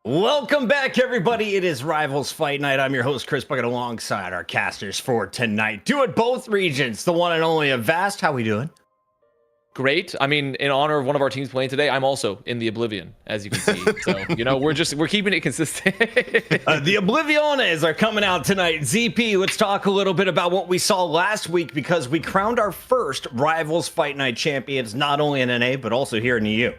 Welcome back, everybody. It is Rivals Fight Night. I'm your host, Chris Bucket, alongside our casters for tonight. Do it both regions, the one and only Avast. How we doing? Great. I mean, in honor of one of our teams playing today, I'm also in the Oblivion, as you can see. So, we're keeping it consistent. The Obliviones are coming out tonight. ZP, let's talk a little bit about what we saw last week, because we crowned our first Rivals Fight Night champions, not only in NA, but also here in the EU.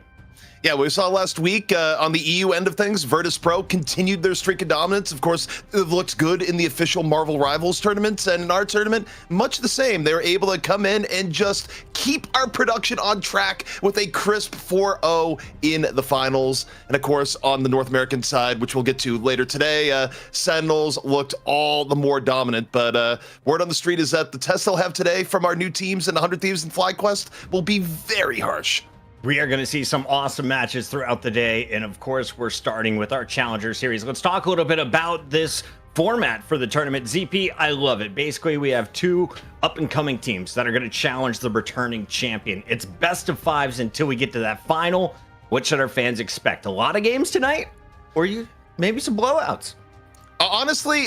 Yeah, we saw last week on the EU end of things, Virtus Pro continued their streak of dominance. Of course, it looked good in the official Marvel Rivals tournaments, and in our tournament, much the same. They were able to come in and just keep our production on track with a crisp 4-0 in the finals. And of course, on the North American side, which we'll get to later today, Sentinels looked all the more dominant. But word on the street is that the test they'll have today from our new teams in 100 Thieves and FlyQuest will be very harsh. We are going to see some awesome matches throughout the day, and of course, we're starting with our Challenger Series. Let's talk a little bit about this format for the tournament. ZP, I love it. Basically, we have two up-and-coming teams that are going to challenge the returning champion. It's best of fives until we get to that final. What should our fans expect? A lot of games tonight? Or maybe some blowouts? Honestly,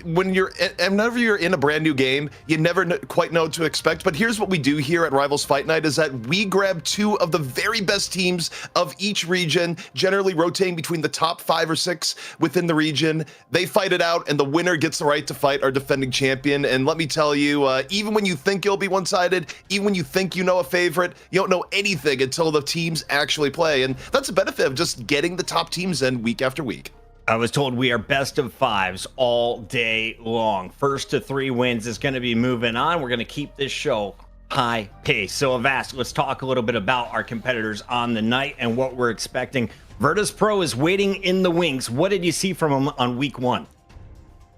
whenever you're in a brand new game, you never quite know what to expect. But here's what we do here at Rivals Fight Night is that we grab two of the very best teams of each region, generally rotating between the top 5 or 6 within the region. They fight it out, and the winner gets the right to fight our defending champion. And let me tell you, even when you think you'll be one-sided, even when you think you know a favorite, you don't know anything until the teams actually play. And that's a benefit of just getting the top teams in week after week. I was told we are best of fives all day long. First to 3 wins is going to be moving on. We're going to keep this show high pace. So Avast, let's talk a little bit about our competitors on the night and what we're expecting. Virtus Pro is waiting in the wings. What did you see from them on week 1?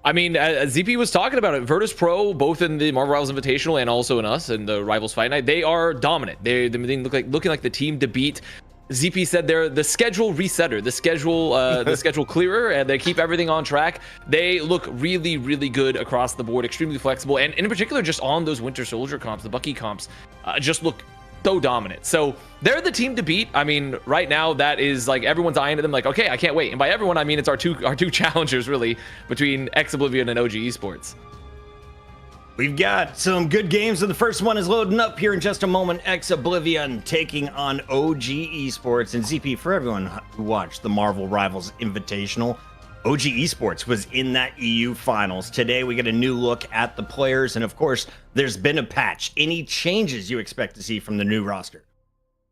I mean, ZP was talking about it. Virtus Pro, both in the Marvel Rivals Invitational and also in us in the Rivals Fight Night, they are dominant. They looking like the team to beat. ZP said they're the schedule resetter, the schedule clearer, and they keep everything on track. They look really, really good across the board, extremely flexible, and in particular, just on those Winter Soldier comps, the Bucky comps, just look so dominant. So they're the team to beat. I mean, right now, that is like everyone's eyeing them like, okay, I can't wait. And by everyone, I mean it's our two challengers really between X Oblivion and OG Esports. We've got some good games, and the first one is loading up here in just a moment. X Oblivion taking on OG Esports. And ZP, for everyone who watched the Marvel Rivals Invitational, OG Esports was in that EU Finals. Today, we get a new look at the players, and of course, there's been a patch. Any changes you expect to see from the new roster?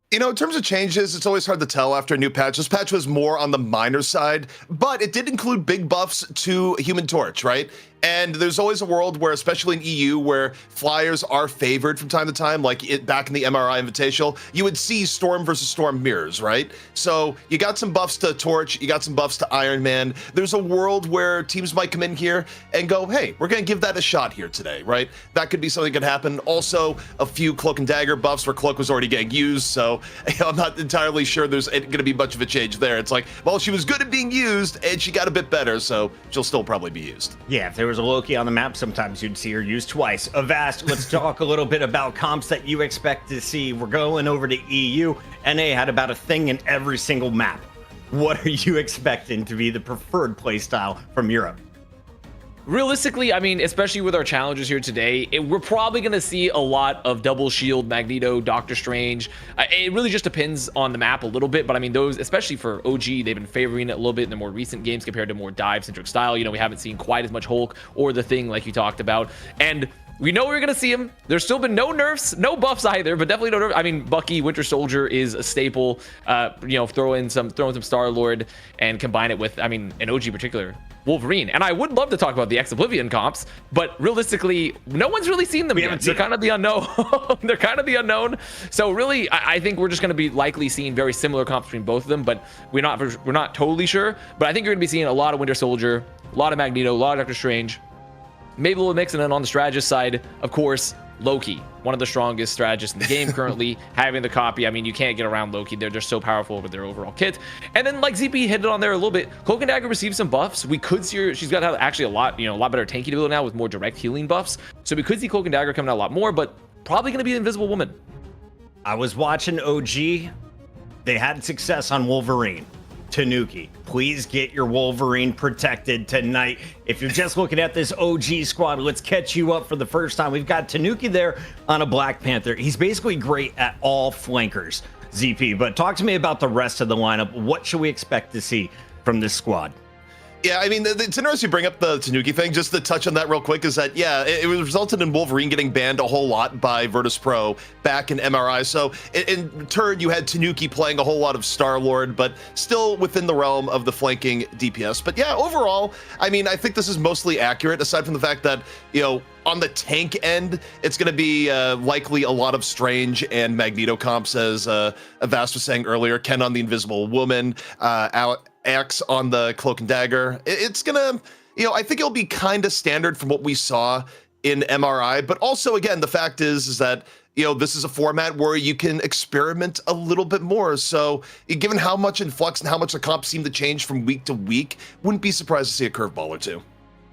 You know, in terms of changes, it's always hard to tell after a new patch. This patch was more on the minor side, but it did include big buffs to Human Torch, right? And there's always a world where, especially in EU, where flyers are favored from time to time, like back in the MRI Invitational, you would see Storm versus Storm mirrors, right? So you got some buffs to Torch, you got some buffs to Iron Man. There's a world where teams might come in here and go, hey, we're going to give that a shot here today, right? That could be something that could happen. Also, a few Cloak and Dagger buffs where Cloak was already getting used, so I'm not entirely sure there's going to be much of a change there. It's like, well, she was good at being used, and she got a bit better, so she'll still probably be used. Yeah, if there was a Loki on the map, sometimes you'd see her used twice. Avast, let's talk a little bit about comps that you expect to see. We're going over to EU. NA had about a thing in every single map. What are you expecting to be the preferred playstyle from Europe? Realistically, I mean, especially with our challenges here today, we're probably going to see a lot of Double Shield, Magneto, Doctor Strange. It really just depends on the map a little bit, but I mean, those, especially for OG, they've been favoring it a little bit in the more recent games compared to more dive-centric style. You know, we haven't seen quite as much Hulk or the Thing like you talked about, and we know we're going to see him. There's still been no nerfs, no buffs either, but definitely no nerfs. I mean, Bucky, Winter Soldier is a staple. You know, throw in some Star-Lord and combine it with, I mean, in OG particular, Wolverine. And I would love to talk about the X Oblivion comps, but realistically, no one's really seen them yet. They're kind of the unknown. They're kind of the unknown. So really, I think we're just going to be likely seeing very similar comps between both of them, but we're not totally sure. But I think you're going to be seeing a lot of Winter Soldier, a lot of Magneto, a lot of Doctor Strange, maybe a little mix, and then on the strategist side, of course, Loki, one of the strongest strategists in the game currently, having the copy. I mean, you can't get around Loki. They're just so powerful with their overall kit. And then, like ZP hit it on there a little bit, Cloak and Dagger received some buffs. We could see her, she's got actually a lot better tanky ability now with more direct healing buffs. So we could see Cloak and Dagger coming out a lot more, but probably going to be Invisible Woman. I was watching OG. They had success on Wolverine. Tanuki. Please get your Wolverine protected tonight. If you're just looking at this OG squad, let's catch you up for the first time. We've got Tanuki there on a Black Panther. He's basically great at all flankers, ZP. But talk to me about the rest of the lineup. What should we expect to see from this squad? Yeah, I mean, it's interesting you bring up the Tanuki thing. Just to touch on that real quick is that, yeah, it resulted in Wolverine getting banned a whole lot by Virtus Pro back in MRI. So in turn, you had Tanuki playing a whole lot of Star-Lord, but still within the realm of the flanking DPS. But yeah, overall, I mean, I think this is mostly accurate, aside from the fact that, you know, on the tank end, it's going to be likely a lot of Strange and Magneto comps, as Avast was saying earlier. Ken on the Invisible Woman, Axe on the Cloak and Dagger. It's gonna, you know, I think it'll be kind of standard from what we saw in MRI. But also, again, the fact is that, you know, this is a format where you can experiment a little bit more. So given how much in flux and how much the comps seem to change from week to week, wouldn't be surprised to see a curveball or two.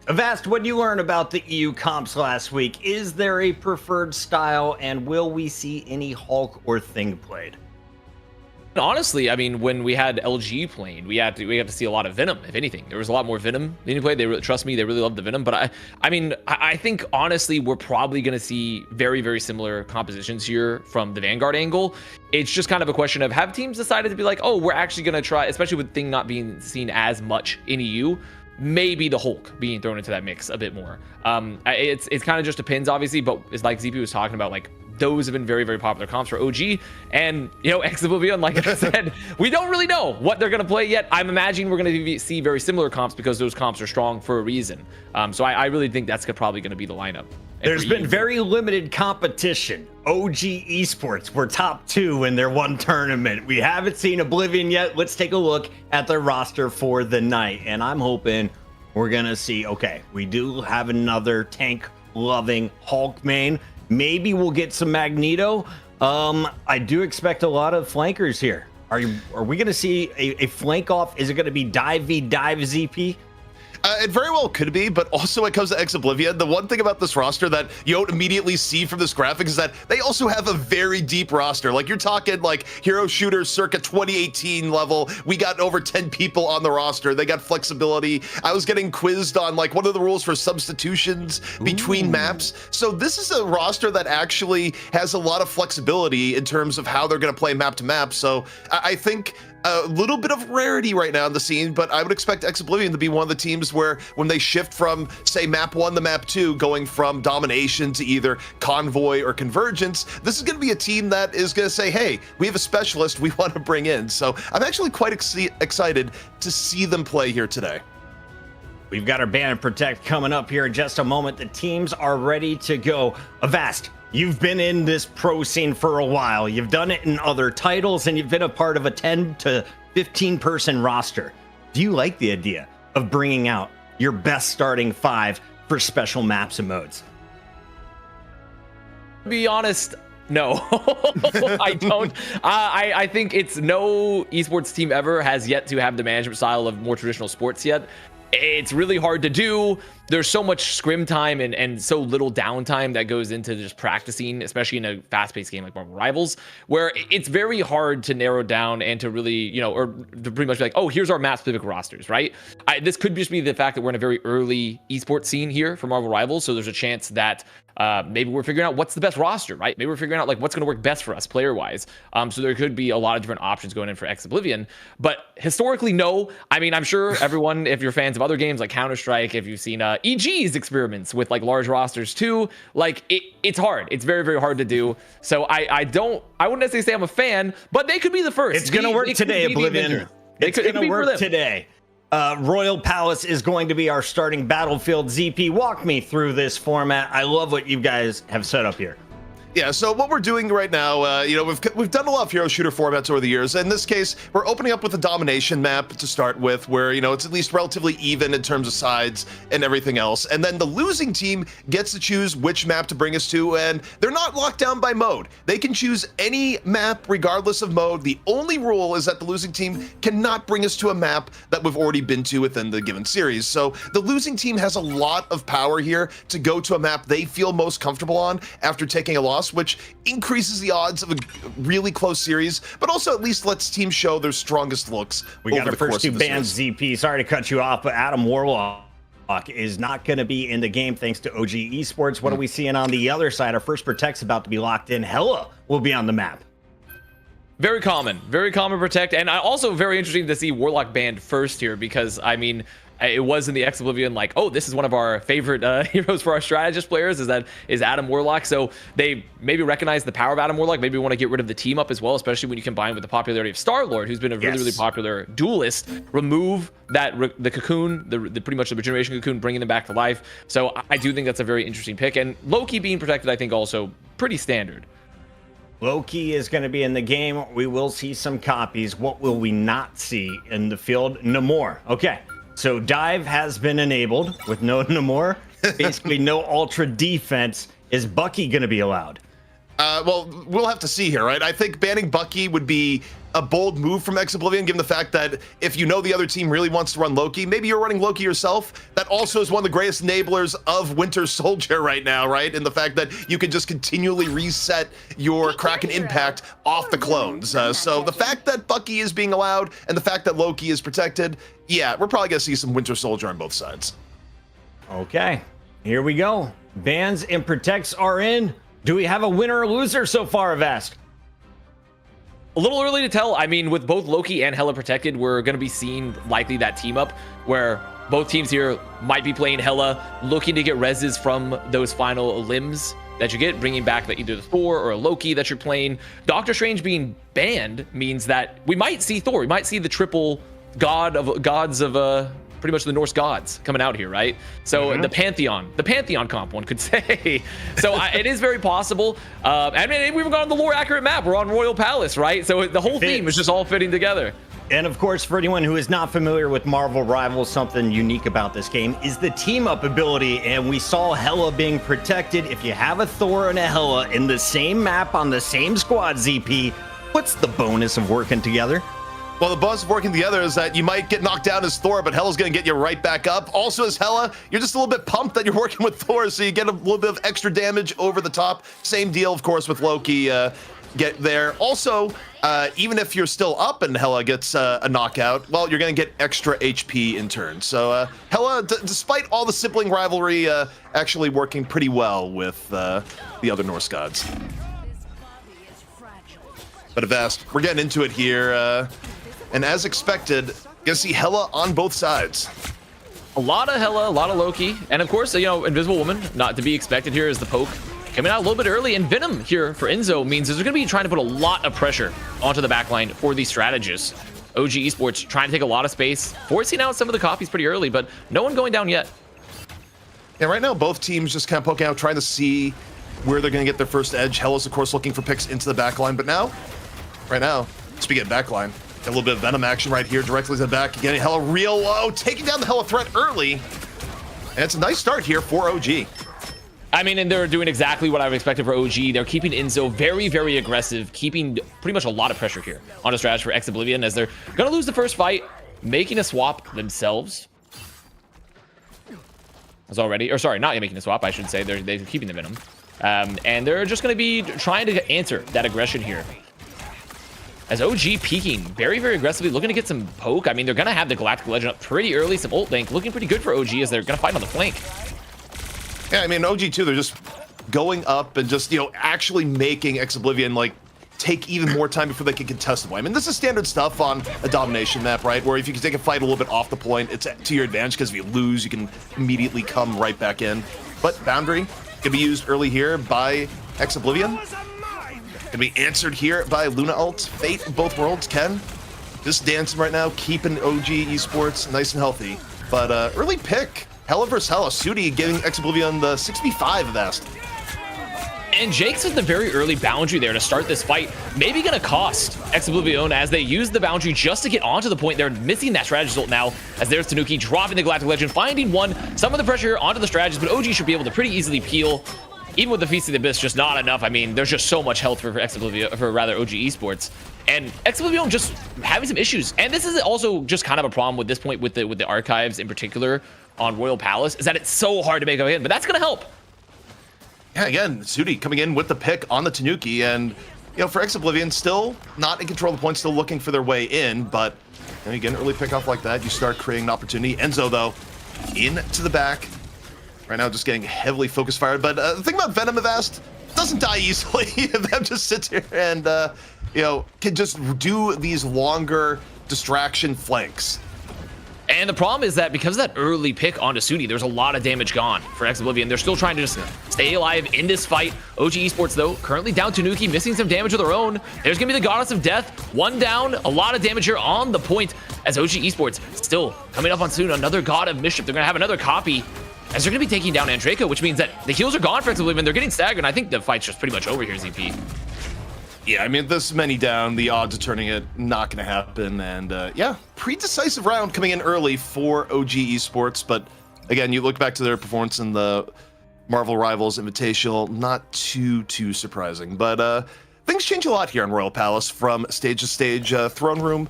Avast, what did you learn about the EU comps last week? Is there a preferred style, and will we see any Hulk or Thing played? Honestly, I mean, when we had LG playing, we had to see a lot of Venom. If anything, there was a lot more Venom being played. They really, trust me, they really loved the Venom. But I think honestly, we're probably going to see very, very similar compositions here from the Vanguard angle. It's just kind of a question of, have teams decided to be like, oh, we're actually going to try, especially with Thing not being seen as much in EU. Maybe the Hulk being thrown into that mix a bit more. It's kind of just depends, obviously, but it's like ZP was talking about, like, those have been very, very popular comps for OG. And, you know, Ex Oblivion, like I said, we don't really know what they're going to play yet. I'm imagining we're going to see very similar comps because those comps are strong for a reason. So I really think that's probably going to be the lineup. There's been very limited competition. OG Esports were top 2 in their one tournament. We haven't seen Oblivion yet. Let's take a look at their roster for the night. And I'm hoping we're going to see, okay, we do have another tank-loving Hulk main. Maybe we'll get some Magneto. I do expect a lot of flankers here. Are we going to see a flank off? Is it going to be dive v dive ZP? It very well could be, but also when it comes to Ex Oblivion, the one thing about this roster that you don't immediately see from this graphic is that they also have a very deep roster. Like, you're talking like hero shooters circa 2018 level. We got over 10 people on the roster. They got flexibility. I was getting quizzed on like what are the rules for substitutions between maps. So this is a roster that actually has a lot of flexibility in terms of how they're going to play map to map. So I think a little bit of rarity right now in the scene, but I would expect Ex Oblivion to be one of the teams where when they shift from, say, map 1 to map 2, going from domination to either convoy or convergence, this is going to be a team that is going to say, hey, we have a specialist we want to bring in. So I'm actually quite excited to see them play here today. We've got our Ban and Protect coming up here in just a moment. The teams are ready to go. Avast, you've been in this pro scene for a while. You've done it in other titles, and you've been a part of a 10 to 15 person roster. Do you like the idea of bringing out your best starting 5 for special maps and modes? To be honest, no. I don't. I think it's no esports team ever has yet to have the management style of more traditional sports yet. It's really hard to do. There's so much scrim time and so little downtime that goes into just practicing, especially in a fast-paced game like Marvel Rivals, where it's very hard to narrow down and to really, you know, or to pretty much be like, oh, here's our map-specific rosters, right? This could just be the fact that we're in a very early esports scene here for Marvel Rivals, so there's a chance that maybe we're figuring out what's the best roster, right? Maybe we're figuring out like what's going to work best for us player-wise. So there could be a lot of different options going in for Ex Oblivion, but historically, no. I mean, I'm sure everyone, if you're fans of other games like Counter-Strike, if you've seen EG's experiments with like large rosters too, like it's hard. It's very, very hard to do. So I wouldn't necessarily say I'm a fan, but they could be the first. It's going to work today, Oblivion. It's going to work today. Royal Palace is going to be our starting battlefield. ZP, walk me through this format. I love what you guys have set up here. Yeah, so what we're doing right now, you know, we've done a lot of hero shooter formats over the years. In this case, we're opening up with a domination map to start with, where, you know, it's at least relatively even in terms of sides and everything else. And then the losing team gets to choose which map to bring us to, and they're not locked down by mode. They can choose any map regardless of mode. The only rule is that the losing team cannot bring us to a map that we've already been to within the given series. So the losing team has a lot of power here to go to a map they feel most comfortable on after taking a loss. Palace, which increases the odds of a really close series, but also at least lets teams show their strongest looks. We got our first two bans, ZP. Sorry to cut you off, but Adam Warlock is not going to be in the game thanks to OG Esports. What are we seeing on the other side? Our first Protect's about to be locked in. Hella will be on the map. Very common Protect, and also very interesting to see Warlock banned first here, because I mean, it was in the X Oblivion like, oh, this is one of our favorite heroes for our strategist players, is Adam Warlock. So they maybe recognize the power of Adam Warlock, maybe want to get rid of the team up as well, especially when you combine with the popularity of Star-Lord, who's been a really popular duelist. Remove the cocoon, the pretty much the regeneration cocoon, bringing them back to life. So I do think that's a very interesting pick, and Loki being protected, I think also pretty standard. Loki is going to be in the game. We will see some copies. What will we not see in the field? Namor. Okay. So dive has been enabled with no Namor, basically no ultra defense. Is Bucky going to be allowed? Well, we'll have to see here, right? I think banning Bucky would be a bold move from X Oblivion, given the fact that if you know the other team really wants to run Loki, maybe you're running Loki yourself. That also is one of the greatest enablers of Winter Soldier right now, right? And the fact that you can just continually reset your Kraken impact off the clones. So the fact that Bucky is being allowed and the fact that Loki is protected, yeah, we're probably going to see some Winter Soldier on both sides. Okay, here we go. Bans and protects are in. Do we have a winner or loser so far, Avast? A little early to tell. I mean, with both Loki and Hela protected, we're going to be seeing likely that team up where both teams here might be playing Hela, looking to get reses from those final limbs that you get, bringing back either the Thor or a Loki that you're playing. Doctor Strange being banned means that we might see Thor. We might see the triple gods of pretty much the Norse gods coming out here, right? So the Pantheon comp, one could say. So it is very possible. I mean, we've gone on the lore accurate map. We're on Royal Palace, right? So the whole theme is just all fitting together. And of course, for anyone who is not familiar with Marvel Rivals, something unique about this game is the team up ability. And we saw Hela being protected. If you have a Thor and a Hela in the same map on the same squad, ZP, what's the bonus of working together? Well, the bonus of working together is that you might get knocked down as Thor, but Hela's going to get you right back up. Also, as Hela, you're just a little bit pumped that you're working with Thor, so you get a little bit of extra damage over the top. Same deal, of course, with Loki. Get there. Also, even if you're still up and Hela gets a knockout, well, you're going to get extra HP in turn. So Hela, despite all the sibling rivalry, actually working pretty well with the other Norse gods. But Avast, we're getting into it here. And as expected, gonna see Hela on both sides. A lot of Hela, a lot of Loki, and of course, Invisible Woman, not to be expected here, is the poke. Coming out a little bit early, and Venom here for Enzo means they're gonna be trying to put a lot of pressure onto the backline for these strategists. OG Esports trying to take a lot of space, forcing out some of the copies pretty early, but no one going down yet. Yeah, right now, both teams just kind of poking out, trying to see where they're gonna get their first edge. Hela's, of course, looking for picks into the backline, but right now, speaking of backline, a little bit of Venom action right here, directly to the back. Getting Hela real low, taking down the Hela threat early. And it's a nice start here for OG. I mean, and they're doing exactly what I've expected for OG. They're keeping Enzo very, very aggressive, keeping pretty much a lot of pressure here on a strategy for X Oblivion, as they're going to lose the first fight, making a swap themselves. As already, or sorry, not making a swap, I should say. They're keeping the Venom. And they're just going to be trying to answer that aggression here. As OG peeking very, very aggressively, looking to get some poke. I mean, they're going to have the Galactic Legend up pretty early. Some ult bank looking pretty good for OG as they're going to fight on the flank. Yeah, I mean, OG too, they're just going up and just, actually making X Oblivion, take even more time before they can contest the point. I mean, this is standard stuff on a domination map, right? Where if you can take a fight a little bit off the point, it's to your advantage, because if you lose, you can immediately come right back in. But Boundary can be used early here by X Oblivion. Gonna be answered here by Luna ult. Fate of both worlds, Ken. Just dancing right now, keeping OG Esports nice and healthy. But early pick, Hela vs Hela. Sudi giving X Oblivion the 6v5 vest. And Jake's with the very early boundary there to start this fight. Maybe gonna cost X Oblivion as they use the boundary just to get onto the point. They're missing that strategist ult now, as there's Tanuki dropping the Galactic Legend, finding one. Some of the pressure onto the strategist, but OG should be able to pretty easily peel. Even with the Feast of the Abyss, just not enough. I mean, there's just so much health for X Oblivion, for rather OG Esports, and X Oblivion just having some issues. And this is also just kind of a problem with this point with the archives in particular on Royal Palace, is that it's so hard to make a hit, but that's gonna help. Yeah, again, Sudi coming in with the pick on the Tanuki, and for Ex Oblivion, still not in control of the points, still looking for their way in, but you get an early pick off like that, you start creating an opportunity. Enzo, though, into the back. Right now, just getting heavily focus fired, but the thing about Venom Avast, doesn't die easily. Them just sits here and, can just do these longer distraction flanks. And the problem is that because of that early pick onto Sudi, there's a lot of damage gone for Ex Oblivion. They're still trying to just stay alive in this fight. OG Esports, though, currently down to Nuki, missing some damage of their own. There's going to be the Goddess of Death. One down, a lot of damage here on the point as OG Esports still coming up on soon. Another God of Mischief. They're going to have another copy as they're going to be taking down Andraco, which means that the heals are gone for Ex Oblivion. They're getting staggered. I think the fight's just pretty much over here, ZP. Yeah, I mean, this many down, the odds of turning it, not going to happen. And pretty decisive round coming in early for OG Esports. But again, you look back to their performance in the Marvel Rivals Invitational, not too surprising. But things change a lot here in Royal Palace from stage to stage. Throne Room,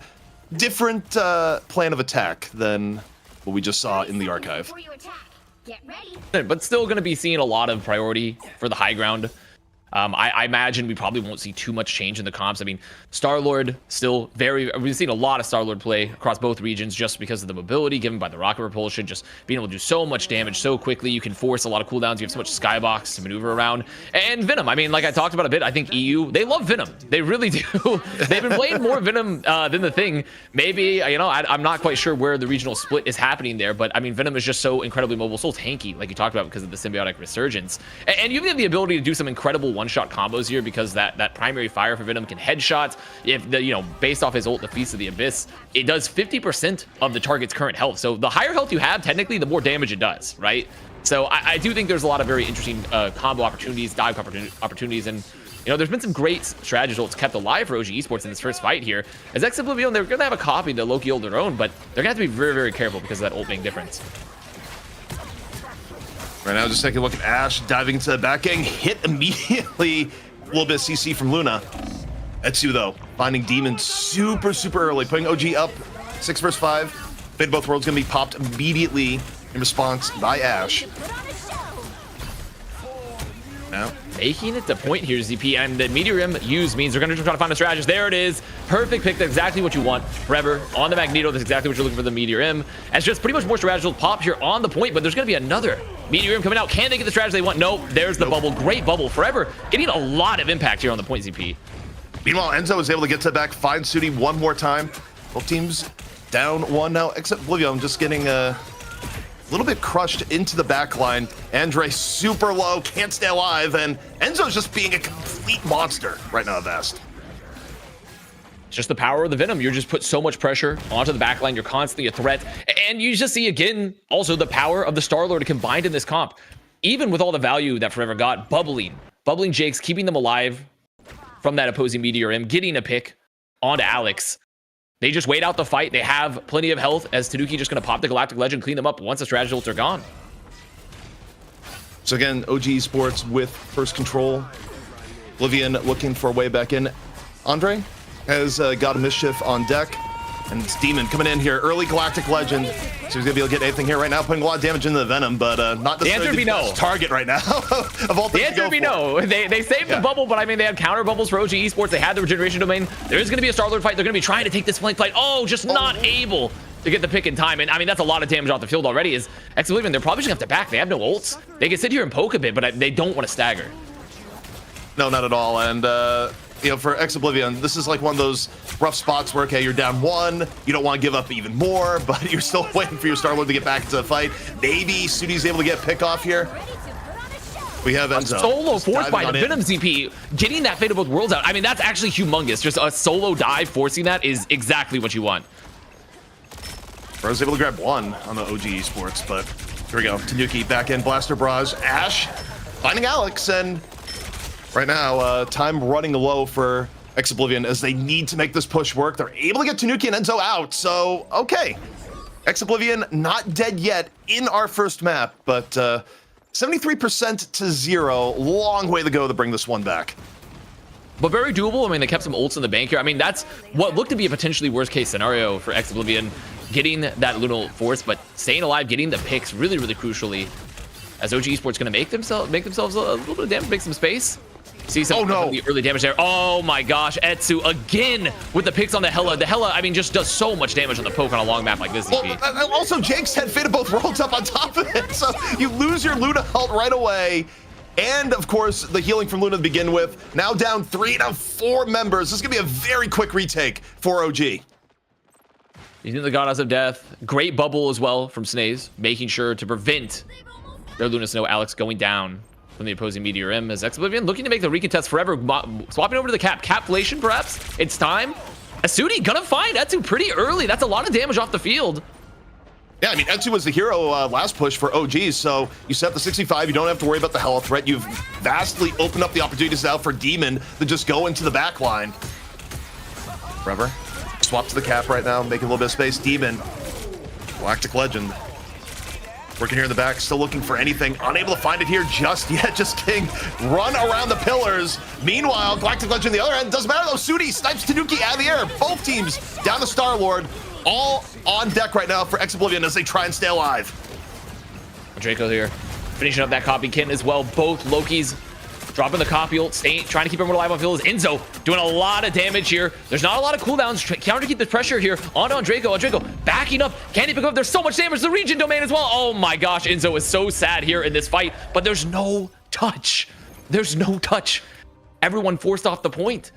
different plan of attack than what we just saw in the archive. But still going to be seeing a lot of priority for the high ground. I imagine we probably won't see too much change in the comps. I mean, Star-Lord still we've seen a lot of Star-Lord play across both regions just because of the mobility given by the rocket propulsion, just being able to do so much damage so quickly. You can force a lot of cooldowns. You have so much skybox to maneuver around. And Venom, I mean, like I talked about a bit, I think EU, they love Venom. They really do. They've been playing more Venom than the Thing. Maybe, I'm not quite sure where the regional split is happening there, but I mean, Venom is just so incredibly mobile, so tanky, like you talked about, because of the symbiotic resurgence. And you have the ability to do some incredible one-shot combos here because that primary fire for Venom can headshot. If based off his ult, the Feast of the Abyss, it does 50% of the target's current health. So the higher health you have, technically, the more damage it does, right? So I do think there's a lot of very interesting combo opportunities, dive opportunities, and there's been some great strategies ults kept alive for OG Esports in this first fight here. As Ex Oblivion, they're going to have a copy of the Loki ult of their own, but they're going to have to be very, very careful because of that ult being different. Right now, just taking a look at Ash diving into the back, getting hit immediately. A little bit of CC from Luna. Etsu, though, finding Demon super early, putting OG up 6 versus 5. Fate of Both Worlds going to be popped immediately in response by Ash. Now, making it the point here, ZP, and the Meteor use means they're going to try to find a strategist. There it is. Perfect pick. That's exactly what you want forever. On the Magneto, that's exactly what you're looking for, the Meteor M. As just pretty much more strategies pop here on the point, but there's going to be another Meteor M coming out. Can they get the strategy they want? Nope. There's the bubble. Great bubble. Forever getting a lot of impact here on the point, ZP. Meanwhile, Enzo is able to get to the back, find Sudi one more time. Both teams down one now, except Oblivion just getting a little bit crushed into the back line. Andre super low, can't stay alive, and Enzo's just being a complete monster right now, Avast. It's just the power of the Venom. You just put so much pressure onto the backline. You're constantly a threat. And you just see, again, also the power of the Star-Lord combined in this comp. Even with all the value that Forever got, bubbling Jakes, keeping them alive from that opposing Meteor M, getting a pick onto Alex. They just wait out the fight. They have plenty of health as Tanuki just going to pop the Galactic Legend, clean them up once the strategy ults are gone. So again, OG Esports with first control. Oblivion looking for a way back in. Andre has got a Mischief on deck. And it's Demon coming in here. Early Galactic Legend. So he's going to be able to get anything here right now, putting a lot of damage into the Venom, but not necessarily the best target right now of all things. The answer would be no. They saved the bubble, but I mean, they had counter bubbles for OG Esports. They had the regeneration domain. There is going to be a Star-Lord fight. They're going to be trying to take this flank fight. Oh, just not able to get the pick in time. And I mean, that's a lot of damage off the field already. Is Ex Oblivion, they're probably just going to have to back. They have no ults. They can sit here and poke a bit, but they don't want to stagger. No, not at all. And for Ex Oblivion, this is like one of those rough spots where, okay, you're down one, you don't want to give up even more, but you're still waiting for your Star-Lord to get back into the fight. Maybe Sudi's able to get a pick off here. We have Enzo. Solo force by the Venom ZP, getting that Fate of Both Worlds out. I mean, that's actually humongous. Just a solo dive forcing that is exactly what you want. I was able to grab one on the OG Esports, but here we go. Tanuki back in, Blaster Barrage, Ash finding Alex, and right now, time running low for Ex Oblivion as they need to make this push work. They're able to get Tanuki and Enzo out, so okay. Ex Oblivion not dead yet in our first map, but 73% to 0. Long way to go to bring this one back. But very doable. I mean, they kept some ults in the bank here. I mean, that's what looked to be a potentially worst case scenario for Ex Oblivion, getting that Lunar Force, but staying alive, getting the picks really, really crucially. as OG Esports going to make themselves a little bit of damage, make some space. See some of the early damage there. Oh my gosh, Etsu again with the picks on the Hela. The Hela, I mean, just does so much damage on the poke on a long map like this. Well, also, Jake's had Fate of both rolled up on top of it, so you lose your Luna ult right away. And of course, the healing from Luna to begin with. Now down 3 to 4 members. This is gonna be a very quick retake for OG. Using the Goddess of Death. Great bubble as well from Snaze, making sure to prevent their Luna Snow Alex going down from the opposing Meteor M, as Exoblivion looking to make the recontest forever, swapping over to the Capflation perhaps. It's time. Asudi gonna find Etsu pretty early. That's a lot of damage off the field. Yeah, I mean, Etsu was the hero last push for OG, so you set the 65, you don't have to worry about the Hela threat. You've vastly opened up the opportunities now for Demon to just go into the back line. Forever. Swap to the Cap right now, making a little bit of space. Demon, Galactic Legend. Working here in the back, still looking for anything. Unable to find it here just yet. Just King run around the pillars. Meanwhile, Galactic Legend on the other end. Doesn't matter though. Sudi snipes Tanuki out of the air. Both teams down the Star-Lord. All on deck right now for Exoblivion as they try and stay alive. Draco here, finishing up that copy kit as well. Both Lokis dropping the copy ult, trying to keep everyone alive on field. Enzo doing a lot of damage here. There's not a lot of cooldowns. Counter to keep the pressure here on Draco. Draco backing up. Can he pick up? There's so much damage. The region domain as well. Oh my gosh, Enzo is so sad here in this fight, but there's no touch. There's no touch. Everyone forced off the point.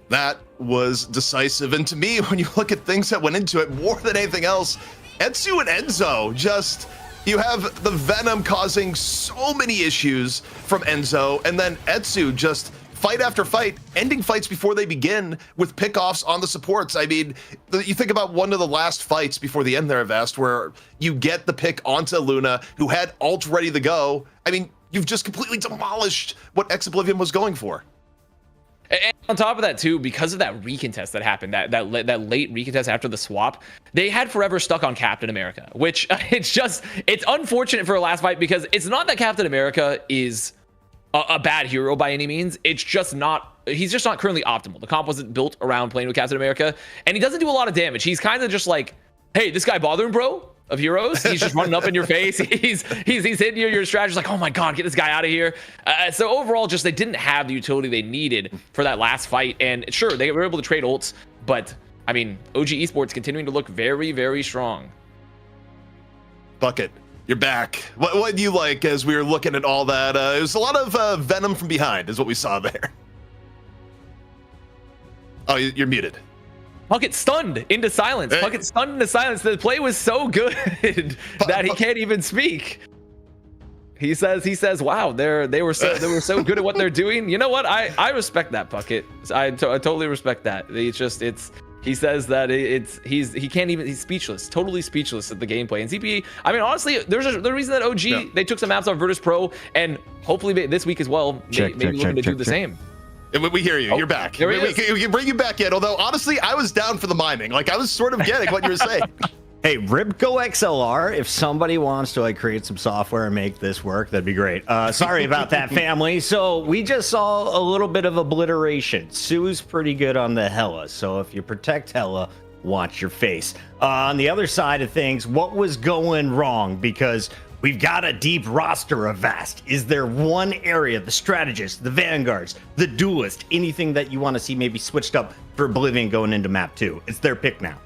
That was decisive. And to me, when you look at things that went into it, more than anything else, Etsu and Enzo just... You have the Venom causing so many issues from Enzo, and then Etsu just fight after fight, ending fights before they begin with pickoffs on the supports. I mean, you think about one of the last fights before the end there, Vast, where you get the pick onto Luna, who had ult ready to go. I mean, you've just completely demolished what Exoblivion was going for. And on top of that too, because of that recontest that happened, that late recontest after the swap, they had Forever stuck on Captain America, which it's unfortunate for a last fight, because it's not that Captain America is a bad hero by any means. It's just not, he's just not currently optimal. The comp wasn't built around playing with Captain America, and he doesn't do a lot of damage. He's kind of just like, hey, this guy bothering, bro? Of heroes, he's just running up in your face. He's hitting your strategy, like, oh my god, get this guy out of here. So overall, just they didn't have the utility they needed for that last fight. And sure, they were able to trade ults, but I mean, OG Esports continuing to look very, very strong. Bucket, you're back. What do you like as we were looking at all that? It was a lot of Venom from behind, is what we saw there. Oh, you're muted. Puckett stunned into silence. Puckett stunned into silence. The play was so good that he can't even speak. He says, "Wow, they were so good at what they're doing." You know what? I respect that, Puckett. I totally respect that. He says that he's speechless, totally speechless at the gameplay. And ZP, I mean, honestly, there's the reason that OG they took some maps off Virtus Pro, and hopefully this week as well, maybe looking to do the same. We hear you. You're back. We can bring you back in. Although honestly, I was down for the miming. Like I was sort of getting what you were saying. Hey, Ribco XLR, if somebody wants to create some software and make this work, that'd be great. Sorry about that, family. So we just saw a little bit of obliteration. Sue's pretty good on the Hela, so if you protect Hela, watch your face. On the other side of things, what was going wrong? Because we've got a deep roster of Vast. Is there one area, the strategist, the vanguards, the duelist, anything that you want to see maybe switched up for Oblivion going into map 2? It's their pick now.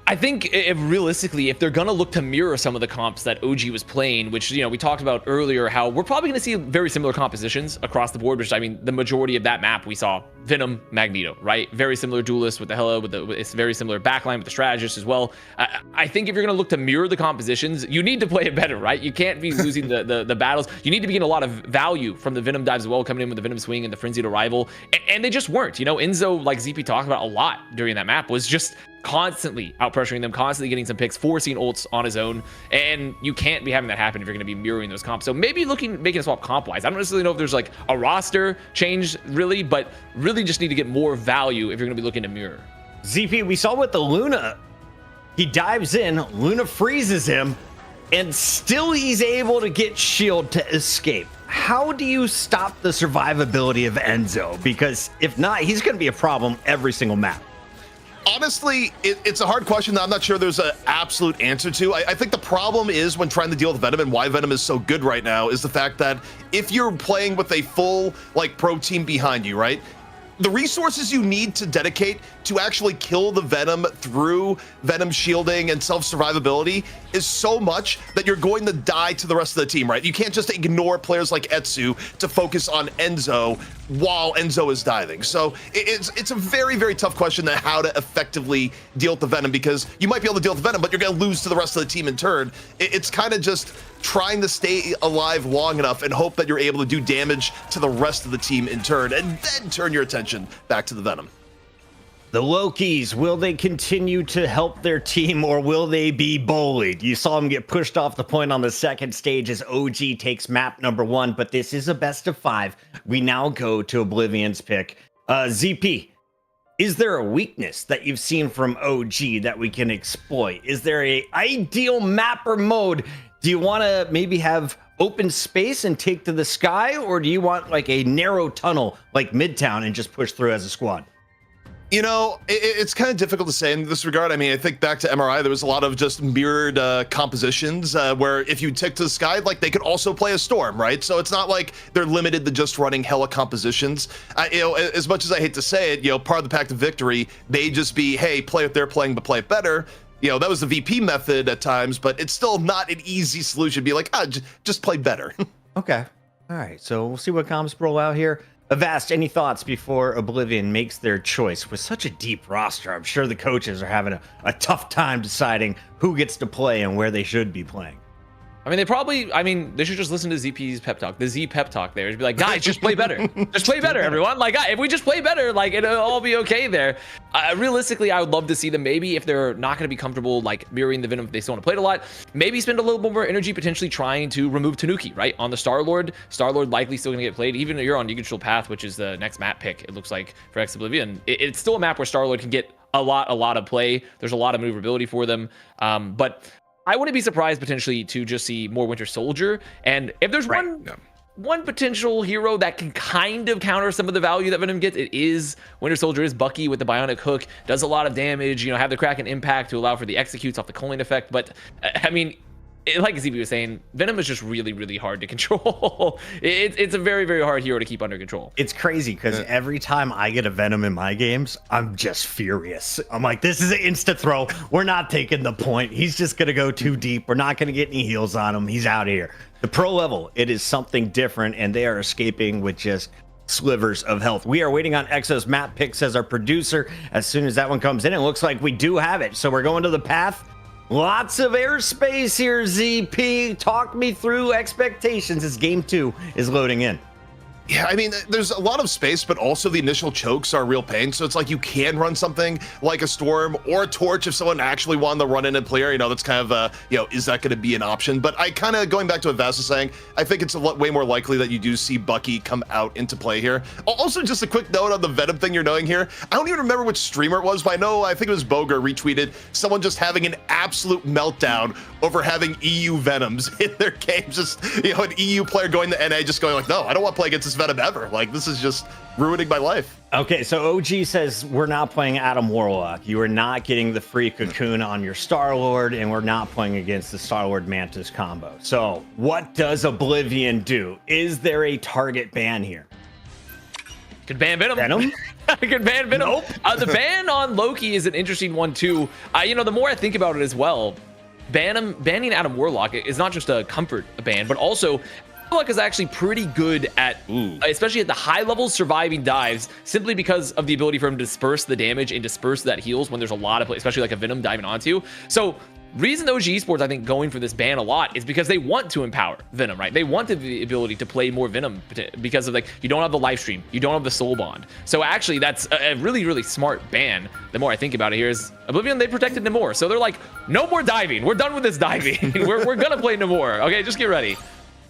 I think realistically, if they're going to look to mirror some of the comps that OG was playing, which, you know, we talked about earlier, how we're probably going to see very similar compositions across the board, which, I mean, the majority of that map we saw Venom, Magneto, right? Very similar duelist with the Hela, it's very similar backline with the strategist as well. I think if you're going to look to mirror the compositions, you need to play it better, right? You can't be losing the battles. You need to be getting a lot of value from the Venom dives as well, coming in with the Venom swing and the Frenzied Arrival. And they just weren't. You know, Enzo, like ZP talked about a lot during that map, was just constantly out pressuring them, constantly getting some picks, forcing ults on his own, and you can't be having that happen if you're going to be mirroring those comps. So maybe making a swap comp wise. I don't necessarily know if there's like a roster change really, but really just need to get more value if you're going to be looking to mirror. ZP, we saw with the Luna, he dives in, Luna freezes him, and still he's able to get shield to escape. How do you stop the survivability of Enzo? Because if not, he's going to be a problem every single map. Honestly, it's a hard question that I'm not sure there's an absolute answer to. I think the problem is when trying to deal with Venom and why Venom is so good right now is the fact that if you're playing with a full like pro team behind you, right? The resources you need to dedicate to actually kill the Venom through Venom shielding and self-survivability is so much that you're going to die to the rest of the team, right? You can't just ignore players like Etsu to focus on Enzo while Enzo is diving. So it's a very, very tough question on how to effectively deal with the Venom, because you might be able to deal with the Venom, but you're going to lose to the rest of the team in turn. It's kind of just trying to stay alive long enough and hope that you're able to do damage to the rest of the team in turn, and then turn your attention back to the Venom. The Lokis, will they continue to help their team or will they be bullied? You saw them get pushed off the point on the second stage as OG takes map number 1, but this is a best of 5. We now go to Oblivion's pick. ZP, is there a weakness that you've seen from OG that we can exploit? Is there a ideal map or mode? Do you want to maybe have open space and take to the sky, or do you want like a narrow tunnel like Midtown and just push through as a squad? You know, it's kind of difficult to say in this regard. I mean, I think back to MRI, there was a lot of just mirrored compositions where if you tick to the sky, like they could also play a storm, right? So it's not like they're limited to just running hella compositions. You know, as much as I hate to say it, you know, part of the path to victory may just be, hey, play what they're playing, but play it better. You know, that was the VP method at times, but it's still not an easy solution. Be like, just play better. Okay. All right. So we'll see what comps roll out here. Avast, any thoughts before Oblivion makes their choice? With such a deep roster, I'm sure the coaches are having a tough time deciding who gets to play and where they should be playing. I mean, they should just listen to ZP's pep talk, the Z pep talk there. It'd be like, guys, just play better. Just play better, everyone. Like, if we just play better, like, it'll all be okay there. Realistically, I would love to see them, maybe if they're not going to be comfortable, like, mirroring the Venom, if they still want to play it a lot, maybe spend a little bit more energy potentially trying to remove Tanuki, right? On the Star-Lord. Star-Lord likely still going to get played. Even if you're on Neutral Path, which is the next map pick, it looks like, for Ex-Oblivion. It's still a map where Star-Lord can get a lot of play. There's a lot of maneuverability for them. But I wouldn't be surprised potentially to just see more Winter Soldier. And if there's one potential hero that can kind of counter some of the value that Venom gets, it is Winter Soldier, is Bucky with the bionic hook, does a lot of damage, you know, have the Kraken impact to allow for the executes off the culling effect. But I mean, like ZB was saying, Venom is just really, really hard to control. It's a very, very hard hero to keep under control. It's crazy because every time I get a Venom in my games, I'm just furious. I'm like, this is an insta throw. We're not taking the point. He's just going to go too deep. We're not going to get any heals on him. He's out of here. The pro level, it is something different, and they are escaping with just slivers of health. We are waiting on Exo's map picks as our producer. As soon as that one comes in, it looks like we do have it. So we're going to the path. Lots of airspace here, ZP. Talk me through expectations as game 2 is loading in. Yeah, I mean, there's a lot of space, but also the initial chokes are a real pain. So it's like you can run something like a Storm or a Torch if someone actually wanted to run in and play. You know, that's kind of, you know, is that going to be an option? But I kind of, going back to what Vass was saying, I think it's way more likely that you do see Bucky come out into play here. Also, just a quick note on the Venom thing you're knowing here. I don't even remember which streamer it was, but I think it was Boger retweeted someone just having an absolute meltdown over having EU Venoms in their games. Just, you know, an EU player going to NA just going like, no, I don't want to play against this Venom ever. Like, this is just ruining my life. Okay, so OG says we're not playing Adam Warlock. You are not getting the free cocoon on your Star-Lord, and we're not playing against the Star-Lord Mantis combo. So what does Oblivion do? Is there a target ban here? Could ban Venom. Venom? Could ban Venom. Nope. The ban on Loki is an interesting one too. You know, the more I think about it as well, banning Adam Warlock is not just a comfort ban, but also Warlock is actually pretty good at, especially at the high levels, surviving dives, simply because of the ability for him to disperse the damage and disperse that heals when there's a lot of play, especially like a Venom diving onto. So reason OG Esports, I think, going for this ban a lot is because they want to empower Venom, right? They want the ability to play more Venom because of, like, you don't have the live stream, you don't have the soul bond. So actually, that's a really, really smart ban. The more I think about it here is Oblivion, they protected Namor. So they're like, no more diving. We're done with this diving. we're going to play Namor. Okay, just get ready.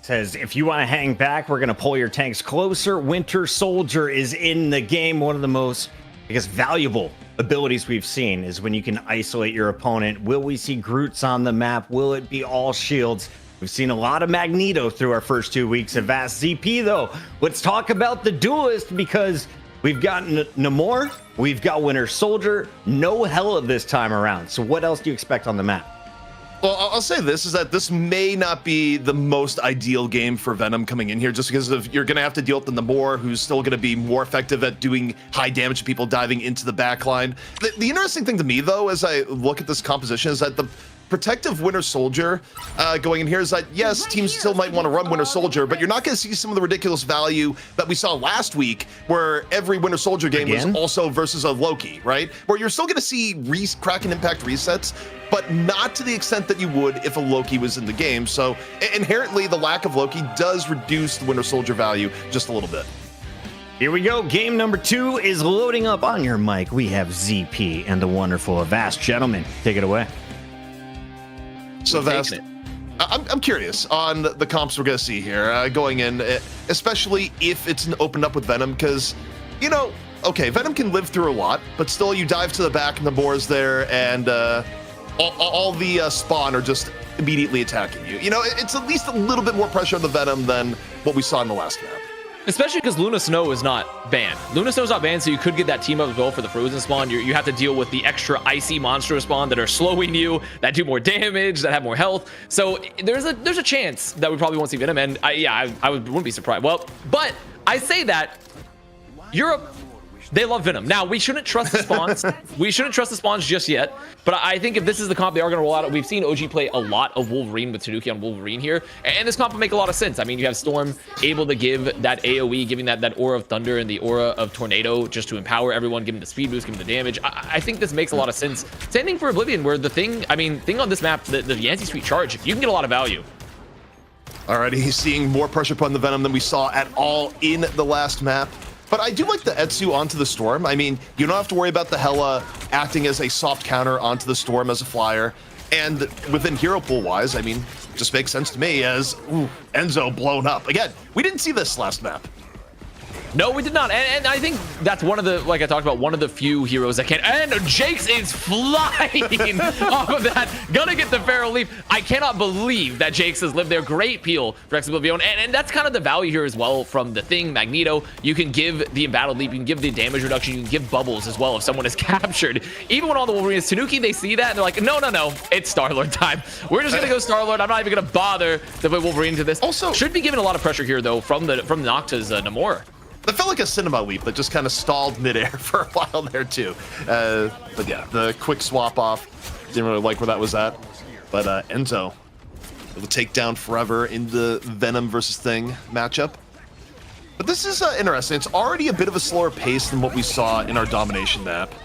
Says, if you want to hang back, we're going to pull your tanks closer. Winter Soldier is in the game. One of the most, I guess, valuable abilities we've seen is when you can isolate your opponent. Will we see Groots on the map? Will it be all shields? We've seen a lot of Magneto through our first 2 weeks of Vast ZP, though. Let's talk about the Duelist, because We've got Namor, we've got Winter Soldier, no Hela this time around. So what else do you expect on the map? Well, I'll say this is that this may not be the most ideal game for Venom coming in here, just because of you're going to have to deal with the Namor, who's still going to be more effective at doing high damage to people diving into the backline. The interesting thing to me, though, as I look at this composition, is that the protective Winter Soldier going in here is that, yes, teams still might want to run Winter Soldier, but you're not going to see some of the ridiculous value that we saw last week, where every Winter Soldier game was also versus a Loki, right? Where you're still going to see Kraken Impact resets, but not to the extent that you would if a Loki was in the game. So inherently, the lack of Loki does reduce the Winter Soldier value just a little bit. Here we go. Game number 2 is loading up on your mic. We have ZP and the wonderful Avast. Gentlemen, take it away. So Avast, I'm curious on the comps we're going to see here going in, especially if it's opened up with Venom, because, you know, okay, Venom can live through a lot, but still you dive to the back and the Boar's there, and all the spawn are just immediately attacking you. You know, it's at least a little bit more pressure on the Venom than what we saw in the last map. Especially because Luna Snow is not banned. Luna Snow is not banned, so you could get that team up as well for the Frozen spawn. You have to deal with the extra icy monster spawn that are slowing you, that do more damage, that have more health. So there's a chance that we probably won't see Venom, and I wouldn't be surprised. Well, but I say that Europe, they love Venom. Now, we shouldn't trust the spawns. We shouldn't trust the spawns just yet. But I think if this is the comp they are going to roll out, we've seen OG play a lot of Wolverine with Tanuki on Wolverine here. And this comp will make a lot of sense. I mean, you have Storm able to give that AoE, giving that Aura of Thunder and the Aura of Tornado just to empower everyone, give them the speed boost, give them the damage. I think this makes a lot of sense. Same thing for Oblivion, where the thing on this map, the Yancy Sweet Charge, you can get a lot of value. Alrighty, seeing more pressure put on the Venom than we saw at all in the last map. But I do like the Etsu onto the Storm. I mean, you don't have to worry about the Hela acting as a soft counter onto the Storm as a flyer. And within hero pool wise, I mean, just makes sense to me as Enzo blown up. Again, we didn't see this last map. No, we did not. And I think that's one of the, like I talked about, one of the few heroes that can. And Jake's is flying off of that. Gonna get the Feral Leaf. I cannot believe that Jake's has lived there. Great peel for Oblivion. And that's kind of the value here as well from the Thing, Magneto. You can give the Embattled Leap. You can give the damage reduction. You can give bubbles as well if someone is captured. Even when all the Wolverines, Tanuki, they see that and they're like, no, it's Star-Lord time. We're just gonna go Star-Lord. I'm not even gonna bother to put Wolverine to this. Also, should be given a lot of pressure here though from Nocta's Namor. That felt like a cinema leap that just kind of stalled midair for a while there too. But yeah, the quick swap off, didn't really like where that was at. But Enzo will take down Forever in the Venom versus Thing matchup. But this is interesting. It's already a bit of a slower pace than what we saw in our domination map.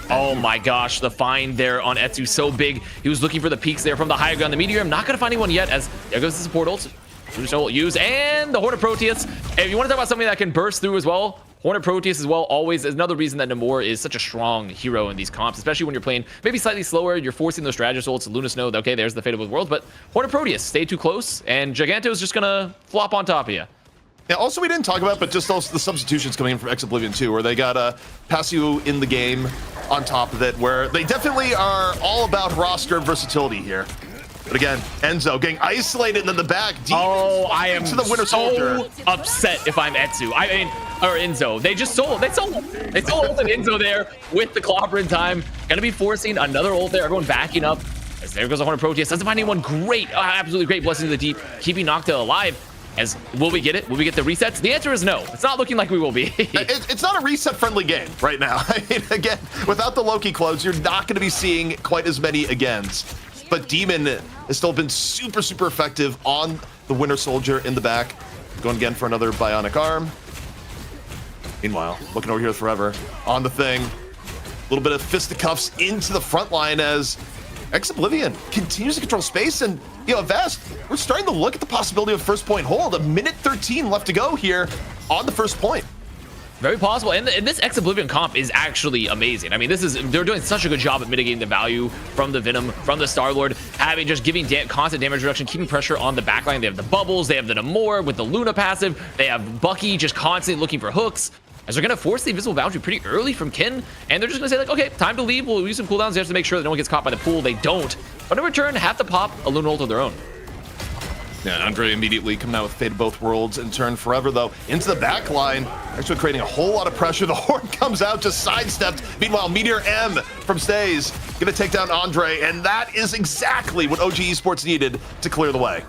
Oh my gosh, the find there on Etsu so big. He was looking for the peaks there from the higher ground. The Meteor, I'm not gonna find anyone yet, as there goes the support ult. Use and the Hornet Proteus. If you want to talk about something that can burst through as well, Hornet Proteus as well always is another reason that Namor is such a strong hero in these comps, especially when you're playing maybe slightly slower. You're forcing those strategist ults. Luna Snow, okay, there's the fate of the world, but Hornet Proteus, stay too close, and Giganto is just gonna flop on top of you. Yeah, also we didn't talk about, but just also the substitutions coming in from Oblivion too, where they got Passio in the game on top of it, where they definitely are all about roster versatility here. But again, Enzo getting isolated in the back. Oh, I am to the Winter Soldier. Upset if I'm Etsu. Or Enzo. They sold ulted Enzo there with the Clobber in time. Gonna be forcing another ult there. Everyone backing up. As there goes the Hornet Proteus. Doesn't find anyone. Great, absolutely great. Blessing to the deep, keeping Nocta alive. As will we get it? Will we get the resets? The answer is no. It's not looking like we will be. It's not a reset-friendly game right now. I mean, again, without the Loki clothes, you're not going to be seeing quite as many agains. But Demon has still been super, super effective on the Winter Soldier in the back. Going again for another bionic arm. Meanwhile, looking over here with Forever on the Thing. A little bit of fisticuffs into the front line as Oblivion continues to control space. And, you know, Vest, we're starting to look at the possibility of first point hold. A minute 13 left to go here on the first point. Very possible, and this Oblivion comp is actually amazing. I mean, they're doing such a good job at mitigating the value from the Venom, from the Star-Lord, just giving constant damage reduction, keeping pressure on the backline. They have the bubbles, they have the Namor with the Luna passive, they have Bucky just constantly looking for hooks. As they're gonna force the invisible boundary pretty early from Kin, and they're just gonna say like, okay, time to leave. We'll use some cooldowns. They have to make sure that no one gets caught by the pool. They don't, but in return, have to pop a Luna ult of their own. Yeah, Andre immediately coming out with Fate of Both Worlds and turn forever, though. Into the back line, actually creating a whole lot of pressure. The Horn comes out, just sidestepped. Meanwhile, Meteor M from Stays gonna take down Andre, and that is exactly what OG Esports needed to clear the way.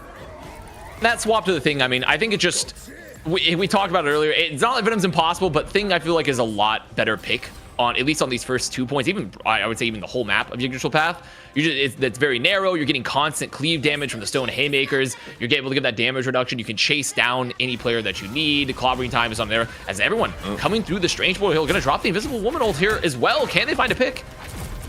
That swap to the Thing, I mean, I think it just, we talked about it earlier. It's not like Venom's impossible, but Thing I feel like is a lot better pick on, at least on these first 2 points, even I would say even the whole map of Yggdrasil Path. It's very narrow. You're getting constant cleave damage from the Stone Haymakers. You're able to get that damage reduction. You can chase down any player that you need. Clobbering time is on there. As everyone coming through the Strange Portal Hill, gonna drop the Invisible Woman ult here as well. Can they find a pick?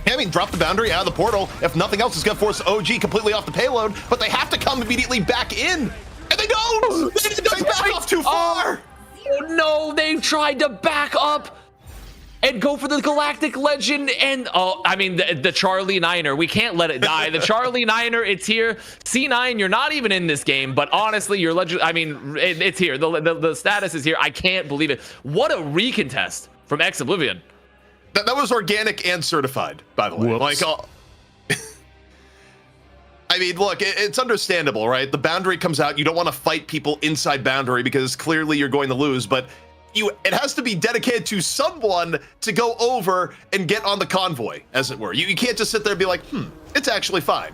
I mean, drop the boundary out of the portal. If nothing else, is gonna force OG completely off the payload, but they have to come immediately back in, and they don't! They back off too far! Oh no, they tried to back up and go for the Galactic Legend, and I mean the Charlie Niner. We can't let it die. The Charlie Niner, it's here. C9, you're not even in this game, but honestly, your legend. I mean, it's here. The status is here. I can't believe it. What a recontest from X Oblivion. That was organic and certified, by the way. Whoops. Like, I mean, look, it's understandable, right? The boundary comes out. You don't want to fight people inside boundary because clearly you're going to lose, but it has to be dedicated to someone to go over and get on the convoy, as it were. You can't just sit there and be like, it's actually fine.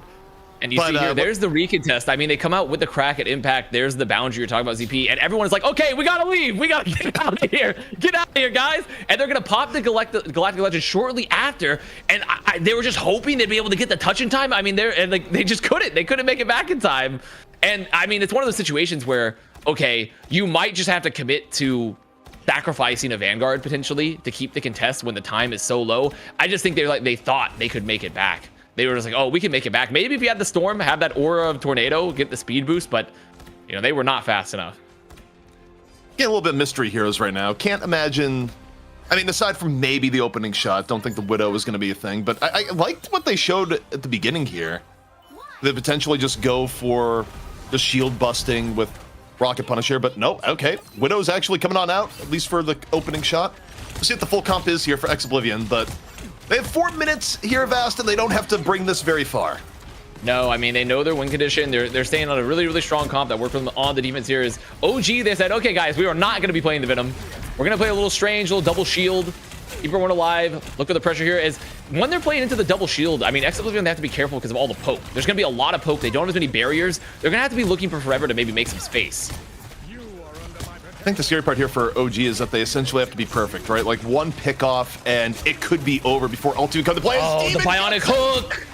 And you see here, there's the recontest. I mean, they come out with the crack at Impact. There's the boundary you're talking about, ZP. And everyone's like, okay, we gotta leave. We gotta get out of here. Get out of here, guys. And they're gonna pop the Galactic Legend shortly after. And they were just hoping they'd be able to get the touch in time. I mean, they just couldn't. They couldn't make it back in time. And I mean, it's one of those situations where, okay, you might just have to commit to sacrificing a Vanguard potentially to keep the contest when the time is so low. I just think they thought they could make it back. They were just like, oh, we can make it back. Maybe if you had the Storm, have that aura of Tornado, get the speed boost, but you know, they were not fast enough. Getting a little bit mystery heroes right now. Can't imagine. I mean, aside from maybe the opening shot, don't think the Widow is going to be a thing, but I liked what they showed at the beginning here. They potentially just go for the shield busting with Rocket Punisher, but nope. Okay, Widow's actually coming on out, at least for the opening shot. We'll see what the full comp is here for X Oblivion, but they have 4 minutes here, Vast, and they don't have to bring this very far. No, I mean, they know their win condition. They're staying on a really, really strong comp that worked for them on the defense here. Is OG, they said, okay, guys, we are not going to be playing the Venom. We're going to play a little strange, little double shield. Keep everyone alive. Look for the pressure here. Is when they're playing into the double shield, I mean, X Oblivion, they have to be careful because of all the poke. There's going to be a lot of poke. They don't have as many barriers. They're going to have to be looking for forever to maybe make some space. I think the scary part here for OG is that they essentially have to be perfect, right? Like one pickoff and it could be over before Ulti come to play. Oh, the bionic hook!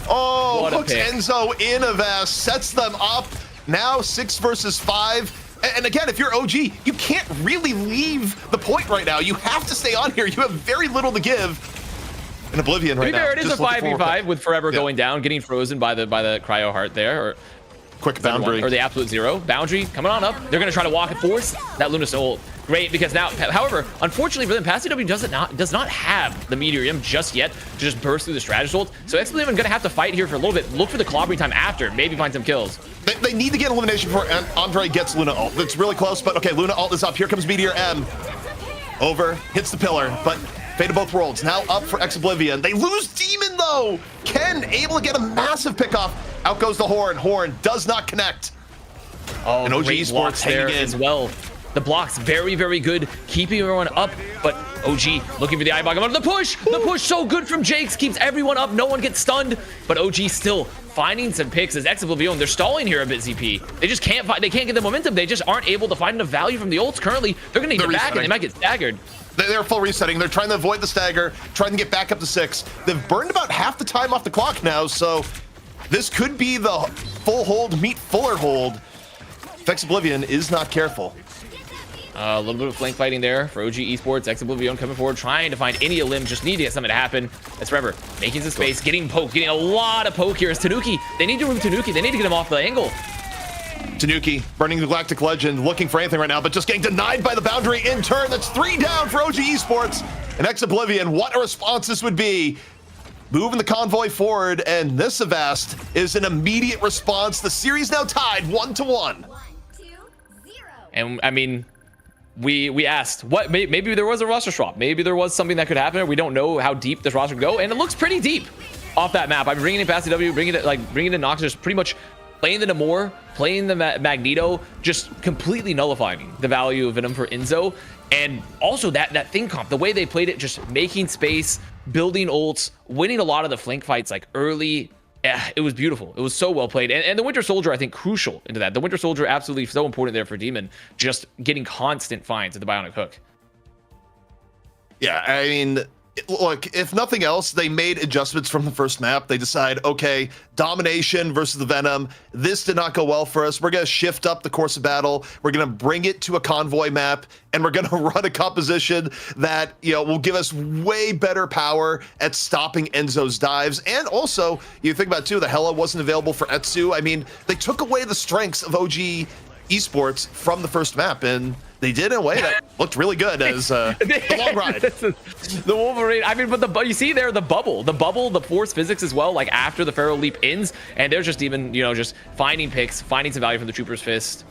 Oh, hooks Enzo in a Vast, sets them up. Now 6 versus 5. And again, if you're OG, you can't really leave the point right now. You have to stay on here. You have very little to give. In Oblivion right now. It is a 5v5 with Forever going down, getting frozen by the Cryo Heart there. Or quick boundary. Or the Absolute Zero. Boundary coming on up. They're going to try to walk and force that Luna Soul. Great, because now, however, unfortunately for them, PassiW does not have the Meteorium just yet to just burst through the Strategist ult. So X Oblivion going to have to fight here for a little bit. Look for the clobbering time after. Maybe find some kills. They need to get elimination before Andre gets Luna ult. It's really close, but okay, Luna ult is up. Here comes Meteor M. Over, hits the pillar, but Fate of Both Worlds now up for X Oblivion. They lose Demon though. Ken able to get a massive pickoff. Out goes the Horn. Horn does not connect. Oh, and OG Esports there as well. The blocks very, very good, keeping everyone up. But OG looking for the eye boggle. The push so good from Jakes, keeps everyone up. No one gets stunned, but OG still finding some picks as X Oblivion. They're stalling here a bit, ZP. They just can't find. They can't get the momentum. They just aren't able to find enough value from the ults currently. They're gonna need it back, and they might get staggered. They're full resetting. They're trying to avoid the stagger, trying to get back up to 6. They've burned about half the time off the clock now, so this could be the full hold meet fuller hold. X Oblivion is not careful. A little bit of flank fighting there for OG Esports. X Oblivion coming forward, trying to find any limb, just need to get something to happen. That's Forever making some space, getting poke, getting a lot of poke here. Is Tanuki. They need to remove Tanuki. They need to get him off the angle. Tanuki burning the Galactic Legend, looking for anything right now, but just getting denied by the boundary in turn. That's 3 down for OG Esports. And X Oblivion, what a response this would be. Moving the convoy forward, and this Avast is an immediate response. The series now tied 1-1. And I mean, we asked what maybe there was a roster swap, maybe there was something that could happen. We don't know how deep this roster could go, and it looks pretty deep off that map. I'm bringing in PassiW, bringing it in Nox. There's pretty much playing the Namor, playing the Magneto, just completely nullifying the value of Venom for Enzo. And also that thing comp, the way they played it, just making space, building ults, winning a lot of the flank fights like early. Yeah, it was beautiful. It was so well played. And the Winter Soldier, I think, crucial into that. The Winter Soldier, absolutely so important there for Demon, just getting constant finds at the Bionic Hook. Yeah, I mean, look, if nothing else, they made adjustments from the first map. They decide, okay, domination versus the Venom. This did not go well for us. We're going to shift up the course of battle. We're going to bring it to a convoy map, and we're going to run a composition that, you know, will give us way better power at stopping Enzo's dives. And also, you think about, too, the Hela wasn't available for Etsu. I mean, they took away the strengths of OG Esports from the first map, and they did in a way that looked really good as the long ride. The Wolverine, I mean, but you see there the bubble, the force physics as well, like after the Pharaoh Leap ends, and they're just even, you know, just finding picks, finding some value from the Trooper's Fist.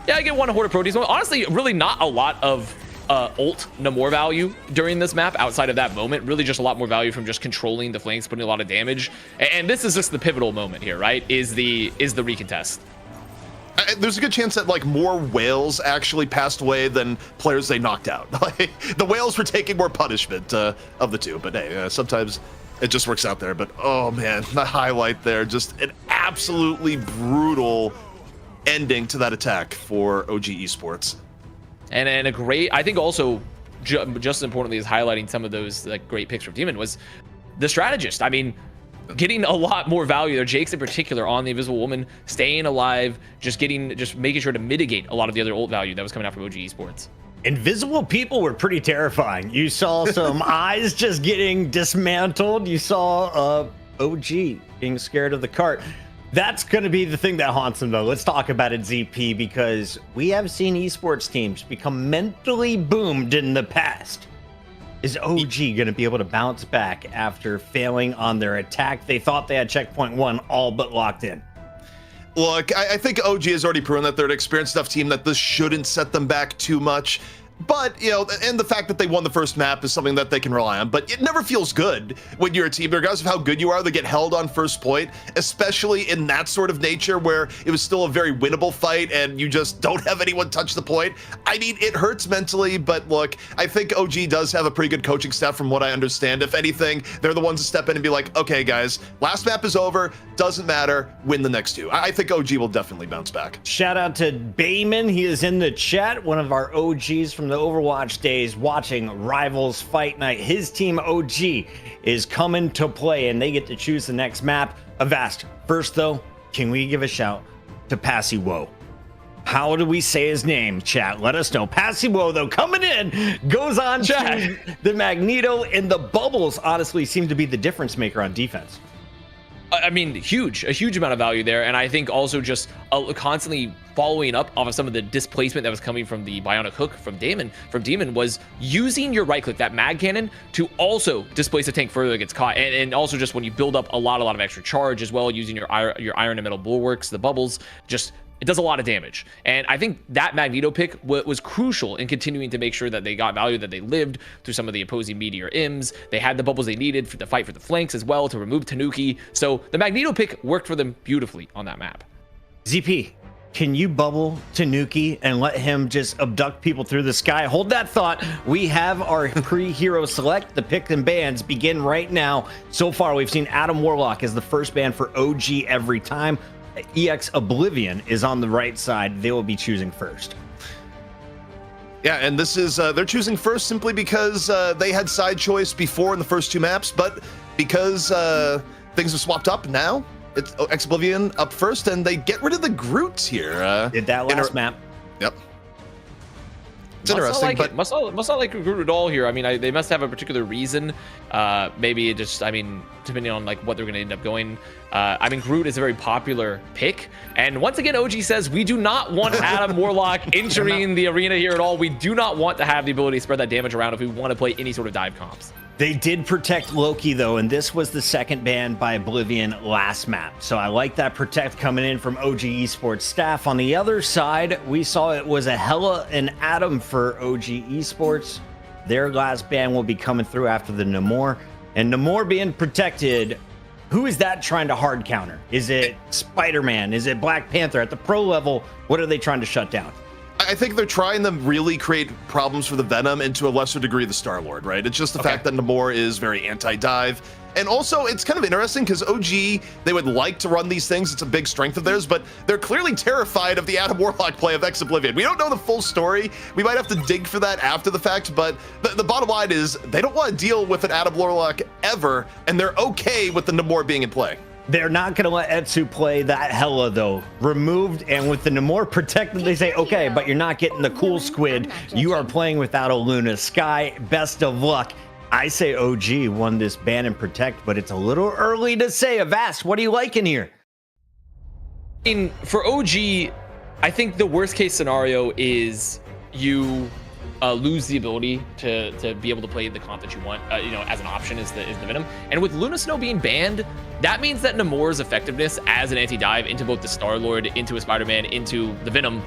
Yeah, I get one Horde of Proteus. Honestly, really not a lot of ult Namor value during this map outside of that moment. Really just a lot more value from just controlling the flanks, putting a lot of damage. And this is just the pivotal moment here, right? Is the recontest. There's a good chance that like more whales actually passed away than players they knocked out. Like, the whales were taking more punishment of the two, but hey, sometimes it just works out there. But oh man, the highlight there, just an absolutely brutal ending to that attack for OG Esports. And a great, I think also just as importantly as highlighting some of those like great picks from Demon was the strategist. I mean, getting a lot more value there. Jake's in particular on the Invisible Woman, staying alive, just making sure to mitigate a lot of the other ult value that was coming out from OG Esports. Invisible people were pretty terrifying. You saw some eyes just getting dismantled. You saw OG being scared of the cart. That's going to be the thing that haunts them, though. Let's talk about it, ZP, because we have seen esports teams become mentally boomed in the past. Is OG going to be able to bounce back after failing on their attack? They thought they had checkpoint 1 all but locked in. Look, I think OG has already proven that they're an experienced enough team that this shouldn't set them back too much. But, you know, and the fact that they won the first map is something that they can rely on. But it never feels good when you're a team, regardless of how good you are, they get held on first point, especially in that sort of nature where it was still a very winnable fight and you just don't have anyone touch the point. I mean, it hurts mentally, but look, I think OG does have a pretty good coaching staff from what I understand. If anything, they're the ones to step in and be like, okay, guys, last map is over, doesn't matter, win the next two. I think OG will definitely bounce back. Shout out to Bayman. He is in the chat, one of our OGs from the Overwatch days, watching Rivals Fight Night. His team OG is coming to play, and they get to choose the next map. Avast. First, though, can we give a shout to Passy Woe? How do we say his name, chat? Let us know. Passy Woe, though, coming in, goes on to the Magneto, and the bubbles honestly seem to be the difference maker on defense. I mean, a huge amount of value there. And I think also just constantly following up off of some of the displacement that was coming from the Bionic Hook from Demon was using your right click, that mag cannon, to also displace a tank further that gets caught. And also just when you build up a lot of extra charge as well, using your iron and metal bulwarks, the bubbles, just it does a lot of damage. And I think that Magneto pick was crucial in continuing to make sure that they got value, that they lived through some of the opposing Meteor Ims. They had the bubbles they needed for the fight for the flanks as well to remove Tanuki. So the Magneto pick worked for them beautifully on that map. ZP, can you bubble Tanuki and let him just abduct people through the sky? Hold that thought. We have our pre-hero select. The picks and bans begin right now. So far, we've seen Adam Warlock as the first ban for OG every time. EX Oblivion is on the right side. They will be choosing first. Yeah, and this is, they're choosing first simply because they had side choice before in the first two maps, but because things have swapped up now, it's EX Oblivion up first, and they get rid of the Groots here. Did that last map. Yep. It's interesting, but must not like Groot at all here. I mean, they must have a particular reason. Maybe it just, I mean, depending on like what they're going to end up going. I mean, Groot is a very popular pick, and once again, OG says we do not want Adam Warlock entering the arena here at all. We do not want to have the ability to spread that damage around if we want to play any sort of dive comps. They did protect Loki, though, and this was the second ban by Oblivion last map. So I like that protect coming in from OG Esports staff. On the other side, we saw it was a Hela and Adam for OG Esports. Their last ban will be coming through after the Namor. And Namor being protected, Who is that trying to hard counter? Is it Spider-Man? Is it Black Panther? At the pro level, what are they trying to shut down? I think they're trying to really create problems for the Venom and to a lesser degree the Star-Lord, right? It's just the fact that Namor is very anti-dive. And also, it's kind of interesting because OG, they would like to run these things. It's a big strength of theirs, but they're clearly terrified of the Adam Warlock play of Ex Oblivion. We don't know the full story. We might have to dig for that after the fact, but the bottom line is they don't want to deal with an Adam Warlock ever, and they're okay with the Namor being in play. They're not going to let Etsu play that Hela, though. Removed, and with the Namor protected, they say, okay, but you're not getting the cool squid. You are playing without a Luna Sky. Best of luck. I say OG won this ban and protect, but it's a little early to say. Avast, what are you liking here? For OG, I think the worst case scenario is you lose the ability to be able to play the comp that you want, as an option is the Venom. And with Luna Snow being banned, that means that Namor's effectiveness as an anti-dive into both the Star-Lord, into a Spider-Man, into the Venom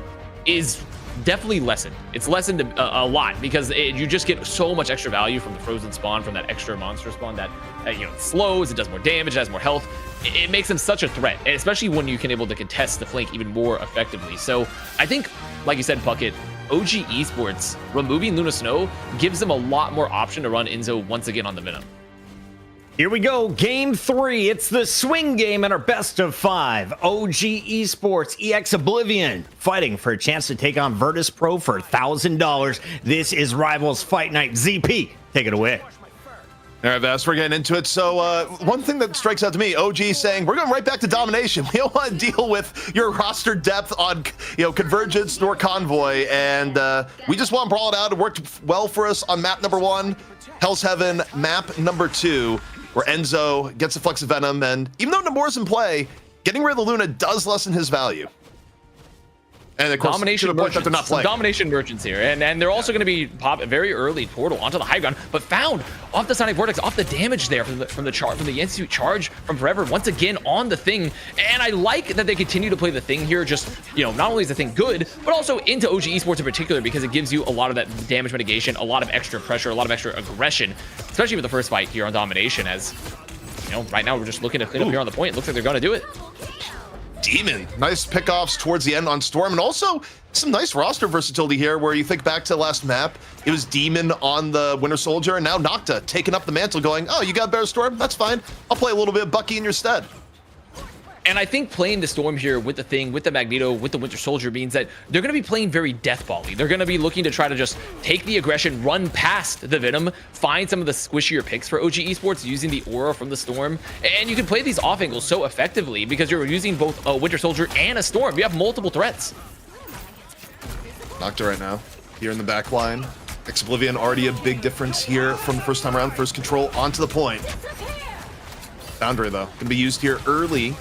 is definitely lessened. It's lessened a lot because you just get so much extra value from the frozen spawn, from that extra monster spawn that it slows, it does more damage, it has more health. It makes him such a threat, and especially when you can able to contest the flank even more effectively. So I think, like you said, Puckett, OG Esports removing Luna Snow gives them a lot more option to run Enzo once again on the Venom. Here we go, game 3. It's the swing game in our best of 5. OG Esports, EX Oblivion, fighting for a chance to take on Virtus Pro for $1,000. This is Rivals Fight Night. ZP, take it away. All right, Vast, we're getting into it. So one thing that strikes out to me, OG saying, we're going right back to domination. We don't want to deal with your roster depth on, Convergence nor Convoy. And we just want to brawl it out. It worked well for us on map number 1, Hell's Heaven, map number 2. Where Enzo gets the Flex of Venom, and even though Namor's in play, getting rid of the Luna does lessen his value. And of course, domination merchants, they're not playing. Domination merchants here, and they're also going to be pop very early portal onto the high ground, but found off the Sonic Vortex, off the damage there from the Institute charge from Forever once again on the Thing. And I like that they continue to play the Thing here. Just not only is the Thing good, but also into OG Esports in particular because it gives you a lot of that damage mitigation, a lot of extra pressure, a lot of extra aggression, especially with the first fight here on domination. As right now we're just looking to clean up here on the point. It looks like they're going to do it. Demon, nice pickoffs towards the end on Storm, and also some nice roster versatility here where you think back to the last map, it was Demon on the Winter Soldier, and now Nocta taking up the mantle going, oh, you got better Storm? That's fine. I'll play a little bit of Bucky in your stead. And I think playing the Storm here with the Thing, with the Magneto, with the Winter Soldier means that they're going to be playing very deathball-y. They're going to be looking to try to just take the aggression, run past the Venom, find some of the squishier picks for OG Esports using the aura from the Storm. And you can play these off angles so effectively because you're using both a Winter Soldier and a Storm. You have multiple threats. Nocta right now, here in the back line. Ex Oblivion already a big difference here from the first time around. First control onto the point. Boundary, though, can be used here early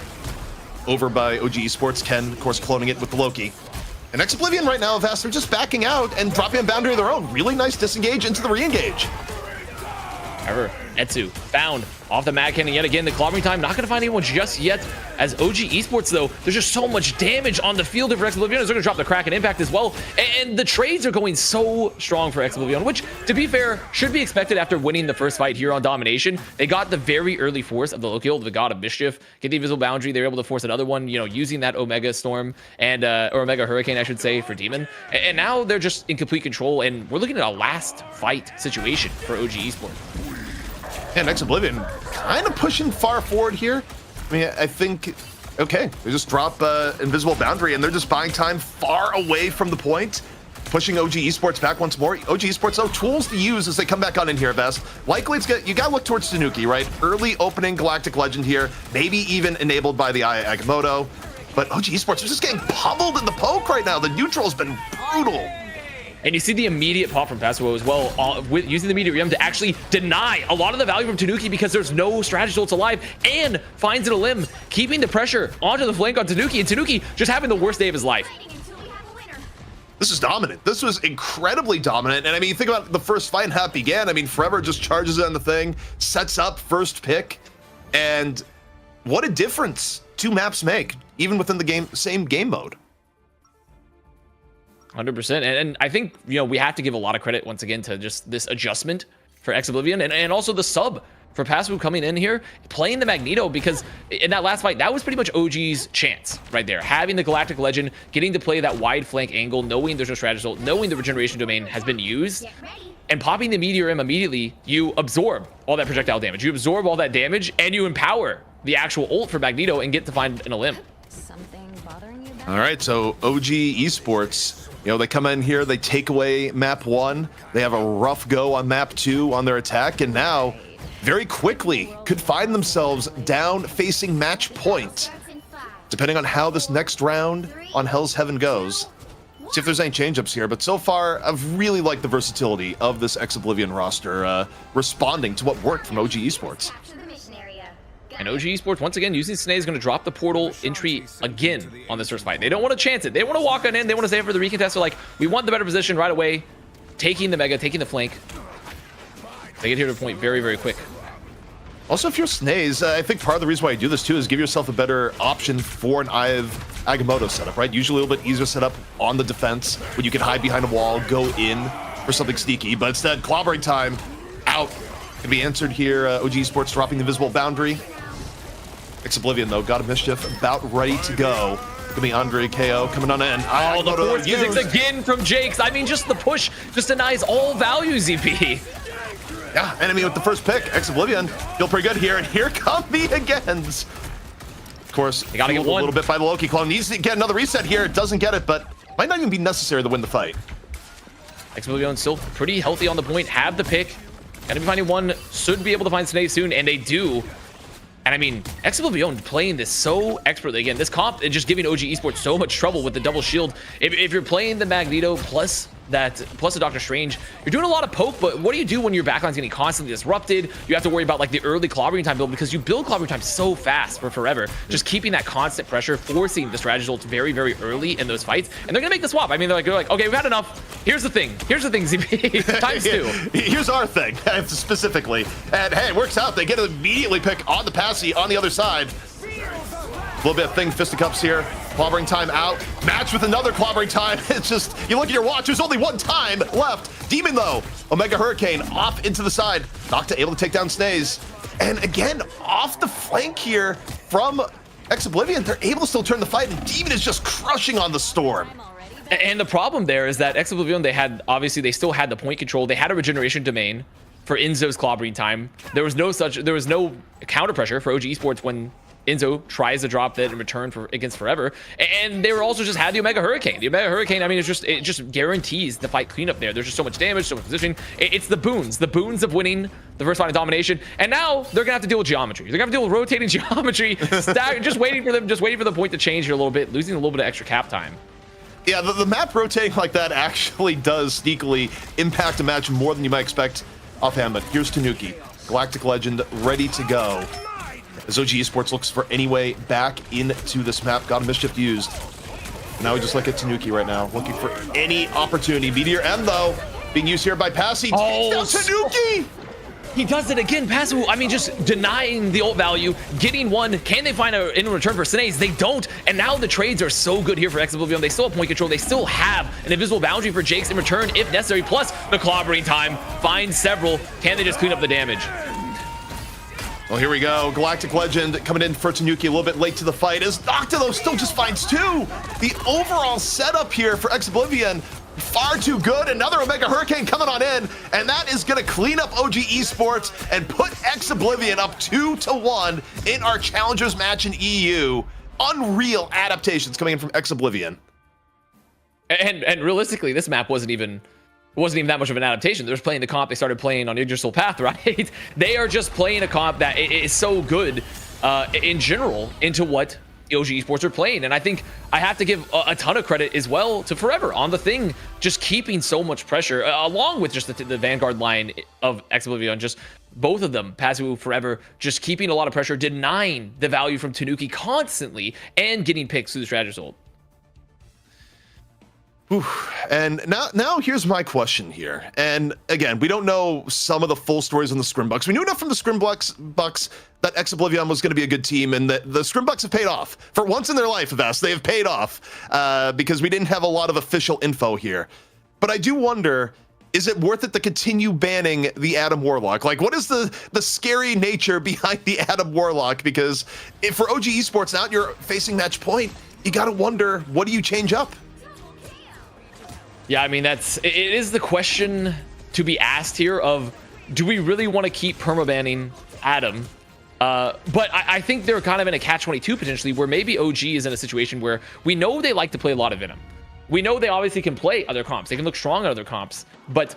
over by OG Esports. Ken, of course, cloning it with the Loki. And Ex Oblivion right now, Avast, they're just backing out and dropping a boundary of their own. Really nice disengage into the re-engage. However, Etsu found off the Mad Cannon yet again. The clobbering time, not going to find anyone just yet. As OG Esports, though, there's just so much damage on the field of Ex Oblivion. They're going to drop the Kraken Impact as well. And the trades are going so strong for Ex Oblivion, which, to be fair, should be expected after winning the first fight here on Domination. They got the very early force of the Loki, the God of Mischief, get the Invisible Boundary. They were able to force another one, using that Omega Storm and or Omega Hurricane, I should say, for Demon. And now they're just in complete control, and we're looking at a last fight situation for OG Esports. And Ex Oblivion kind of pushing far forward here. I mean, I think, okay, they just drop Invisible Boundary, and they're just buying time far away from the point, pushing OG Esports back once more. OG Esports, though, tools to use as they come back on in here, Vest. Likely, you got to look towards Tanuki, right? Early opening Galactic Legend here, maybe even enabled by the Aya Agamotto. But OG Esports are just getting pummeled in the poke right now. The neutral has been brutal. And you see the immediate pop from Pasuo as well, with using the immediate realm to actually deny a lot of the value from Tanuki because there's no strategy till it's alive, and finds it a limb, keeping the pressure onto the flank on Tanuki, and Tanuki just having the worst day of his life. This is dominant. This was incredibly dominant. And I mean, think about the first fight and how it began. I mean, Forever just charges on the Thing, sets up first pick, and what a difference 2 maps make, even within the same game mode. 100%. And I think, we have to give a lot of credit once again to just this adjustment for Ex Oblivion and also the sub for Pazu coming in here, playing the Magneto, because in that last fight, that was pretty much OG's chance right there. Having the Galactic Legend, getting to play that wide flank angle, knowing there's no strategy, knowing the regeneration domain has been used, and popping the Meteor M immediately, you absorb all that projectile damage. You absorb all that damage, and you empower the actual ult for Magneto and get to find an Olymp. Something bothering you? All right, so OG Esports, you know, they come in here, they take away map 1, they have a rough go on map 2 on their attack, and now very quickly could find themselves down facing match point, depending on how this next round on Hell's Heaven goes. See if there's any change-ups here, but so far I've really liked the versatility of this Ex-Oblivion roster, responding to what worked from OG Esports. And OG Esports, once again, using Sneh is going to drop the portal entry again on this first fight. They don't want to chance it. They want to walk on in. They want to save for the recontest. So, like, we want the better position right away. Taking the Mega, taking the flank. They get here to the point very, very quick. Also, if you're Snaze, I think part of the reason why you do this, too, is give yourself a better option for an Eye of Agamotto setup, right? Usually a little bit easier setup on the defense, when you can hide behind a wall, go in for something sneaky. But instead, clobbering time, out. Can be answered here. OG Esports dropping the visible boundary. Ex-Oblivion, though, God of Mischief about ready to go. Gonna be Andre KO coming on in. Oh, the force physics again from Jakes. I mean, just the push just denies all value, ZP. Yeah, enemy with the first pick. Ex-Oblivion feel pretty good here, and here come the Agains. Of course, they gotta get a one. little bit by the Loki clone. Needs to get another reset here. It doesn't get it, but might not even be necessary to win the fight. Ex-Oblivion still pretty healthy on the point. Have the pick. Gotta be finding one. Should be able to find Sneh soon, and they do. And I mean, Ex-Oblivion playing this so expertly. Again, this comp is just giving OG Esports so much trouble with the double shield. If you're playing the Magneto plus the Doctor Strange, you're doing a lot of poke, but what do you do when your backline's getting constantly disrupted? You have to worry about like the early clobbering time build, because you build clobbering time so fast for forever. Just keeping that constant pressure, forcing the strategy results very, very early in those fights. And they're gonna make the swap. I mean, they're like, okay, we've had enough. Here's the thing, ZP, times 2. Here's our thing, specifically. And hey, it works out. They get to immediately pick on the passy on the other side. A little bit of thing, fisticuffs here. Clobbering time out. Match with another clobbering time. It's just, you look at your watch, there's only one time left. Demon, though, Omega Hurricane off into the side. Nocta able to take down Snaze. And again, off the flank here from Ex-Oblivion, they're able to still turn the fight, and Demon is just crushing on the Storm. And the problem there is that Ex-Oblivion, they still had the point control. They had a regeneration domain for Enzo's clobbering time. There was no counter pressure for OG Esports when Enzo tries to drop that in return against Forever, and they were also just had the Omega Hurricane. The Omega Hurricane, I mean, it just guarantees the fight cleanup there. There's just so much damage, so much positioning. It's the boons of winning the first fight of domination, and now they're gonna have to deal with geometry. They're gonna have to deal with rotating geometry, just waiting for the point to change here a little bit, losing a little bit of extra cap time. Yeah, the map rotating like that actually does sneakily impact a match more than you might expect offhand. But here's Tanuki, Galactic Legend, ready to go. As OG Esports looks for any way back into this map. God of Mischief used. Now we just look at Tanuki right now, looking for any opportunity. Meteor M, though, being used here by Passy. Oh, down Tanuki! He does it again. Pazu, I mean, just denying the ult value, getting one. Can they find in return for Snaze? They don't. And now the trades are so good here for Ex-Oblivion. They still have point control. They still have an invisible boundary for Jakes in return if necessary. Plus the clobbering time. Find several. Can they just clean up the damage? Well, here we go. Galactic Legend coming in for Tanuki a little bit late to the fight, as Nocta, though, still just finds 2. The overall setup here for Ex-Oblivion, far too good. Another Omega Hurricane coming on in, and that is going to clean up OG Esports and put Ex-Oblivion up 2-1 in our Challengers match in EU. Unreal adaptations coming in from Ex-Oblivion. And realistically, this map wasn't even that much of an adaptation. They're just playing the comp they started playing on Yggdrasil Path, right? They are just playing a comp that is so good in general into what OG Esports are playing. And I think I have to give a ton of credit as well to Forever on the thing, just keeping so much pressure, along with just the Vanguard line of Ex-Oblivion, just both of them, Pazu, Forever, just keeping a lot of pressure, denying the value from Tanuki constantly, and getting picks through the strategy result. Whew. And now here's my question here. And again, we don't know some of the full stories on the Scrimbucks. We knew enough from the Scrimbucks that Ex-Oblivion was going to be a good team, and that the Scrimbucks have paid off. For once in their life, Vest, they have paid off because we didn't have a lot of official info here. But I do wonder, is it worth it to continue banning the Adam Warlock? Like, what is the scary nature behind the Adam Warlock? Because if for OG Esports now you're facing Match Point, you got to wonder, what do you change up? Yeah, I mean, it is the question to be asked here of, do we really want to keep permabanning Adam? But I think they're kind of in a catch-22 potentially, where maybe OG is in a situation where we know they like to play a lot of Venom. We know they obviously can play other comps. They can look strong at other comps, but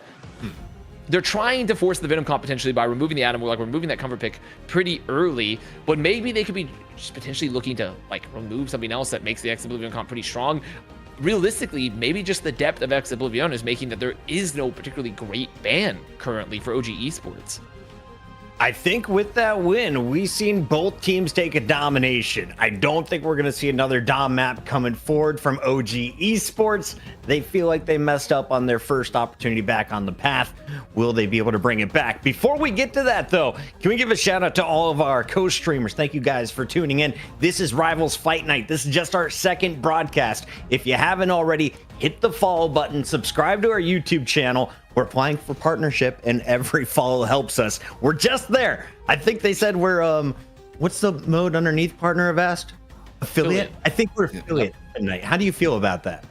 they're trying to force the Venom comp potentially by removing the Adam Warlock, removing that comfort pick pretty early. But maybe they could be just potentially looking to like remove something else that makes the X Oblivion comp pretty strong. Realistically, maybe just the depth of X Oblivion is making that there is no particularly great ban currently for OG Esports. I think with that win, we've seen both teams take a domination. I don't think we're going to see another dom map coming forward from OG Esports. They feel like they messed up on their first opportunity back on the path. Will they be able to bring it back? Before we get to that, though, can we give a shout out to all of our co-streamers? Thank you guys for tuning in. This is Rivals Fight Night. This is just our second broadcast. If you haven't already, hit the follow button, subscribe to our YouTube channel. We're applying for partnership, and every follow helps us. We're just there. I think they said we're, what's the mode underneath, partner have asked? Affiliate? I think we're affiliate tonight. How do you feel about that?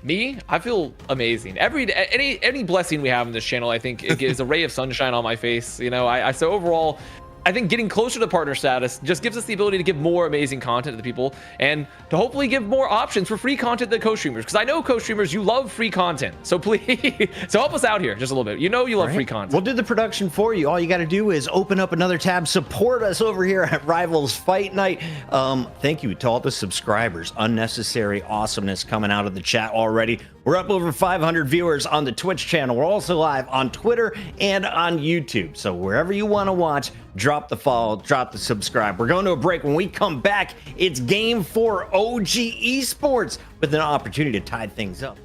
Me, I feel amazing. Any blessing we have in this channel, I think it gives a ray of sunshine on my face. You know, so overall, I think getting closer to partner status just gives us the ability to give more amazing content to the people and to hopefully give more options for free content to co-streamers. Because I know co-streamers, you love free content. So please, so help us out here just a little bit. You know you love free content. We'll do the production for you. All you got to do is open up another tab, support us over here at Rivals Fight Night. Thank you to all the subscribers. Unnecessary awesomeness coming out of the chat already. We're up over 500 viewers on the Twitch channel. We're also live on Twitter and on YouTube. So wherever you want to watch, drop the follow, drop the subscribe. We're going to a break. When we come back, it's Game 4 OG Esports with an opportunity to tie things up.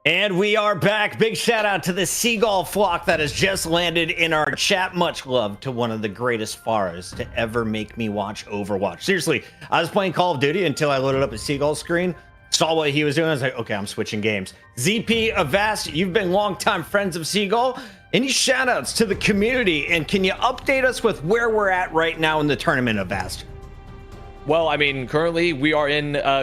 And we are back. Big shout out to the seagull flock that has just landed in our chat. Much love to one of the greatest Faras to ever make me watch Overwatch. Seriously, I was playing Call of Duty until I loaded up a seagull screen, saw what he was doing. I was like, okay, I'm switching games. ZP, Avast, you've been longtime friends of Seagull. Any shout outs to the community? And can you update us with where we're at right now in the tournament, Avast? Well, I mean, currently we are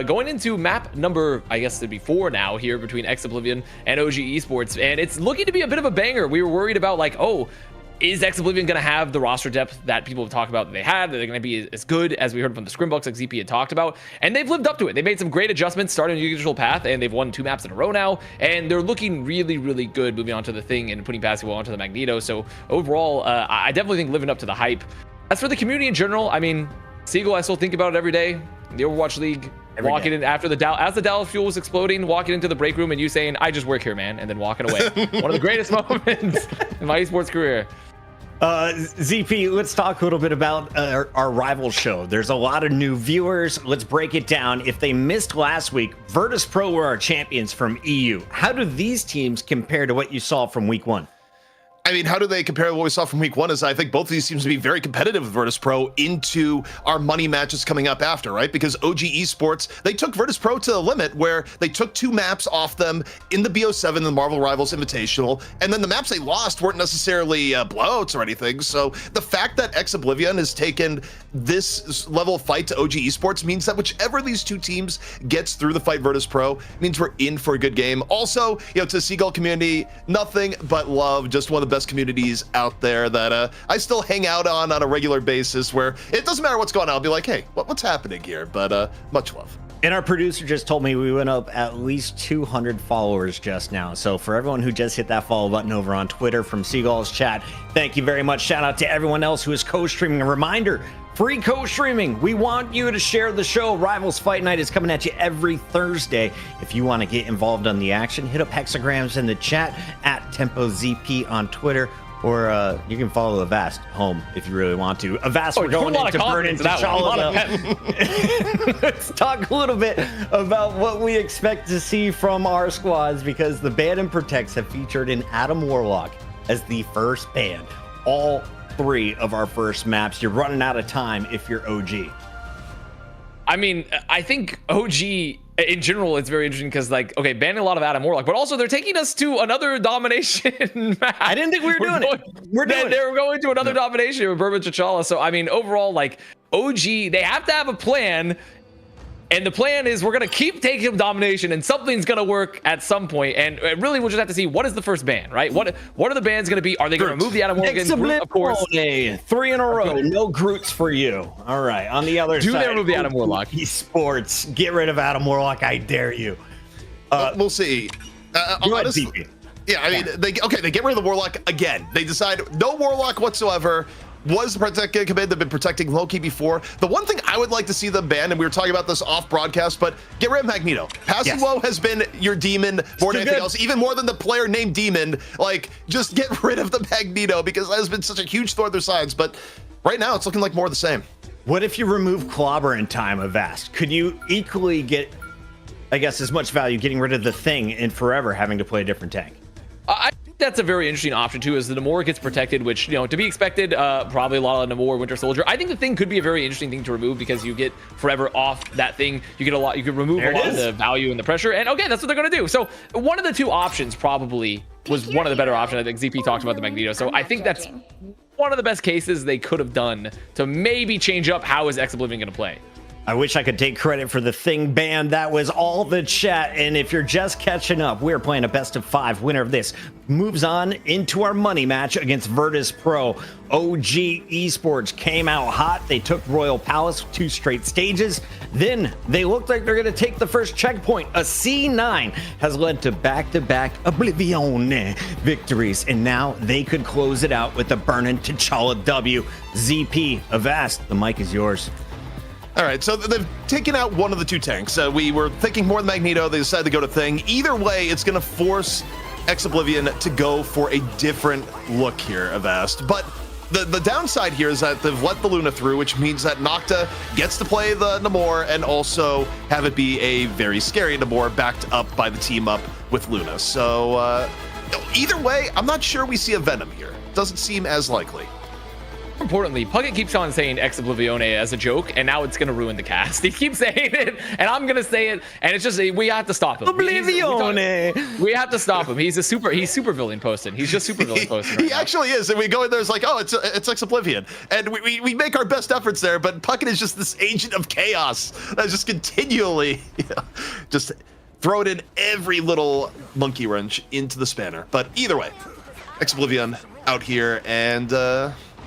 going into map number, I guess it'd be 4 now here between Oblivion and OG Esports, and it's looking to be a bit of a banger. We were worried about like, oh, is Oblivion going to have the roster depth that people have talked about that they had? Are they going to be as good as we heard from the Scrimbucks like ZP had talked about? And they've lived up to it. They made some great adjustments, starting a new digital path, and they've won 2 maps in a row now, and they're looking really, really good moving on to the Thing and putting Passivewell onto the Magneto. So overall, I definitely think living up to the hype. As for the community in general, I mean, Seagull, I still think about it every day. The Overwatch League, walking in after as the Dallas Fuel was exploding, walking into the break room and you saying, I just work here, man, and then walking away. One of the greatest moments in my esports career. ZP, let's talk a little bit about our rival show. There's a lot of new viewers. Let's break it down. If they missed last week, Virtus Pro were our champions from EU. How do these teams compare to what you saw from week 1? I mean, how do they compare to what we saw from week 1? Is I think both of these seems to be very competitive with Virtus Pro into our money matches coming up after, right? Because OG Esports, they took Virtus Pro to the limit where they took 2 maps off them in the BO7, the Marvel Rivals Invitational, and then the maps they lost weren't necessarily blowouts or anything. So the fact that Oblivion has taken this level of fight to OG Esports means that whichever of these 2 teams gets through the fight Virtus Pro means we're in for a good game. Also, you know, to the Seagull community, nothing but love. Just one of the best communities out there that I still hang out on a regular basis, where it doesn't matter what's going on. I'll be like, hey, what's happening here? But much love. And our producer just told me we went up at least 200 followers just now. So for everyone who just hit that follow button over on Twitter from Seagull's chat, thank you very much. Shout out to everyone else who is co-streaming. A reminder, free co-streaming. We want you to share the show. Rivals Fight Night is coming at you every Thursday. If you want to get involved on the action, hit up Hexagrams in the chat at TempoZP on Twitter. Or you can follow Avast home if you really want to. Avast, we're going into Vernon T'Challa. Let's talk a little bit about what we expect to see from our squads, because the Ban and Protects have featured an Adam Warlock as the first ban. All 3 of our first maps. You're running out of time if you're OG. I mean, I think OG in general, it's very interesting because, like, okay, banning a lot of Adam Warlock, but also they're taking us to another domination map. I didn't think we were doing it. They're going to another domination with Vernon T'Challa. So, I mean, overall, like, OG, they have to have a plan. And the plan is we're going to keep taking domination and something's going to work at some point. And really, we'll just have to see what is the first ban, right? What are the bans going to be? Are they going to remove the Adam Warlock? Of course. 3 in a row. No Groots for you. All right. On the other side. Do they remove the Adam Warlock? Esports. Get rid of Adam Warlock. I dare you. We'll see. Honestly, yeah, I mean, they get rid of the Warlock again. They decide no Warlock whatsoever. Was the protected command they've been protecting Loki before? The one thing I would like to see them ban, and we were talking about this off broadcast, but get rid of Magneto. Passivewell has been your demon more than anything else, even more than the player named Demon. Like, just get rid of the Magneto, because that has been such a huge thorn in their sides. But right now, it's looking like more of the same. What if you remove Clobber in time of Vast? Could you equally get, I guess, as much value getting rid of the Thing and forever having to play a different tank? I think that's a very interesting option too, as the Namor gets protected, which, you know, to be expected, probably a lot of Namor, Winter Soldier. I think the Thing could be a very interesting thing to remove, because you get forever off that Thing. You get a lot, you can remove a lot of the value and the pressure. And okay, that's what they're going to do. So one of the 2 options probably was one of the better options. I think ZP talked about the Magneto. So I think that's one of the best cases they could have done to maybe change up how is Oblivion going to play. I wish I could take credit for the Thing ban. That was all the chat. And if you're just catching up, we're playing a best of 5. Winner of this moves on into our money match against Virtus Pro. OG Esports came out hot. They took Royal Palace 2 straight stages. Then they looked like they're going to take the first checkpoint. A C9 has led to back-to-back Oblivion victories. And now they could close it out with the Vernon T'Challa W. ZP, Avast, the mic is yours. All right, so they've taken out one of the 2 tanks. We were thinking more than Magneto. They decided to go to Thing. Either way, it's going to force Oblivion to go for a different look here, Avast. But The downside here is that they've let the Luna through, which means that Nocta gets to play the Namor and also have it be a very scary Namor backed up by the team up with Luna. So either way, I'm not sure we see a Venom here. Doesn't seem as likely. Importantly, Puckett keeps on saying Ex Oblivione as a joke, and now it's going to ruin the cast. He keeps saying it, and I'm going to say it, and it's just, we have to stop him. Oblivione. We have to stop him. He's super villain posted. He's just super villain posted. He actually is, and we go in there, it's like, oh, it's Ex Oblivion, and we make our best efforts there, but Puckett is just this agent of chaos that's just continually, just throwing in every little monkey wrench into the spanner. But either way, Ex Oblivion out here, and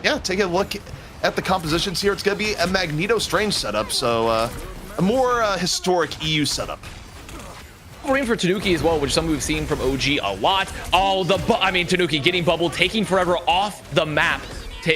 yeah, take a look at the compositions here. It's going to be a Magneto Strange setup, so a more historic EU setup. Wolverine for Tanuki as well, which is something we've seen from OG a lot. Oh, Tanuki getting bubbled, taking forever off the map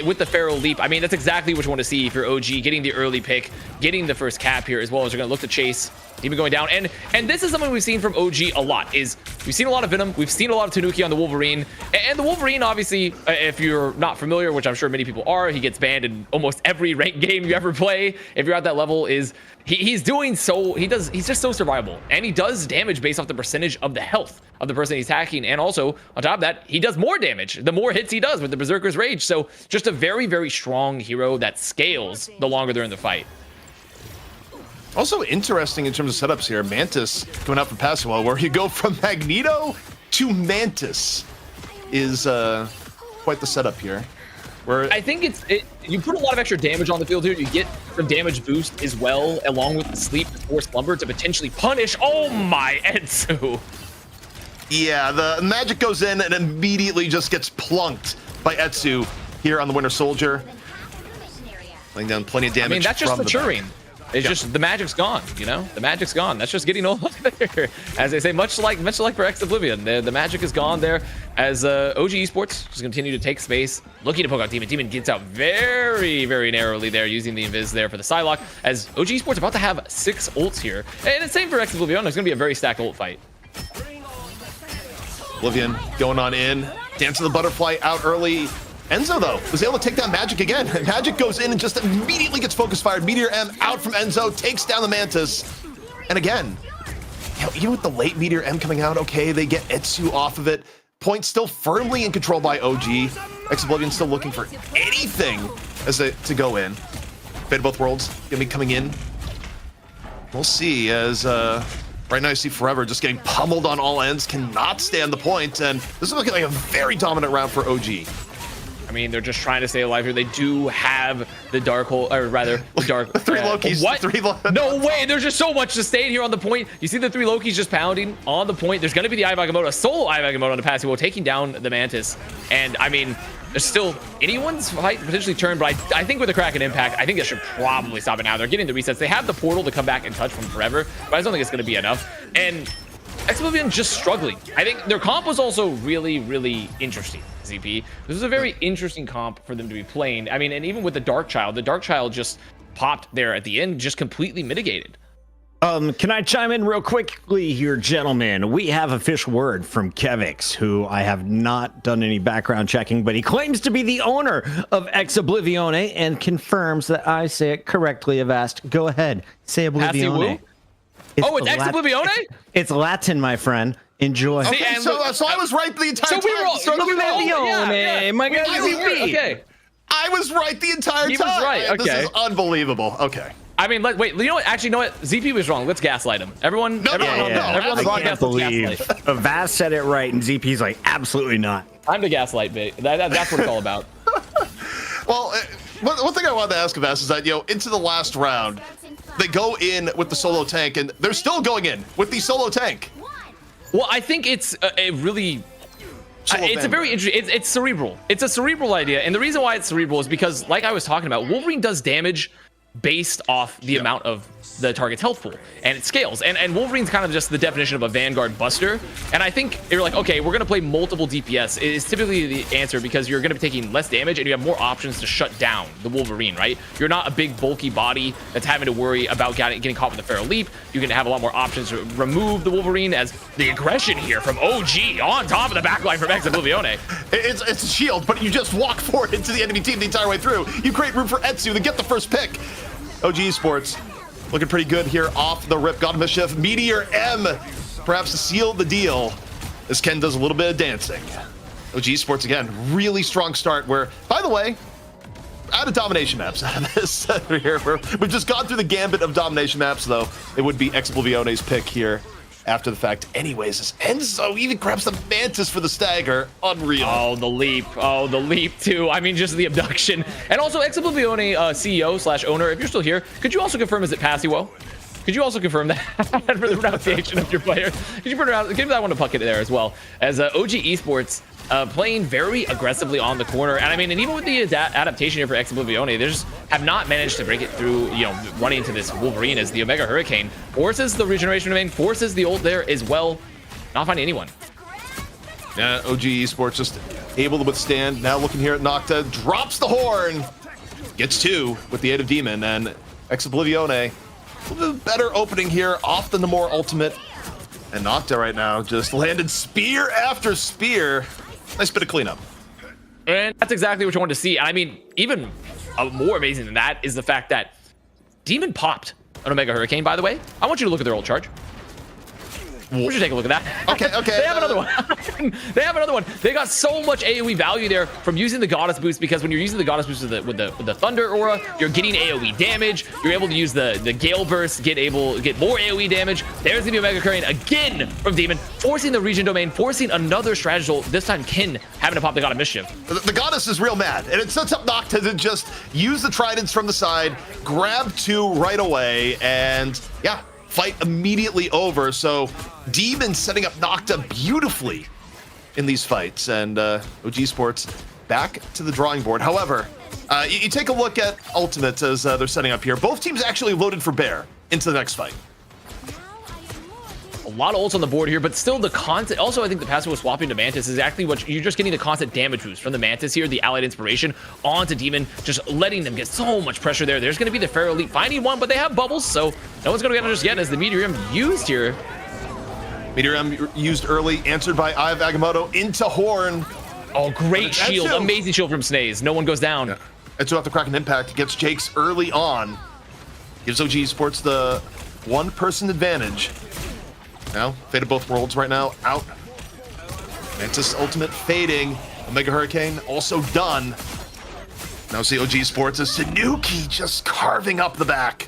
with the Pharaoh Leap. I mean, that's exactly what you want to see if you're OG, getting the early pick, getting the first cap here, as well as you're going to look to chase, even going down. And this is something we've seen from OG a lot, is we've seen a lot of Venom, we've seen a lot of Tanuki on the Wolverine, and the Wolverine, obviously, if you're not familiar, which I'm sure many people are, he gets banned in almost every ranked game you ever play. If you're at that level, he's just so survivable, and he does damage based off the percentage of the health of the person he's attacking, and also on top of that, he does more damage the more hits he does with the Berserker's Rage. So just a very, very strong hero that scales the longer they're in the fight. Also interesting in terms of setups here, Mantis coming out from Passwell, where you go from Magneto to Mantis is quite the setup here. Where I think you put a lot of extra damage on the field here. You get some damage boost as well, along with the sleep or slumber to potentially punish. Oh my, Etsu. Yeah, the magic goes in and immediately just gets plunked by Etsu here on the Winter Soldier. Laying down plenty of damage. I mean, that's just from maturing. It's just the magic's gone, you know? The magic's gone. That's just getting old there. As they say, much like for Ex Oblivion, the magic is gone there as OG Esports just continue to take space, looking to poke out Demon. Demon gets out very, very narrowly there, using the invis there for the Psylocke, as OG Esports about to have 6 ults here. And it's same for Ex Oblivion. It's going to be a very stacked ult fight. Oblivion going on in. Dance of the Butterfly out early. Enzo, though, was able to take down Magic again. Magic goes in and just immediately gets focus fired. Meteor M out from Enzo, takes down the Mantis. And again, even with the late Meteor M coming out, okay, they get Etsu off of it. Point still firmly in control by OG. Ex Oblivion still looking for anything to go in. Fate of Both Worlds gonna be coming in. We'll see as right now you see Forever just getting pummeled on all ends, cannot stand the point, and this is looking like a very dominant round for OG. I mean, they're just trying to stay alive here. They do have the dark hole, or rather, the dark. The 3 Lokis. What? No way. There's just so much to stay here on the point. You see the 3 Lokis just pounding on the point. There's going to be the Eye of Agamotto, a solo Eye of Agamotto on the passive, taking down the Mantis. And I mean, there's still anyone's fight potentially turn, but I think with the Kraken impact, I think that should probably stop it now. They're getting the resets. They have the portal to come back and touch from Forever, but I just don't think it's going to be enough. And Ex Oblivion just struggling. I think their comp was also really, really interesting. ZP. This is a very interesting comp for them to be playing. I mean, and even with the Dark Child just popped there at the end, just completely mitigated. Can I chime in real quickly here, gentlemen? We have official word from Kevix, who I have not done any background checking, but he claims to be the owner of Ex Oblivione and confirms that I say it correctly. Avast, go ahead, say Oblivione. It's Ex Oblivione? It's Latin, my friend. Enjoy. Okay, so I was right the entire time. I was right the entire time. He was right. Okay. This is unbelievable. Okay. I mean, wait. You know what? Actually, you know what? ZP was wrong. Let's gaslight him. Everyone. Everyone on the broadcast. Believe Avast said it right, and ZP's like, absolutely not. I'm the gaslight bit. That's what it's all about. Well, one thing I wanted to ask Avast is that, into the last round, they go in with the solo tank, and they're still going in with the solo tank. Well, I think it's a really... it's a very interesting... It's cerebral. It's a cerebral idea, and the reason why it's cerebral is because, like I was talking about, Wolverine does damage based off the amount of the target's health pool, and it scales. And Wolverine's kind of just the definition of a Vanguard buster. And I think you're like, okay, we're gonna play multiple DPS is typically the answer, because you're gonna be taking less damage and you have more options to shut down the Wolverine, right? You're not a big bulky body that's having to worry about getting caught with a Feral Leap. You're gonna have a lot more options to remove the Wolverine, as the aggression here from OG on top of the backline from Exoblivione. It's a shield, but you just walk forward into the enemy team the entire way through. You create room for Etsu to get the first pick. OG Esports looking pretty good here off the rip. God of Mischief, Meteor M, perhaps to seal the deal as Ken does a little bit of dancing. OG Esports again, really strong start. Where, by the way, out of domination maps out of this here. We've just gone through the gambit of domination maps, though. It would be Exoblivione's pick here after the fact. Anyways, this Enzo even grabs the Mantis for the stagger. Unreal. Oh, the leap. Oh, the leap too. I mean, just the abduction. And also, Exoblivione CEO/owner, if you're still here, could you also confirm, is it Passio? Could you also confirm that for the pronunciation of your player? Could you give that one a bucket there as well? As OG Esports playing very aggressively on the corner. And I mean, and even with the adaptation here for Exoblivione, they just have not managed to break it through, you know, running into this Wolverine, as the Omega Hurricane forces the regeneration domain, forces the ult there as well. Not finding anyone. Yeah, OG Esports just able to withstand. Now looking here at Nocta, drops the horn, gets two with the aid of Demon, and Exoblivione, a little bit better opening here off the Namor ultimate. And Nocta right now just landed spear after spear. Nice bit of cleanup. And that's exactly what you want to see. And I mean, even more amazing than that is the fact that Demon popped an Omega Hurricane, by the way. I want you to look at their ult charge. We should take a look at that. Okay. They have another one. They have another one. They got so much AoE value there from using the Goddess boost, because when you're using the Goddess boost with the Thunder Aura, you're getting AoE damage. You're able to use the Gale Burst, get more AoE damage. There's the Omega Hurricane again from Demon, forcing the region domain, forcing another strategy ult. This time, Kin having to pop the God of Mischief. The Goddess is real mad, and it sets up Nocta to just use the Tridents from the side, grab two right away, and yeah, fight immediately over. So Demon setting up Nocta beautifully in these fights, and OG Sports back to the drawing board. However, you take a look at ultimates as they're setting up here. Both teams actually loaded for Bear into the next fight. A lot of ults on the board here, but still the constant. Also, I think the passive with swapping to Mantis is actually what you're just getting, the constant damage boost from the Mantis here, the allied inspiration onto Demon, just letting them get so much pressure there. There's going to be the Feral Leap finding one, but they have bubbles, so no one's going to get just yet, as the Meteorium used here. Meteorium used early, answered by Eye of Agamotto into Horn. Oh, great shield. Amazing shield from Snaze. No one goes down. Yeah. Etsu after cracking impact gets Jake's early on. Gives OG Sports the one-person advantage. Now, Fate of Both Worlds right now out. Mantis ultimate fading. Omega Hurricane also done. Now see OG Sports as Tanuki just carving up the back.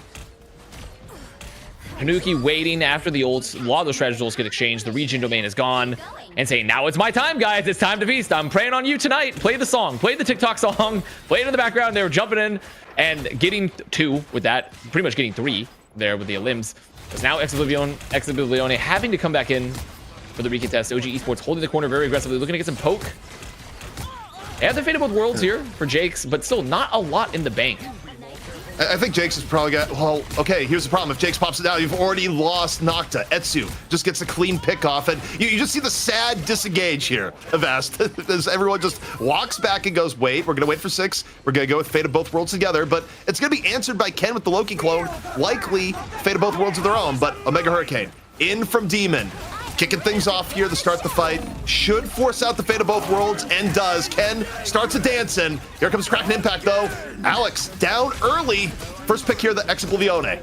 Tanuki waiting after the ults. A lot of those strategy ults get exchanged. The region domain is gone. And saying, now it's my time, guys. It's time to feast. I'm praying on you tonight. Play the song. Play the TikTok song. Play it in the background. They were jumping in and getting two with that. Pretty much getting three there with the limbs. Because now Exoblivione having to come back in for the recontest. OG Esports holding the corner very aggressively, looking to get some poke. They have the Fate of Both Worlds here for Jake's, but still not a lot in the bank. I think Jake's has probably got, well, okay, here's the problem. If Jake's pops it out, you've already lost Nocta. Etsu just gets a clean pick off, and you just see the sad disengage here of Ast as everyone just walks back and goes, wait, we're going to wait for 6. We're going to go with Fate of Both Worlds together, but it's going to be answered by Ken with the Loki clone, likely Fate of Both Worlds of their own, but Omega Hurricane in from Demon. Kicking things off here to start the fight. Should force out the Fate of Both Worlds, and does. Ken starts a dancing. Here comes Kraken Impact, though. Alex down early. First pick here, the Exoblivione.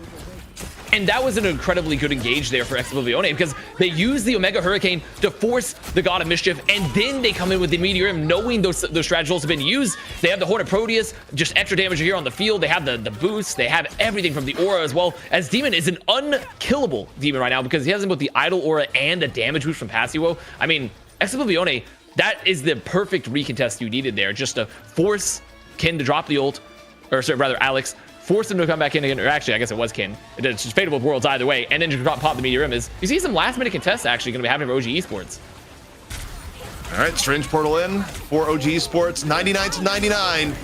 And that was an incredibly good engage there for Exoblivione, because they use the Omega Hurricane to force the God of Mischief, and then they come in with the Meteorium, knowing those strategies have been used. They have the Hornet Proteus, just extra damage here on the field. They have the boost. They have everything from the Aura as well, as Demon is an unkillable Demon right now, because he has him with the Idle Aura and a damage boost from Passio. I mean, Exoblivione, that is the perfect recontest you needed there, just to force Ken to drop the ult, or sorry, rather Alex, force him to come back in again, or actually, I guess it was Kin. It's just Fate of Both Worlds either way, and then just pop the Meteorium. Is you see some last-minute contests actually going to be happening for OG Esports. All right, Strange Portal in for OG Esports, 99 to 99.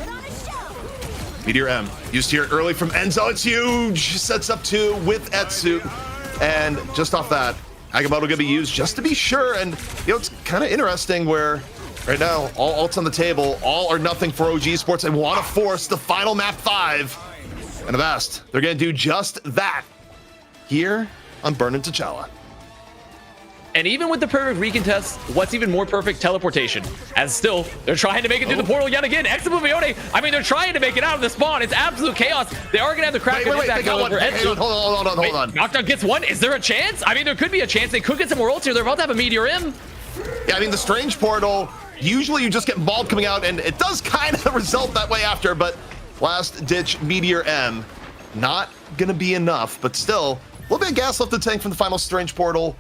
Meteor M used here early from Enzo. It's huge. Sets up 2 with Etsu. And just off that, Agamotto gonna be used just to be sure. And it's kind of interesting where right now, all ults on the table, all or nothing for OG Esports. They want to force the final map 5. And Avast, they're gonna do just that here on Burn and T'Challa. And even with the perfect recontest, what's even more perfect? Teleportation. As still, they're trying to make it through the portal yet again. Exablivione, I mean, they're trying to make it out of the spawn. It's absolute chaos. They are going to have to crack an impact over Etsu. Hold on. Nocturne gets one. Is there a chance? I mean, there could be a chance. They could get some more ults here. They're about to have a Meteor M. Yeah, I mean, the Strange Portal, usually you just get mauled coming out, and it does kind of result that way after, but last-ditch Meteor M, not going to be enough, but still, a little bit of gas left in the tank from the final Strange Portal.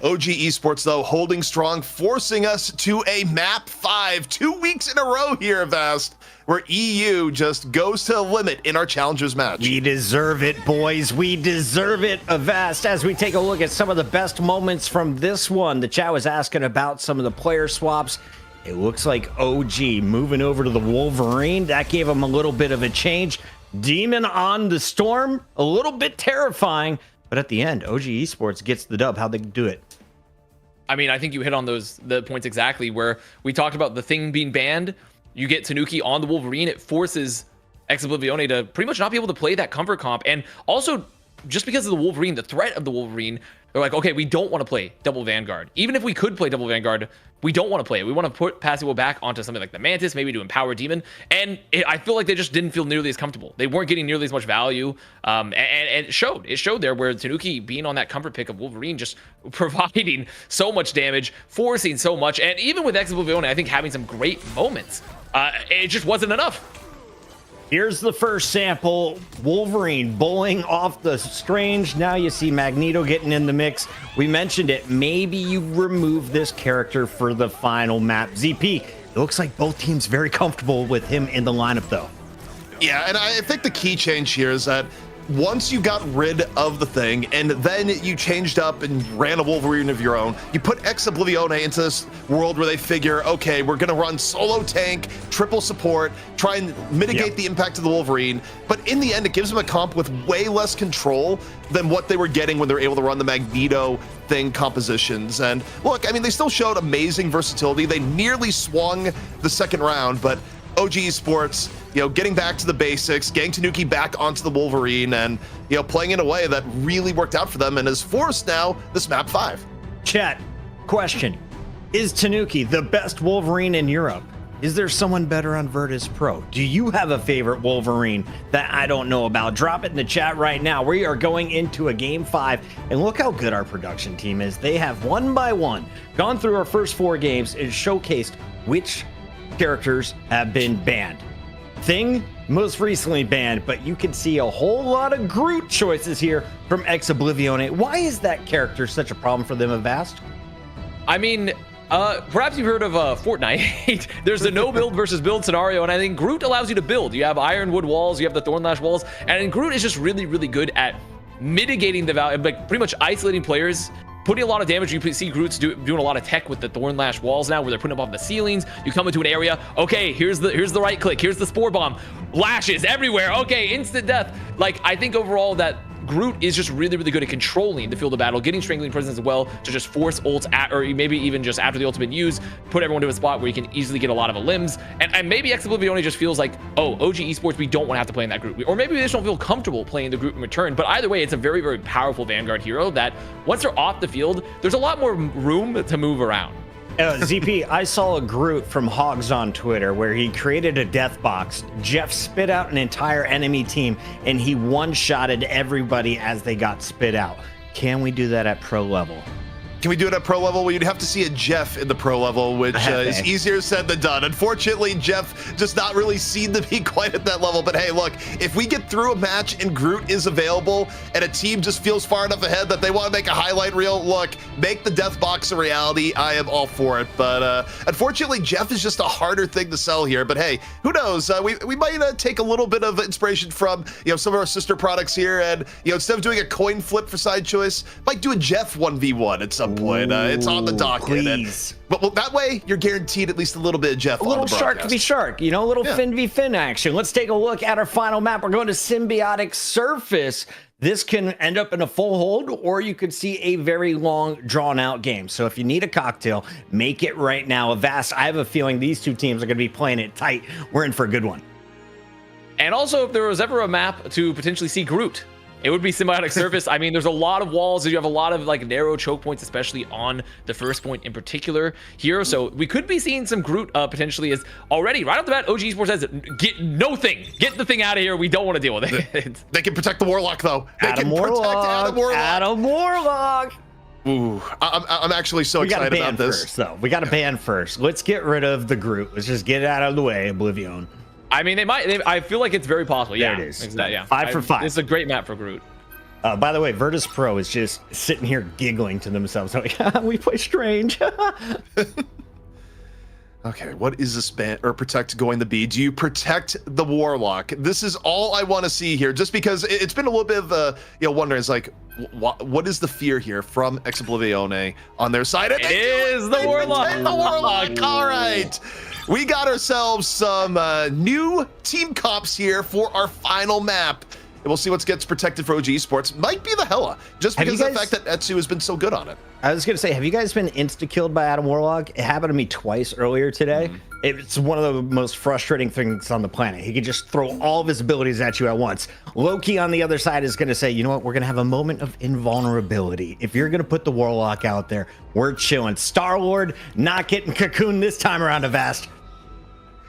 OG Esports, though, holding strong, forcing us to a map 5, 2 weeks in a row here, Avast, where EU just goes to the limit in our Challengers match. We deserve it, boys. We deserve it, Avast. As we take a look at some of the best moments from this one, the chat was asking about some of the player swaps. It looks like OG moving over to the Wolverine. That gave him a little bit of a change. Demon on the Storm, a little bit terrifying. But at the end, OG Esports gets the dub. How'd they do it? I mean, I think you hit on the points exactly where we talked about the thing being banned. You get Tanuki on the Wolverine. It forces Exablivione to pretty much not be able to play that comfort comp. And also, just because of the Wolverine, the threat of the Wolverine, they're like, okay, we don't want to play double Vanguard. Even if we could play double Vanguard, we don't want to play it. We want to put Passivo back onto something like the Mantis, maybe to empower Demon. And I feel like they just didn't feel nearly as comfortable. They weren't getting nearly as much value. And it showed. It showed there where Tanuki being on that comfort pick of Wolverine, just providing so much damage, forcing so much. And even with Exablivione, I think having some great moments, it just wasn't enough. Here's the first sample. Wolverine bowling off the Strange. Now you see Magneto getting in the mix. We mentioned it. Maybe you remove this character for the final map. ZP, it looks like both teams very comfortable with him in the lineup, though. Yeah, and I think the key change here is that once you got rid of the thing and then you changed up and ran a Wolverine of your own, you put Exablivione into this world where they figure, okay, we're going to run solo tank, triple support, try and mitigate the impact of the Wolverine. But in the end, it gives them a comp with way less control than what they were getting when they're able to run the Magneto thing compositions. And look, I mean, they still showed amazing versatility. They nearly swung the second round, but OG Esports, getting back to the basics, getting Tanuki back onto the Wolverine, and, playing in a way that really worked out for them and has forced now this map 5. Chat, question. Is Tanuki the best Wolverine in Europe? Is there someone better on Virtus Pro? Do you have a favorite Wolverine that I don't know about? Drop it in the chat right now. We are going into a game 5, and look how good our production team is. They have one by one gone through our first 4 games and showcased which characters have been banned. Thing, most recently banned, but you can see a whole lot of Groot choices here from Exablivione. Why is that character such a problem for them, Avast? I mean, perhaps you've heard of Fortnite. There's the no build versus build scenario, and I think Groot allows you to build. You have Ironwood walls, you have the Thornlash walls, and Groot is just really, really good at mitigating the value, like pretty much isolating players, putting a lot of damage. You see Groot's doing a lot of tech with the Thornlash walls now, where they're putting them off the ceilings. You come into an area, okay, here's the right click, here's the Spore Bomb, lashes everywhere, okay, instant death. Like, I think overall that Groot is just really, really good at controlling the field of battle, getting Strangling Prisons as well to just force ults at, or maybe even just after the ultimate used, put everyone to a spot where you can easily get a lot of limbs. And maybe Exablivione just feels like, oh, OG Esports, we don't want to have to play in that group. Or maybe they just don't feel comfortable playing the group in return. But either way, it's a very, very powerful Vanguard hero that once they're off the field, there's a lot more room to move around. ZP, I saw a Groot from Hogs on Twitter where he created a death box. Jeff spit out an entire enemy team and he one-shotted everybody as they got spit out. Can we do that at pro level? Can we do it at pro level? Well, you'd have to see a Jeff in the pro level, which is easier said than done. Unfortunately, Jeff just not really seen to be quite at that level. But hey, look, if we get through a match and Groot is available and a team just feels far enough ahead that they want to make a highlight reel, look, make the death box a reality. I am all for it. But unfortunately, Jeff is just a harder thing to sell here. But hey, who knows? We might take a little bit of inspiration from some of our sister products here, and instead of doing a coin flip for side choice, might do a Jeff 1v1 at some some point. It's on the docket. Please. But well, that way, you're guaranteed at least a little bit of Jeff A on little the shark broadcast. v shark, a little Yeah. fin v fin action. Let's take a look at our final map. We're going to Symbiotic Surface. This can end up in a full hold, or you could see a very long, drawn-out game. So if you need a cocktail, make it right now. Avast, I have a feeling these two teams are going to be playing it tight. We're in for a good one. And also, if there was ever a map to potentially see Groot, it would be Symbiotic Surface. I mean, there's a lot of walls. You have a lot of like narrow choke points, especially on the first point in particular here. So we could be seeing some Groot potentially as already right off the bat. OG Esports says, get the thing out of here. We don't want to deal with it. They can protect the Warlock, though. They Adam can protect Adam Warlock. Adam Warlock. Ooh, I'm actually so We got to excited ban about this. first, though. We got to ban first. Let's get rid of the Groot. Let's just get it out of the way, Oblivion. I mean, I feel like it's very possible. Yeah, There it is. Exactly. Yeah. 5 for 5. This is a great map for Groot. By the way, Virtus Pro is just sitting here giggling to themselves. Like, we play strange. Okay, what is this ban or protect going to be? Do you protect the Warlock? This is all I want to see here, just because it's been a little bit of wondering. It's like, what is the fear here from Ex Oblivione on their side? And It they do is the They Warlock. protect the Warlock. All right, we got ourselves some new team comps here for our final map. And we'll see what gets protected for OG Esports. Might be the Hella, just Have because you of the guys- fact that Etsu has been so good on it. I was going to say, have you guys been insta-killed by Adam Warlock? It happened to me twice earlier today. It's one of the most frustrating things on the planet. He can just throw all of his abilities at you at once. Loki on the other side is going to say, you know what? We're going to have a moment of invulnerability. If you're going to put the Warlock out there, we're chilling. Star-Lord not getting cocooned this time around, Avast.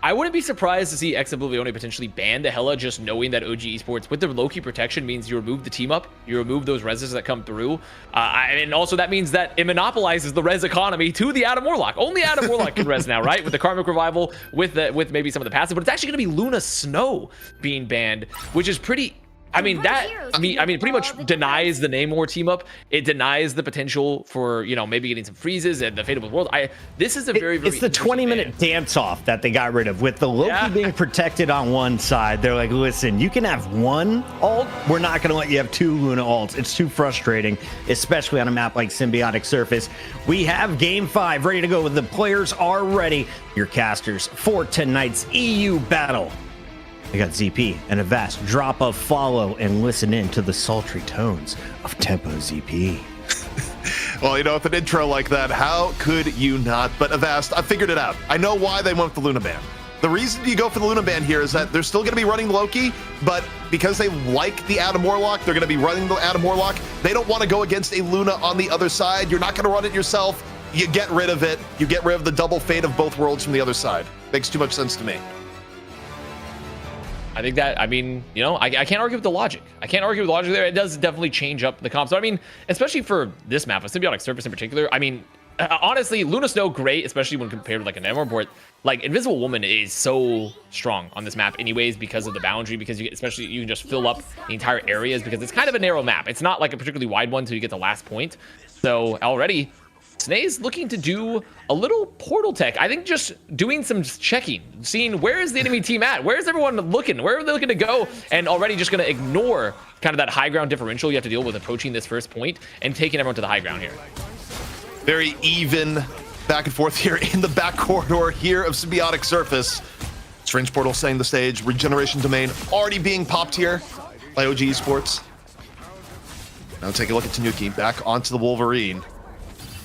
I wouldn't be surprised to see Ex Oblivione potentially ban the Hella, just knowing that OG Esports with the Loki protection means you remove the team up, you remove those reses that come through, and also that means that it monopolizes the res economy to the Adam Warlock. Only Adam Warlock can res now, right? With the Karmic Revival, with maybe some of the passive, but it's actually going to be Luna Snow being banned, which is pretty. I mean, pretty much denies the Namor team up. It denies the potential for, maybe getting some freezes and the Fate of the World. This is a very It's the 20-minute dance-off that they got rid of. With the Loki being protected on one side, they're like, listen, you can have one ult. We're not going to let you have two Luna ults. It's too frustrating, especially on a map like Symbiotic Surface. We have Game 5 ready to go. The players are ready. Your casters for tonight's EU battle. We got ZP and Avast. Drop a follow and listen in to the sultry tones of Tempo ZP. Well, with an intro like that, how could you not? But Avast, I figured it out. I know why they went with the Luna ban. The reason you go for the Luna ban here is that they're still going to be running Loki, but because they like the Adam Warlock, they're going to be running the Adam Warlock. They don't want to go against a Luna on the other side. You're not going to run it yourself. You get rid of it. You get rid of the double fate of both worlds from the other side. Makes too much sense to me. I think that, I can't argue with the logic. I can't argue with the logic there. It does definitely change up the comp. So, especially for this map, a Symbiotic Surface in particular, honestly, Luna Snow, great, especially when compared to like an Namor board. Like, Invisible Woman is so strong on this map anyways because of the boundary, because you can just fill up the entire areas because it's kind of a narrow map. It's not like a particularly wide one until you get the last point. So, already, Snae's looking to do a little portal tech. I think just doing some checking, seeing where is the enemy team at? Where is everyone looking? Where are they looking to go? And already just going to ignore kind of that high ground differential you have to deal with approaching this first point and taking everyone to the high ground here. Very even back and forth here in the back corridor here of Symbiotic Surface. Strange Portal setting the stage. Regeneration Domain already being popped here by OG Esports. Now take a look at Tanuki. Back onto the Wolverine.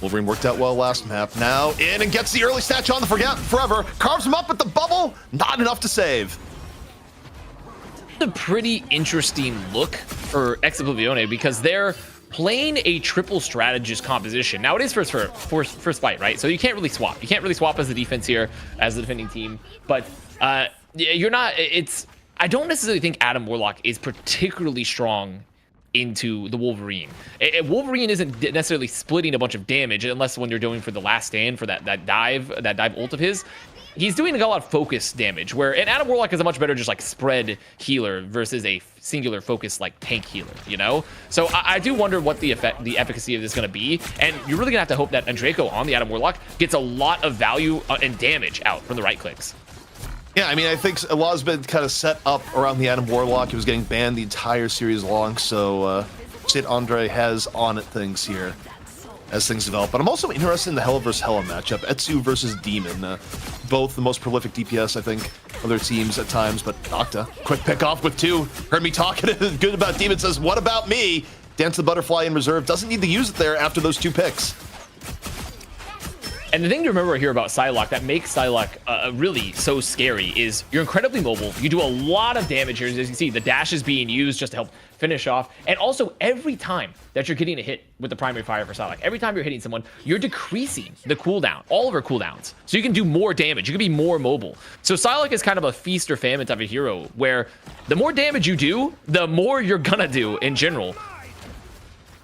Wolverine worked out well last map. Now in and gets the early snatch on the Forever. Carves him up with the bubble. Not enough to save. A pretty interesting look for Ex Oblivione because they're playing a triple strategist composition. Now it is first fight, right? So you can't really swap. You can't really swap as the defense here, as the defending team. But you're not. I don't necessarily think Adam Warlock is particularly strong into the Wolverine. Wolverine isn't necessarily splitting a bunch of damage unless when you're going for the last stand for that dive ult of his. He's doing a lot of focus damage, and Adam Warlock is a much better just like spread healer versus a singular focus like tank healer, So I do wonder what the efficacy of this is going to be, and you're really gonna have to hope that Andraco on the Adam Warlock gets a lot of value and damage out from the right clicks. Yeah, I think a lot has been kind of set up around the Adam Warlock. He was getting banned the entire series long, so Sid Andre has on it things here. as things develop. But I'm also interested in the Hella versus Hella matchup. Etsu versus Demon. Both the most prolific DPS, I think, of their teams at times. But Nocta, quick pick off with 2. Heard me talking good about Demon, says, what about me? Dance the Butterfly in reserve. Doesn't need to use it there after those 2 picks. And the thing to remember here about Psylocke that makes Psylocke really so scary is you're incredibly mobile. You do a lot of damage here. As you can see, the dash is being used just to help finish off. And also, every time that you're getting a hit with the primary fire for Psylocke, every time you're hitting someone, you're decreasing the cooldown, all of her cooldowns. So you can do more damage. You can be more mobile. So Psylocke is kind of a feast or famine type of hero where the more damage you do, the more you're gonna do in general.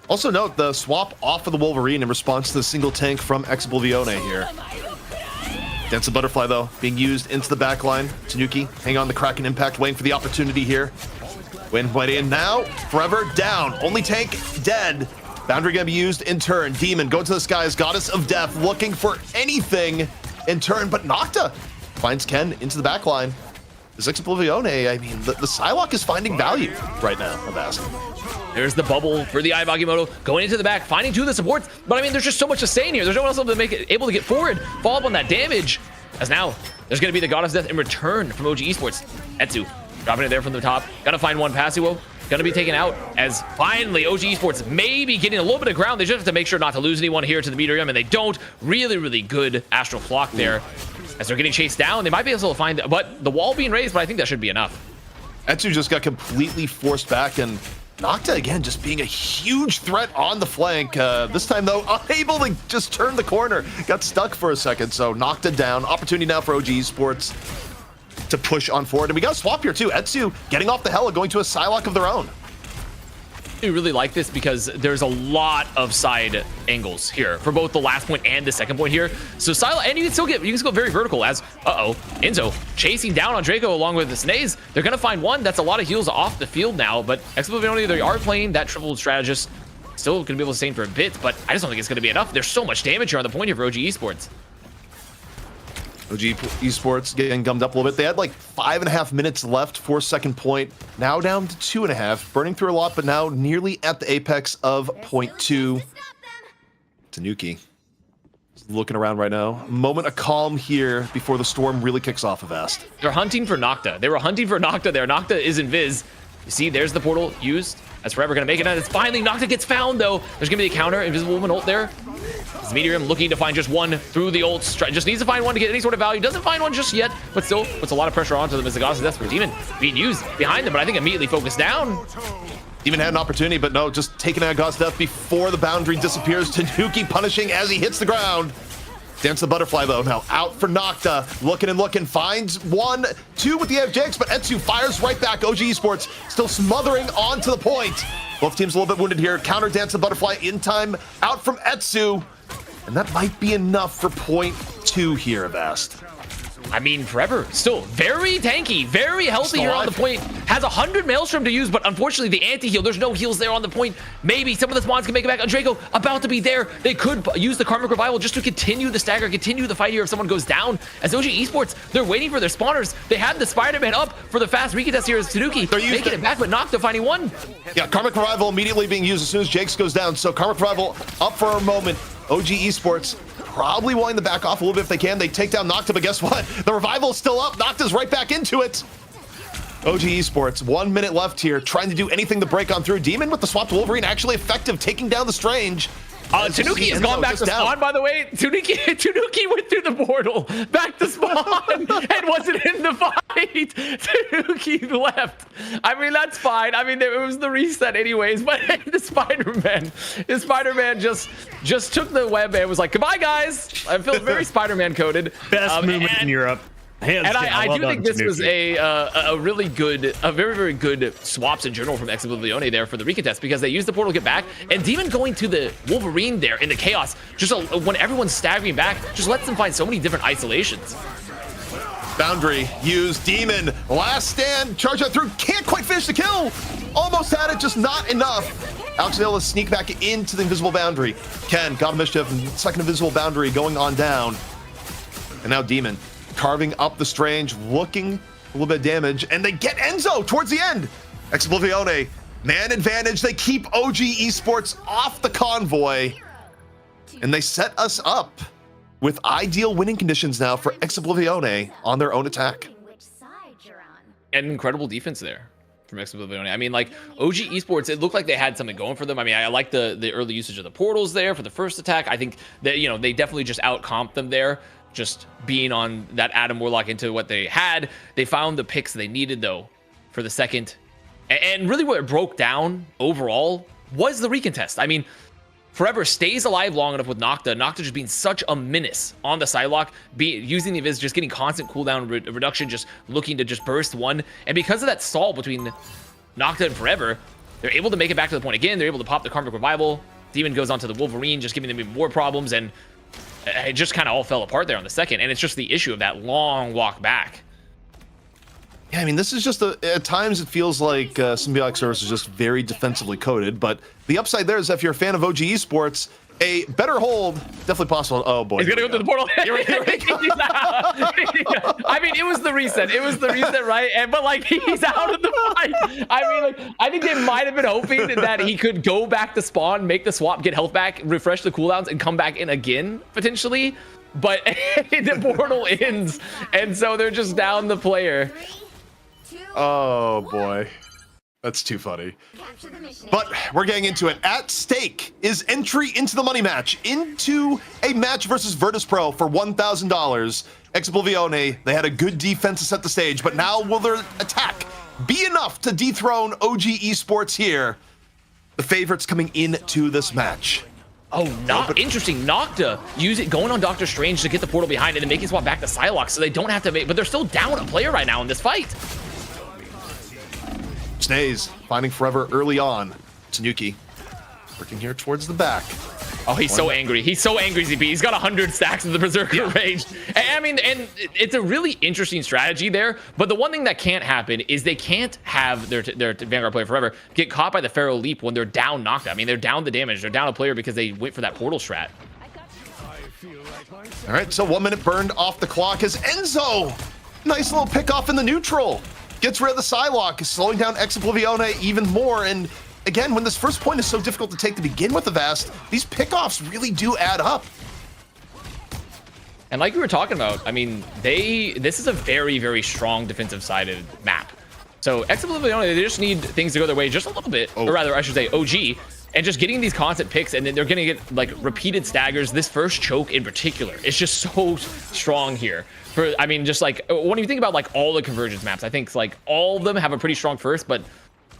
Also note the swap off of the Wolverine in response to the single tank from Exoblivione here. Dance the Butterfly, though, being used into the back line. Tanuki, hang on the Kraken impact, waiting for the opportunity here. Win right in now. Forever down. Only tank dead. Boundary gonna be used in turn. Demon going to the skies. Goddess of Death looking for anything in turn, but Nocta finds Ken into the back line. This Exoblivione, I mean, the Psylocke is finding value right now, Avast. There's the bubble for the Aivagimoto going into the back, finding 2 of the supports. But I mean, there's just so much to stay in here. There's no one else to make it able to get forward, follow up on that damage. As now, there's going to be the Goddess of Death in return from OG Esports. Etsu dropping it there from the top. Gonna find one Passio. Gonna be taken out as finally OG Esports maybe getting a little bit of ground. They just have to make sure not to lose anyone here to the Meteorium, and they don't. Really, really good Astral Flock there. As they're getting chased down, they might be able to find, but the wall being raised, but I think that should be enough. Etsu just got completely forced back, and Nocta, again, just being a huge threat on the flank. This time, though, unable to just turn the corner. Got stuck for a second, so Nocta down. Opportunity now for OG Esports to push on forward. And we got a swap here, too. Etsu getting off the Hella, going to a Psylocke of their own. I really like this because there's a lot of side angles here for both the last point and the second point here. So Psylocke, and you can still go very vertical as Enzo chasing down on Draco along with the Snaze. They're gonna find one. That's a lot of heals off the field now, but Exoblivione, they are playing that triple strategist. Still gonna be able to sustain for a bit, but I just don't think it's gonna be enough. There's so much damage here on the point here for OG Esports. OG Esports getting gummed up a little bit. They had like 5.5 minutes left for second point. Now down to 2.5. Burning through a lot, but now nearly at the apex of point 2. Tanuki looking around right now. Moment of calm here before the storm really kicks off, Avast. They're hunting for Nocta. They were hunting for Nocta there. Nocta is invis. You see, there's the portal used. That's Forever gonna make it. And it's finally Nocta gets found though. There's gonna be a counter. Invisible Woman ult there. This Meteorium looking to find just one through the ult. Just needs to find one to get any sort of value. Doesn't find one just yet, but still puts a lot of pressure onto them as the Goddess of Death for Demon being used behind them, but I think immediately focused down. Demon had an opportunity, but no, just taking out Goddess of Death before the boundary disappears. Tanuki punishing as he hits the ground. Dance the Butterfly, though, now out for Nocta. Looking and looking, finds 1, 2 with the FJX, but Etsu fires right back. OG Esports still smothering onto the point. Both teams a little bit wounded here. Counter Dance the Butterfly in time, out from Etsu. And that might be enough for point 2 here, Avast. I mean, Forever still very tanky, very healthy here on the point. Has 100 Maelstrom to use, but unfortunately the anti-heal, there's no heals there on the point. Maybe some of the spawns can make it back. Draco about to be there. They could use the Karmic Revival just to continue the stagger, continue the fight here if someone goes down. As OG Esports, they're waiting for their spawners. They have the Spider-Man up for the fast recontest here as Tanuki making it back, but Nocta finding one. Yeah, Karmic Revival immediately being used as soon as Jakes goes down. So Karmic Revival up for a moment. OG Esports probably wanting to back off a little bit if they can. They take down Nocta, but guess what? The Revival is still up. Nocta's right back into it. OG Esports, 1 minute left here, trying to do anything to break on through. Demon with the swap to Wolverine, actually effective, taking down the Strange. Tanuki has gone back to spawn, by the way. Tanuki went through the portal, back to spawn, and wasn't in the fight. Tanuki left. I mean, that's fine. I mean, it was the reset anyways, but the Spider-Man just took the web and was like, goodbye, guys. I feel very Spider-Man coded. Best movement in Europe. And I do think this was a really good, very, very good swaps in general from Exoblivione there for the recontest because they used the portal to get back, and Demon going to the Wolverine there in the chaos, just when everyone's staggering back, just lets them find so many different isolations. Boundary used. Demon last stand, charge out through, can't quite finish the kill. Almost had it, just not enough. Alex able to sneak back into the invisible boundary. Ken got a mischief, second invisible boundary going on down, and now Demon carving up the Strange, looking a little bit of damage, and they get Enzo towards the end. Exoblivione, man advantage. They keep OG Esports off the convoy. And they set us up with ideal winning conditions now for Exoblivione on their own attack. Which side you're on. And incredible defense there from Exoblivione. I mean, like, OG Esports, it looked like they had something going for them. I mean, I like the early usage of the portals there for the first attack. I think that, you know, they definitely just out-comped them there, just being on that Adam Warlock into what they had. They found the picks they needed, though, for the second. And really what it broke down overall was the recontest. I mean, Forever stays alive long enough with Nocta. Nocta just being such a menace on the Psylocke, using the Invis, just getting constant cooldown reduction, just looking to just burst one. And because of that stall between Nocta and Forever, they're able to make it back to the point again. They're able to pop the Karmic Revival. Demon goes onto the Wolverine, just giving them even more problems. And it just kind of all fell apart there on the second. And it's just the issue of that long walk back. Yeah, I mean, this is just at times it feels like Symbiotic Service is just very defensively coded, but the upside there is if you're a fan of OG Esports, a better hold, definitely possible. Oh boy. He's gonna go through the portal. I mean, it was the reset. It was the reset, right? But like, he's out of the fight. I mean, like, I think they might have been hoping that he could go back to spawn, make the swap, get health back, refresh the cooldowns, and come back in again, potentially. But the portal ends, and so they're just down the player. Oh boy, that's too funny. But we're getting into it. At stake is entry into the money match, into a match versus Virtus Pro for $1,000. Exoblivione, they had a good defense to set the stage, but now will their attack be enough to dethrone OG Esports here? The favorites coming into this match. Oh, interesting. Nocta going on Doctor Strange to get the portal behind it and making swap back to Psylocke, so they don't have to make, but they're still down a player right now in this fight. Snays finding Forever early on. Tanuki working here towards the back. Oh, he's so angry. He's so angry, ZP. He's got 100 stacks of the Berserker Rage. And, I mean, and it's a really interesting strategy there. But the one thing that can't happen is they can't have their Vanguard player Forever get caught by the Pharaoh Leap when they're down Nocta. I mean, they're down the damage. They're down a player because they went for that portal strat. All right, so 1 minute burned off the clock as Enzo. Nice little pick off in the neutral. Gets rid of the Psylocke, slowing down Exoblivione even more. And again, when this first point is so difficult to take to begin with, Avast, these pickoffs really do add up. And like we were talking about, I mean, this is a very, very strong defensive-sided map. So Exoblivione, they just need things to go their way just a little bit, or rather, I should say OG, and just getting these constant picks, and then they're going to get like repeated staggers. This first choke in particular is just so strong here. I mean, just like when you think about like all the convergence maps, I think like all of them have a pretty strong first, but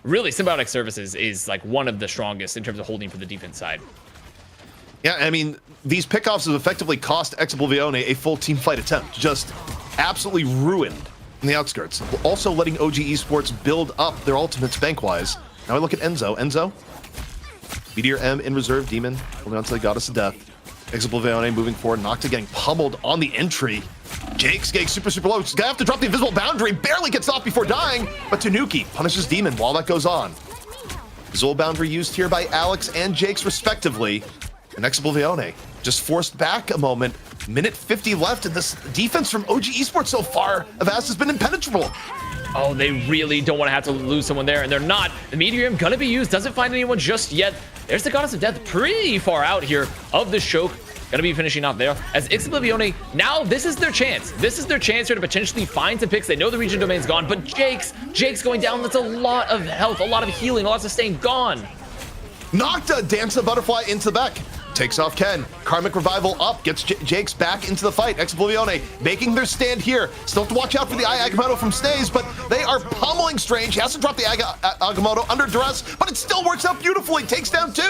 really Symbiotic Services is like one of the strongest in terms of holding for the defense side. Yeah, I mean, these pickoffs have effectively cost Exoblivione a full team fight attempt. Just absolutely ruined in the outskirts. Also letting OG Esports build up their ultimates bank-wise. Now I look at Enzo. Enzo, Meteor M in reserve, Demon holding on to the Goddess of Death. Exoblivione moving forward, Nocta getting pummeled on the entry. Jake's getting super low. He's gonna have to drop the invisible boundary. Barely gets off before dying, but Tanuki punishes Demon while that goes on. Invisible boundary used here by Alex and Jake's respectively. And Exoblivione just forced back a moment. Minute 50 left, and this defense from OG Esports so far, Avast, has been impenetrable. Oh, they really don't want to have to lose someone there, and they're not. The Meteorium gonna be used, doesn't find anyone just yet. There's the Goddess of Death pretty far out here of this choke. Gonna be finishing off there. As Exoblivione, now this is their chance. This is their chance here to potentially find some picks. They know the region domain's gone, but Jake's going down. That's a lot of health, a lot of healing, a lot of sustain gone. Nocta dance the butterfly into the back. Takes off Ken. Karmic Revival up. Gets Jake's back into the fight. Exoblivione making their stand here. Still have to watch out for the Agamotto from Snays, but they are pummeling Strange. He has to drop the Agamotto under duress, but it still works out beautifully. Takes down 2.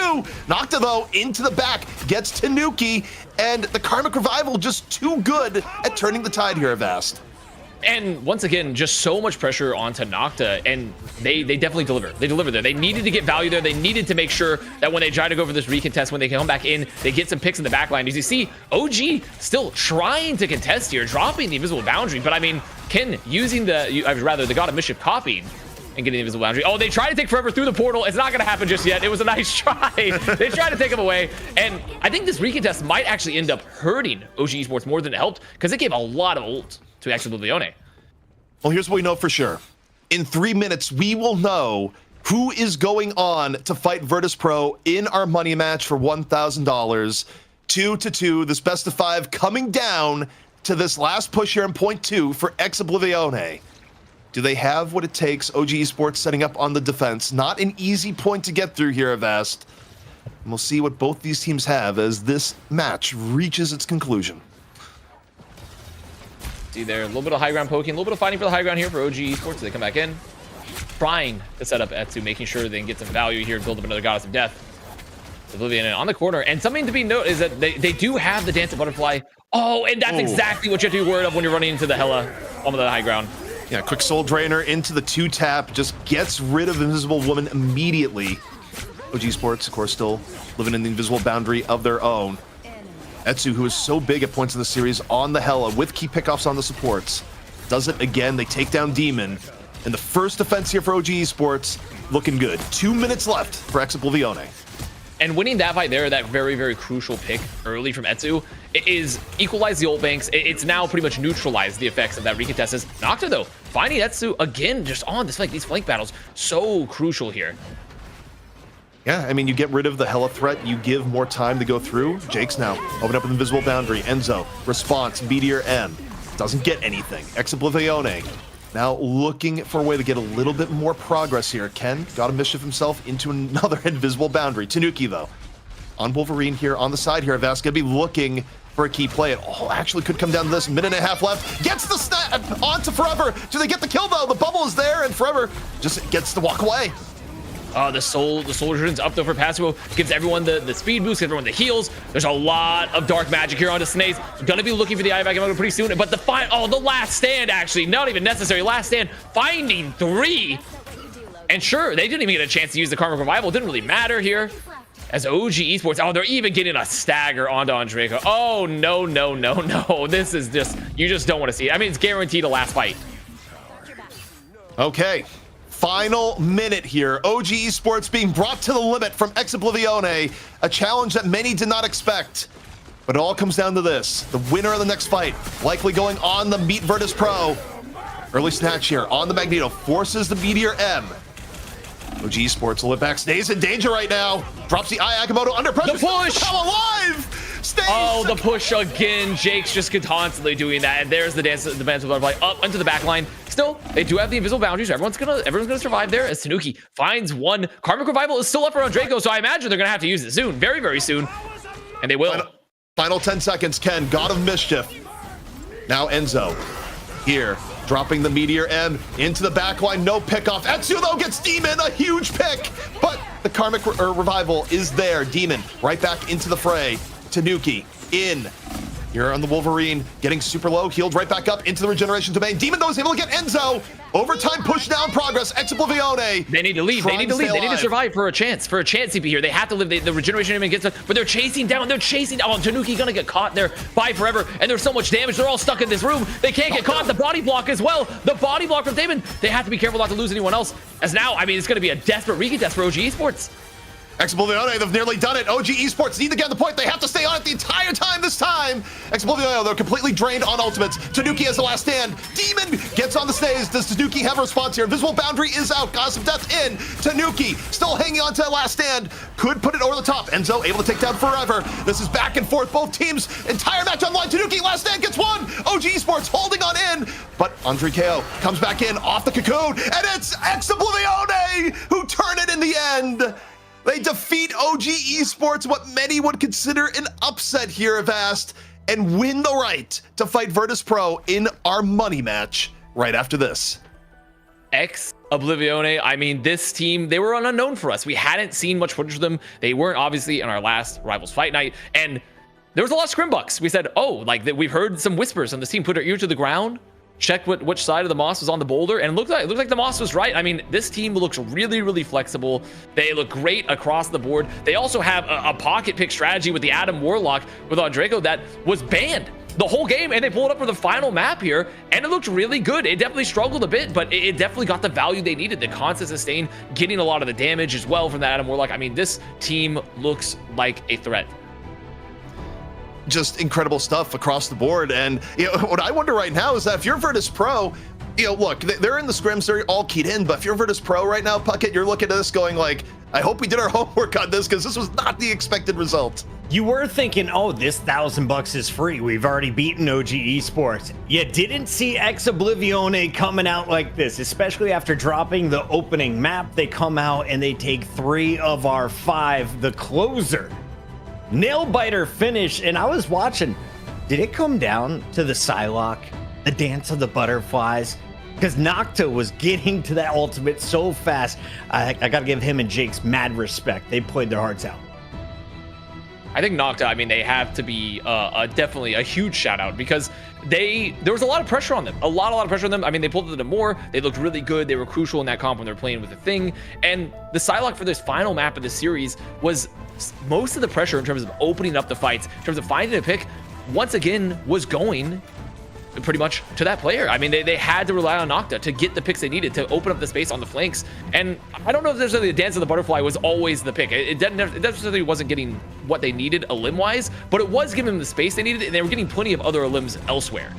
Nocta, though, into the back. Gets Tanuki, and the Karmic Revival just too good at turning the tide here, Avast. And once again, just so much pressure onto Nocta, and they definitely deliver. They deliver there. They needed to get value there. They needed to make sure that when they try to go for this recontest, when they come back in, they get some picks in the back line. As you see, OG still trying to contest here, dropping the invisible boundary. But I mean, Ken using the God of Mischief copied and getting the invisible boundary. Oh, they try to take Forever through the portal. It's not going to happen just yet. It was a nice try. They tried to take him away. And I think this recontest might actually end up hurting OG Esports more than it helped, because it gave a lot of ult to Exoblivione. Well, here's what we know for sure. In 3 minutes, we will know who is going on to fight Virtus Pro in our money match for $1,000. 2-2, this best of 5 coming down to this last push here in point 2 for Exoblivione. Do they have what it takes? OG Esports setting up on the defense. Not an easy point to get through here, Avast. And we'll see what both these teams have as this match reaches its conclusion. See there, a little bit of high ground poking, a little bit of fighting for the high ground here for OG Esports. They come back in, trying to set up Etsu, making sure they can get some value here, build up another Goddess of Death. Oblivion on the corner, and something to be noted is that they do have the Dancing Butterfly. Oh, and that's exactly what you have to be worried of when you're running into the Hela on the high ground. Yeah, quick Soul Drainer into the 2-tap, just gets rid of Invisible Woman immediately. OG Sports, of course, still living in the invisible boundary of their own. Etsu, who is so big at points in the series on the Hela with key pickoffs on the supports, does it again. They take down Demon. And the first defense here for OG Esports looking good. 2 minutes left for Exoblivione. And winning that fight there, that very, very crucial pick early from Etsu, is equalize the ult banks. It's now pretty much neutralized the effects of that recontested. Nocta, though, finding Etsu again just on this, like these flank battles, so crucial here. Yeah, I mean, you get rid of the Hela threat, you give more time to go through. Jake's now open up an invisible boundary. Enzo, response, Meteor M. Doesn't get anything. Exoblivione now looking for a way to get a little bit more progress here. Ken got to mischief himself into another invisible boundary. Tanuki, though, on Wolverine here on the side here. Avast gonna be looking for a key play. It all actually could come down to this. Minute and a half left. Gets the snap onto Forever. Do they get the kill, though? The bubble is there, and Forever just gets to walk away. The Soldier's up though for Pascal, gives everyone the speed boost, gives everyone the heals. There's a lot of dark magic here onto Snaze. Gonna be looking for the Eye Vacuum pretty soon, but the last stand actually, not even necessary. Last stand, finding 3. And sure, they didn't even get a chance to use the Karmic Revival. It didn't really matter here. As OG Esports, they're even getting a stagger onto Andreko. Oh, no. This is just, you just don't want to see it. I mean, it's guaranteed a last fight. Okay. Final minute here. OG Esports being brought to the limit from Exoblivione, a challenge that many did not expect. But it all comes down to this. The winner of the next fight, likely going on the Meet Virtus Pro. Early snatch here on the Magneto, forces the Meteor M. OG Esports will live back. Stays in danger right now. Drops the Eye Agamotto under pressure. The push! Still alive! Stays. Oh, the push again. Jake's just constantly doing that. And there's the dance butterfly up into the back line. Still, they do have the invisible boundaries. Everyone's gonna survive there as Tanuki finds one. Karmic Revival is still up around Draco, so I imagine they're gonna have to use it soon. Very, very soon. And they will. Final 10 seconds, Ken. God of Mischief. Now Enzo. Here, dropping the Meteor M into the back line. No pick off. Etsu, though, gets Demon. A huge pick. But the Karmic Revival is there. Demon right back into the fray. Tanuki in. Here on the Wolverine, getting super low, healed right back up into the regeneration domain. Demon, though, is able to get Enzo. Overtime push down progress. Exoblivione. They need to leave. They need to leave. They need to survive for a chance. For a chance, CP here. They have to live. The regeneration domain gets up, but they're chasing down. They're chasing. Oh, Tanuki gonna get caught there by Forever, and there's so much damage. They're all stuck in this room. They can't get caught. The body block as well. The body block from Damon. They have to be careful not to lose anyone else. As now, I mean, it's gonna be a desperate recontest for OG Esports. Exoblivione, they've nearly done it. OG Esports need to get the point. They have to stay on it the entire time this time. Exoblivione, they're completely drained on ultimates. Tanuki has the last stand. Demon gets on the stage. Does Tanuki have a response here? Invisible Boundary is out. Goddess of Death in. Tanuki still hanging on to that last stand. Could put it over the top. Enzo able to take down Forever. This is back and forth. Both teams, entire match online. Tanuki, last stand, gets one. OG Esports holding on in. But Andre KO comes back in off the cocoon. And it's Exoblivione who turn it in the end. They defeat OG Esports, what many would consider an upset here, Avast, and win the right to fight Virtus Pro in our money match right after this. Exoblivione, I mean, this team, they were an unknown for us. We hadn't seen much footage of them. They weren't obviously in our last Rivals Fight Night, and there was a lot of scrimbucks. We said, oh, like we've heard some whispers on this team, put our ear to the ground, checked which side of the Moss was on the boulder, and it looked like the Moss was right. I mean, this team looks really, really flexible. They look great across the board. They also have a pocket pick strategy with the Adam Warlock with Andreko that was banned the whole game, and they pulled up for the final map here, and it looked really good. It definitely struggled a bit, but it definitely got the value they needed. The constant sustain, getting a lot of the damage as well from that Adam Warlock. I mean, this team looks like a threat. Just incredible stuff across the board. And you know, what I wonder right now is that if you're Virtus Pro, you know, look, they're in the scrims, they're all keyed in, but if you're Virtus Pro right now, Puckett, you're looking at this going like, I hope we did our homework on this because this was not the expected result. You were thinking, oh, this $1,000 is free. We've already beaten OG Esports. You didn't see Ex Oblivione coming out like this, especially after dropping the opening map. They come out and they take 3 of our 5, the closer. Nail biter finish, and I was watching. Did it come down to the Psylocke, the dance of the butterflies? Because Nocta was getting to that ultimate so fast. I got to give him and Jake's mad respect. They played their hearts out. I think Nocta, I mean, they have to be definitely a huge shout out because there was a lot of pressure on them. A lot of pressure on them. I mean, they pulled it to more. They looked really good. They were crucial in that comp when they're playing with the thing. And the Psylocke for this final map of the series was most of the pressure in terms of opening up the fights, in terms of finding a pick, once again, was going pretty much to that player. I mean, they had to rely on Nocta to get the picks they needed to open up the space on the flanks. And I don't know if necessarily the dance of the butterfly was always the pick. It definitely wasn't getting what they needed elim-wise, but it was giving them the space they needed, and they were getting plenty of other elims elsewhere.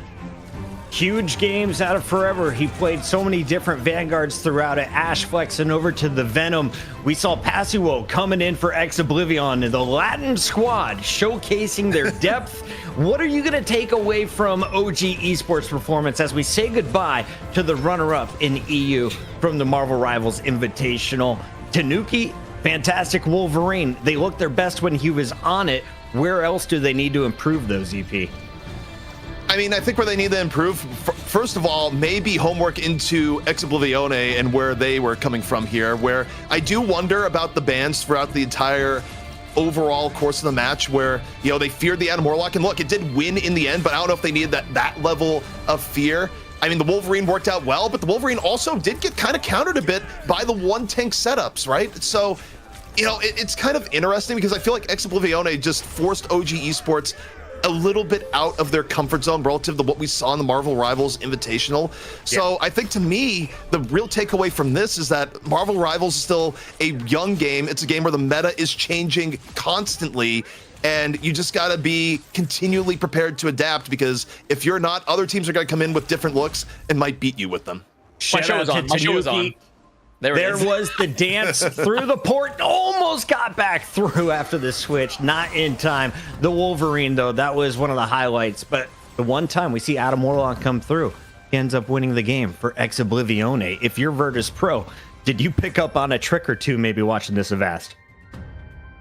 Huge games out of Forever. He played so many different Vanguards throughout it. Ash flexing over to the Venom. We saw Passio coming in for Ex Oblivion and the Latin squad showcasing their depth. What are you going to take away from OG Esports performance as we say goodbye to the runner-up in EU from the Marvel Rivals Invitational? Tanuki, fantastic Wolverine. They looked their best when he was on it. Where else do they need to improve those, EP? I mean, I think where they need to improve, first of all, maybe homework into Ex Oblivione and where they were coming from here, where I do wonder about the bans throughout the entire overall course of the match where, you know, they feared the Adam Warlock. And look, it did win in the end, but I don't know if they needed that level of fear. I mean, the Wolverine worked out well, but the Wolverine also did get kind of countered a bit by the one tank setups, right? So, you know, it's kind of interesting because I feel like Ex Oblivione just forced OG Esports a little bit out of their comfort zone relative to what we saw in the Marvel Rivals Invitational. So I think to me, the real takeaway from this is that Marvel Rivals is still a young game. It's a game where the meta is changing constantly, and you just got to be continually prepared to adapt because if you're not, other teams are going to come in with different looks and might beat you with them. My show was on. There was the dance through the port. Almost got back through after the switch. Not in time. The Wolverine, though, that was one of the highlights. But the one time we see Adam Warlock come through, he ends up winning the game for Ex Oblivione. If you're Virtus Pro, did you pick up on a trick or two maybe watching this Avast?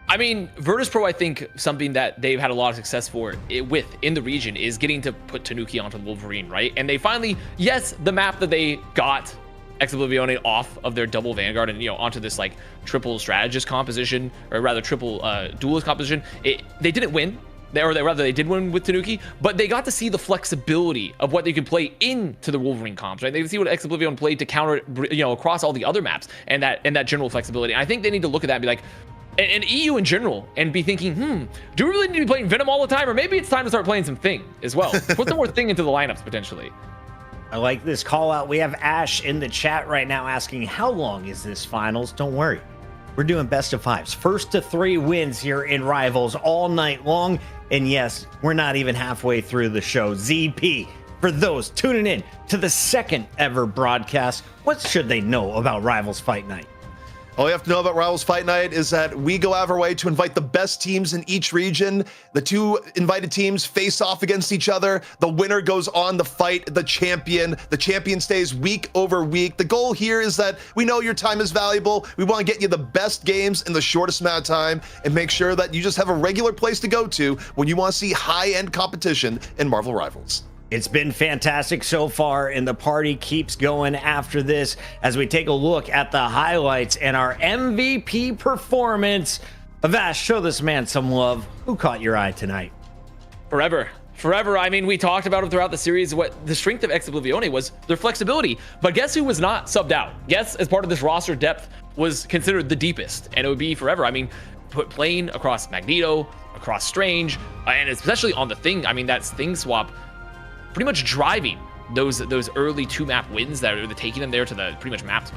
I mean, Virtus Pro, I think something that they've had a lot of success with in the region is getting to put Tanuki onto Wolverine, right? And they finally, yes, the map that they got Ex Oblivione off of their double Vanguard and, you know, onto this like triple strategist composition, or rather triple duelist composition. They didn't win, they did win with Tanuki, but they got to see the flexibility of what they could play into the Wolverine comps, right? They could see what Ex Oblivion played to counter, you know, across all the other maps, and that general flexibility. I think they need to look at that and be like, and EU in general, and be thinking, do we really need to be playing Venom all the time, or maybe it's time to start playing some Thing as well? Put some more Thing into the lineups potentially. I like this call out. We have Ash in the chat right now asking, how long is this finals? Don't worry. We're doing best of 5s. First to 3 wins here in Rivals all night long. And yes, we're not even halfway through the show. ZP, for those tuning in to the second ever broadcast, what should they know about Rivals Fight Night? All you have to know about Rivals Fight Night is that we go out of our way to invite the best teams in each region. The 2 invited teams face off against each other. The winner goes on to fight the champion. The champion stays week over week. The goal here is that we know your time is valuable. We want to get you the best games in the shortest amount of time and make sure that you just have a regular place to go to when you want to see high-end competition in Marvel Rivals. It's been fantastic so far, and the party keeps going after this as we take a look at the highlights and our MVP performance. Avast, show this man some love. Who caught your eye tonight? Forever. I mean, we talked about it throughout the series. What the strength of Ex Oblivione was their flexibility. But guess who was not subbed out? Guess as part of this roster depth was considered the deepest, and it would be Forever. I mean, playing across Magneto, across Strange, and especially on the Thing. I mean, that's Thing swap pretty much driving those early 2 map wins that are taking them there to the pretty much match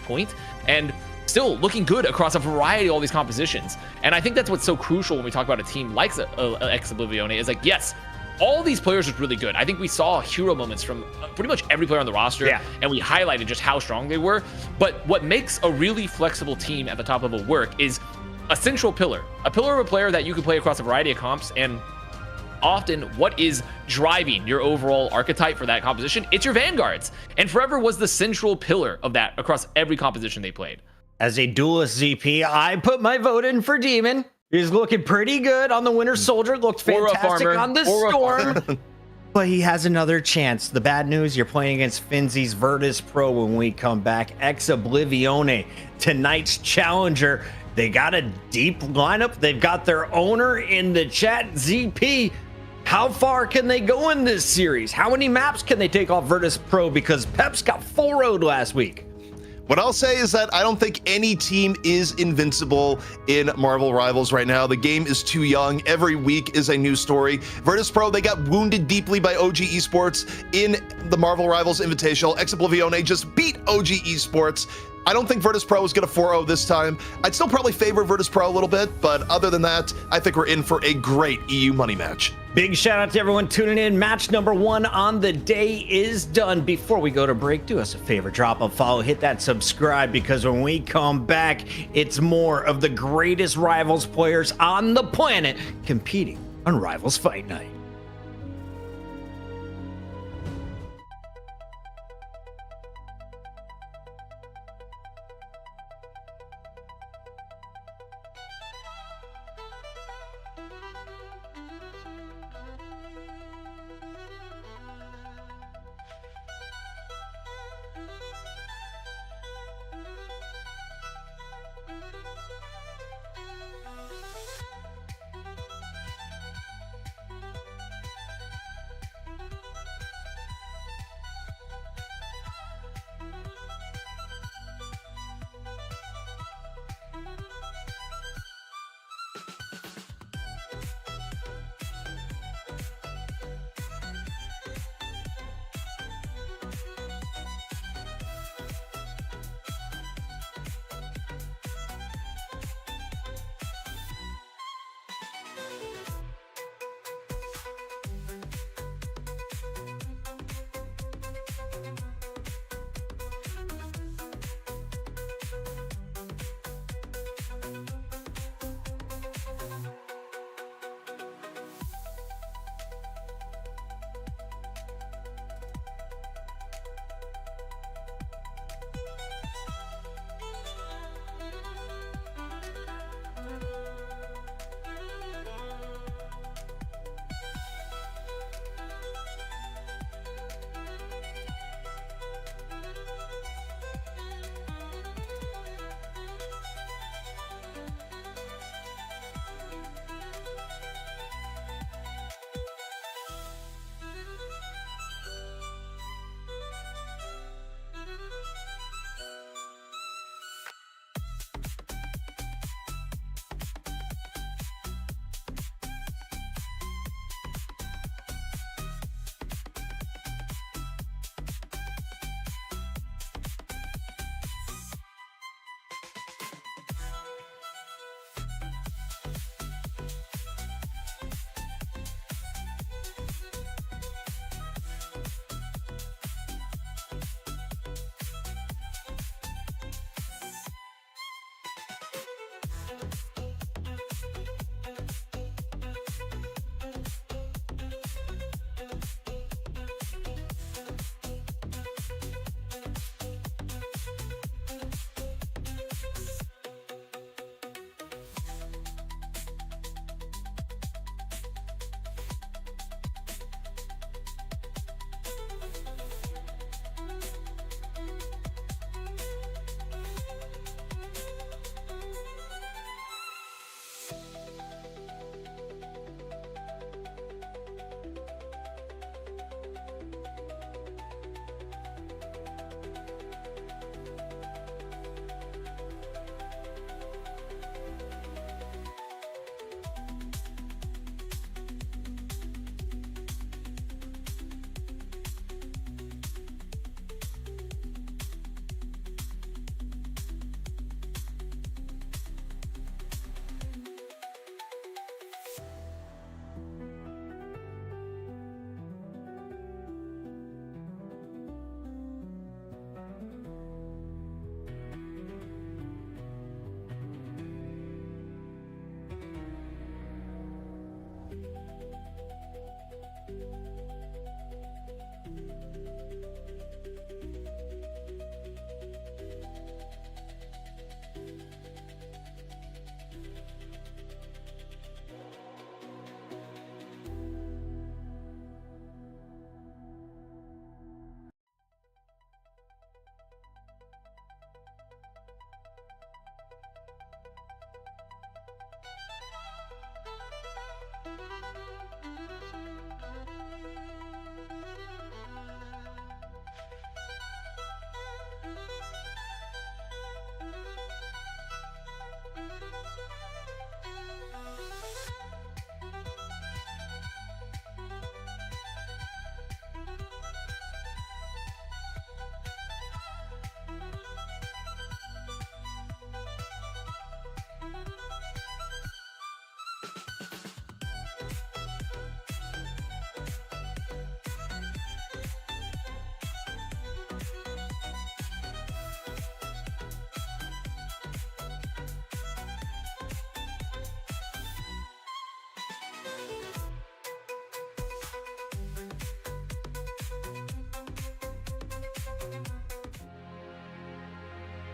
point, and still looking good across a variety of all these compositions. And I think that's what's so crucial when we talk about a team like Ex Oblivione is like, yes, all these players are really good. I think we saw hero moments from pretty much every player on the roster, and we highlighted just how strong they were. But what makes a really flexible team at the top level work is a central pillar, a pillar of a player that you can play across a variety of comps. And often what is driving your overall archetype for that composition? It's your vanguards. And Forever was the central pillar of that across every composition they played. As a duelist ZP, I put my vote in for Demon. He's looking pretty good on the Winter Soldier. Looked Or a fantastic farmer. on the Or a Storm. But he has another chance. The bad news, you're playing against Finzi's Virtus Pro when we come back. Ex Oblivione, tonight's challenger. They got a deep lineup. They've got their owner in the chat, ZP. How far can they go in this series? How many maps can they take off Virtus Pro? Because Peps got 4-0'd last week. What I'll say is that I don't think any team is invincible in Marvel Rivals right now. The game is too young. Every week is a new story. Virtus Pro, they got wounded deeply by OG Esports in the Marvel Rivals Invitational. Ex Oblivione just beat OG Esports. I don't think Virtus Pro is going to 4-0 this time. I'd still probably favor Virtus Pro a little bit, but other than that, I think we're in for a great EU money match. Big shout out to everyone tuning in. Match number 1 on the day is done. Before we go to break, do us a favor, drop a follow, hit that subscribe, because when we come back, it's more of the greatest Rivals players on the planet competing on Rivals Fight Night.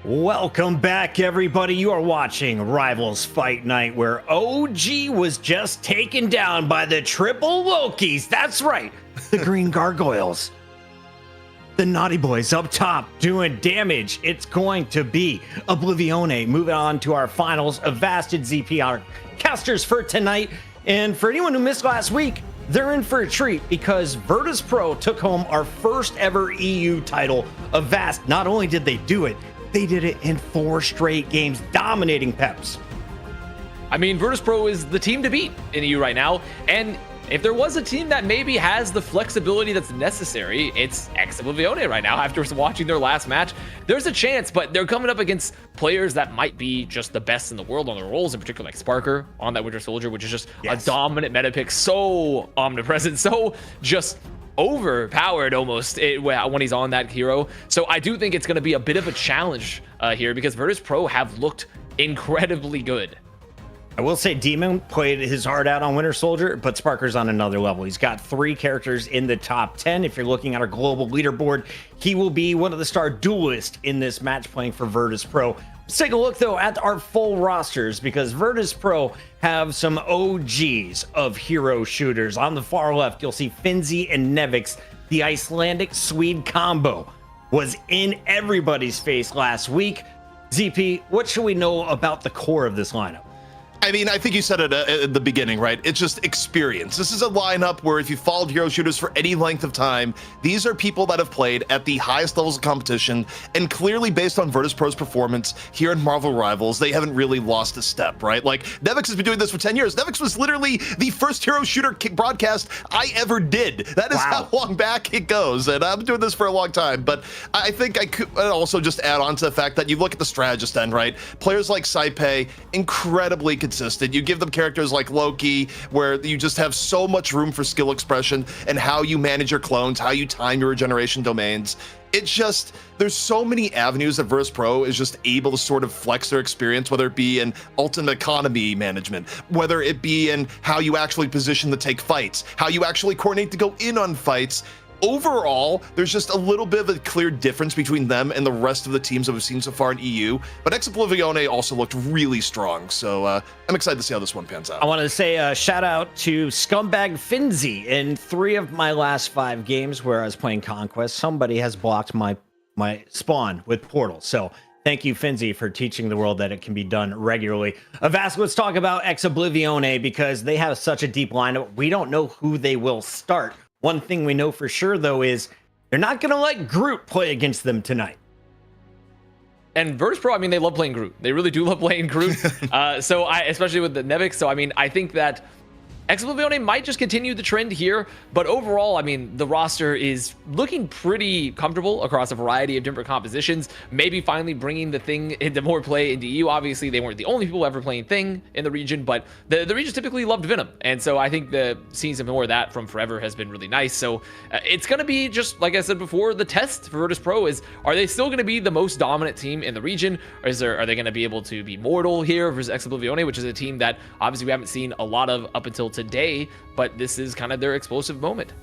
Welcome back, everybody. You are watching Rivals Fight Night, where OG was just taken down by the triple Lokis. That's right, the Green Gargoyles. The Naughty Boys up top doing damage. It's going to be Oblivione. Moving on to our finals of Vasted ZP, our casters for tonight. And for anyone who missed last week, they're in for a treat because Virtus Pro took home our first ever EU title of Vast. Not only did they do it, they did it in 4 straight games, dominating Peps. I mean, Virtus Pro is the team to beat in EU right now, and if there was a team that maybe has the flexibility that's necessary, it's Oblivione right now. After watching their last match, there's a chance, but they're coming up against players that might be just the best in the world on their roles, in particular like Sparker on that Winter Soldier, which is just a dominant meta pick, so omnipresent, so just overpowered almost when he's on that hero. So I do think it's going to be a bit of a challenge here because Virtus Pro have looked incredibly good. I will say Demon played his heart out on Winter Soldier, but Sparker's on another level. He's got 3 characters in the top 10. If you're looking at our global leaderboard, he will be one of the star duelists in this match playing for Virtus Pro. Let's take a look, though, at our full rosters because Virtus Pro have some OGs of hero shooters. On the far left, you'll see Finzi and Nevix. The Icelandic Swede combo was in everybody's face last week. ZP, what should we know about the core of this lineup? I mean, I think you said it at the beginning, right? It's just experience. This is a lineup where if you followed hero shooters for any length of time, these are people that have played at the highest levels of competition, and clearly based on Virtus Pro's performance here in Marvel Rivals, they haven't really lost a step, right? Like, Nevix has been doing this for 10 years. Nevix was literally the first hero shooter broadcast I ever did. That is how long back it goes, and I've been doing this for a long time, but I think I could also just add on to the fact that you look at the strategist end, right? Players like Saipei, incredibly consistent. You give them characters like Loki, where you just have so much room for skill expression and how you manage your clones, how you time your regeneration domains. It's just, there's so many avenues that Virtus Pro is just able to sort of flex their experience, whether it be in ultimate economy management, whether it be in how you actually position to take fights, how you actually coordinate to go in on fights. Overall, there's just a little bit of a clear difference between them and the rest of the teams that we've seen so far in EU, but Oblivione also looked really strong, so I'm excited to see how this one pans out. I want to say a shout out to Scumbag Finzi. In 3 of my last 5 games where I was playing Conquest, somebody has blocked my spawn with Portal, so thank you, Finzi, for teaching the world that it can be done regularly. Avast, let's talk about Oblivione because they have such a deep lineup. We don't know who they will start. One thing we know for sure, though, is they're not going to let Groot play against them tonight. And Virtus Pro, I mean, they love playing Groot. They really do love playing Groot. Especially with the Nevix. So, I mean, I think that Oblivione might just continue the trend here, but overall, I mean, the roster is looking pretty comfortable across a variety of different compositions. Maybe finally bringing the Thing into more play into EU. Obviously, they weren't the only people ever playing Thing in the region, but the region typically loved Venom, and so I think seeing some more of that from Forever has been really nice. So it's going to be just like I said before, the test for Virtus Pro is: are they still going to be the most dominant team in the region, or are they going to be able to be mortal here versus Oblivione, which is a team that obviously we haven't seen a lot of up until today, but this is kind of their explosive moment.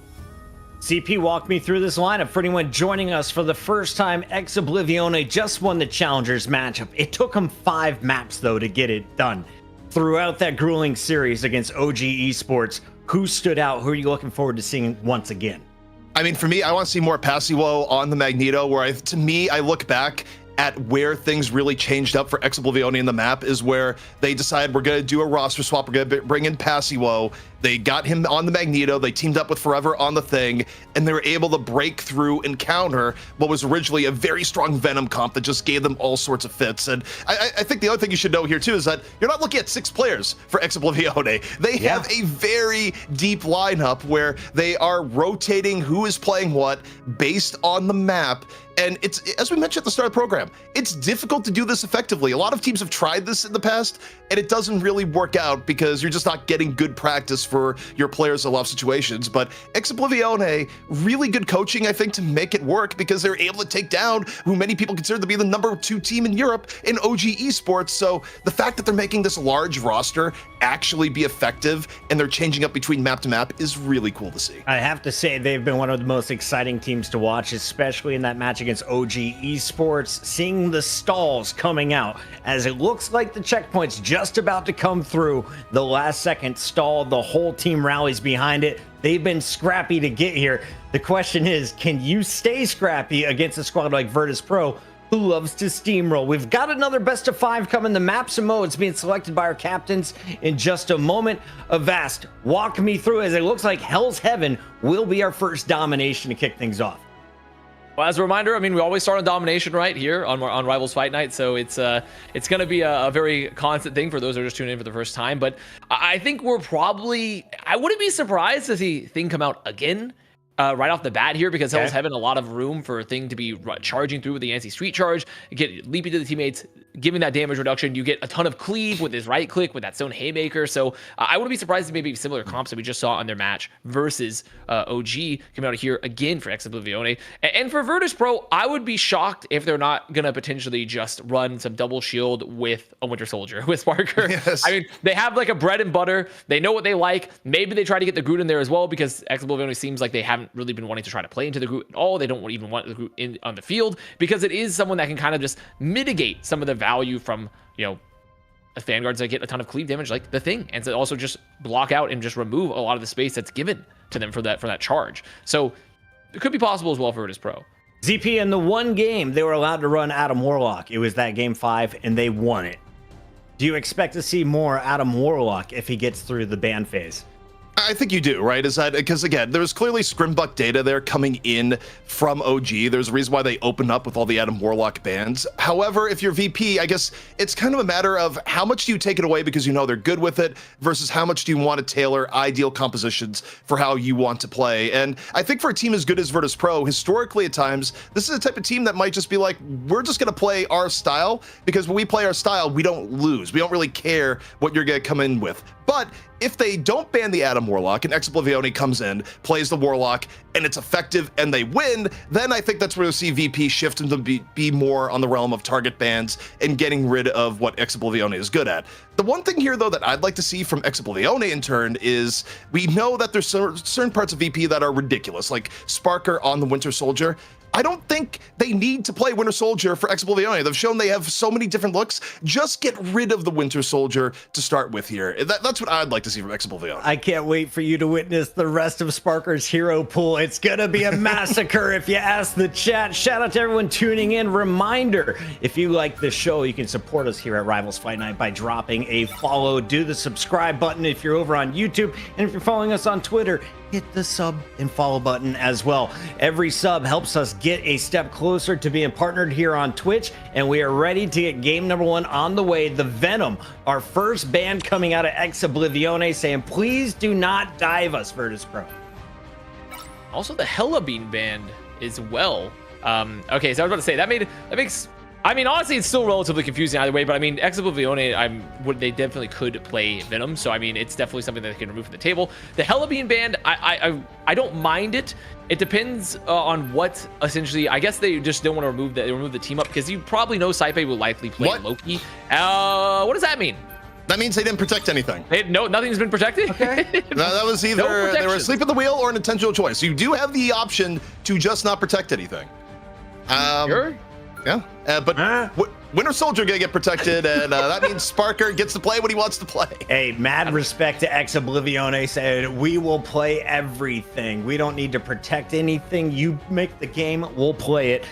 CP walked me through this lineup. For anyone joining us for the first time, Oblivione just won the Challengers matchup. It took him 5 maps, though, to get it done. Throughout that grueling series against OG Esports, who stood out? Who are you looking forward to seeing once again? I mean, for me, I want to see more Passio on the Magneto, where I look back at where things really changed up for Oblivione in the map is where they decided we're going to do a roster swap. We're going to bring in Passio. They got him on the Magneto. They teamed up with Forever on the Thing, and they were able to break through and counter what was originally a very strong Venom comp that just gave them all sorts of fits. And I think the other thing you should know here too is that you're not looking at 6 players for Oblivione. They have a very deep lineup where they are rotating who is playing what based on the map. And it's, as we mentioned at the start of the program, it's difficult to do this effectively. A lot of teams have tried this in the past, and it doesn't really work out because you're just not getting good practice for your players in a lot of situations. But Exoblivione, really good coaching, I think, to make it work because they're able to take down who many people consider to be the #2 team in Europe in OG Esports. So the fact that they're making this large roster actually be effective and they're changing up between map to map is really cool to see. I have to say they've been one of the most exciting teams to watch, especially in that match against OG Esports, seeing the stalls coming out as it looks like the checkpoint's just about to come through. The last second stall, the whole team rallies behind it. They've been scrappy to get here. The question is, can you stay scrappy against a squad like Virtus Pro, who loves to steamroll? We've got another best of 5 coming. The maps and modes being selected by our captains in just a moment. Avast, walk me through as it looks like Hell's Heaven will be our first domination to kick things off. Well, as a reminder, I mean, we always start on domination right here on Rivals Fight Night, so it's going to be a very constant thing for those who are just tuning in for the first time. But I think I wouldn't be surprised to see Thing come out again. Right off the bat here, because Hell's Heaven, a lot of room for Thing to be charging through with the anti-street charge, get leaping to the teammates, giving that damage reduction. You get a ton of cleave with his right click, with that stone haymaker. So I wouldn't be surprised if maybe similar comps that we just saw on their match versus OG coming out here again for Exoblivione. And for Virtus Pro, I would be shocked if they're not going to potentially just run some double shield with a Winter Soldier, with Sparker. Yes. I mean, they have like a bread and butter. They know what they like. Maybe they try to get the Groot in there as well, because Exoblivione seems like they haven't really been wanting to try to play into the Groot at all. They don't even want the Groot in on the field, because it is someone that can kind of just mitigate some of the value from, Vanguards that get a ton of cleave damage like the Thing, and to also just block out and just remove a lot of the space that's given to them for that charge. So it could be possible as well for Virtus Pro. ZP, in the one game they were allowed to run Adam Warlock, it was that game 5, and they won it. Do you expect to see more Adam Warlock if he gets through the ban phase? I think you do, right? Is that because, again, there's clearly Scrimbuck data there coming in from OG. There's a reason why they open up with all the Adam Warlock bans. However, if you're VP, I guess it's kind of a matter of how much do you take it away because you know they're good with it versus how much do you want to tailor ideal compositions for how you want to play. And I think for a team as good as Virtus Pro, historically at times, this is a type of team that might just be like, we're just going to play our style, because when we play our style, we don't lose. We don't really care what you're going to come in with. But if they don't ban the Adam Warlock and Exoblivione comes in, plays the Warlock, and it's effective and they win, then I think that's where you'll see VP shift them to be more on the realm of target bans and getting rid of what Exoblivione is good at. The one thing here, though, that I'd like to see from Exoblivione in turn is we know that there's certain parts of VP that are ridiculous, like Sparker on the Winter Soldier. I don't think they need to play Winter Soldier for Exoblivione. They've shown they have so many different looks. Just get rid of the Winter Soldier to start with here. That's what I'd like to see from Exoblivione. I can't wait for you to witness the rest of Sparker's hero pool. It's gonna be a massacre if you ask the chat. Shout out to everyone tuning in. Reminder, if you like the show, you can support us here at Rivals Fight Night by dropping a follow. Do the subscribe button if you're over on YouTube. And if you're following us on Twitter, hit the sub and follow button as well. Every sub helps us get a step closer to being partnered here on Twitch, and we are ready to get game number 1 on the way. The Venom, our first band coming out of Exoblivione, saying, please do not dive us, Virtus Pro. Also, the Hellabeen band as well. Okay, so I was about to say that makes. I mean, honestly, it's still relatively confusing either way, but I mean, Exoblivione, they definitely could play Venom, so I mean, it's definitely something that they can remove from the table. The Hellabeen band, I don't mind it. It depends on what, essentially, I guess they just don't want to remove the team up, because you probably know Saipe will likely play Loki. What does that mean? That means they didn't protect anything. Nothing's been protected? Okay. No, that was either they were asleep at the wheel or an intentional choice. You do have the option to just not protect anything. Sure. Yeah, but Winter Soldier gonna get protected, and that means Sparker gets to play what he wants to play. Hey, mad respect to Exoblivione, said, we will play everything. We don't need to protect anything. You make the game, we'll play it.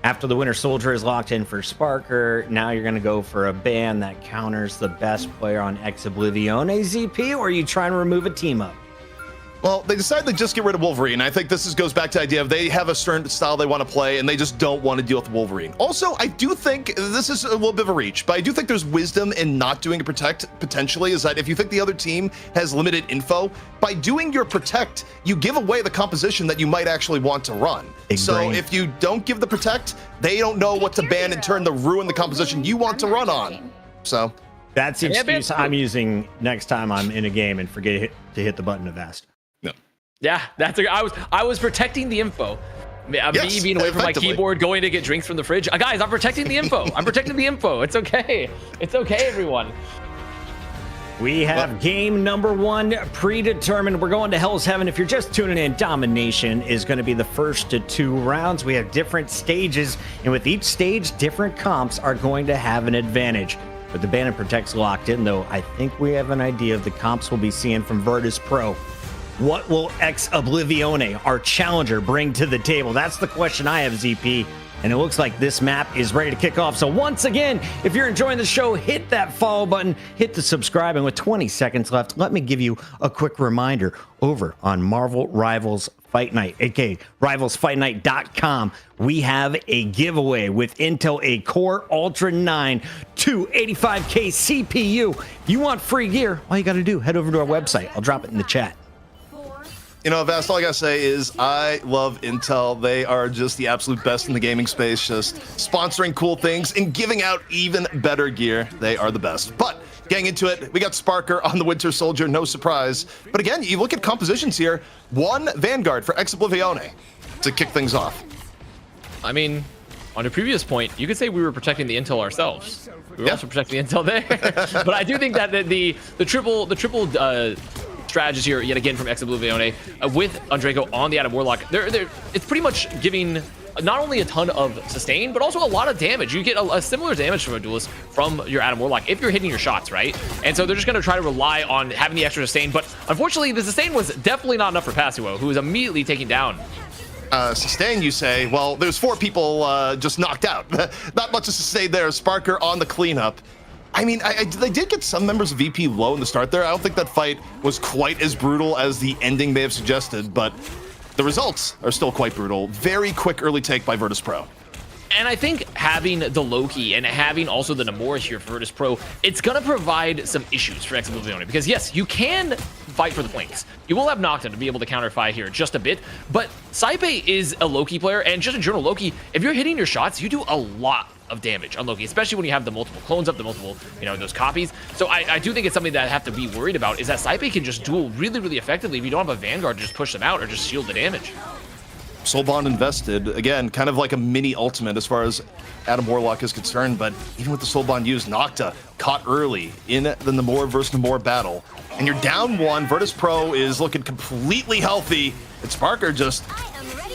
After the Winter Soldier is locked in for Sparker, now you're going to go for a ban that counters the best player on Exoblivione, ZP, or are you trying to remove a team up? Well, they decided to just get rid of Wolverine. I think this goes back to the idea of they have a certain style they want to play, and they just don't want to deal with Wolverine. Also, I do think this is a little bit of a reach, but I do think there's wisdom in not doing a protect, potentially, is that if you think the other team has limited info, by doing your protect, you give away the composition that you might actually want to run. So if you don't give the protect, they don't know what to ban in turn to ruin the composition you want to run on. So That's the Yeah, excuse man. I'm using next time I'm in a game and forget to hit the button to vest. No. Yeah, I was protecting the info. Me Yes, being away from my effectively. keyboard, going to get drinks from the fridge. Guys, I'm protecting the info. I'm protecting the info. It's okay. It's okay, everyone. We have game number 1 predetermined. We're going to Hell's Heaven. If you're just tuning in, Domination is going to be the first to 2 rounds. We have different stages, and with each stage, different comps are going to have an advantage. With the Ban and Protect's locked in, though, I think we have an idea of the comps we'll be seeing from Virtus Pro. What will Ex Oblivione, our challenger, bring to the table? That's the question I have, ZP. And it looks like this map is ready to kick off. So once again, if you're enjoying the show, hit that follow button, hit the subscribe. And with 20 seconds left, let me give you a quick reminder over on Marvel Rivals Fight Night, aka rivalsfightnight.com. We have a giveaway with Intel a Core Ultra 9 285K CPU. If you want free gear, all you got to do, head over to our website. I'll drop it in the chat. You know, Vast, all I gotta say is I love Intel. They are just the absolute best in the gaming space, just sponsoring cool things and giving out even better gear. They are the best. But getting into it, we got Sparker on the Winter Soldier, no surprise. But again, you look at compositions here, 1 Vanguard for Ex Oblivione to kick things off. I mean, on a previous point, you could say we were protecting the intel ourselves. We were Yeah. also protecting the intel there. But I do think that the triple strategies here yet again from Ex Oblivione with Andreko on the Adam Warlock. It's pretty much giving not only a ton of sustain, but also a lot of damage. You get a similar damage from a duelist from your Adam Warlock if you're hitting your shots, right? And so they're just going to try to rely on having the extra sustain. But unfortunately, the sustain was definitely not enough for Pasuo, who was immediately taken down. Sustain, you say? Well, there's 4 people just knocked out. Not much to sustain there. Sparker on the cleanup. I mean, they did get some members of VP low in the start there. I don't think that fight was quite as brutal as the ending may have suggested, but the results are still quite brutal. Very quick early take by Virtus Pro. And I think having the Loki and having also the Namor here for Virtus Pro, it's going to provide some issues for Ex Oblivione. Because yes, you can fight for the flanks. You will have Nocta to be able to counter-fight here just a bit. But Saipe is a Loki player, and just in general, Loki, if you're hitting your shots, you do a lot of damage on Loki, especially when you have the multiple clones up, the multiple, those copies. So I do think it's something that I have to be worried about, is that Saipe can just duel really, really effectively if you don't have a Vanguard to just push them out or just shield the damage. Soulbond invested, again, kind of like a mini ultimate as far as Adam Warlock is concerned, but even with the Soulbond used, Nocta caught early in the Namor versus Namor battle. And you're down 1, Virtus Pro is looking completely healthy, and Sparker just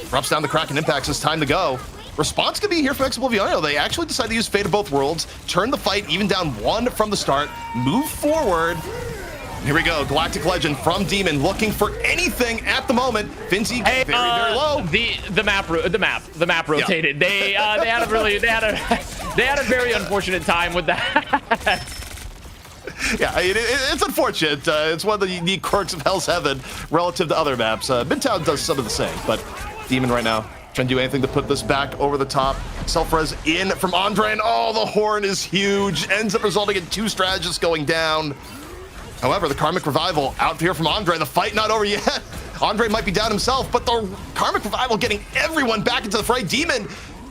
drops down the Kraken impacts, it's time to go. Response could be here from Ex Oblivione. They actually decide to use Fate of Both Worlds, turn the fight even down 1 from the start, move forward. Here we go, Galactic Legend from Demon looking for anything at the moment. Finzi very, very low. The map rotated. Yeah. They had a very unfortunate time with that. Yeah, it's unfortunate. It's one of the unique quirks of Hell's Heaven relative to other maps. Midtown does some of the same, but Demon right now trying to do anything to put this back over the top. Self-res in from Andre, and oh, the horn is huge. Ends up resulting in 2 strategists going down. However, the Karmic Revival out here from Andre. The fight not over yet. Andre might be down himself, but the Karmic Revival getting everyone back into the fray. Demon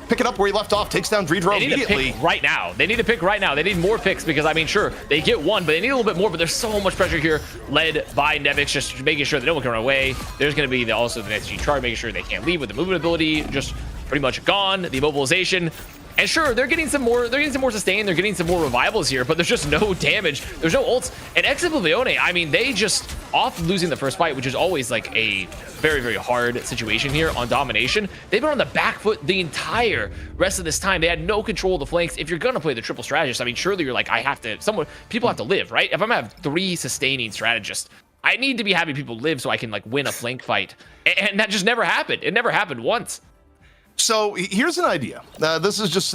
picking up where he left off, takes down Dreedro immediately. They need to pick right now. They need to pick right now. They need more picks because, I mean, sure, they get 1, but they need a little bit more. But there's so much pressure here, led by Nevix, just making sure that no one can run away. There's going to be also the next G chart, making sure they can't leave with the movement ability, just pretty much gone. The immobilization. And sure, they're getting some more sustain, they're getting some more revivals here, but there's just no damage. There's no ults. And Ex Oblivione, I mean, they just, off losing the first fight, which is always like a very, very hard situation here on Domination, they've been on the back foot the entire rest of this time. They had no control of the flanks. If you're gonna play the triple strategist, I mean, surely you're like, people have to live, right? If I'm gonna have 3 sustaining strategists, I need to be having people live so I can like win a flank fight. And that just never happened. It never happened once. So here's an idea. This is just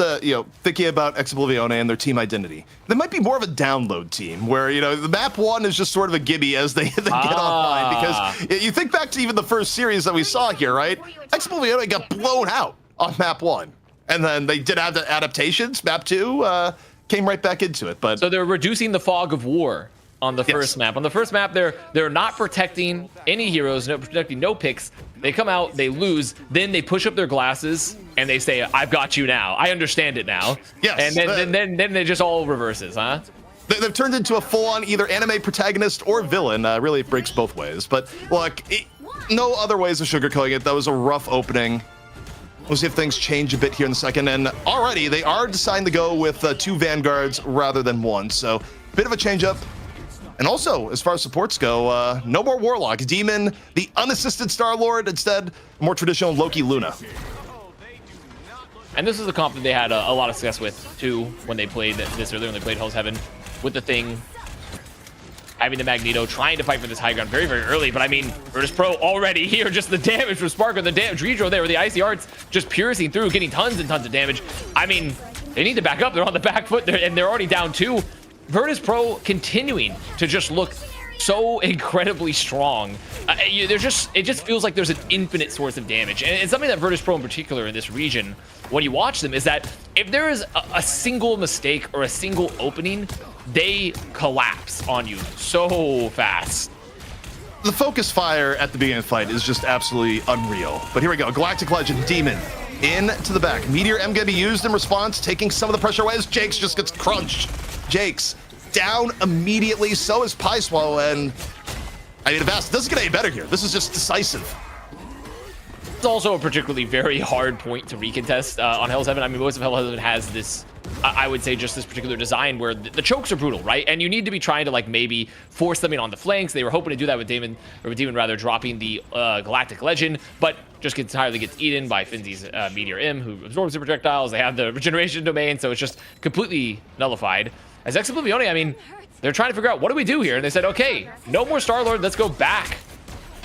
thinking about Ex Oblivione and their team identity. They might be more of a download team where the map 1 is just sort of a gimme as they get online, because you think back to even the first series that we saw here, right? Ex Oblivione got blown out on map 1, and then they did have the adaptations. Map 2 came right back into it, but so they're reducing the fog of war on the first map. On the first map, they're not protecting any heroes, protecting no picks. They come out, they lose, then they push up their glasses and they say, "I've got you now. I understand it now." Yes. And then it just all reverses, huh? They've turned into a full-on either anime protagonist or villain. Really, it breaks both ways. But look, no other ways of sugarcoating it. That was a rough opening. We'll see if things change a bit here in the second. And already, they are deciding to go with 2 Vanguards rather than 1. So, bit of a change-up. And also, as far as supports go, no more Warlock. Demon, the unassisted Star-Lord, instead, more traditional Loki Luna. And this is a comp that they had a lot of success with, too, when they played this earlier, when they played Hell's Heaven, with the Thing, having the Magneto, trying to fight for this high ground very, very early. But I mean, Virtus Pro already here, just the damage from Sparker, the damage, Redro there with the Icy Arts, just piercing through, getting tons and tons of damage. I mean, they need to back up. They're on the back foot, and they're already down 2. Virtus Pro continuing to just look so incredibly strong. It just feels like there's an infinite source of damage. And it's something that Virtus Pro in particular in this region, when you watch them, is that if there is a single mistake or a single opening, they collapse on you so fast. The focus fire at the beginning of the fight is just absolutely unreal. But here we go, Galactic Legend, Demon, into the back. Meteor M gonna be used in response, taking some of the pressure away as Jakes just gets crunched. Jakes down immediately, so is Pie Swallow, and I mean, Avast doesn't get any better here. This is just decisive. It's also a particularly very hard point to recontest on Hell's Heaven. I mean, most of Hell's Heaven has this, I would say, just this particular design where the chokes are brutal, right? And you need to be trying to like maybe force them in on the flanks. They were hoping to do that with Demon rather, dropping the Galactic Legend, but just entirely gets eaten by Finzi's Meteor M, who absorbs the projectiles. They have the regeneration domain, so it's just completely nullified. As Exoblivione, I mean, they're trying to figure out what do we do here, and they said, okay, no more Star-Lord. Let's go back.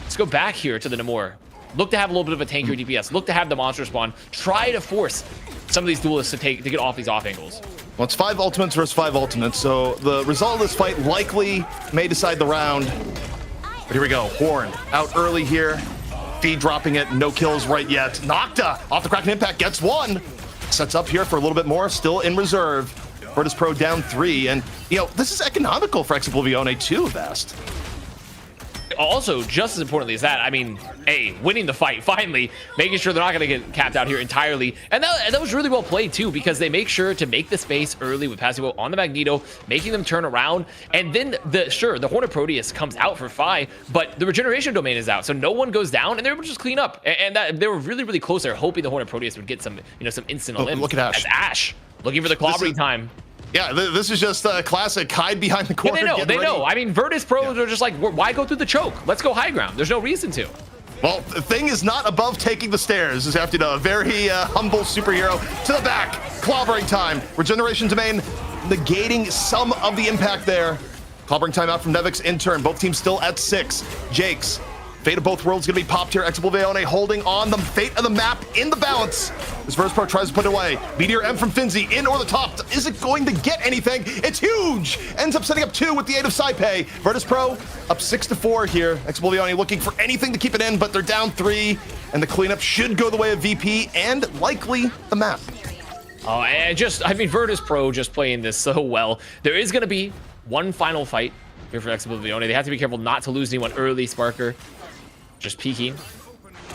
Let's go back here to the Namor. Look to have a little bit of a tankier DPS. Look to have the monster spawn. Try to force some of these duelists to get off these off angles. Well, it's 5 ultimates versus 5 ultimates, so the result of this fight likely may decide the round. But here we go. Horn out early here. Feed dropping it. No kills right yet. Nocta off the Kraken Impact gets 1. Sets up here for a little bit more. Still in reserve. Virtus Pro down 3. And, you know, this is economical for Exoblivione too, Vast. Also, just as importantly as that, I mean, hey, winning the fight, finally, making sure they're not going to get capped out here entirely. And that was really well played, too, because they make sure to make the space early with Passivo on the Magneto, making them turn around. And then, the Hornet Proteus comes out for Phi, but the regeneration domain is out, so no one goes down, and they're able to just clean up. And that they were really, really close there, hoping the Hornet Proteus would get some, some instant elims. Look at Ash. As Ash, looking for the clobbering time. Yeah, this is just a classic hide behind the corner. Yeah, they know. I mean, Virtus Pros are just like, why go through the choke? Let's go high ground. There's no reason to. Well, the Thing is not above taking the stairs. Is after a very humble superhero to the back. Clobbering time. Regeneration domain negating some of the impact there. Clobbering time out from Nevix in turn. Both teams still at 6. Jakes. Fate of both worlds gonna be popped here. Exoblivione holding on the fate of the map in the balance. As Virtus Pro tries to put it away. Meteor M from Finzi in over the top. Is it going to get anything? It's huge! Ends up setting up 2 with the aid of Saipei. Virtus Pro up 6-4 here. Exoblivione looking for anything to keep it in, but they're down 3. And the cleanup should go the way of VP and likely the map. Oh, I mean, Virtus Pro just playing this so well. There is gonna be one final fight here for Exoblivione. They have to be careful not to lose anyone early. Sparker just peeking.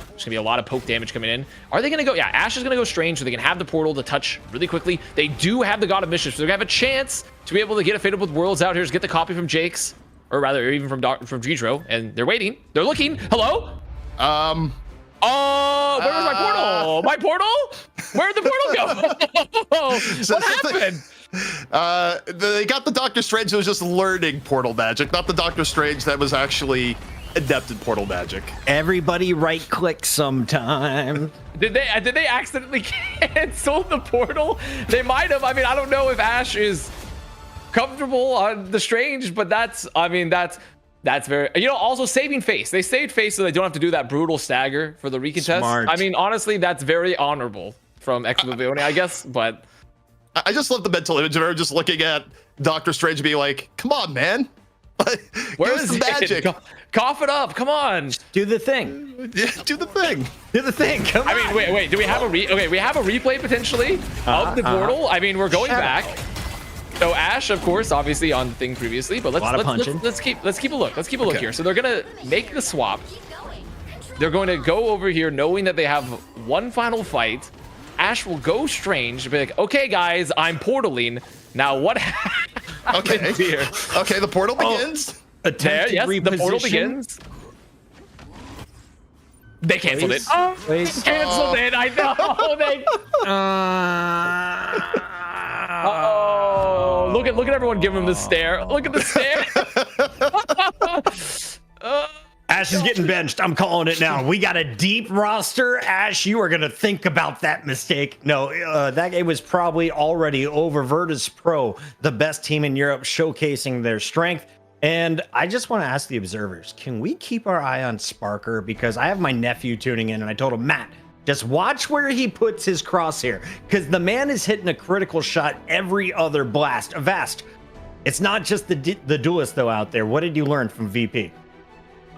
There's gonna be a lot of poke damage coming in. Are they gonna go? Yeah, Ash is gonna go strange, so they can have the portal to touch really quickly. They do have the God of Mischief, so they're gonna have a chance to be able to get a Fate of Both Worlds out here, just get the copy from Jakes, or rather, even from Dredro, and they're waiting. They're looking. Hello? Oh, where was my portal? My portal? Where'd the portal go? What happened? They got the Doctor Strange that was just learning portal magic, not the Doctor Strange that was actually adept at portal magic. Everybody right click sometime. Did they accidentally cancel the portal? They might have. I mean, I don't know if Ash is comfortable on the Strange, but that's very, also saving face. They saved face so they don't have to do that brutal stagger for the recontest. Smart. I mean, honestly, that's very honorable from Exoblivione, I guess, but I just love the mental image of her just looking at Doctor Strange and being like, come on, man. Where is the magic? Cough it up. Come on. Do the thing. Yeah, do the thing. Do the thing. Come on. I mean, wait. Do we have we have a replay potentially of the portal? I mean, we're going back. So Ash, of course, obviously on the thing previously, but let's keep a look. Let's keep a look here. So they're gonna make the swap. They're going to go over here knowing that they have one final fight. Ash will go strange, be like, okay, guys, I'm portaling. Now what Okay. happens here? Okay, the portal begins. There, Attempted yes, the portal reposition. begins. They canceled Please, it. Oh, please. they canceled it. I know. They. Oh, look at everyone giving him the stare. Look at the stare. Ash is getting benched. I'm calling it now. We got a deep roster. Ash, you are going to think about that mistake. No, that game was probably already over. Virtus Pro, the best team in Europe, showcasing their strength. And I just want to ask the observers, can we keep our eye on Sparker? Because I have my nephew tuning in and I told him, Matt, just watch where he puts his crosshair, because the man is hitting a critical shot every other blast. Avast, it's not just the duelist though out there. What did you learn from VP?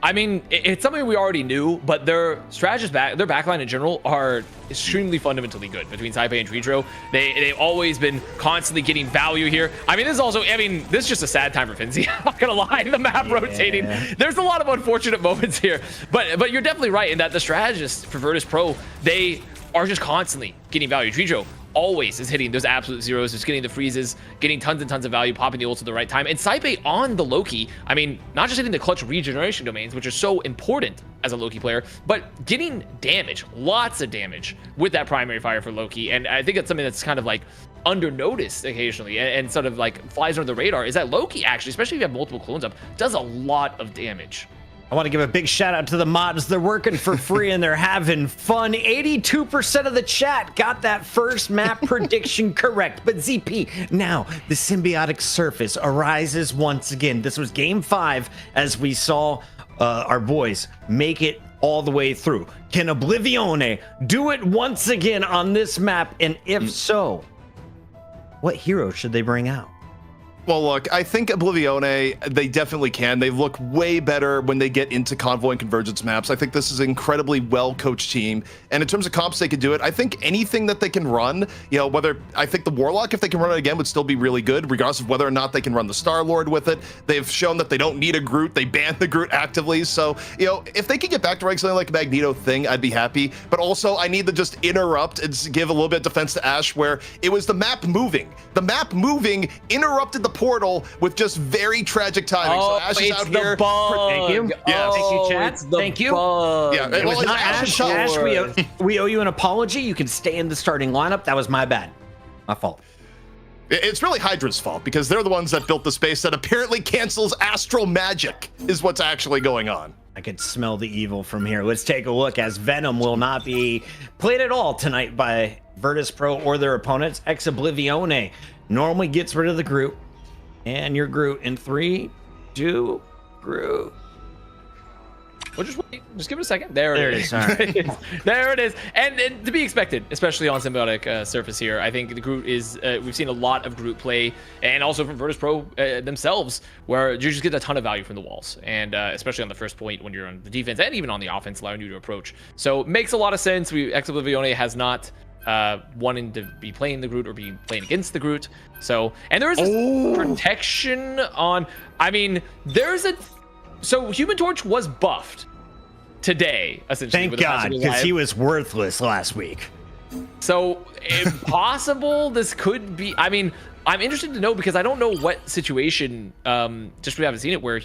I mean, it's something we already knew, but their strategists their backline in general are extremely fundamentally good between Saipei and Tridro. They've always been constantly getting value here. I mean, this is also, this is just a sad time for Finzi. I'm not gonna lie, the map rotating. There's a lot of unfortunate moments here, but you're definitely right in that the strategists for Virtus Pro, they are just constantly getting value. Tridro always is hitting those absolute zeros, just getting the freezes, getting tons and tons of value, popping the ults at the right time. And Saipei on the Loki, I mean, not just hitting the clutch regeneration domains, which are so important as a Loki player, but getting damage, lots of damage with that primary fire for Loki. And I think it's something that's kind of like under noticed occasionally and sort of like flies under the radar, is that Loki actually, especially if you have multiple clones up, does a lot of damage. I want to give a big shout out to the mods. They're working for free and they're having fun. 82% of the chat got that first map prediction correct. But ZP, now the symbiotic surface arises once again. This was game 5 as we saw our boys make it all the way through. Can Oblivione do it once again on this map? And if so, what hero should they bring out? Well, look, I think Oblivione, they definitely can. They look way better when they get into Convoy and Convergence maps. I think this is an incredibly well-coached team. And in terms of comps, they could do it. I think anything that they can run, whether, I think the Warlock, if they can run it again, would still be really good, regardless of whether or not they can run the Star-Lord with it. They've shown that they don't need a Groot. They banned the Groot actively. So, if they can get back to running something like a Magneto thing, I'd be happy. But also, I need to just interrupt and give a little bit of defense to Ash, where it was the map moving. The map moving interrupted the portal with just very tragic timing. Oh, so Ash is it's out the here. bug. Thank you. Yes. Thank you, chat. It's the Thank you. bug. Yeah, It was well, not Ash Ash. is Ash, we owe you an apology. You can stay in the starting lineup. That was my bad. My fault. It's really Hydra's fault, because they're the ones that built the space that apparently cancels astral magic, is what's actually going on. I could smell the evil from here. Let's take a look, as Venom will not be played at all tonight by Virtus Pro or their opponents. Ex Oblivione normally gets rid of the Groot. And your Groot in 3, 2, Groot. Well, just wait. Just give it a second. There There it it is. is. All right. There it is. And to be expected, especially on symbiotic surface here. I think the Groot is. We've seen a lot of Groot play, and also from Virtus Pro themselves, where you just get a ton of value from the walls, and especially on the first point when you're on the defense and even on the offense, allowing you to approach. So makes a lot of sense. Ex Oblivione has not wanting to be playing the Groot or be playing against the Groot. So, and there is this protection on. I mean, there's a. So Human Torch was buffed today, essentially. Thank with the God, Passively because Live. he was worthless last week. So impossible. This could be. I mean, I'm interested to know, because I don't know what situation. Just we haven't seen it, where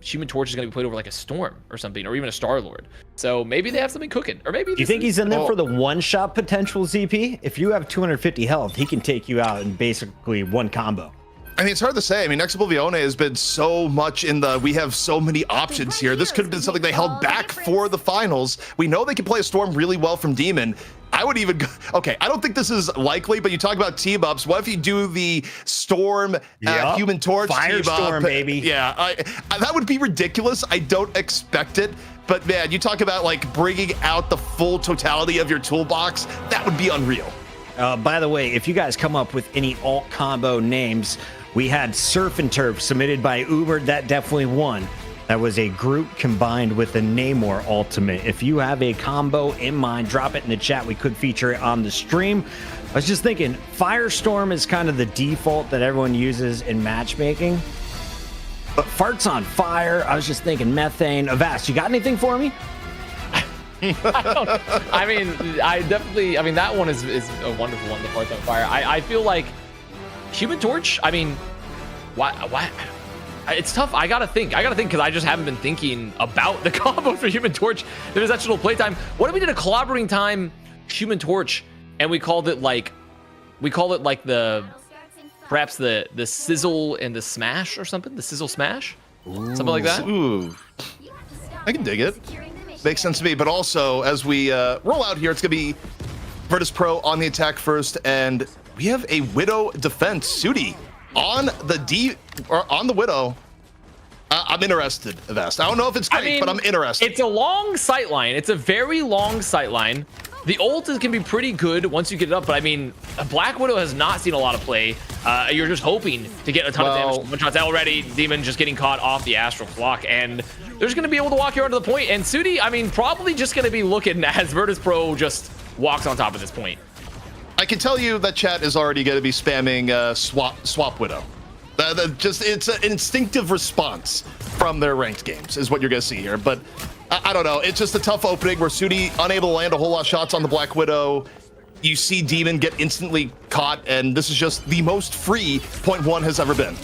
Human Torch is going to be played over like a Storm or something, or even a Star-Lord. So maybe they have something cooking, or maybe. Do you think he's in there for the one-shot potential, ZP? If you have 250 health, he can take you out in basically one combo. I mean, it's hard to say. I mean, Ex Oblivione has been so much in the, we have so many options here. This could have been something they held back for the finals. We know they can play a Storm really well from Demon. I would even go, okay, I don't think this is likely, but you talk about team-ups. What if you do the Storm, Yup. Human Torch team-up? Firestorm, baby. Yeah, that would be ridiculous. I don't expect it. But man, you talk about like bringing out the full totality of your toolbox. That would be unreal. By the way, if you guys come up with any alt combo names, we had Surf and Turf submitted by Uber. That definitely won. That was a Groot combined with a Namor ultimate. If you have a combo in mind, drop it in the chat. We could feature it on the stream. I was just thinking, Firestorm is kind of the default that everyone uses in matchmaking. But Farts on Fire, I was just thinking Methane. Avast, you got anything for me? I mean, that one is a wonderful one, the Farts on Fire. I feel like Human Torch, I mean, Why? It's tough. I gotta think because I just haven't been thinking about the combo for Human Torch. There's actual playtime. What if we did a clobbering time Human Torch and we called it like the perhaps the sizzle and the smash or something? The sizzle smash? Something like that? Ooh. I can dig it. Makes sense to me. But also, as we roll out here, it's going to be Virtus Pro on the attack first, and we have a Widow defense. Sudi on the Widow. I'm interested, Avast. I don't know if it's great, but I'm interested. It's a long sight line. It's a very long sight line. The ult can be pretty good once you get it up, but I mean, Black Widow has not seen a lot of play. You're just hoping to get a ton of damage. One shot's already. Demon just getting caught off the Astral Flock, and they're just going to be able to walk here onto the point. And Sudi, I mean, probably just going to be looking as Virtus Pro just walks on top of this point. I can tell you that chat is already going to be spamming swap Widow. It's an instinctive response from their ranked games is what you're going to see here. But I don't know. It's just a tough opening where Sudi unable to land a whole lot of shots on the Black Widow. You see Demon get instantly caught, and this is just the most free Point One has ever been.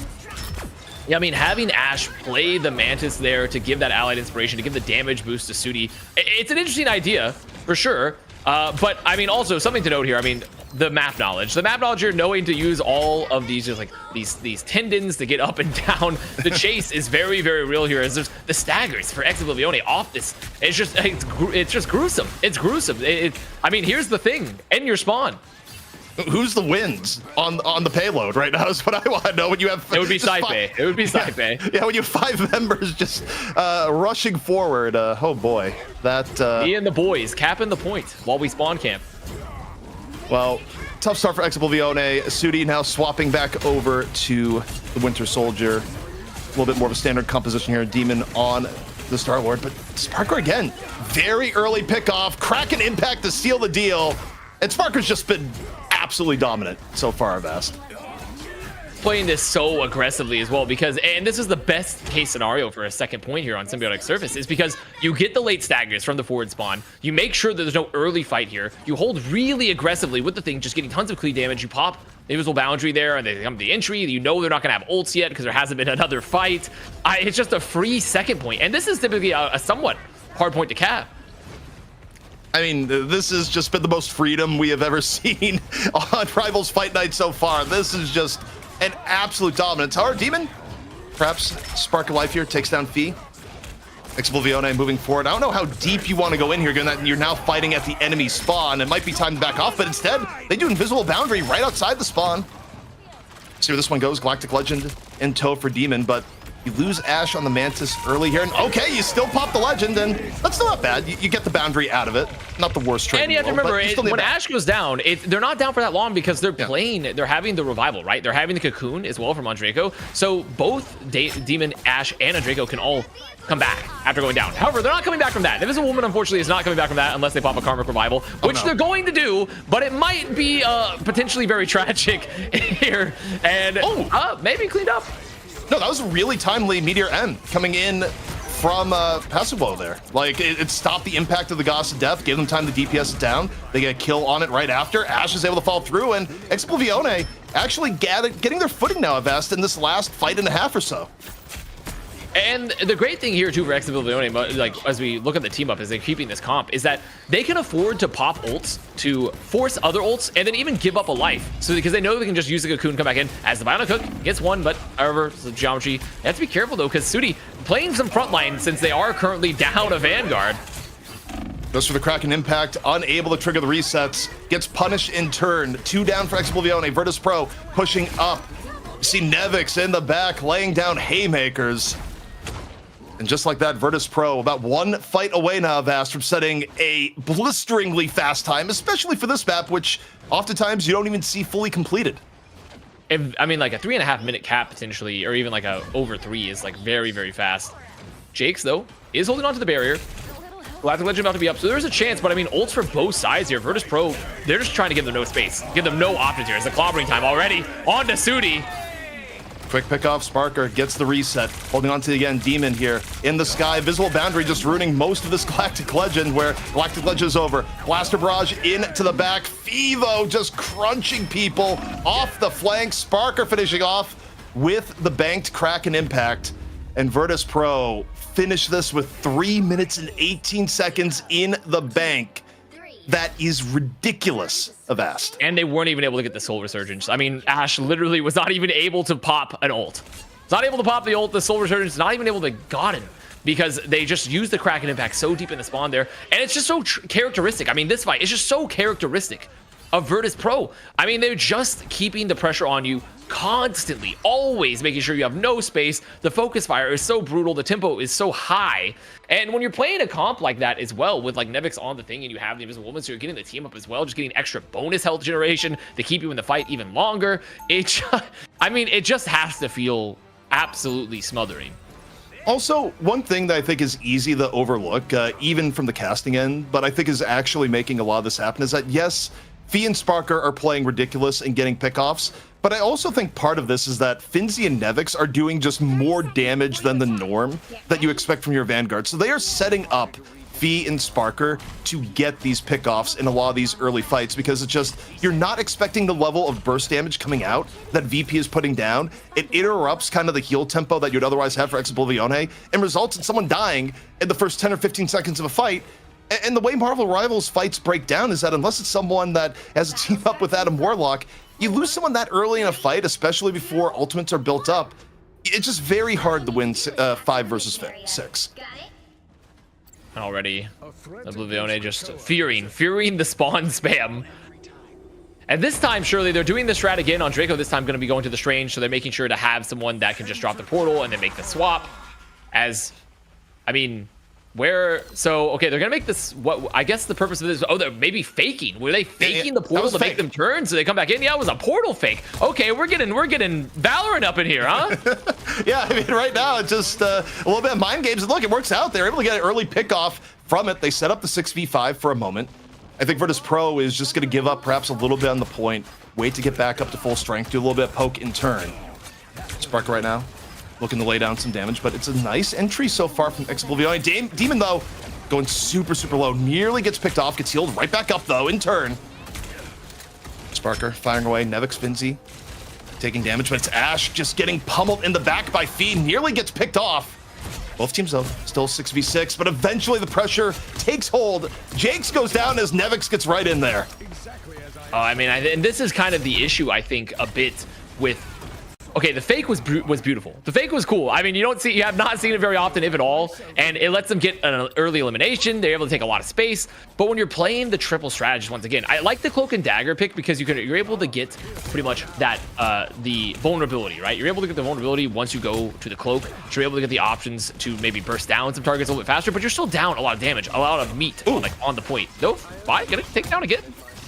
Yeah, I mean, having Ashe play the Mantis there to give that allied inspiration, to give the damage boost to Sudi, it's an interesting idea, for sure. But, I mean, also, something to note here, I mean, the map knowledge. The map knowledge here, knowing to use all of these, just like, these tendons to get up and down. The chase is very, very real here, as there's the staggers for Exoblivione off this. It's just gruesome. It's gruesome. I mean, here's the thing. End your spawn. Who's the wins on the payload right now is what I want to know. When you have it would be Saipe. It would be Saipe. Yeah, when you have 5 members just rushing forward. Oh boy, that me and the boys capping the point while we spawn camp. Well, tough start for Exoblivione. Sudi now swapping back over to the Winter Soldier. A little bit more of a standard composition here. Demon on the Star Lord, but Sparker again, very early pickoff, Kraken impact to seal the deal, and Sparker's just been absolutely dominant so far, Avast. Playing this so aggressively as well, because, and this is the best case scenario for a second point here on Symbiotic Surface, is because you get the late staggers from the forward spawn, you make sure that there's no early fight here, you hold really aggressively with the thing, just getting tons of clean damage, you pop the Invisible Boundary there, and they come to the entry, you know they're not going to have ults yet because there hasn't been another fight. It's just a free second point, and this is typically a somewhat hard point to cap. I mean, this has just been the most freedom we have ever seen on Rivals Fight Night so far. This is just an absolute dominance. However, Demon, perhaps Spark of Life here, takes down Fee. Exoblivione moving forward. I don't know how deep you want to go in here, given that you're now fighting at the enemy spawn. It might be time to back off, but instead, they do Invisible Boundary right outside the spawn. See where this one goes. Galactic Legend in tow for Demon, but you lose Ashe on the Mantis early here, and okay, you still pop the Legend, and that's still not bad. You get the boundary out of it. Not the worst trade. And you have to remember, when Ashe goes down, they're not down for that long because they're playing, they're having the revival, right? They're having the cocoon as well from Andreko. So both Demon, Ashe, and Andreko can all come back after going down. However, they're not coming back from that. Invisible Woman, unfortunately, is not coming back from that unless they pop a Karmic Revival, which they're going to do, but it might be potentially very tragic here. And maybe cleaned up. No, that was a really timely Meteor M coming in from Passive Blow there. Like, it stopped the impact of the Goddess of Death, gave them time to DPS it down. They get a kill on it right after. Ashe is able to fall through, and Exoblivione actually getting their footing now, Avast, in this last fight and a half or so. And the great thing here, too, for Exoblivione, like, as we look at the team up, as they're keeping this comp, is that they can afford to pop ults to force other ults and then even give up a life. So, because they know they can just use the cocoon, come back in, as the Bionic Hook gets one, but however, the geometry. They have to be careful, though, because Sudi playing some frontline since they are currently down a Vanguard. Goes for the Kraken impact, unable to trigger the resets, gets punished in turn. 2 down for Exoblivione, Virtus Pro pushing up. You see Nevix in the back, laying down haymakers. And just like that, Virtus Pro about 1 fight away now, Avast, from setting a blisteringly fast time, especially for this map, which oftentimes you don't even see fully completed. I mean, like a 3.5 minute cap potentially, or even like a over 3 is like very, very fast. Jake's, though, is holding on to the barrier. Galactic Legend about to be up, so there's a chance, but I mean, ults for both sides here. Virtus Pro, they're just trying to give them no space, give them no options here. It's the clobbering time already on to Sudi. Quick pick off, Sparker gets the reset, holding on to again Demon here in the sky. Visible Boundary just ruining most of this Galactic Legend, where Galactic Legend is over. Blaster Barrage into the back. Fivo just crunching people off the flank. Sparker finishing off. with the banked Kraken impact, and Virtus Pro finish this with 3 minutes and 18 seconds in the bank. That is ridiculous, Avast. And they weren't even able to get the Soul Resurgence. I mean, Ash literally was not even able to pop an ult. Was not able to pop the ult, the Soul Resurgence, not even able to got him, because they just used the Kraken impact so deep in the spawn there. And it's just so characteristic. I mean, this fight is just so characteristic of Virtus Pro. I mean, they're just keeping the pressure on you constantly, always making sure you have no space. The focus fire is so brutal. The tempo is so high. And when you're playing a comp like that as well, with like Nevix on the thing and you have the Invisible Woman, so you're getting the team up as well, just getting extra bonus health generation to keep you in the fight even longer. I mean, it just has to feel absolutely smothering. Also, one thing that I think is easy to overlook, even from the casting end, but I think is actually making a lot of this happen, is that yes, Fee and Sparker are playing ridiculous and getting pickoffs, but I also think part of this is that Finzi and Nevix are doing just more damage than the norm that you expect from your Vanguard. So they are setting up Fee and Sparker to get these pickoffs in a lot of these early fights, because it's just, you're not expecting the level of burst damage coming out that VP is putting down. It interrupts kind of the heal tempo that you'd otherwise have for Exoblivione and results in someone dying in the first 10 or 15 seconds of a fight. And the way Marvel Rivals fights break down is that unless it's someone that has a team up with Adam Warlock, you lose someone that early in a fight, especially before ultimates are built up. It's just very hard to win 5 versus 6. Already, Oblivione just fearing the spawn spam. And this time, surely they're doing the strat again on Draco. This time going to be going to the Strange, so they're making sure to have someone that can just drop the portal and then make the swap. As, I mean, okay, they're gonna make this, what I guess the purpose of this, they're maybe faking. Were they faking the portal to make them turn so they come back in? Yeah, it was a portal fake. Okay, we're getting Valorant up in here, huh? Yeah, I mean, right now it's just a little bit of mind games, and look, it works out. They're able to get an early pick off from it. They set up the 6v5 for a moment. I think Virtus Pro is just gonna give up perhaps a little bit on the point, wait to get back up to full strength, do a little bit of poke in turn. Spark right now, looking to lay down some damage, but it's a nice entry so far from Exoblivione. Demon, though, going super, super low. Nearly gets picked off, gets healed right back up, though, in turn. Sparker firing away. Nevix, Finzi taking damage, but it's Ash just getting pummeled in the back by Fee. Nearly gets picked off. Both teams, though, still 6v6, but eventually the pressure takes hold. Jakes goes down as Nevix gets right in there. I mean, and this is kind of the issue, I think, a bit with... Okay, the fake was beautiful. The fake was cool. I mean, you have not seen it very often, if at all, and it lets them get an early elimination. They're able to take a lot of space. But when you're playing the triple strategist, once again, I like the Cloak and Dagger pick because you're able to get pretty much that the vulnerability, right? You're able to get the vulnerability once you go to the cloak. So you're able to get the options to maybe burst down some targets a little bit faster, but you're still down a lot of damage, a lot of meat, like on the point. Nope, fine, get it, take it down again.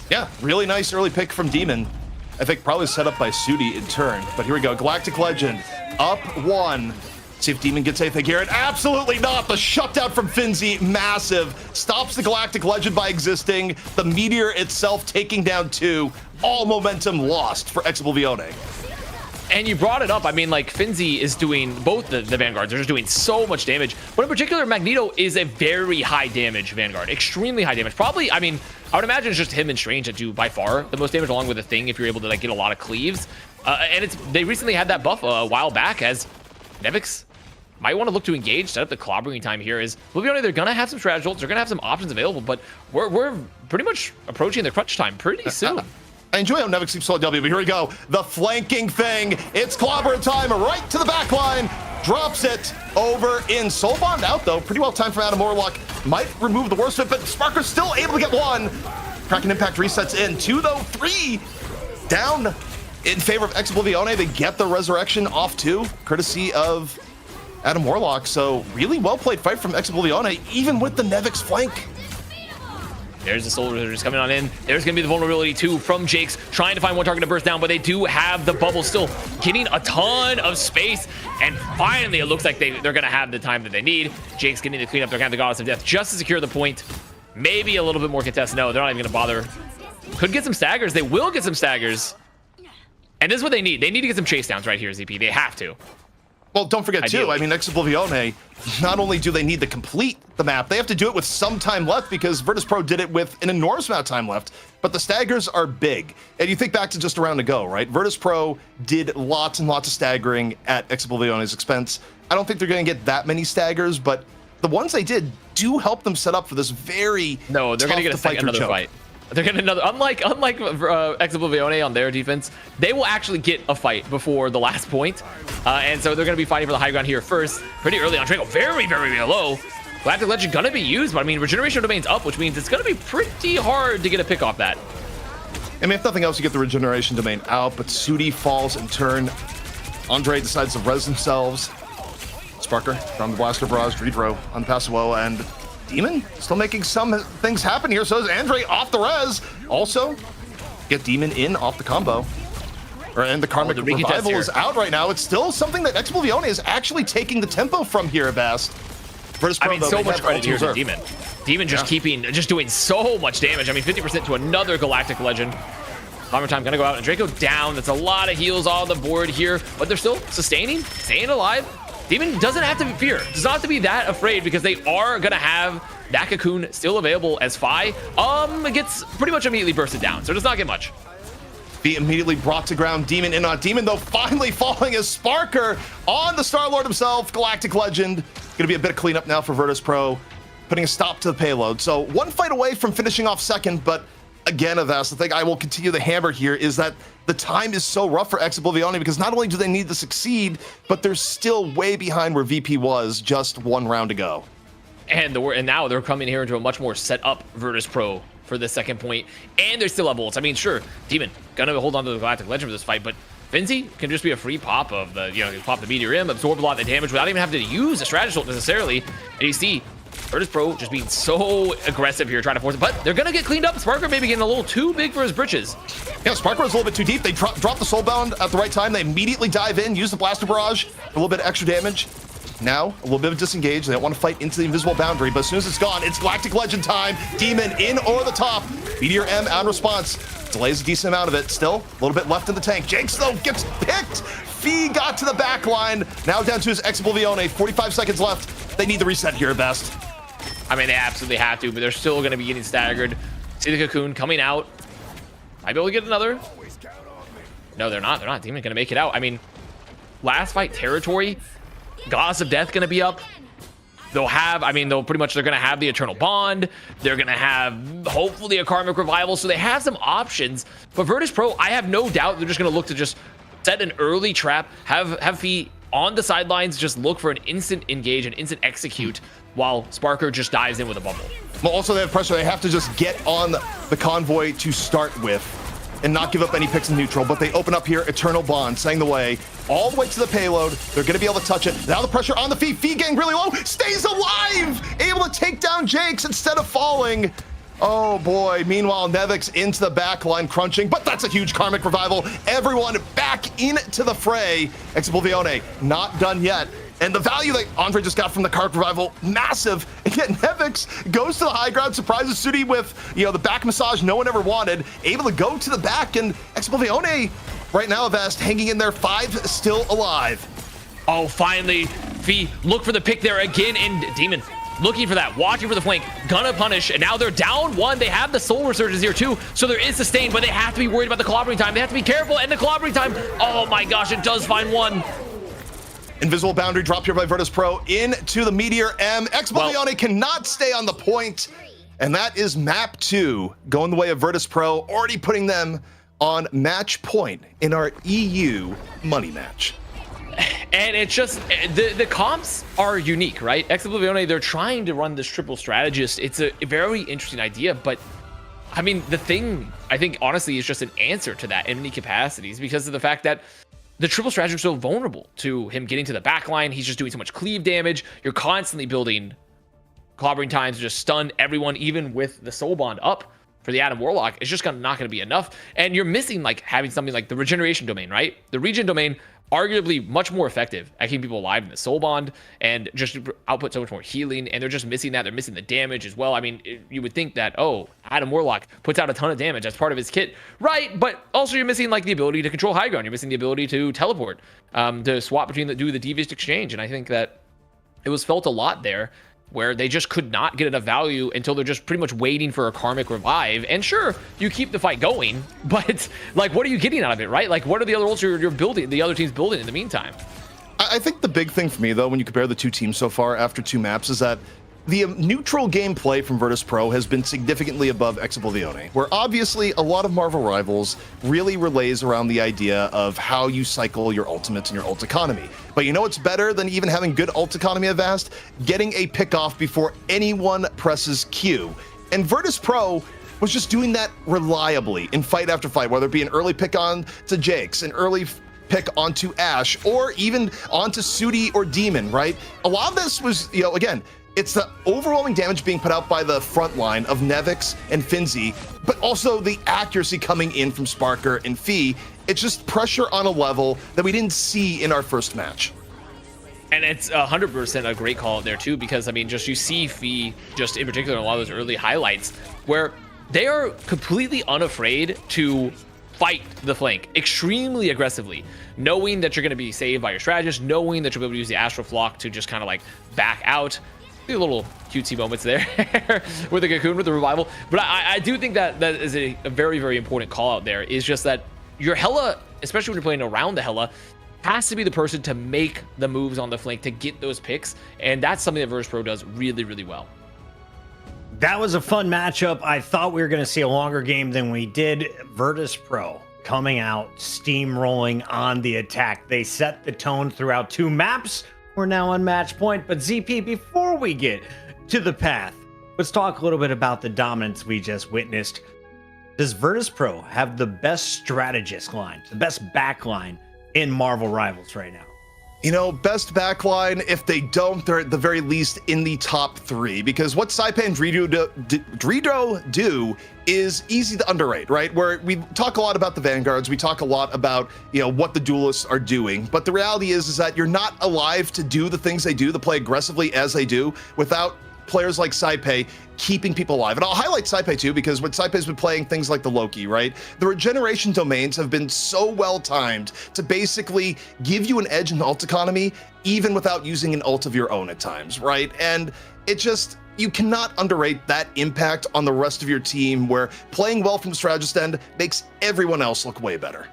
Yeah, really nice early pick from Demon. I think probably set up by Sudi in turn. But here we go. Galactic Legend up 1. See if Demon gets anything here. And absolutely not. The shutdown from Finzi, massive. Stops the Galactic Legend by existing. The Meteor itself taking down 2. All momentum lost for Exoblivione. And you brought it up. I mean, like, Finzi is doing both the Vanguards. They're just doing so much damage. But in particular, Magneto is a very high damage Vanguard. Extremely high damage. Probably, I mean, I would imagine it's just him and Strange that do by far the most damage, along with the Thing, if you're able to like get a lot of cleaves. And they recently had that buff a while back, as Nevix might want to look to engage, set up the clobbering time here. Is Oblivione, they're going to have some strategy ults, they're going to have some options available, but we're pretty much approaching the crunch time pretty soon. I enjoy how Nevix keeps solo W, but here we go. The flanking Thing. It's clobber time right to the back line. Drops it over in. Soul Bond out, though. Pretty well timed from Adam Warlock. Might remove the worst of it, but Sparker's still able to get 1. Kraken Impact resets in. 2, though. 3 down in favor of Exoblivione. They get the resurrection off, too, courtesy of Adam Warlock. So really well played fight from Exoblivione, even with the Nevix flank. There's the Soul Resurgence coming on in. There's going to be the vulnerability, too, from Jakes, trying to find one target to burst down, but they do have the bubble still getting a ton of space. And finally, it looks like they're going to have the time that they need. Jakes getting to clean up their kind of the Goddess of Death just to secure the point. Maybe a little bit more contest. No, they're not even going to bother. Could get some staggers. They will get some staggers. And this is what they need. They need to get some chase downs right here, ZP. They have to. Well, don't forget too, Ideally. I mean, Ex Oblivione, not only do they need to complete the map, they have to do it with some time left because Virtus Pro did it with an enormous amount of time left, but the staggers are big. And you think back to just a round ago, right? Virtus Pro did lots and lots of staggering at Ex Oblivione's expense. I don't think they're going to get that many staggers, but the ones they did do help them set up for this very No, they're going to get another fight. They're getting another, unlike Ex Oblivione on their defense, they will actually get a fight before the last point. And so they're going to be fighting for the high ground here first. Pretty early on. Draco very, very low. Galactic Legend going to be used, but I mean, Regeneration Domain's up, which means it's going to be pretty hard to get a pick off that. I mean, if nothing else, you get the Regeneration Domain out, but Sudi falls in turn. Andre decides to res themselves. Sparker from the Blaster Barrage, Dreedro on the Passivo, and Demon still making some things happen here. So is Andre off the res. Also, get Demon in off the combo. And the Karmic Revival is out right now. It's still something that Ex Oblivione is actually taking the tempo from here, Avast. Virtus Pro, I mean, though, so they much have credit here to Reserve. Demon. Demon just doing so much damage. I mean, 50% to another Galactic Legend. Bomber Time gonna go out and Draco down. That's a lot of heals on the board here, but they're still sustaining, staying alive. Demon doesn't have to fear, does not have to be that afraid because they are gonna have that Cocoon still available as Fi. Gets pretty much immediately bursted down, so does not get much. Be immediately brought to ground. Demon in on Demon, though, finally falling as Sparker on the Star-Lord himself, Galactic Legend. Gonna be a bit of cleanup now for Virtus Pro, putting a stop to the payload. So one fight away from finishing off second, but again, Avast, the thing I will continue to hammer here is that the time is so rough for Ex Oblivione because not only do they need to succeed, but they're still way behind where VP was just one round ago. And now they're coming here into a much more set up Virtus Pro for the second point, and they still have ults. I mean, sure, Demon gonna hold on to the Galactic Legend for this fight, but Finzi can just be a free pop of the, pop the Meteor M, absorb a lot of the damage without even having to use a strategist ult necessarily. And you see Virtus Pro just being so aggressive here, trying to force it, but they're gonna get cleaned up. Sparker maybe getting a little too big for his britches. Yeah, Sparker was a little bit too deep. They drop the Soulbound at the right time. They immediately dive in, use the Blaster Barrage, a little bit of extra damage. Now, a little bit of disengage. They don't want to fight into the invisible boundary, but as soon as it's gone, it's Galactic Legend time. Demon in over the top. Meteor M out in response. Delays a decent amount of it. Still, a little bit left in the tank. Jinx, though, gets picked. Fee got to the back line. Now down to his Ex Oblivione. 45 seconds left. They need the reset here at best. I mean, they absolutely have to, but they're still going to be getting staggered. See the Cocoon coming out. Might be able to get another. No, they're not. They're not. Demon going to make it out. I mean, last fight territory. Goddess of Death going to be up. They'll pretty much, they're going to have the Eternal Bond. They're going to have, hopefully, a Karmic Revival. So they have some options. But Virtus Pro, I have no doubt they're just going to look to just set an early trap, have Fee on the sidelines, just look for an instant engage, an instant execute, while Sparker just dives in with a bubble. Well, also they have pressure. They have to just get on the convoy to start with and not give up any picks in neutral, but they open up here, Eternal Bond, saying the way, all the way to the payload. They're going to be able to touch it. Now the pressure on the Fee. Fee getting really low, stays alive, able to take down Jakes instead of falling. Oh boy, meanwhile, Nevix into the back line crunching, but that's a huge Karmic Revival. Everyone back into the fray. Ex Oblivione not done yet. And the value that Andre just got from the Karmic Revival, massive. And yet Nevix goes to the high ground, surprises Sudi with, the back massage no one ever wanted, able to go to the back, and Ex Oblivione right now, Avast, hanging in there, 5 still alive. Oh, finally, Fee, look for the pick there again, and Demon looking for that, watching for the flank, gonna punish, and now they're down 1. They have the Soul Resurgence here too, so there is sustain, but they have to be worried about the clobbering time. They have to be careful, and the clobbering time, oh my gosh, it does find 1. Invisible boundary drop here by Virtus Pro into the Meteor M. Ex Oblivione cannot stay on the point, and that is map 2 going the way of Virtus Pro, already putting them on match point in our EU money match. And it's just, the comps are unique, right? Ex Oblivione, they're trying to run this triple strategist. It's a very interesting idea, but I mean, the thing I think honestly is just an answer to that in many capacities because of the fact that the triple strategist is so vulnerable to him getting to the back line. He's just doing so much cleave damage. You're constantly building clobbering times to just stun everyone, even with the soul bond up for the Adam Warlock. It's just not going to be enough. And you're missing like having something like the regeneration domain, right? The regen domain arguably much more effective at keeping people alive in the soul bond and just output so much more healing, and they're just missing that. They're missing the damage as well. I mean, you would think that, oh, Adam Warlock puts out a ton of damage as part of his kit, right? But also you're missing like the ability to control high ground. You're missing the ability to teleport, to swap between do the devious exchange. And I think that it was felt a lot there where they just could not get enough value until they're just pretty much waiting for a karmic revive. And sure, you keep the fight going, but like, what are you getting out of it, right? Like, what are the other ults you're building, the other team's building in the meantime? I think the big thing for me, though, when you compare the two teams so far after 2 maps, is that the neutral gameplay from Virtus.pro has been significantly above Exoblivione, where obviously a lot of Marvel Rivals really relays around the idea of how you cycle your ultimates and your ult economy. But you know what's better than even having good ult economy at Vast? Getting a pick off before anyone presses Q. And Virtus.pro was just doing that reliably in fight after fight, whether it be an early pick on to Jake's, an early pick onto Ashe, or even onto Sudi or Demon, right? A lot of this was, again, it's the overwhelming damage being put out by the front line of Nevix and Finzi, but also the accuracy coming in from Sparker and Fee. It's just pressure on a level that we didn't see in our first match. And it's 100% a great call out there too, because I mean, just you see Fee, just in particular in a lot of those early highlights, where they are completely unafraid to fight the flank extremely aggressively, knowing that you're going to be saved by your strategist, knowing that you'll be able to use the Astral Flock to just kind of like back out. A little cutesy moments there with the Cocoon, with the revival. But I do think that is a very, very important call out there, is just that your Hela, especially when you're playing around the Hela, has to be the person to make the moves on the flank to get those picks. And that's something that Virtus.pro does really, really well. That was a fun matchup. I thought we were going to see a longer game than we did. Virtus.pro coming out, steamrolling on the attack. They set the tone throughout 2 maps. We're now on match point, but ZP, before we get to the path, let's talk a little bit about the dominance we just witnessed. Does Virtus.pro have the best strategist line, the best backline in Marvel Rivals right now? Best backline, if they don't, they're at the very least in the top 3, because what Saipe and Drido do is easy to underrate, right? Where we talk a lot about the Vanguards, we talk a lot about, what the duelists are doing, but the reality is that you're not alive to do the things they do, to play aggressively as they do, without players like Saipe keeping people alive. And I'll highlight Saipe too, because when Saipe's been playing things like the Loki, right? The regeneration domains have been so well timed to basically give you an edge in the ult economy, even without using an ult of your own at times, right? And it just, you cannot underrate that impact on the rest of your team, where playing well from the strategist end makes everyone else look way better.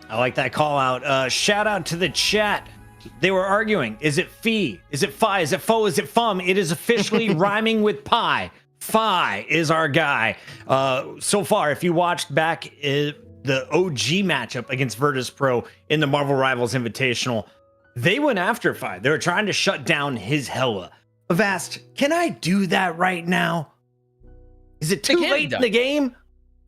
I like that call out. Shout out to the chat. They were arguing, is it Fee? Is it Fi? Is it Foe? Is it Fum? It is officially rhyming with Pi. Fi is our guy. So far, if you watched back the OG matchup against Virtus.pro in the Marvel Rivals Invitational, they went after Fi. They were trying to shut down his Hela. Avast, can I do that right now? Is it too late in the game?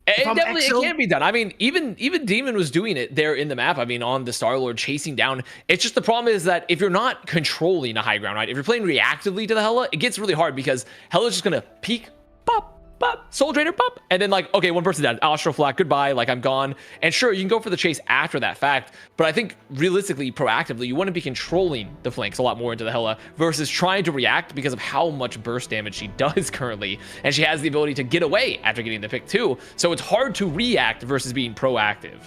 It definitely it can be done. I mean, even Demon was doing it there in the map. I mean, on the Star-Lord chasing down. It's just the problem is that if you're not controlling a high ground, right? If you're playing reactively to the Hela, it gets really hard, because Hela's just gonna peek, pop, pop, Soul Drainer, pop, and then like, okay, one person dead, Astral Flak, goodbye, like I'm gone. And sure, you can go for the chase after that fact, but I think realistically, proactively, you want to be controlling the flanks a lot more into the Hela versus trying to react, because of how much burst damage she does currently, and she has the ability to get away after getting the pick too. So it's hard to react versus being proactive.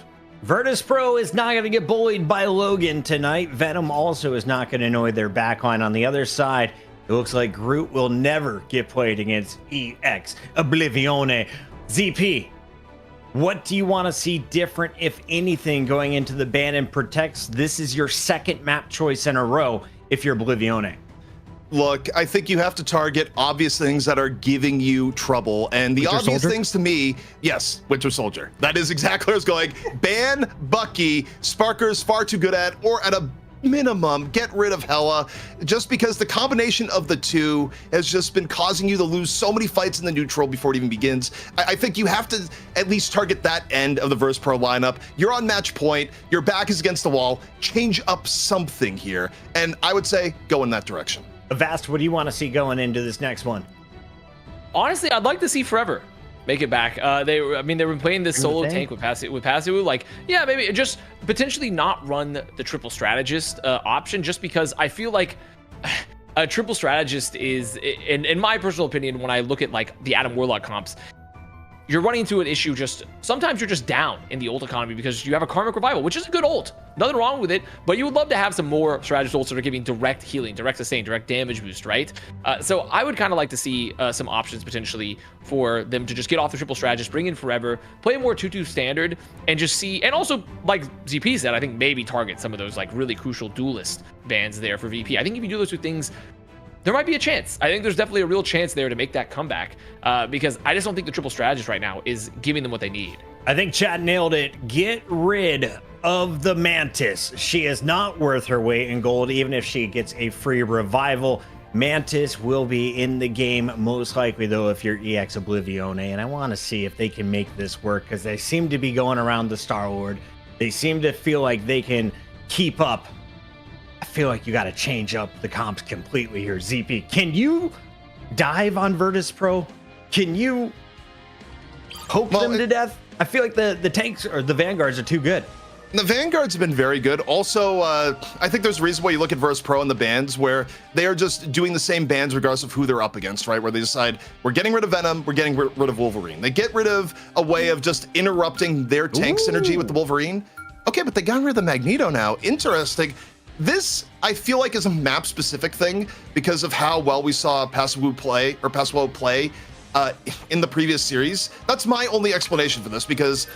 Virtus.pro is not going to get bullied by Logan tonight. Venom also is not going to annoy their backline on the other side. It looks like Groot will never get played against EX Oblivione. ZP, what do you want to see different, if anything, going into the Ban and Protects? This is your second map choice in a row if you're Oblivione. Look, I think you have to target obvious things that are giving you trouble. And the obvious things to me, yes, Winter Soldier. That is exactly where I was going. Ban Bucky. Sparker's far too good at, or at a minimum, get rid of Hela, just because the combination of the two has just been causing you to lose so many fights in the neutral before it even begins. I think you have to at least target that end of the Virtus.pro lineup. You're on match point, your back is against the wall, change up something here, and I would say go in that direction. Avast, what do you want to see going into this next one? Honestly, I'd like to see Forever Make it back. I mean, they've been playing this solo tank with Pasu. Like, yeah, maybe just potentially not run the triple strategist option, just because I feel like a triple strategist is, in my personal opinion, when I look at like the Adam Warlock comps, you're running into an issue. Sometimes you're just down in the ult economy because you have a Karmic Revival, which is a good ult. Nothing wrong with it, but you would love to have some more strategist ults that are giving direct healing, direct sustain, direct damage boost, right? So I would kind of like to see some options potentially for them to just get off the triple strategist, bring in Forever, play more 2-2 standard, and just see, and also like ZP said, I think maybe target some of those like really crucial duelist bans there for VP. I think if you do those two things, there might be a chance. I think there's definitely a real chance there to make that comeback because I just don't think the triple strategist right now is giving them what they need. I think Chad nailed it. Get rid of the Mantis. She is not worth her weight in gold, even if she gets a free revival. Mantis will be in the game most likely, though, if you're EX Oblivione, and I want to see if they can make this work because they seem to be going around the Star-Lord. They seem to feel like they can keep up. I feel like you got to change up the comps completely here, ZP. Can you dive on Virtus Pro? Can you poke them to death? I feel like the tanks or the Vanguards are too good. The Vanguards have been very good. Also, I think there's a reason why you look at Virtus Pro and the bans where they are just doing the same bans regardless of who they're up against, right? Where they decide, we're getting rid of Venom, we're getting rid of Wolverine. They get rid of a way of just interrupting their tank synergy with the Wolverine. Okay, but they got rid of the Magneto now. Interesting. This, I feel like, is a map-specific thing because of how well we saw Paswo play in the previous series. That's my only explanation for this, because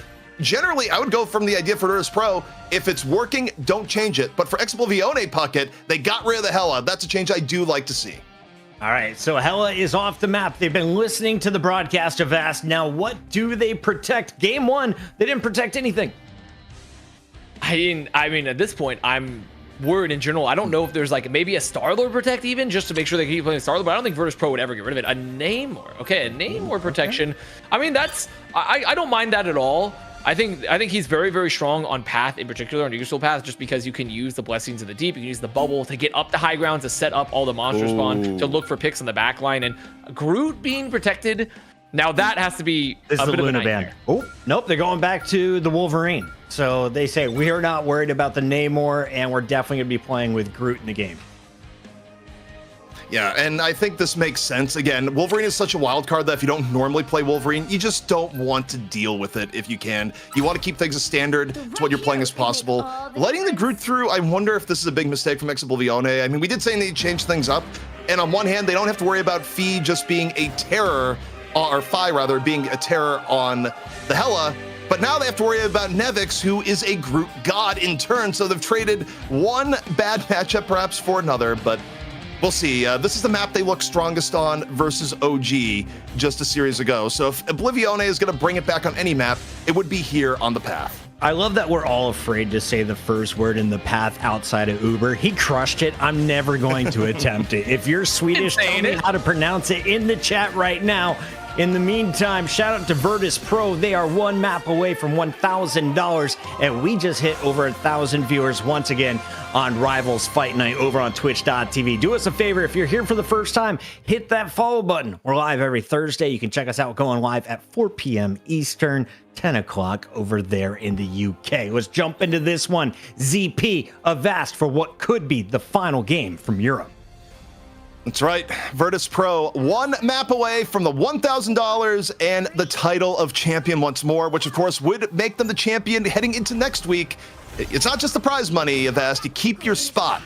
generally I would go from the idea for Virtus Pro, if it's working, don't change it. But for Exoblivione Puckett, they got rid of the Hela. That's a change I do like to see. All right, so Hela is off the map. They've been listening to the broadcast of Vast. Now, what do they protect? Game one, they didn't protect anything. I mean, at this point, I'm worried in general. I don't know if there's like maybe a Star-Lord protect even, just to make sure they keep playing Star-Lord, but I don't think Virtus Pro would ever get rid of it. A Namor. Okay, a Namor protection. I mean, I don't mind that at all. I think he's very, very strong on Path in particular, on Yggdrasil Path, just because you can use the Blessings of the Deep, you can use the bubble to get up the high ground, to set up all the monster spawn, to look for picks on the back line, and Groot being protected, now that has to be a bit of a nightmare. Oh, nope, they're going back to the Wolverine. So they say, we are not worried about the Namor, and we're definitely going to be playing with Groot in the game. Yeah, and I think this makes sense. Again, Wolverine is such a wild card that if you don't normally play Wolverine, you just don't want to deal with it if you can. You want to keep things as standard to what you're playing as possible. Letting the Groot through, I wonder if this is a big mistake from Exoblivione. I mean, we did say they changed things up, and on one hand, they don't have to worry about Fee just being a terror, or Phi rather, being a terror on the Hela, but now they have to worry about Nevix, who is a Groot god in turn, so they've traded one bad matchup perhaps for another, but we'll see. This is the map they look strongest on versus OG just a series ago. So if Oblivione is going to bring it back on any map, it would be here on the Path. I love that we're all afraid to say the first word in the Path outside of Uber. He crushed it. I'm never going to attempt it. If you're Swedish, tell me how to pronounce it in the chat right now. In the meantime, shout out to Virtus Pro. They are one map away from $1,000, and we just hit over 1,000 viewers once again on Rivals Fight Night over on Twitch.tv. Do us a favor, if you're here for the first time, hit that follow button. We're live every Thursday. You can check us out going live at 4 p.m. Eastern, 10 o'clock over there in the UK. Let's jump into this one. ZP Avast for what could be the final game from Europe. That's right. Virtus Pro, one map away from the $1,000 and the title of champion once more, which of course would make them the champion heading into next week. It's not just the prize money, Avast. You keep your spot.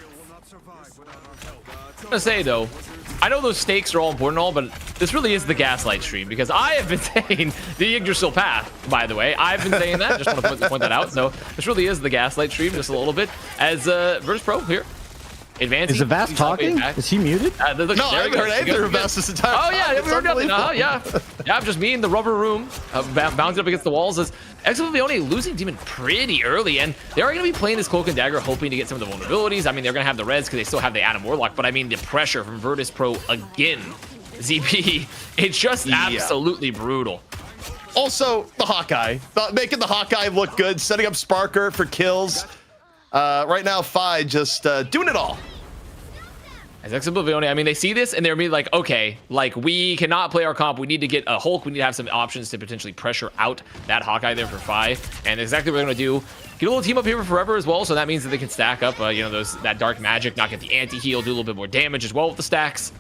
I'm gonna say though, I know those stakes are all important and all, but this really is the Gaslight stream, because I have been saying the Yggdrasil Path, by the way. I've been saying that. Just want to point that out. So this really is the Gaslight stream, just a little bit, as Virtus Pro here. Advancing. Is Avast talking? Is he muted? No, I haven't heard anything from Avast this entire time. Oh, yeah, we heard nothing. Yeah. Yeah, I'm just me in the rubber room, bouncing up against the walls. As Exoblivione losing Demon pretty early, and they are going to be playing this Cloak and Dagger, hoping to get some of the vulnerabilities. I mean, they're going to have the reds because they still have the Adam Warlock, but I mean, the pressure from Virtus Pro again. ZP, it's just absolutely brutal. Also, the Hawkeye. Making the Hawkeye look good, setting up Sparker for kills. Right now, Phi just doing it all. As Exoblivione, I mean, they see this and they're like, okay, like we cannot play our comp. We need to get a Hulk. We need to have some options to potentially pressure out that Hawkeye there for Fi. And exactly what they're going to do. Get a little team up here for Forever as well. So that means that they can stack up, you know, that dark magic, not get the anti-heal, do a little bit more damage as well with the stacks.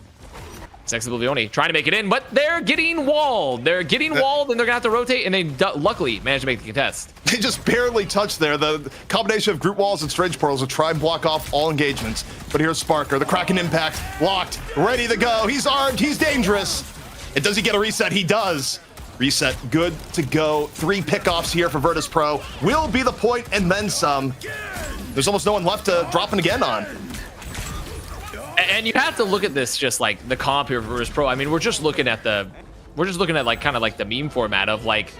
Exoblivione trying to make it in, but they're getting walled. They're getting walled, and they're gonna have to rotate, and they luckily managed to make the contest. They just barely touched there. The combination of group walls and strange pearls will try and block off all engagements. But here's Sparker, the Kraken impact, locked, ready to go. He's armed, he's dangerous. And does he get a reset? He does. Reset, good to go. 3 pickoffs here for Virtus Pro. Will be the point and then some. There's almost no one left to drop him again on. And you have to look at this just like the comp here for Virtus Pro. I mean, we're just looking at like kind of like the meme format of like,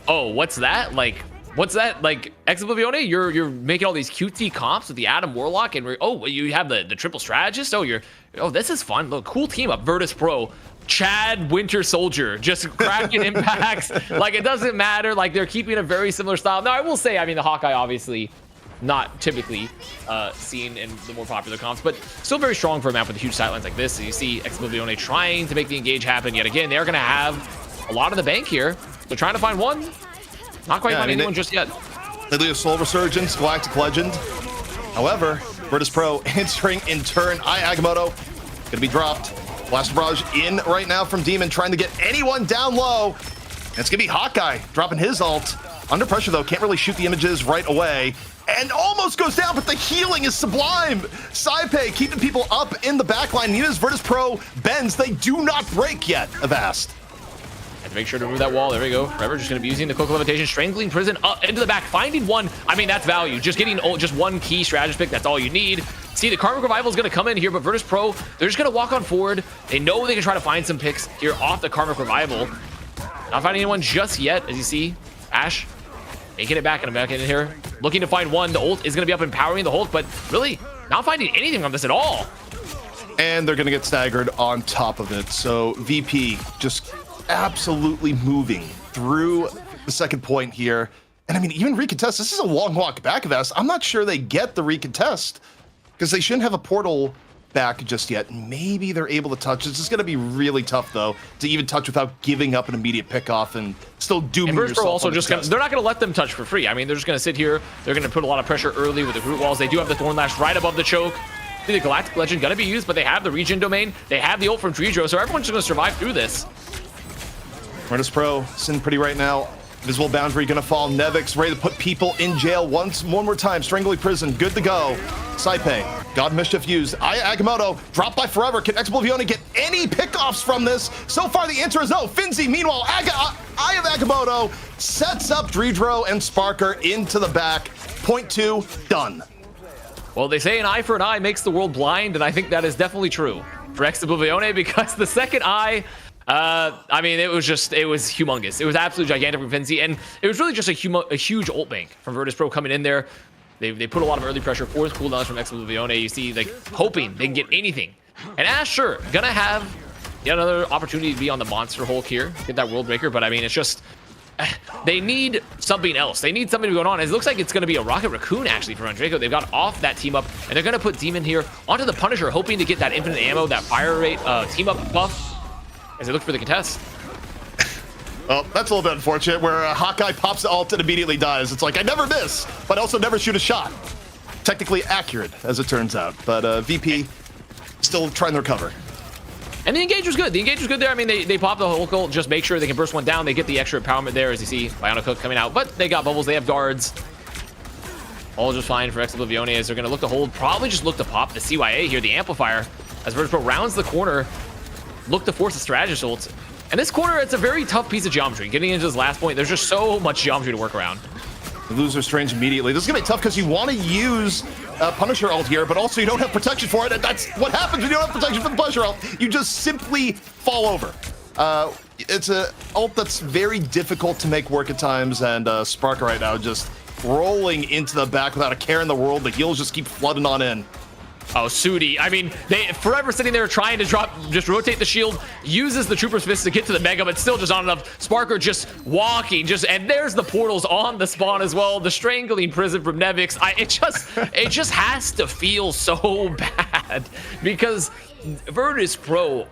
oh, what's that? Like, what's that? Like Exoblivione, you're making all these cutesy comps with the Adam Warlock, and you have the triple strategist. This is fun. Look, cool team up. Virtus Pro, Chad Winter Soldier, just cracking impacts. Like it doesn't matter. Like they're keeping a very similar style. Now I will say, I mean, the Hawkeye obviously not typically seen in the more popular comps, but still very strong for a map with huge sightlines like this. So you see Exoblivione trying to make the engage happen yet again. They're going to have a lot of the bank here. They're trying to find one. Not quite finding anyone just yet. They leave Soul Resurgence, Galactic Legend. However, Virtus Pro answering in turn. Agamotto going to be dropped. Blast Barrage in right now from Demon, trying to get anyone down low. And it's going to be Hawkeye dropping his ult. Under pressure, though, can't really shoot the images right away. And almost goes down, but the healing is sublime. Saipe keeping people up in the backline. Nina's Virtus Pro bends. They do not break yet, Avast. Have to make sure to remove that wall. There we go. Forever just going to be using the Cloak of Levitation, Strangling Prison up into the back, finding one. I mean, that's value. Just getting just one key strategist pick. That's all you need. See, the Karmic Revival is going to come in here, but Virtus Pro, they're just going to walk on forward. They know they can try to find some picks here off the Karmic Revival. Not finding anyone just yet, as you see. Ash making it back in here. Looking to find one. The ult is going to be up empowering the Hulk, but really not finding anything on this at all. And they're going to get staggered on top of it. So VP just absolutely moving through the second point here. And I mean, even recontest, this is a long walk back of us. I'm not sure they get the recontest because they shouldn't have a portal back just yet. Maybe they're able to touch. This is going to be really tough, though, to even touch without giving up an immediate pickoff and still dooming yourself. And also just they're not going to let them touch for free. I mean, they're just going to sit here. They're going to put a lot of pressure early with the root walls. They do have the Thorn Lash right above the choke. The Galactic Legend going to be used, but they have the regen domain. They have the ult from Tridro, so everyone's just going to survive through this. Virtus Pro, Sin Pretty right now. Visible Boundary going to fall. Nevix ready to put people in jail one more time. Strangling Prison, good to go. Saipe, God Mischief used. Agamotto, dropped by Forever. Can Exoblivione get any pickoffs from this? So far, the answer is no. Finzi, meanwhile, Eye of Agamotto sets up Dredro and Sparker into the back. Point 2, done. Well, they say an eye for an eye makes the world blind, and I think that is definitely true for Exoblivione because the second eye, I mean, it was humongous. It was absolutely gigantic from Finzi, and it was really just a huge ult bank from Virtus Pro coming in there. They put a lot of early pressure, 4th cooldowns from Exoblivione. You see, like, hoping they can get anything. And Ash, sure, gonna have yet another opportunity to be on the Monster Hulk here, get that World Breaker, but I mean, it's just, they need something else. They need something going on. It looks like it's gonna be a Rocket Raccoon, actually, for Draco. They've got off that team up, and they're gonna put Demon here onto the Punisher, hoping to get that infinite ammo, that fire rate team up buff as they look for the contest. Well, that's a little bit unfortunate, where Hawkeye pops the ult and immediately dies. It's like, I never miss, but also never shoot a shot. Technically accurate, as it turns out. But VP still trying to recover. And the engage was good. The engage was good there. I mean, they pop the Hulk ult, just make sure they can burst one down. They get the extra empowerment there, as you see Bionic Cook coming out. But they got bubbles. They have guards. All just fine for Exoblivione as they're going to look to hold. Probably just look to pop the CYA here, the Amplifier, as Virtus Pro rounds the corner. Look to force the Strategist ult. And this corner, it's a very tough piece of geometry. Getting into this last point, there's just so much geometry to work around. The loser Strange immediately. This is going to be tough because you want to use Punisher ult here, but also you don't have protection for it. And that's what happens when you don't have protection for the Punisher ult. You just simply fall over. It's a ult that's very difficult to make work at times, and Sparker right now just rolling into the back without a care in the world. The heals just keep flooding on in. Oh, Sudi. I mean, they Forever sitting there trying to just rotate the shield, uses the Trooper's Fist to get to the Mega, but still just not enough. Sparker just walking, and there's the portals on the spawn as well. The Strangling Prison from Nevix. It just has to feel so bad. bad because Virtus Pro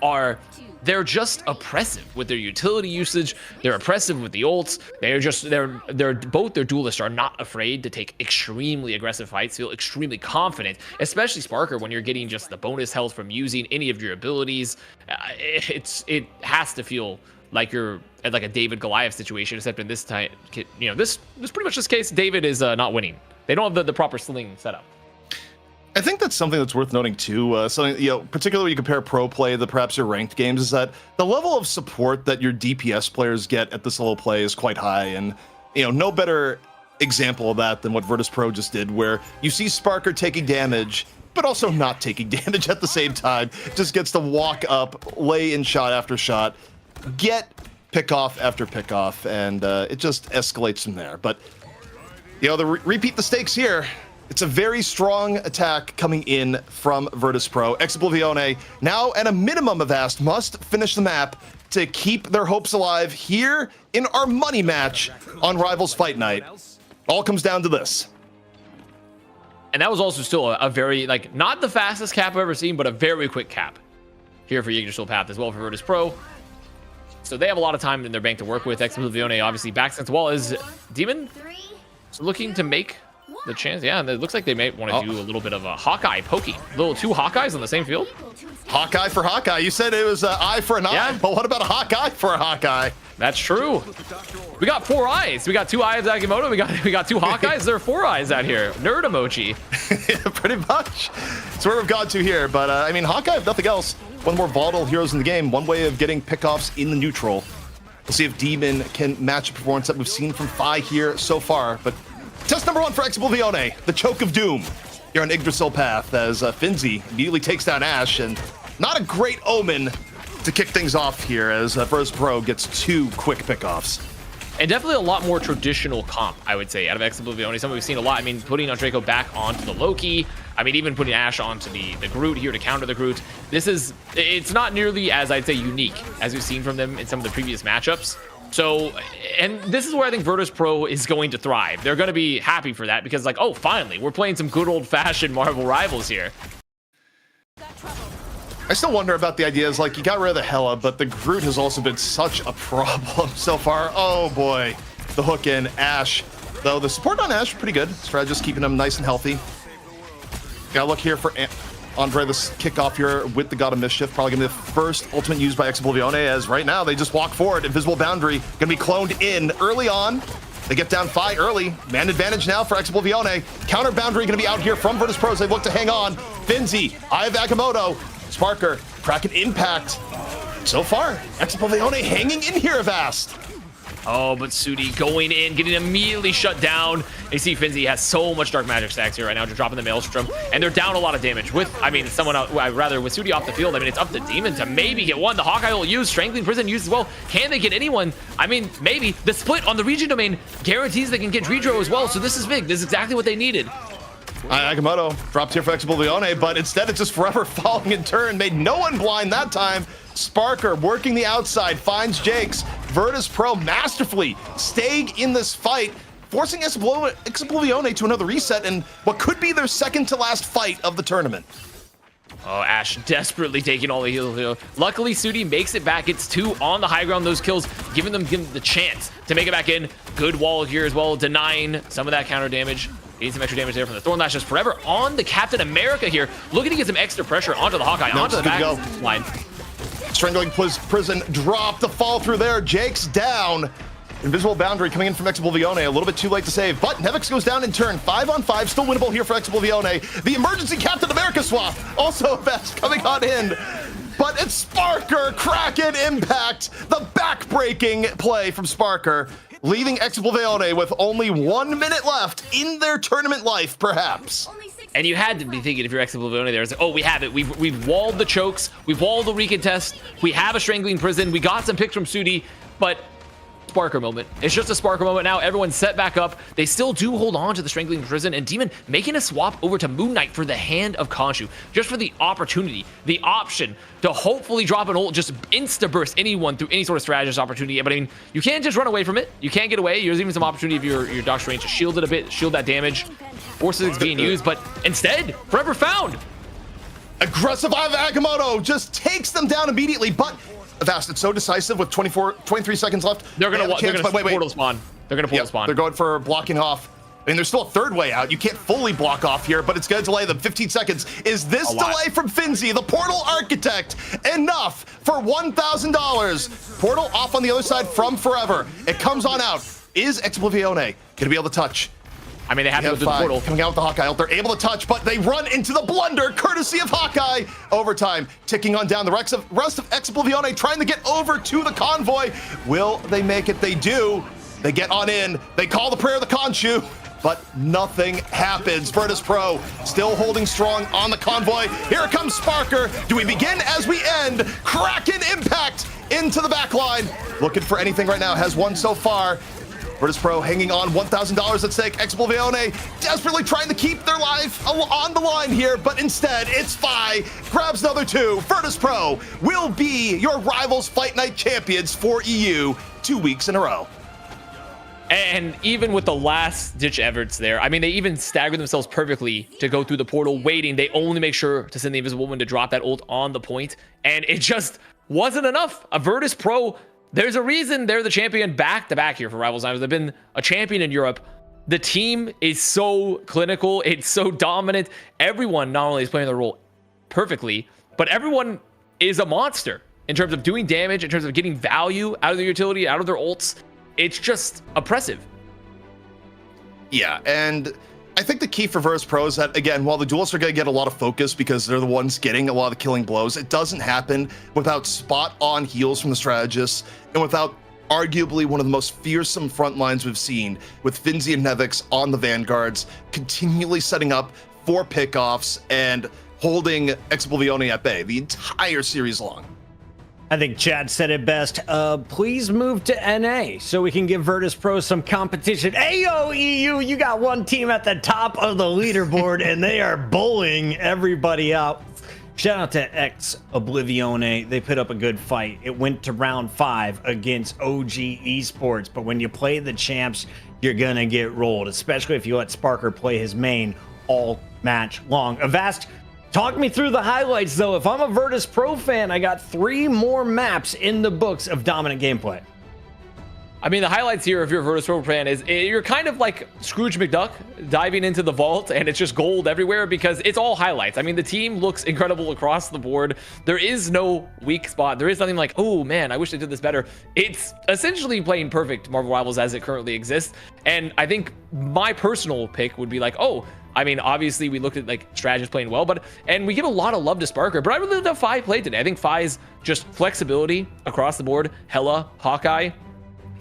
they're just oppressive with their utility usage. They're oppressive with the ults. They're both their duelists are not afraid to take extremely aggressive fights, feel extremely confident, especially Sparker when you're getting just the bonus health from using any of your abilities. It has to feel like you're at like a David Goliath situation, except in this time, this pretty much this case, David is not winning. They don't have the proper sling setup. I think that's something that's worth noting too. Something, particularly when you compare pro play to perhaps your ranked games, is that the level of support that your DPS players get at this level of play is quite high. And, no better example of that than what Virtus Pro just did, where you see Sparker taking damage, but also not taking damage at the same time. Just gets to walk up, lay in shot after shot, get pickoff after pickoff, and it just escalates from there. But, repeat the stakes here. It's a very strong attack coming in from Virtus Pro. Exoblivione, now at a minimum of Ast, must finish the map to keep their hopes alive here in our money match on Rivals Fight Night. All comes down to this. And that was also still a very, not the fastest cap I've ever seen, but a very quick cap here for Yggdrasil Path as well for Virtus Pro. So they have a lot of time in their bank to work with. Exoblivione obviously backs as well as Demon. So looking to make the chance, yeah, and it looks like they may want to do a little bit of a Hawkeye poking. Two Hawkeyes on the same field. Hawkeye for Hawkeye. You said it was an eye for an eye, but what about a Hawkeye for a Hawkeye? That's true. We got 4 eyes. We got 2 eyes of Agamotto. We got 2 Hawkeyes. There are 4 eyes out here. Nerd emoji. Yeah, pretty much. That's where we've got to here. But Hawkeye, if nothing else, one of the more volatile heroes in the game. One way of getting pickoffs in the neutral. We'll see if Demon can match a performance that we've seen from Fi here so far. But test number 1 for Exoblivione, the Choke of Doom here on Yggdrasil Path, as Finzi immediately takes down Ashe, and not a great omen to kick things off here as Virtus Pro gets 2 quick pickoffs. And definitely a lot more traditional comp, I would say, out of Exoblivione. Something we've seen a lot. Putting Draco back onto the Loki. Even putting Ashe onto the Groot here to counter the Groot. It's not nearly as, I'd say, unique as we've seen from them in some of the previous matchups. So, and this is where I think Virtus Pro is going to thrive. They're going to be happy for that because, oh, finally, we're playing some good old-fashioned Marvel Rivals here. I still wonder about the ideas, you got rid of the Hela, but the Groot has also been such a problem so far. Oh, boy. The hook in. Ashe. Though the support on Ashe is pretty good. Strategist keeping him nice and healthy. Gotta look here for Andre, this kickoff here with the God of Mischief. Probably gonna be the first ultimate used by Exoblivione, as right now they just walk forward. Invisible Boundary gonna be cloned in early on. They get down Fi early. Man advantage now for Exoblivione. Counter Boundary gonna be out here from Virtus Pro as they look to hang on. Finzi, Eye of Agamotto, Sparker, Kraken Impact. So far, Exoblivione hanging in here, Vast. Oh, but Sudi going in, getting immediately shut down. You see Finzi has so much dark magic stacks here right now, just dropping the Maelstrom, and they're down a lot of damage. With, someone else, rather with Sudi off the field, it's up to Demon to maybe get one. The Hawkeye will use, Strangling Prison used as well. Can they get anyone? Maybe. The split on the region domain guarantees they can get Dredro as well, so this is big. This is exactly what they needed. Agamotto dropped here for Exoblivione, but instead it's just forever falling in turn. Made no one blind that time. Sparker working the outside, finds Jakes. Virtus Pro masterfully staying in this fight, forcing Exoblivione to another reset in what could be their second to last fight of the tournament. Oh, Ashe desperately taking all the heals. Luckily, Sudi makes it back. It's 2 on the high ground. Those kills, giving them the chance to make it back in. Good wall here as well, denying some of that counter damage. Getting some extra damage there from the Thorn Lash just forever on the Captain America here. Looking to get some extra pressure onto the Hawkeye, onto the back line. Strangling Prison, drop the fall through there. Jake's down. Invisible Boundary coming in from Exoblivione, a little bit too late to save, but Nevix goes down in turn. 5-on-5, still winnable here for Exoblivione. The emergency Captain America swap, also best coming on in. But it's Sparker, Kraken Impact, the back-breaking play from Sparker, leaving Exoblivione with only 1 minute left in their tournament life, perhaps. And you had to be thinking, if you're Exoblivione there, it's like, oh, we have it. We've walled the chokes. We've walled the recontest. We have a Strangling Prison. We got some picks from Sudi, but Sparker moment. It's just a Sparker moment now. Everyone's set back up. They still do hold on to the Strangling Prison, and Demon making a swap over to Moon Knight for the Hand of Khonshu, just for the opportunity, the option to hopefully drop an ult, just insta-burst anyone through any sort of strategist opportunity. But you can't just run away from it. You can't get away. There's even some opportunity if your Doctor Strange to shield it a bit, shield that damage. Forces being used, but instead, Forever Found. Aggressive Agamotto just takes them down immediately, but Avast, it's so decisive with 23 seconds left. They're gonna wait. portal spawn. They're gonna portal spawn. They're going for blocking off. I mean, there's still a third way out. You can't fully block off here, but it's going to delay them 15 seconds. Is this delay from Finzi, the Portal Architect, enough for $1,000? Portal off on the other side from Forever. It comes on out. Is Explosione going to be able to touch? I mean, they have to go through the portal. Coming out with the Hawkeye ult. They're able to touch, but they run into the blunder, courtesy of Hawkeye. Overtime, ticking on down. The rest of Explosione trying to get over to the convoy. Will they make it? They do. They get on in. They call the prayer of the Khonshu, but nothing happens. Virtus Pro still holding strong on the convoy. Here comes Sparker. Do we begin as we end? Kraken impact into the back line. Looking for anything right now. Has one so far. Virtus Pro hanging on, $1,000 at stake. Explosione desperately trying to keep their life on the line here, but instead it's Fi grabs another two. Virtus Pro will be your Rivals Fight Night champions for EU 2 weeks in a row. And even with the last ditch efforts there, I mean, they even stagger themselves perfectly to go through the portal waiting. They only make sure to send the Invisible Woman to drop that ult on the point, and it just wasn't enough. A Virtus Pro, there's a reason they're the champion back-to-back here for Rivals Rivals. They've been a champion in Europe. The team is so clinical. It's so dominant. Everyone not only is playing their role perfectly, but everyone is a monster in terms of doing damage, in terms of getting value out of their utility, out of their ults. It's just oppressive. Yeah, and I think the key for Virtus Pro is that, again, while the duelists are going to get a lot of focus because they're the ones getting a lot of the killing blows, it doesn't happen without spot-on heals from the strategists and without arguably one of the most fearsome front lines we've seen with Finzi and Nevix on the Vanguards, continually setting up for pickoffs and holding Explosione at bay the entire series long. I think Chad said it best. Please move to NA so we can give Virtus Pro some competition. Ayo, EU, you got one team at the top of the leaderboard and they are bullying everybody out. Shout out to Explosione. They put up a good fight. It went to round 5 against OG Esports, but when you play the champs, you're gonna get rolled, especially if you let Sparker play his main all match long. Avast, talk me through the highlights, though. If I'm a Virtus Pro fan, I got 3 more maps in the books of dominant gameplay. I mean, the highlights here, if you're a Virtus Pro fan, is you're kind of like Scrooge McDuck diving into the vault, and it's just gold everywhere because it's all highlights. I mean, the team looks incredible across the board. There is no weak spot. There is nothing like, oh man, I wish they did this better. It's essentially playing perfect Marvel Rivals as it currently exists. And I think my personal pick would be like, oh, I mean, obviously we looked at like strategists playing well, and we give a lot of love to Sparker, but I really loved how Fi played today. I think Fi's just flexibility across the board, Hela, Hawkeye.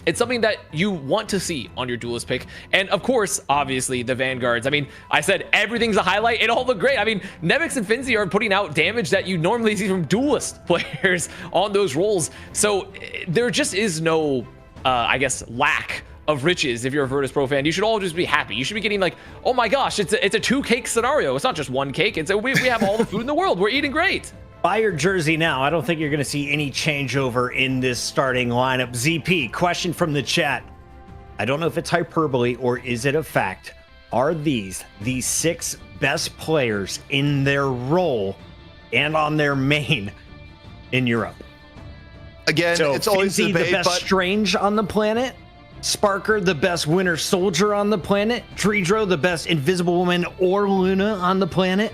It's something that you want to see on your duelist pick. And of course, obviously the Vanguards. I mean, I said everything's a highlight. It all looked great. I mean, Nevix and Finzi are putting out damage that you normally see from duelist players on those roles. So there just is no, I guess, lack of riches. If you're a Virtus Pro fan, you should all just be happy. You should be getting like, oh my gosh, it's a 2-cake scenario. It's not just 1 cake. It's we have all the food in the world. We're eating great. Buy your jersey now. I don't think you're going to see any changeover in this starting lineup. ZP, question from the chat. I don't know if it's hyperbole or is it a fact. Are these the 6 best players in their role and on their main in Europe? Again, So it's always Finzi, debate, the best but Strange on the planet. Sparker, the best Winter Soldier on the planet. Tridro, the best Invisible Woman or Luna on the planet.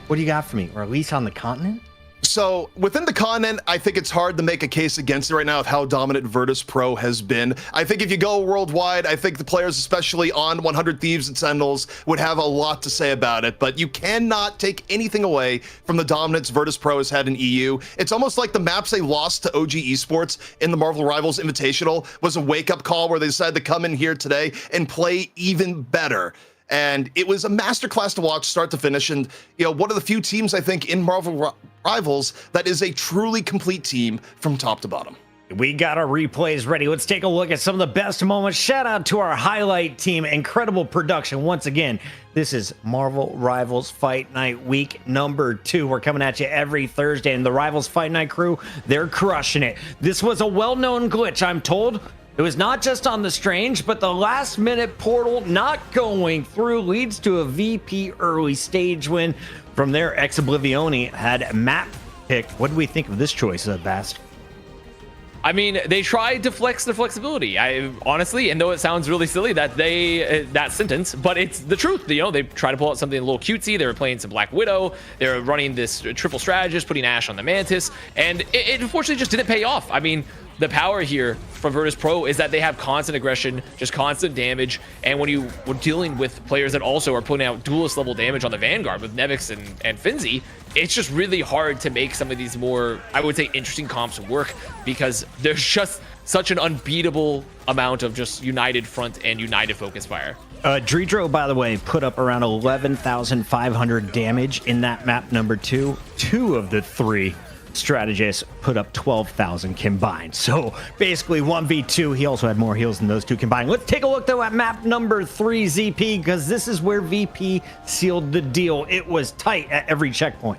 What do you got for me? Or at least on the continent? So within the continent, I think it's hard to make a case against it right now of how dominant Virtus Pro has been. I think if you go worldwide, I think the players, especially on 100 Thieves and Sentinels, would have a lot to say about it. But you cannot take anything away from the dominance Virtus Pro has had in EU. It's almost like the maps they lost to OG Esports in the Marvel Rivals Invitational was a wake-up call where they decided to come in here today and play even better. And it was a masterclass to watch start to finish. And, you know, one of the few teams, I think, in Marvel Rivals that is a truly complete team from top to bottom. We got our replays ready. Let's take a look at some of the best moments. Shout out to our highlight team. Incredible production. Once again, this is Marvel Rivals Fight Night week number 2. We're coming at you every Thursday. And the Rivals Fight Night crew, they're crushing it. This was a well-known glitch, I'm told. It was not just on the Strange, but the last-minute portal not going through leads to a VP early stage win From there, Ex Oblivione had map picked. What do we think of this choice, Bast? I mean, they tried to flex their flexibility. I honestly, and though it sounds really silly that sentence, but it's the truth. You know, they try to pull out something a little cutesy. They were playing some Black Widow. They were running this triple strategist, putting Ashe on the Mantis, and it unfortunately just didn't pay off. I mean, the power here from Virtus Pro is that they have constant aggression, just constant damage, and when you were dealing with players that also are putting out duelist level damage on the Vanguard with Nevix and Finzi, it's just really hard to make some of these more, I would say, interesting comps work, because there's just such an unbeatable amount of just united front and united focus fire. Dredro, by the way, put up around 11,500 damage in that map number 2. 2 of the 3 strategists put up 12,000 combined. So basically 1v2. He also had more heals than those two combined. Let's take a look though at map number 3, ZP, because this is where VP sealed the deal. It was tight at every checkpoint.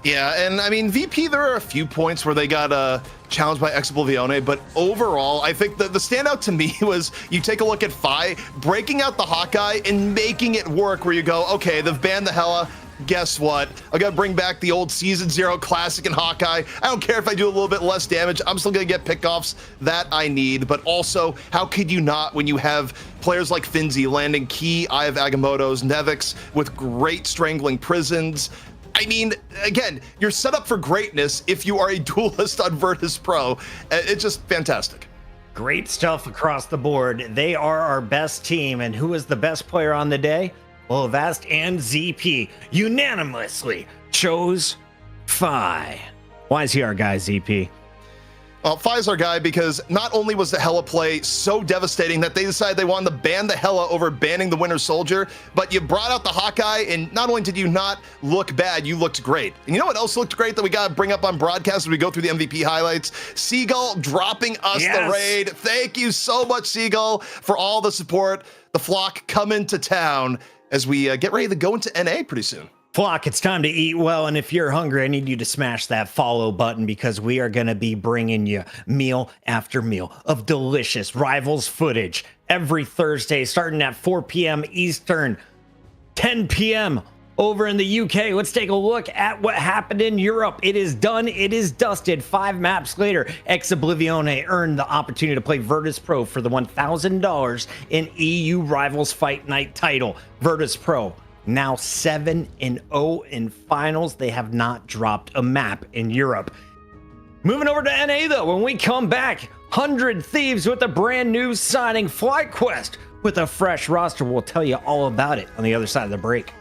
Yeah, and I mean, VP, there are a few points where they got challenged by Ex Oblivione, but overall, I think the standout to me was you take a look at Fi breaking out the Hawkeye and making it work, where you go, okay, they've banned the Hela. Guess what? I gotta bring back the old Season 0 Classic and Hawkeye. I don't care if I do a little bit less damage. I'm still gonna get pickoffs that I need. But also, how could you not when you have players like Finzi landing key Eye of Agamotto's, Nevix with great strangling prisons? I mean, again, you're set up for greatness if you are a duelist on Virtus Pro. It's just fantastic. Great stuff across the board. They are our best team. And who is the best player on the day? Well, Vast and ZP unanimously chose Fi. Why is he our guy, ZP? Well, Fi's our guy because not only was the Hela play so devastating that they decided they wanted to ban the Hela over banning the Winter Soldier, but you brought out the Hawkeye, and not only did you not look bad, you looked great. And you know what else looked great that we got to bring up on broadcast as we go through the MVP highlights? Seagull dropping us the raid. Thank you so much, Seagull, for all the support. The flock coming to town as we get ready to go into NA pretty soon. Flock, it's time to eat well, and if you're hungry, I need you to smash that follow button, because we are going to be bringing you meal after meal of delicious Rivals footage every Thursday, starting at 4 p.m. Eastern, 10 p.m. over in the UK. Let's take a look at what happened in Europe. It is done. It is dusted. 5 maps later, Ex Oblivione earned the opportunity to play Virtus Pro for the $1,000 in EU Rivals Fight Night title. Virtus Pro now 7-0 in finals. They have not dropped a map in Europe. Moving over to NA though, when we come back, 100 Thieves with a brand new signing, FlyQuest with a fresh roster. We'll tell you all about it on the other side of the break.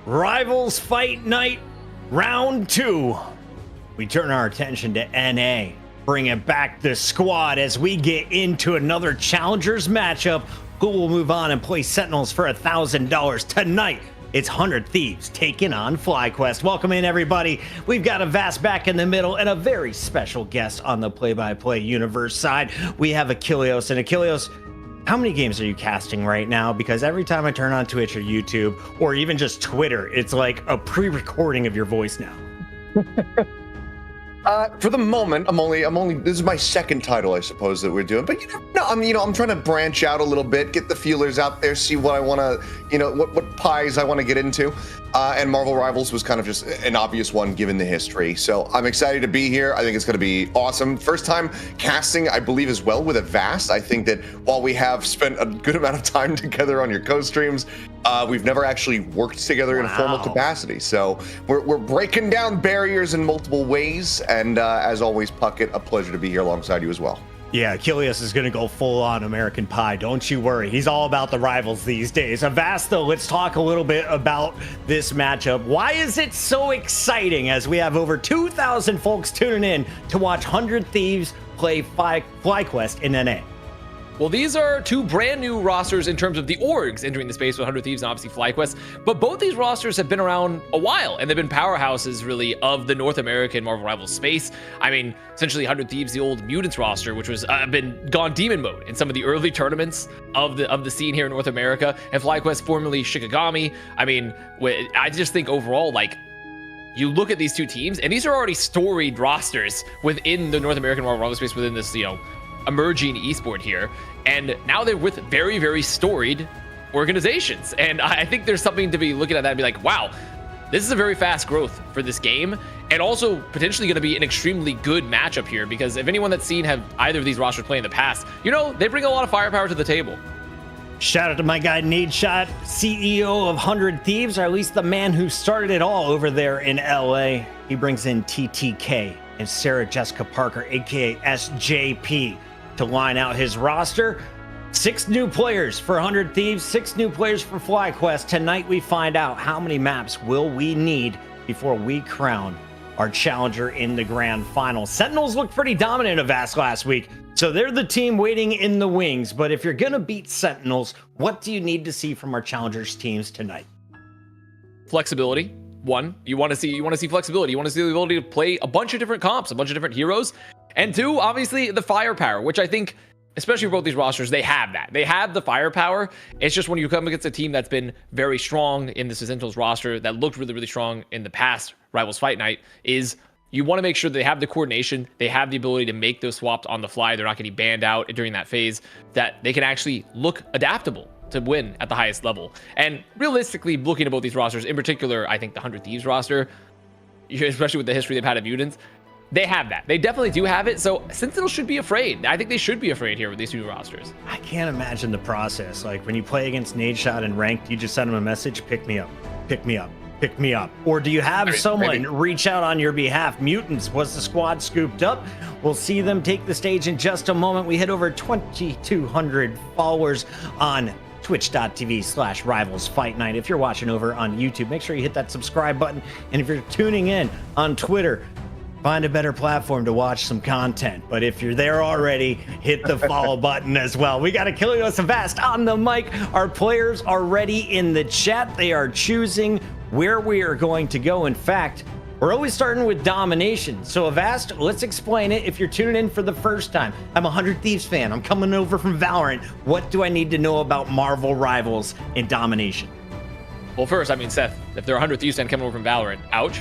Rivals Fight Night Round 2. We turn our attention to NA, bringing back the squad as we get into another Challengers matchup. Who will move on and play Sentinels for $1,000 tonight? It's 100 Thieves taking on FlyQuest. Welcome in, everybody. We've got a Vast back in the middle and a very special guest on the play-by-play universe side. We have Achilleos. And Achilleos, how many games are you casting right now? Because every time I turn on Twitch or YouTube or even just Twitter, it's like a pre-recording of your voice now. For the moment, I'm only. This is my second title, I suppose, that we're doing. But I'm trying to branch out a little bit, get the feelers out there, see what I want to, what pies I want to get into. And Marvel Rivals was kind of just an obvious one given the history. So I'm excited to be here. I think it's going to be awesome. First time casting, I believe, as well with Avast. I think that while we have spent a good amount of time together on your co-streams, we've never actually worked together in a formal capacity. So we're breaking down barriers in multiple ways. And as always, Puckett, a pleasure to be here alongside you as well. Yeah, Achilles is going to go full on American Pie. Don't you worry. He's all about the rivals these days. Avast, though, let's talk a little bit about this matchup. Why is it so exciting as we have over 2,000 folks tuning in to watch 100 Thieves play FlyQuest in NA? Well, these are two brand new rosters in terms of the orgs entering the space with 100 Thieves and obviously FlyQuest. But both these rosters have been around a while, and they've been powerhouses, really, of the North American Marvel Rivals space. I mean, essentially 100 Thieves, the old Mutants roster, which was been gone demon mode in some of the early tournaments of the scene here in North America, and FlyQuest, formerly Shikigami. I mean, I just think overall, like, you look at these two teams, and these are already storied rosters within the North American Marvel Rivals space, within this, emerging esport here, and now they're with very, very storied organizations. And I think there's something to be looking at that and be like, wow, this is a very fast growth for this game, and also potentially going to be an extremely good matchup here, because if anyone that's seen have either of these rosters play in the past, they bring a lot of firepower to the table. Shout out to my guy Nadeshot, CEO of 100 Thieves, or at least the man who started it all over there in LA. He brings in TTK and Sarah Jessica Parker, aka SJP, to line out his roster. 6 new players for 100 Thieves, 6 new players for FlyQuest. Tonight we find out how many maps will we need before we crown our challenger in the grand final. Sentinels looked pretty dominant of Avast last week, so they're the team waiting in the wings. But if you're gonna beat Sentinels, what do you need to see from our challengers teams tonight? Flexibility. One, you want to see flexibility. You want to see the ability to play a bunch of different comps, a bunch of different heroes. And 2, obviously the firepower, which I think, especially for both these rosters, they have that. They have the firepower. It's just when you come against a team that's been very strong in the Sentinels roster, that looked really, really strong in the past Rivals Fight Night, is you want to make sure they have the coordination, they have the ability to make those swaps on the fly, they're not getting banned out during that phase, that they can actually look adaptable to win at the highest level. And realistically, looking at both these rosters, in particular, I think the 100 Thieves roster, especially with the history they've had of Mutants, they have that. They definitely do have it. So Sentinels should be afraid. I think they should be afraid here with these two rosters. I can't imagine the process. Like when you play against Nadeshot and ranked, you just send him a message, pick me up, pick me up, pick me up. Or do you have someone reach out on your behalf? Mutants, was the squad scooped up? We'll see them take the stage in just a moment. We hit over 2,200 followers on twitch.tv/Rivals Fight Night. If you're watching over on YouTube, make sure you hit that subscribe button. And if you're tuning in on Twitter, find a better platform to watch some content. But if you're there already, hit the follow button as well. We got Achilles Avast on the mic. Our players are ready in the chat. They are choosing where we are going to go. In fact, we're always starting with domination. So Avast, let's explain it. If you're tuning in for the first time, I'm a 100 Thieves fan. I'm coming over from Valorant. What do I need to know about Marvel Rivals in domination? Well, first, I mean, Seth, if there are 100 Thieves fan coming over from Valorant, ouch,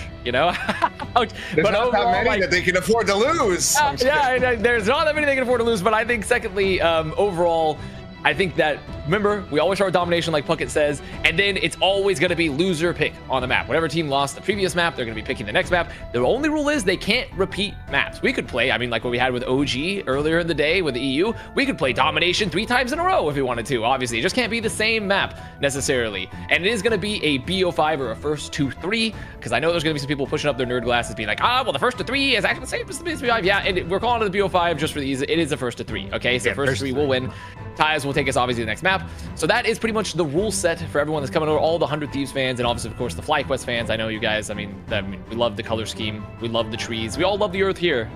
ouch. There's not that many that they can afford to lose. There's not that many they can afford to lose. But I think, secondly, overall, I think that, remember, we always start with domination, like Puckett says, and then it's always going to be loser pick on the map. Whatever team lost the previous map, they're going to be picking the next map. The only rule is they can't repeat maps. We could play, I mean, like what we had with OG earlier in the day with the EU, we could play domination 3 times in a row if we wanted to. Obviously, it just can't be the same map necessarily. And it is going to be a BO5 or a first to 3, because I know there's going to be some people pushing up their nerd glasses being like, well, the first to 3 is actually the same as the BO5. Yeah, and we're calling it the BO5 just for the ease. It is a first to 3, okay? So first to 3 will win. Ties will take us obviously to the next map. So that is pretty much the rule set for everyone that's coming over, all the 100 Thieves fans, and obviously, of course, the FlyQuest fans. I know you guys, I mean, we love the color scheme. We love the trees. We all love the earth here.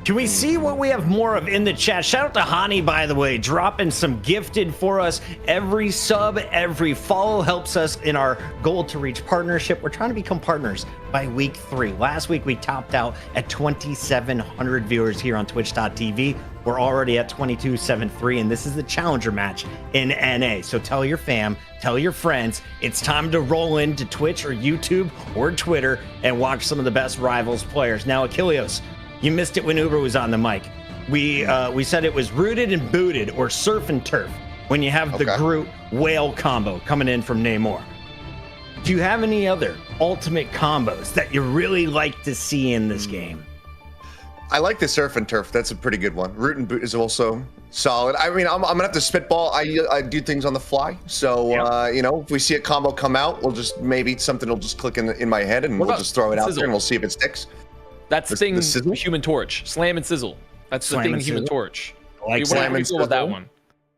Can we see what we have more of in the chat? Shout out to Hani, by the way, dropping some gifted for us. Every sub, every follow helps us in our goal to reach partnership. We're trying to become partners by week 3. Last week, we topped out at 2,700 viewers here on twitch.tv. We're already at 22-7-3, and this is the challenger match in NA. So tell your fam, tell your friends, it's time to roll into Twitch or YouTube or Twitter and watch some of the best Rivals players. Now, Achilleos, you missed it when Uber was on the mic. We said it was rooted and booted, or surf and turf, when you have the Groot whale combo coming in from Namor. Do you have any other ultimate combos that you really like to see in this game? I like the surf and turf. That's a pretty good one. Root and boot is also solid. I mean, I'm gonna have to spitball. I do things on the fly. So you know, if we see a combo come out, we'll just maybe something will just click in my head, and we'll just throw it out there, and we'll see if it sticks. That's the thing. Human Torch, slam and sizzle. That's the thing. Human Torch. Like slam and sizzle. That one.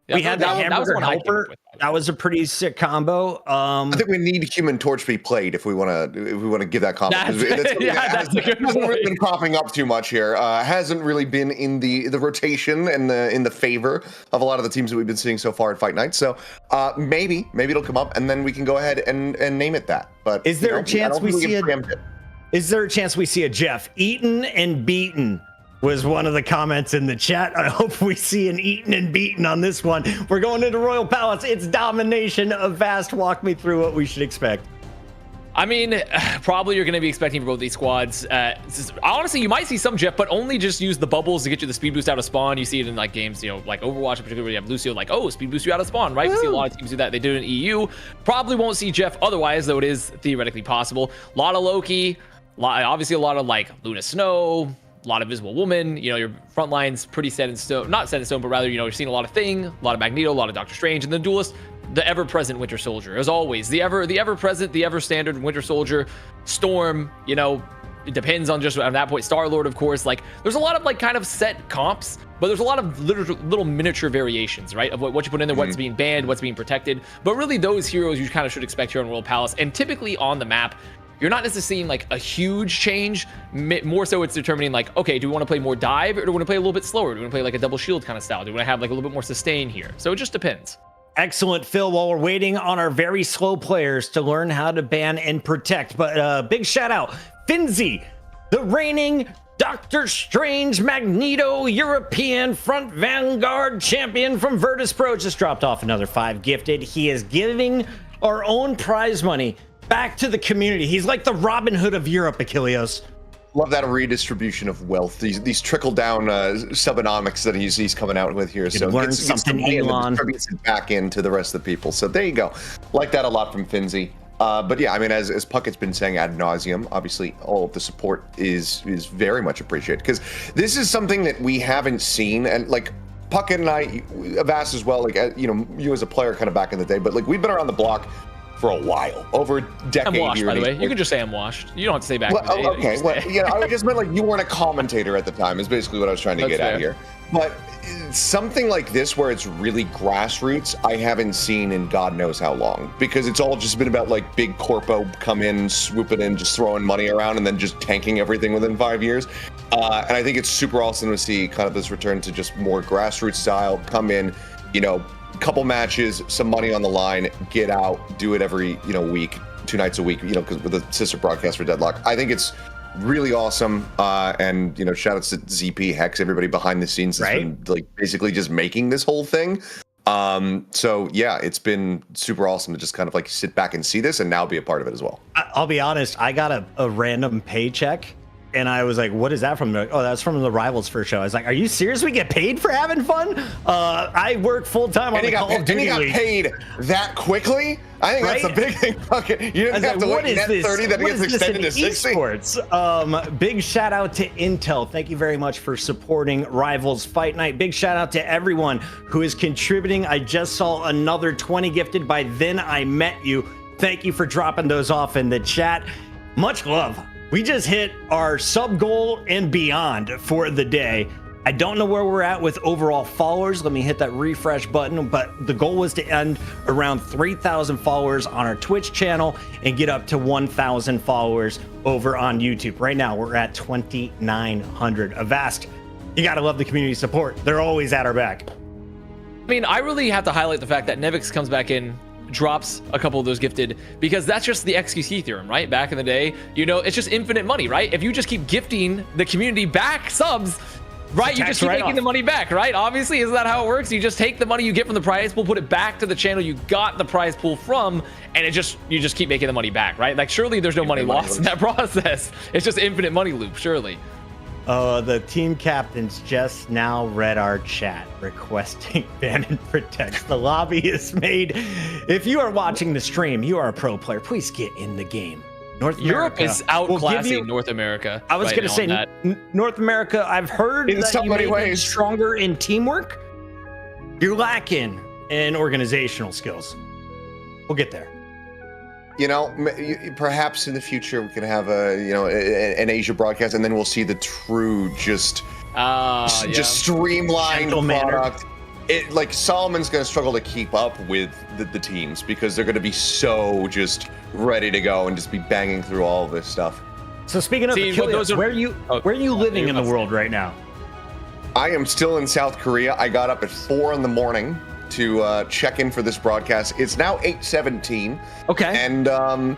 Yeah, we had the hamburger helper. That was a pretty sick combo. I think we need Human Torch to be played if we want to give that combo. That's a good point. Hasn't really been popping up too much here. Hasn't really been in the rotation and in the favor of a lot of the teams that we've been seeing so far at Fight Night. So maybe it'll come up, and then we can go ahead and name it that. But is there a chance we see Is there a chance we see a Jeff eaten and beaten? Was one of the comments in the chat. I hope we see an eaten and beaten on this one. We're going into Royal Palace. It's domination. Avast, walk me through what we should expect. I mean, probably you're going to be expecting for both these squads. Honestly, you might see some Jeff, but only just use the bubbles to get you the speed boost out of spawn. You see it in like games, you know, like Overwatch in particular, you have Lucio like, oh, speed boost you out of spawn, right? You see a lot of teams do that. They do it in EU. Probably won't see Jeff otherwise, though it is theoretically possible. A lot of Loki, obviously a lot of like Luna Snow, a lot of Visible Woman. You know, your front line's pretty set in stone. Not set in stone, but rather, you know, you're seeing a lot of Thing, a lot of Magneto, a lot of Doctor Strange, and the Duelist, the ever-present Winter Soldier. As always, the ever-present, the ever-standard Winter Soldier. Storm, you know, it depends on just at that point. Star-Lord, of course. Like, there's a lot of like kind of set comps, but there's a lot of little miniature variations, right? Of what you put in there, what's being banned, what's being protected. But really, those heroes you kind of should expect here on Royal Palace. And typically on the map, you're not necessarily seeing like a huge change. More so it's determining like, okay, do we want to play more dive, or do we want to play a little bit slower? Do we want to play like a double shield kind of style? Do we want to have like a little bit more sustain here? So it just depends. Excellent, Phil. While we're waiting on our very slow players to learn how to ban and protect, but big shout out, Finzi, the reigning Doctor Strange Magneto European Front Vanguard champion from Virtus Pro, just dropped off another 5 gifted. He is giving our own prize money back to the community. He's like the Robin Hood of Europe, Achilleos. Love that redistribution of wealth. These trickle down subonomics that he's coming out with here. So learn something, Elon. Distributes it back into the rest of the people. So there you go. Like that a lot from Finzi. But yeah, I mean, as Puckett's been saying ad nauseum, obviously all of the support is very much appreciated, because this is something that we haven't seen, and like Puckett and I, Avast as well. Like, you know, you as a player kind of back in the day, but like we've been around the block for a while, over a decade. I'm washed, here by the way. You can just say I'm washed. You don't have to say back. Well, in the day. Okay, well, yeah, I just meant like you weren't a commentator at the time. Is basically what I was trying to get at here. But something like this, where it's really grassroots, I haven't seen in God knows how long, because it's all just been about like big corpo come in, swooping in, just throwing money around, and then just tanking everything within 5 years. And I think it's super awesome to see kind of this return to just more grassroots style. Come in, you know, couple matches, some money on the line, get out, do it every, you know, week, 2 nights a week, you know, because with the sister broadcast for Deadlock. I think it's really awesome. And, you know, shout outs to ZP, Hex, everybody behind the scenes has been like basically just making this whole thing. So yeah, it's been super awesome to just kind of like sit back and see this and now be a part of it as well. I'll be honest, I got a random paycheck. And I was like, what is that from? Like, oh, that's from the Rivals first show. I was like, are you serious? We get paid for having fun? I work full time on the Call of Duty League. And he got paid that quickly? I think that's the big thing. You didn't have to wait net 30, then it gets extended to 60. Esports? Big shout out to Intel. Thank you very much for supporting Rivals Fight Night. Big shout out to everyone who is contributing. I just saw another 20 gifted by Then I Met You. Thank you for dropping those off in the chat. Much love. We just hit our sub goal and beyond for the day. I don't know where we're at with overall followers. Let me hit that refresh button. But the goal was to end around 3,000 followers on our Twitch channel and get up to 1,000 followers over on YouTube. Right now, we're at 2,900. Avast, you got to love the community support. They're always at our back. I mean, I really have to highlight the fact that Nevix comes back in, drops a couple of those gifted, because that's just the XQC theorem, right? Back in the day, you know, it's just infinite money, right? If you just keep gifting the community back subs, Right, you just keep right making off. the money back, right? Obviously, isn't that how it works? You just take the money you get from the prize pool, put it back to the channel you got the prize pool from, and you just keep making the money back, right? Like, surely there's no money lost in that process. It's just infinite money loop, surely. The team captains just now read our chat requesting ban and protect. The lobby is made. If you are watching the stream, you are a pro player. Please get in the game. North Europe America is will give outclassing you- North America. I was right going to now say on that. North America. I've heard In that so you many may be ways. stronger in teamwork. You're lacking in organizational skills. We'll get there. You know, perhaps in the future we can have an Asia broadcast, and then we'll see the true just streamlined Gentle manner. product. Like Solomon's going to struggle to keep up with the teams because they're going to be so just ready to go and just be banging through all of this stuff. So speaking of See, Achilles, those are- where are you living in the world right now? I am still in South Korea. I got up at 4 in the morning to check in for this broadcast. It's now 8:17. Okay. And, 100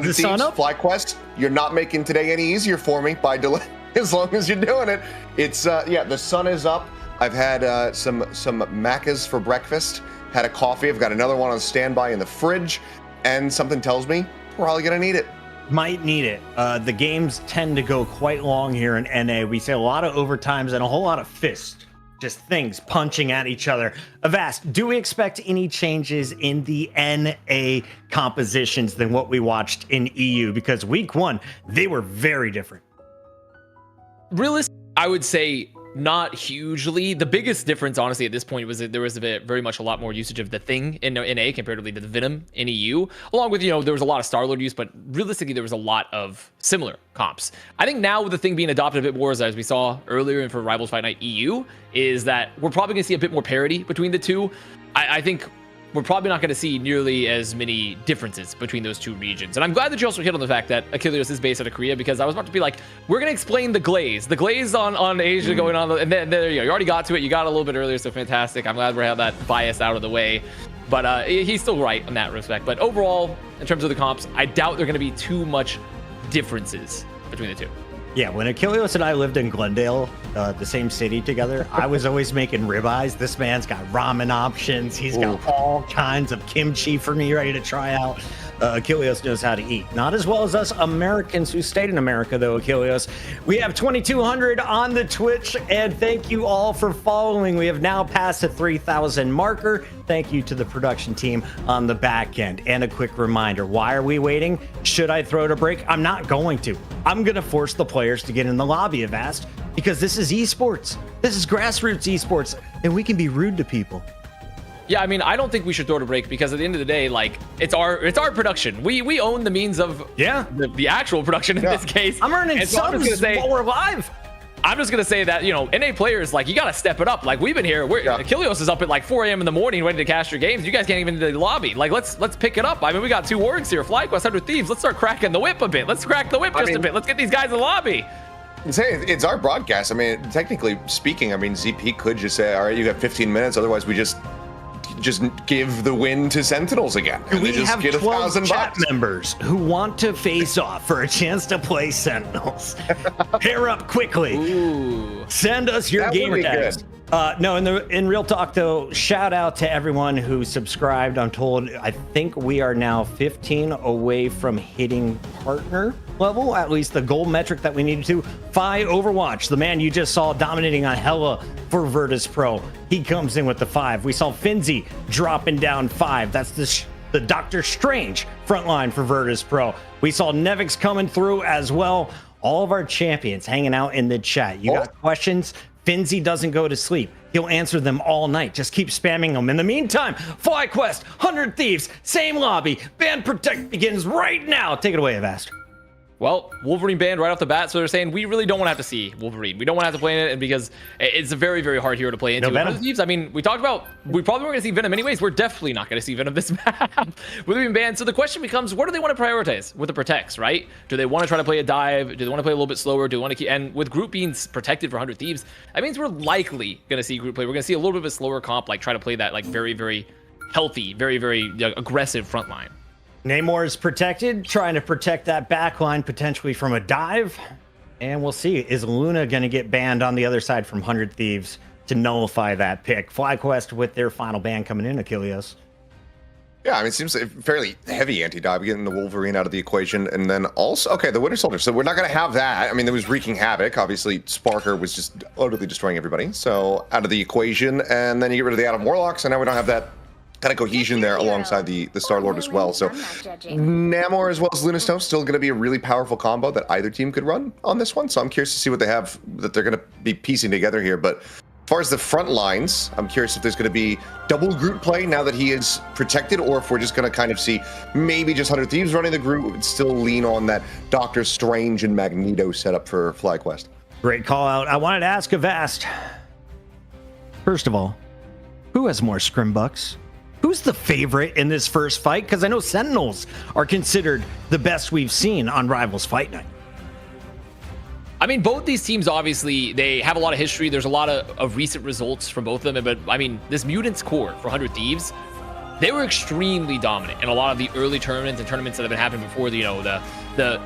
The sun Thieves, up? FlyQuest, you're not making today any easier for me by delay, as long as you're doing it. It's, the sun is up. I've had some macas for breakfast, had a coffee. I've got another one on standby in the fridge, and something tells me we're probably going to need it. Might need it. The games tend to go quite long here in NA. We see a lot of overtimes and a whole lot of fists, just things punching at each other. Avast, do we expect any changes in the NA compositions than what we watched in EU? Because week 1, they were very different. Realistically, I would say not hugely. The biggest difference, honestly, at this point was that there was very much a lot more usage of the Thing in NA comparatively to the Venom in EU, along with, there was a lot of Star-Lord use, but realistically, there was a lot of similar comps. I think now with the Thing being adopted a bit more, as we saw earlier and for Rivals Fight Night EU, is that we're probably going to see a bit more parity between the two. I think we're probably not going to see nearly as many differences between those two regions. And I'm glad that you also hit on the fact that Achilles is based out of Korea, because I was about to be like, we're going to explain the glaze on Asia going on. And then there you go. You already got to it. You got it a little bit earlier. So fantastic. I'm glad we have that bias out of the way. But he's still right in that respect. But overall, in terms of the comps, I doubt there are going to be too much differences between the two. Yeah, when Achilles and I lived in Glendale, the same city together, I was always making ribeyes. This man's got ramen options. He's got all kinds of kimchi for me ready to try out. Achilles knows how to eat. Not as well as us Americans who stayed in America, though, Achilles. We have 2,200 on the Twitch, and thank you all for following. We have now passed the 3,000 marker. Thank you to the production team on the back end. And a quick reminder, why are we waiting? Should I throw it a break? I'm not going to. I'm going to force the players to get in the lobby, Avast, because this is esports. This is grassroots esports, and we can be rude to people. Yeah, I mean, I don't think we should throw it a break, because at the end of the day, like, it's our production. We own the means of the actual production in this case. I'm earning And so I'm just subs gonna say, while we're live. I'm just gonna say that, NA players, like, you gotta step it up. Like, we've been here. Achilles is up at like 4 a.m. in the morning ready to cast your games. You guys can't even into the lobby. Like, let's pick it up. I mean, we got 2 orgs here. FlyQuest, 100 Thieves. Let's start cracking the whip a bit. Let's crack the whip a bit. Let's get these guys in the lobby. It's our broadcast. I mean, technically speaking, ZP could just say, all right, you got 15 minutes. Otherwise, we just give the win to Sentinels again. And We they just have get 12 $1,000 chat members who want to face off for a chance to play Sentinels. Pair up quickly. Ooh. Send us your That would gamer be tags. good. No, in real talk though, shout out to everyone who subscribed. I'm told I think we are now 15 away from hitting partner level, at least the goal metric that we needed to. Fi Overwatch, the man you just saw dominating on Hella for Virtus Pro, he comes in with the 5. We saw Finzi dropping down 5. That's the Doctor Strange frontline for Virtus Pro. We saw Nevix coming through as well. All of our champions hanging out in the chat. You got questions? Finzi doesn't go to sleep. He'll answer them all night. Just keep spamming them. In the meantime, FlyQuest, 100 Thieves, same lobby. Ban Protect begins right now. Take it away, Avast. Well, Wolverine banned right off the bat, so they're saying we really don't want to have to see Wolverine. We don't want to have to play in it, and because it's a very, very hard hero to play into. No Venom. With Thieves, I mean, we talked about we probably weren't going to see Venom anyways. We're definitely not going to see Venom this map with being banned. So the question becomes, what do they want to prioritize with the protects, right? Do they want to try to play a dive? Do they want to play a little bit slower? Do they want to keep? And with group being protected for 100 Thieves, that means we're likely going to see group play. We're going to see a little bit of a slower comp, like try to play that like very, very healthy, very, very aggressive front line. Namor is protected, trying to protect that back line potentially from a dive. And we'll see. Is Luna going to get banned on the other side from 100 Thieves to nullify that pick? FlyQuest with their final ban coming in, Achilles. Yeah, I mean, it seems like fairly heavy anti-dive, getting the Wolverine out of the equation. And then also, okay, the Winter Soldier. So we're not going to have that. I mean, there was wreaking havoc. Obviously, Sparker was just utterly destroying everybody. So out of the equation. And then you get rid of the Adam Warlock. So now we don't have that kind of cohesion there alongside the Star-Lord as well. So Namor as well as Lunastone still going to be a really powerful combo that either team could run on this one. So I'm curious to see what they have that they're going to be piecing together here. But as far as the front lines, I'm curious if there's going to be double Groot play now that he is protected, or if we're just going to kind of see maybe just 100 Thieves running the Groot and still lean on that Doctor Strange and Magneto setup for FlyQuest. Great call out. I wanted to ask Avast. First of all, who has more scrimbucks? Who's the favorite in this first fight? Because I know Sentinels are considered the best we've seen on Rivals Fight Night. I mean, both these teams, obviously, they have a lot of history. There's a lot of recent results from both of them. But, I mean, this Mutants core for 100 Thieves, they were extremely dominant in a lot of the early tournaments and tournaments that have been happening before, the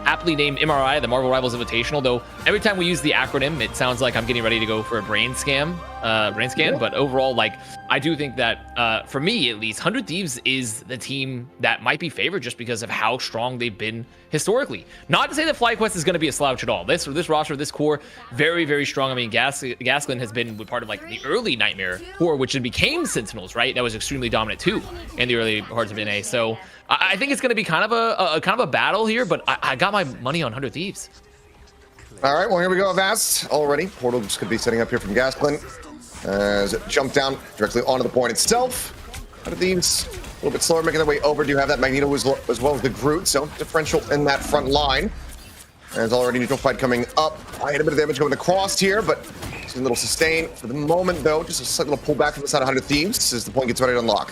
aptly named MRI, the Marvel Rivals Invitational. Though every time we use the acronym, it sounds like I'm getting ready to go for a brain scan. Yeah. But overall, like, I do think that for me at least, 100 Thieves is the team that might be favored just because of how strong they've been historically. Not to say that FlyQuest is going to be a slouch at all. This roster, this core, very, very strong. I mean, Gaskin has been part of like the early Nightmare core, which then became Sentinels, right? That was extremely dominant too in the early parts of NA. So I think it's going to be kind of a battle here, but I got my money on 100 Thieves. All right, well, here we go, Avast already. Portal just going to be setting up here from Gasklin. As it jumped down directly onto the point itself. 100 Thieves a little bit slower making their way over. Do have that Magneto as well as the Groot, so differential in that front line. There's already neutral fight coming up. I had a bit of damage going across here, but it's a little sustained for the moment, though. Just a slight little pullback from the side of 100 Thieves as the point gets ready to unlock.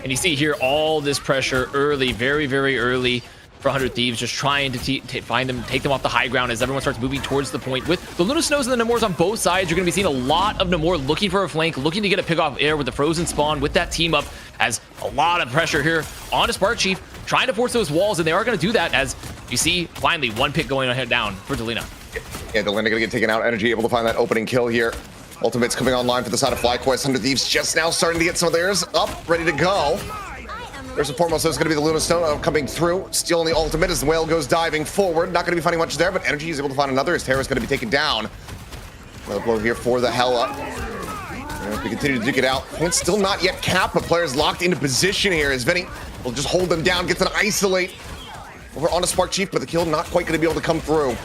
And you see here all this pressure early, very, very early for 100 Thieves, just trying to find them, take them off the high ground as everyone starts moving towards the point. With the Luna Snows and the Namors on both sides, you're going to be seeing a lot of Namor looking for a flank, looking to get a pick off air with the Frozen Spawn with that team up, as a lot of pressure here on a Spark Chief, trying to force those walls, and they are going to do that as you see finally one pick going ahead down for Delina. Yeah, Delina going to get taken out. Energy able to find that opening kill here. Ultimate's coming online for the side of FlyQuest. 100 Thieves just now starting to get some of theirs up, ready to go. First and foremost, there's going to be the Luna Stone coming through, stealing the ultimate as the Whale goes diving forward. Not going to be finding much there, but Energy is able to find another as Terra's going to be taken down. Another blow here for the Hela. And as we continue to dig it out, points still not yet capped, but players locked into position here as Vinny will just hold them down, gets an isolate over on a Spark Chief, but the kill not quite going to be able to come through.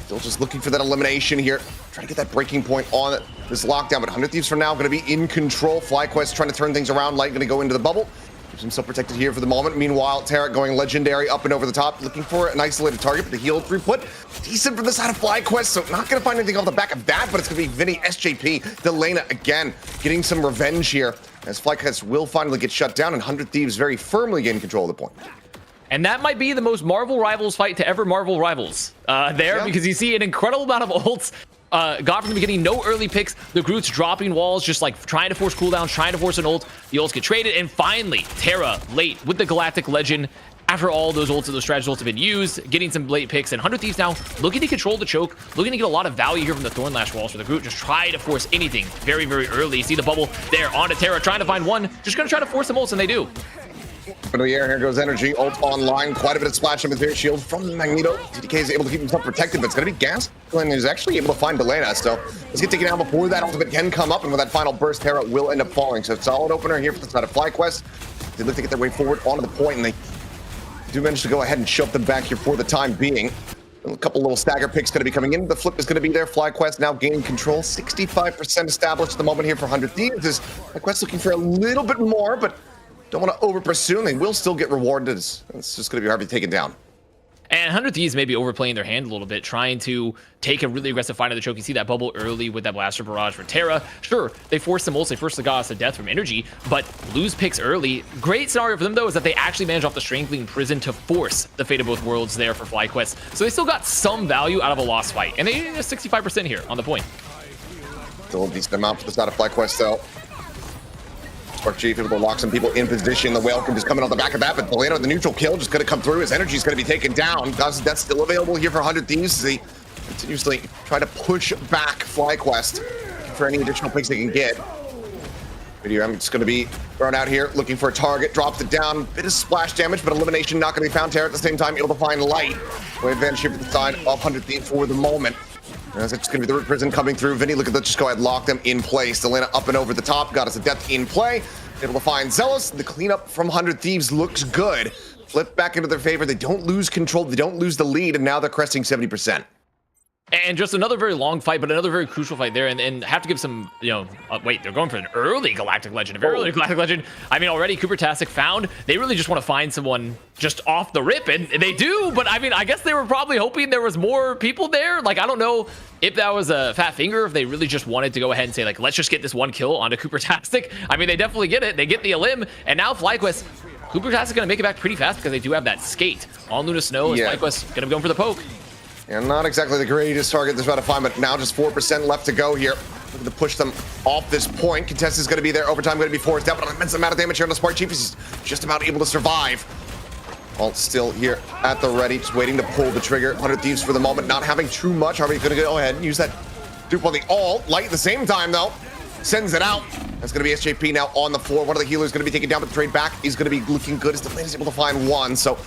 Still just looking for that elimination here. Trying to get that breaking point on this lockdown, but 100 Thieves for now going to be in control. FlyQuest trying to turn things around. Light going to go into the bubble. Keeps himself protected here for the moment. Meanwhile, Tarek going legendary up and over the top, looking for an isolated target, but the heal throughput decent from the side of FlyQuest, so not going to find anything off the back of that, but it's going to be Vinny, SJP, Delena again, getting some revenge here, as FlyQuest will finally get shut down, and 100 Thieves very firmly gain control of the point. And that might be the most Marvel Rivals fight to ever Marvel Rivals because you see an incredible amount of ults. Got from the beginning, no early picks. The Groot's dropping walls, just like trying to force cooldowns, trying to force an ult. The ults get traded, and finally, Terra late with the Galactic Legend. After all those ults and those strategy ults have been used, getting some late picks, and 100 Thieves now looking to control the choke, looking to get a lot of value here from the Thornlash walls for the Groot. Just try to force anything very, very early. See the bubble there onto Terra, trying to find one. Just gonna try to force some ults, and they do. Into the air, here goes Energy, ult online, quite a bit of splash on his air shield from Magneto. TDK is able to keep himself protected, but it's going to be Gasklin who's actually able to find Delena, so let's get taken down before that ultimate can come up, and with that final burst, Terra will end up falling. So solid opener here for the side of FlyQuest. They look to get their way forward onto the point, and they do manage to go ahead and shove them back here for the time being. A couple little stagger picks going to be coming in. The flip is going to be there. FlyQuest now gaining control. 65% established at the moment here for 100 Thieves. Is FlyQuest looking for a little bit more, but don't want to over pursue, and they will still get rewarded. It's just going to be hard to be taken down. And 100 Thieves may be overplaying their hand a little bit, trying to take a really aggressive fight of the choke. You see that bubble early with that Blaster Barrage for Terra. Sure, they force some ults, they force the Goddess of Death from Energy, but lose picks early. Great scenario for them, though, is that they actually manage off the Strangling Prison to force the Fate of Both Worlds there for FlyQuest. So they still got some value out of a lost fight, and they are 65% here on the point. Still a decent amount for the side of FlyQuest, though. Spark Chief able to lock some people in position. The Whale just coming on the back of that, but Delena, the neutral kill, just going to come through. His Energy is going to be taken down. That's still available here for 100 Thieves. They continuously try to push back FlyQuest for any additional picks they can get. I'm just going to be thrown out here, looking for a target, drops it down, bit of splash damage, but elimination not going to be found. Terra at the same time able to find Light. Way advantage here for the side of 100 Thieves for the moment. As it's going to be the Root Prison coming through. Vinny, look at that, just go ahead, lock them in place. Delana up and over the top, Goddess of Death in play. Able to find Zealous. The cleanup from 100 Thieves looks good. Flip back into their favor. They don't lose control, they don't lose the lead, and now they're cresting 70%. And just another very long fight, but another very crucial fight there. And have to give some, wait, they're going for an early Galactic Legend, a very early Galactic Legend. I mean, already Cooper-tastic found. They really just want to find someone just off the rip, and they do. But I mean, I guess they were probably hoping there was more people there. Like, I don't know if that was a fat finger, if they really just wanted to go ahead and say, like, let's just get this one kill onto Cooper-tastic. I mean, they definitely get it. They get the elim, and now FlyQuest, Cooper-tastic going to make it back pretty fast because they do have that skate on Luna Snow, and FlyQuest going to be going for the poke. And not exactly the greatest target they're about to find, but now just 4% left to go here. Looking to push them off this point. Contest is going to be there. Overtime going to be forced out, but an immense amount of damage here on the Spark Chief. He's just about able to survive. Alt still here at the ready, just waiting to pull the trigger. 100 Thieves for the moment, not having too much. Harvey's going to go ahead and use that dupe on the alt. Light at the same time, though. Sends it out. That's going to be SJP now on the floor. One of the healers going to be taken down, but the trade back is going to be looking good as Delana is able to find one. So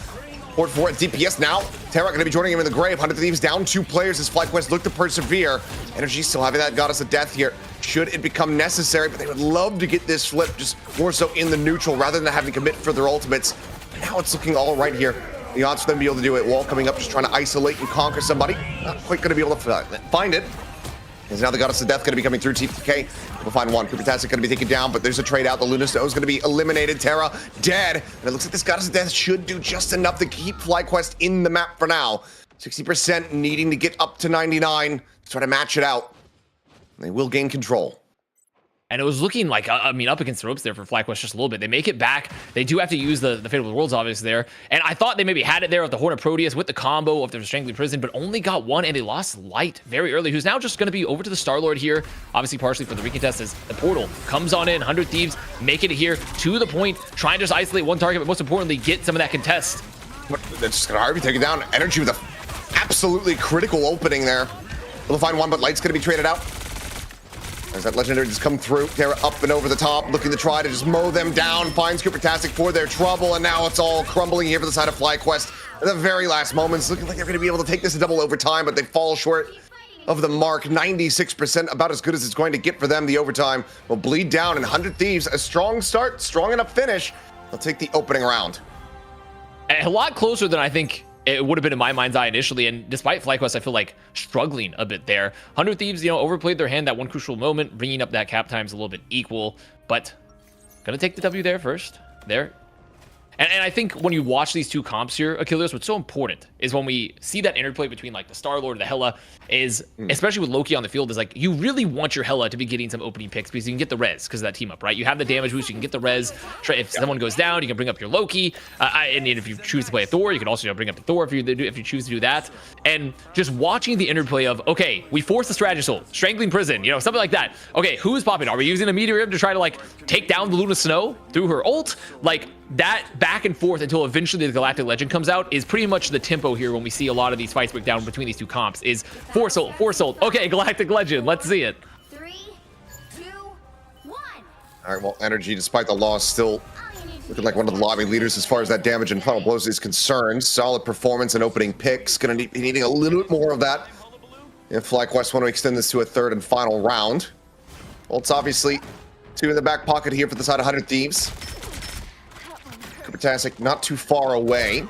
Port 4 at DPS now. Terra going to be joining him in the grave. 100 Thieves down 2 players as FlyQuest look to persevere. Energy still having that Goddess of Death here, should it become necessary, but they would love to get this flip just more so in the neutral rather than having to commit for their ultimates. Now it's looking all right here. The odds for them to be able to do it. Wall coming up, just trying to isolate and conquer somebody. Not quite going to be able to find it. As now the Goddess of Death going to be coming through. TPK will find one. Cooper-tastic going to be taken down, but there's a trade out. The Luna Snow is going to be eliminated. Terra dead. And it looks like this Goddess of Death should do just enough to keep FlyQuest in the map for now. 60% needing to get up to 99 to try to match it out. They will gain control. And it was looking like, I mean, up against the ropes there for FlyQuest just a little bit. They make it back. They do have to use the Fate of the Worlds, obviously, there. And I thought they maybe had it there with the Horn of Proteus, with the combo of the Strangling Prison, but only got one, and they lost Light very early, who's now just going to be over to the Star-Lord here, obviously partially for the recontest as the portal comes on in. 100 Thieves make it here to the point, trying to just isolate one target, but most importantly, get some of that contest. But that's just going to Harvey take it down. Energy with a absolutely critical opening there. We'll find one, but Light's going to be traded out. As that Legendary just come through, Terra up and over the top, looking to try to just mow them down, finds Cooper-tastic for their trouble, and now it's all crumbling here for the side of FlyQuest. At the very last moments, looking like they're going to be able to take this in double overtime, but they fall short of the mark. 96%, about as good as it's going to get for them. The overtime will bleed down, and 100 Thieves, a strong start, strong enough finish. They'll take the opening round. A lot closer than I think it would have been in my mind's eye initially, and despite FlyQuest, I feel like struggling a bit there. 100 Thieves, overplayed their hand that one crucial moment, bringing up that cap times a little bit equal, but gonna take the W there first. There. And I think when you watch these two comps here, Achilles, what's so important is when we see that interplay between like the Star-Lord and the Hela is, especially with Loki on the field, is like you really want your Hela to be getting some opening picks because you can get the res because of that team up, right? You have the damage boost, you can get the res. If someone goes down, you can bring up your Loki. And if you choose to play a Thor, you can also bring up the Thor if you choose to do that. And just watching the interplay of, okay, we force the Strategist ult, Strangling Prison, something like that. Okay, who is popping? Are we using a Meteor to try to like take down the Luna Snow through her ult? Like that back and forth until eventually the Galactic Legend comes out is pretty much the tempo here when we see a lot of these fights break down between these two comps is Force ult. Okay, Galactic Legend, let's see it. 3, 2, 1. All right, well, Energy, despite the loss, still looking like one of the lobby leaders as far as that damage and final blows is concerned. Solid performance and opening picks. Going to be needing a little bit more of that if FlyQuest want to extend this to a third and final round. Well, it's obviously 2 in the back pocket here for the side of 100 Thieves. Cooper-tastic not too far away.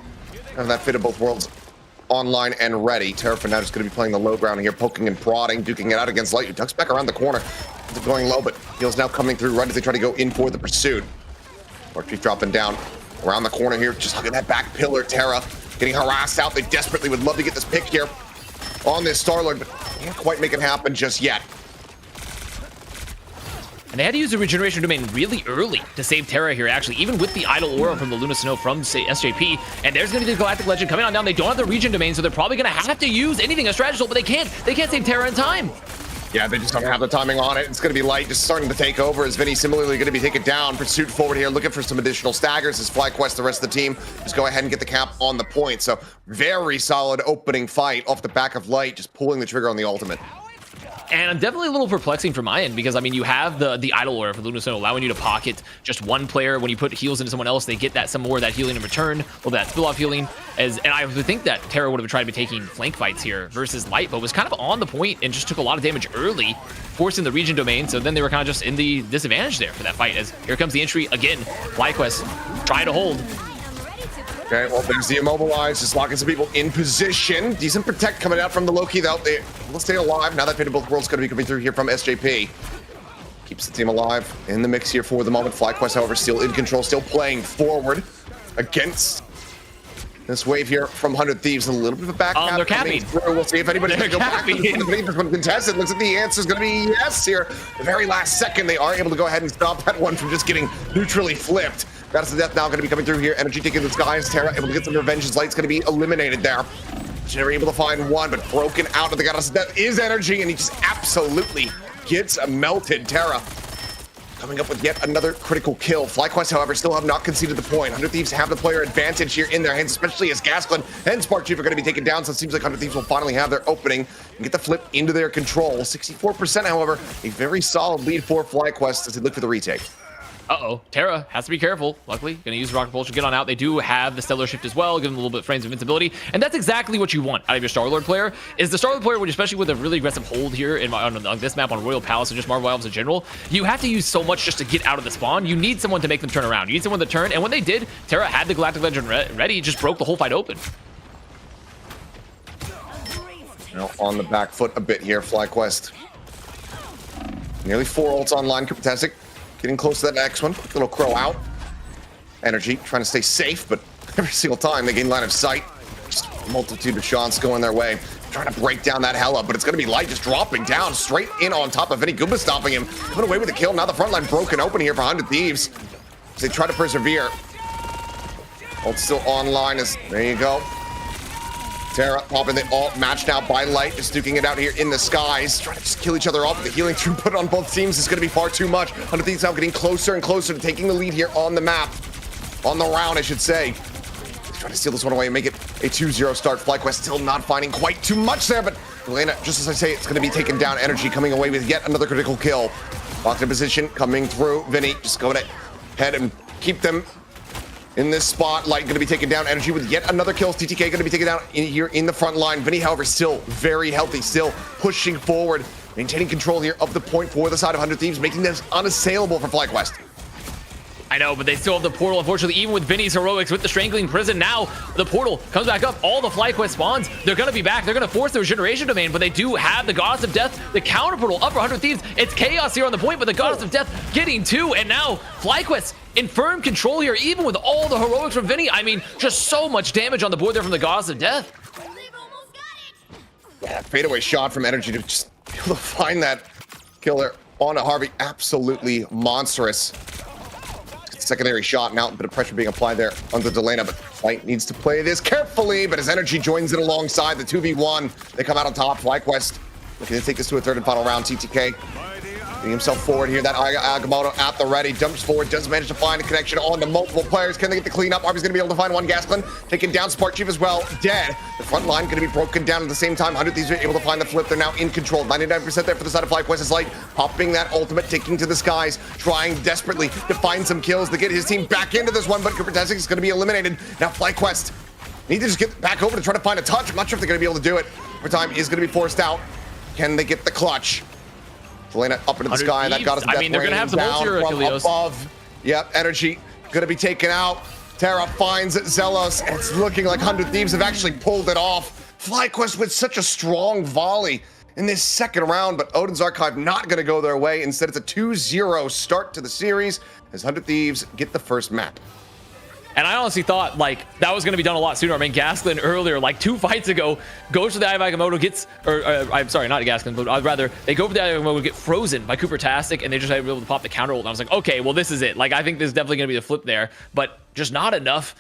Have that Fate of both worlds online and ready. Terra for now is going to be playing the low ground here, poking and prodding, duking it out against Light, who ducks back around the corner. They're going low, but heals now coming through right as they try to go in for the pursuit. Archie dropping down around the corner here, just hugging that back pillar. Terra getting harassed out. They desperately would love to get this pick here on this Star-Lord, but can't quite make it happen just yet. And they had to use the Regeneration Domain really early to save Terra here, actually, even with the Idle Aura from the Luna Snow from, say, SJP. And there's going to be the Galactic Legend coming on down. They don't have the Regen Domain, so they're probably going to have to use anything, a Strategist ult, but they can't. They can't save Terra in time. Yeah, they just don't have the timing on it. It's going to be Light just starting to take over as Vinny similarly going to be taken down. Pursuit forward here, looking for some additional staggers as FlyQuest, the rest of the team, just go ahead and get the cap on the point. So very solid opening fight off the back of Light, just pulling the trigger on the ultimate. And I'm definitely a little perplexing from my end because I mean you have the idle order for Lunasone allowing you to pocket just one player. When you put heals into someone else, they get that some more of that healing in return, or that spill off healing. And I would think that Terra would have tried to be taking flank fights here versus Light, but was kind of on the point and just took a lot of damage early, forcing the region domain. So then they were kind of just in the disadvantage there for that fight. As here comes the entry again, FlyQuest trying to hold. Okay, well, there's the immobilize, just locking some people in position. Decent protect coming out from the Loki, though. They will stay alive now that Fate of Both Worlds going to be coming through here from SJP. Keeps the team alive in the mix here for the moment. FlyQuest, however, still in control, still playing forward against this wave here from 100 Thieves. A little bit of a back cap they're coming capping. through. We'll see if anybody's going to go back to the contested. Looks like the answer is going to be yes here. The very last second, they are able to go ahead and stop that one from just getting neutrally flipped. Goddess of Death now going to be coming through here. Energy taking the skies. Terra able to get some revenge. His Light's going to be eliminated there. They're able to find one, but broken out of the Goddess of Death is Energy, and he just absolutely gets melted. Terra coming up with yet another critical kill. FlyQuest, however, still have not conceded the point. 100 Thieves have the player advantage here in their hands, especially as Gasklin and Spark Chief are going to be taken down, so it seems like 100 Thieves will finally have their opening and get the flip into their control. 64%, however, a very solid lead for FlyQuest as they look for the retake. Uh-oh, Terra has to be careful. Luckily, gonna use Rocket Propulsion, get on out. They do have the Stellar Shift as well, give them a little bit of frames of invincibility, and that's exactly what you want out of your Star-Lord player, is the Star-Lord player, especially with a really aggressive hold here on this map, on Royal Palace, and just Marvel Elves in general, you have to use so much just to get out of the spawn. You need someone to make them turn around. You need someone to turn, and when they did, Terra had the Galactic Legend ready, just broke the whole fight open. Now on the back foot a bit here, FlyQuest. Nearly 4 ults online, fantastic. Getting close to that next one. Little crow out. Energy trying to stay safe, but every single time they gain line of sight, just a multitude of shots going their way. Trying to break down that Hela, but it's going to be Light just dropping down straight in on top of Vinny. Goomba stopping him. Coming away with the kill. Now the front line broken open here for 100 Thieves as they try to persevere. Ult still online. There you go. Terra popping the ult, matched now by Light, just duking it out here in the skies, trying to just kill each other off. The healing throughput on both teams is going to be far too much. 100 Thieves now getting closer and closer to taking the lead here on the map. On the round, I should say. Trying to steal this one away and make it a 2-0 start. FlyQuest still not finding quite too much there, but Elena, just as I say, it's going to be taken down. Energy coming away with yet another critical kill. Locked in position, coming through. Vinny just going ahead and keep them in this spot. Light going to be taken down. Energy with yet another kill. TTK going to be taken down here in the front line. Vinny, however, still very healthy, still pushing forward, maintaining control here of the point for the side of 100 Thieves, making this unassailable for FlyQuest. I know, but they still have the portal, unfortunately, even with Vinny's heroics, with the Strangling Prison. Now, the portal comes back up. All the FlyQuest spawns, they're going to be back. They're going to force the regeneration domain, but they do have the Goddess of Death, the counter portal up for 100 Thieves. It's chaos here on the point, but the Goddess of Death getting 2, and now FlyQuest in firm control here, even with all the heroics from Vinny. I mean, just so much damage on the board there from the Goddess of Death. Yeah, fadeaway shot from Energy to just be able to find that killer on a Harvey. Absolutely monstrous. Secondary shot, now a bit of pressure being applied there under Delena, but Light needs to play this carefully, but his Energy joins it alongside the 2v1. They come out on top. FlyQuest looking to take this to a third and final round. TTK getting himself forward here. That Agamotto at the ready, jumps forward, does manage to find a connection on the multiple players. Can they get the cleanup? Arby's going to be able to find one. Gasklin taking down Spark Chief as well, dead. The front line going to be broken down at the same time. 100 Thieves are able to find the flip. They're now in control. 99% there for the side of FlyQuest is Light, popping that ultimate, taking to the skies, trying desperately to find some kills to get his team back into this one, but Cooper Tastic is going to be eliminated. Now FlyQuest need to just get back over to try to find a touch. I'm not sure if they're going to be able to do it. Overtime is going to be forced out. Can they get the clutch? Delena up into the sky, and that got us. I mean, they're gonna have some ults here, Achilleos. Above. Yep, Energy gonna be taken out. Terra finds Zelos, and it's looking like 100 Thieves have actually pulled it off. FlyQuest with such a strong volley in this second round, but Odin's Archive not gonna go their way. Instead, it's a 2-0 start to the series as 100 Thieves get the first map. And I honestly thought, like, that was going to be done a lot sooner. I mean, Gasklin earlier, like 2 fights ago, goes to the Eye of Agamotto, gets, I'm sorry, not Gasklin, but I'd rather, they go for the Eye of Agamotto, get frozen by Cooper Tastic, and they just had to be able to pop the counter ult. And I was like, okay, well, this is it. Like, I think this is definitely going to be the flip there, but just not enough.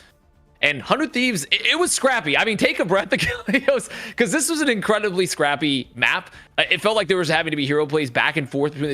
And 100 Thieves, it was scrappy. I mean, take a breath, Achilleos, because this was an incredibly scrappy map. It felt like there was having to be hero plays back and forth between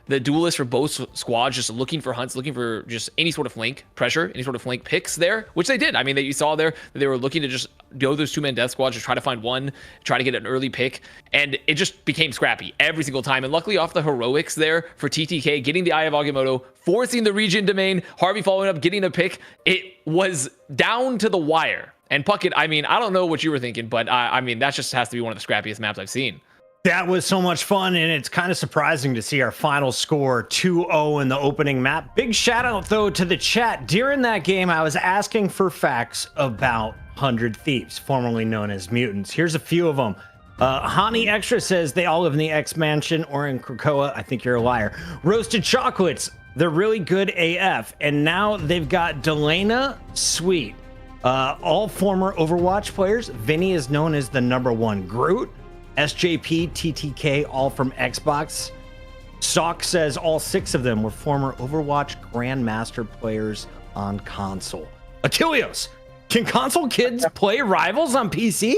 the duelists for both squads, just looking for hunts, looking for just any sort of flank pressure, any sort of flank picks there, which they did. I mean, that you saw there that they were looking to just go those 2-man death squads, just try to find one, try to get an early pick, and it just became scrappy every single time. And luckily off the heroics there for TTK, getting the Eye of Agamotto, forcing the region domain, Harvey following up, getting a pick, it was down to the wire. And Puckett, I mean, I don't know what you were thinking, but I mean, that just has to be one of the scrappiest maps I've seen. That was so much fun, and it's kind of surprising to see our final score 2-0 in the opening map. Big shout out, though, to the chat. During that game, I was asking for facts about 100 Thieves, formerly known as Mutants. Here's a few of them. Hani Extra says they all live in the X Mansion or in Krakoa. I think you're a liar. Roasted Chocolates, they're really good AF, and now they've got Delana Sweet. All former Overwatch players. Vinny is known as the #1 Groot. SJP, TTK, all from Xbox. Sock says all 6 of them were former Overwatch Grandmaster players on console. Achilles, can console kids play Rivals on PC?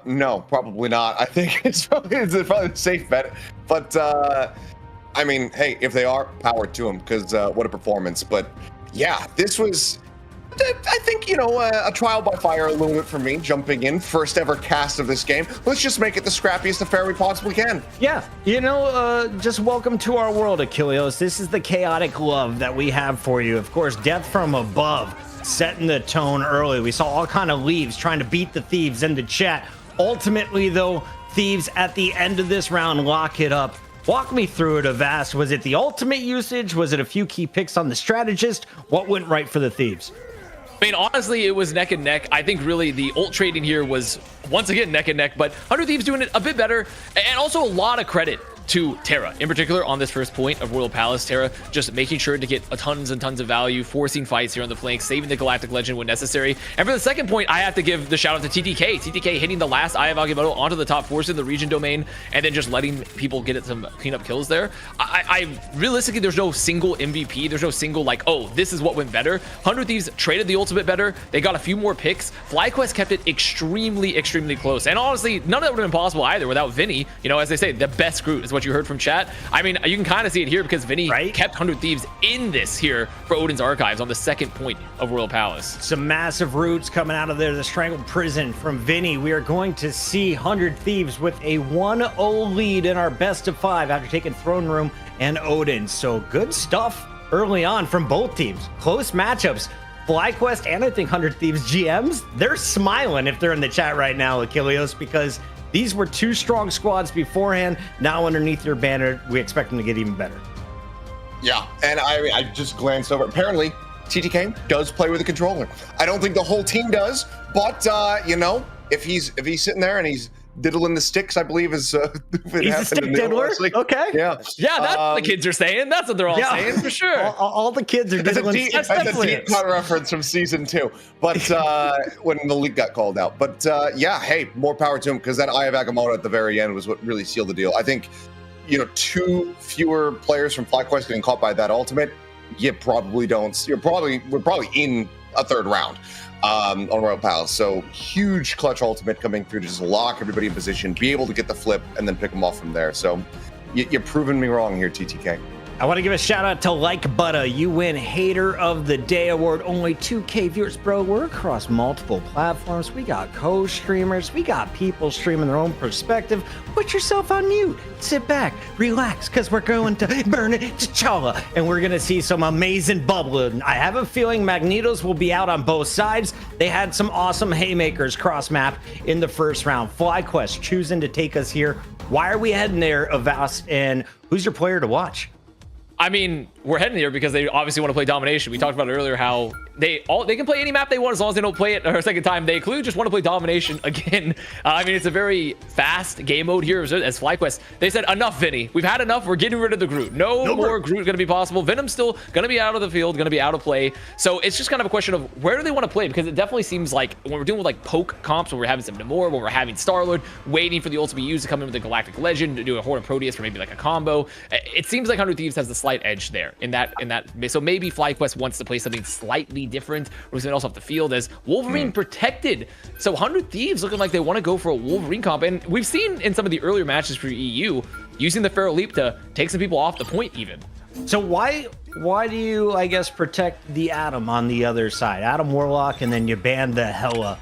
No, probably not. I think it's probably a safe bet. But I mean, hey, if they are, power to them, because what a performance. But yeah, this was, I think, a trial by fire a little bit for me, jumping in, first ever cast of this game. Let's just make it the scrappiest affair we possibly can. Yeah, just welcome to our world, Achilles. This is the chaotic love that we have for you. Of course, Death from Above, setting the tone early. We saw all kind of leaves trying to beat the Thieves into chat. Ultimately, though, Thieves at the end of this round lock it up. Walk me through it, Avast. Was it the ultimate usage? Was it a few key picks on the strategist? What went right for the Thieves? I mean, honestly, it was neck and neck. I think really the ult trading here was once again neck and neck, but 100 Thieves doing it a bit better, and also a lot of credit to Terra in particular on this first point of Royal Palace. Terra just making sure to get tons and tons of value, forcing fights here on the flank, saving the Galactic Legend when necessary. And for the second point, I have to give the shout out to TTK. TTK hitting the last Eye of Agamotto onto the top, forcing the region domain, and then just letting people get some cleanup kills there. I realistically, there's no single MVP. There's no single like, oh, this is what went better. 100 Thieves traded the ultimate better. They got a few more picks. FlyQuest kept it extremely, extremely close. And honestly, none of that would have been possible either without Vinny. As they say, the best Groot is what you heard from chat. I mean, you can kind of see it here because Vinny kept 100 Thieves in this here for Odin's Archives on the second point of Royal Palace. Some massive roots coming out of there. The Strangled Prison from Vinny. We are going to see 100 Thieves with a 1-0 lead in our best of 5 after taking Throne Room and Odin. So good stuff early on from both teams. Close matchups. FlyQuest and I think 100 Thieves GMs, they're smiling if they're in the chat right now, Achilles, because these were 2 strong squads beforehand. Now underneath your banner, we expect them to get even better. Yeah, and I just glanced over. Apparently, TTK does play with a controller. I don't think the whole team does, but if he's sitting there and he's diddling the sticks, I believe is he's a stick diddler. Okay. Yeah. That's what the kids are saying. That's what they're all saying for sure. All the kids are diddling. That's a deep cut reference from season 2, but when the league got called out. But hey, more power to him, because that Eye of Agamotto at the very end was what really sealed the deal. I think 2 fewer players from FlyQuest getting caught by that ultimate, you probably don't. We're probably in a third round on Royal Palace. So huge clutch ultimate coming through to just lock everybody in position, be able to get the flip, and then pick them off from there. So you're proving me wrong here, TTK. I want to give a shout out to Like Butta. You win Hater of the Day award. Only 2K viewers, bro. We're across multiple platforms. We got co-streamers. We got people streaming their own perspective. Put yourself on mute. Sit back, relax, because we're going to burn it to Chala, and we're going to see some amazing bubbling. I have a feeling Magnetos will be out on both sides. They had some awesome haymakers cross map in the first round. FlyQuest choosing to take us here. Why are we heading there, Avast, and who's your player to watch? I mean, we're heading here because they obviously want to play domination. We talked about it earlier how they can play any map they want as long as they don't play it a second time. They clearly just want to play domination again. I mean, it's a very fast game mode here as FlyQuest. They said, enough, Vinny. We've had enough. We're getting rid of the Groot. No more Groot going to be possible. Venom's still going to be out of the field, going to be out of play. So it's just kind of a question of where do they want to play? Because it definitely seems like when we're dealing with like poke comps, when we're having some Namor, when we're having Star-Lord, waiting for the ult to be used to come in with the Galactic Legend, to do a Horde and Proteus for maybe like a combo. It seems like 100 Thieves has the slight edge there. in that. So maybe FlyQuest wants to play something slightly different. We're going to also have the field as Wolverine protected. So 100 Thieves looking like they want to go for a Wolverine comp. And we've seen in some of the earlier matches for EU using the Feral Leap to take some people off the point even. So why do you, I guess, protect the Atom on the other side? Atom Warlock, and then you ban the Hela.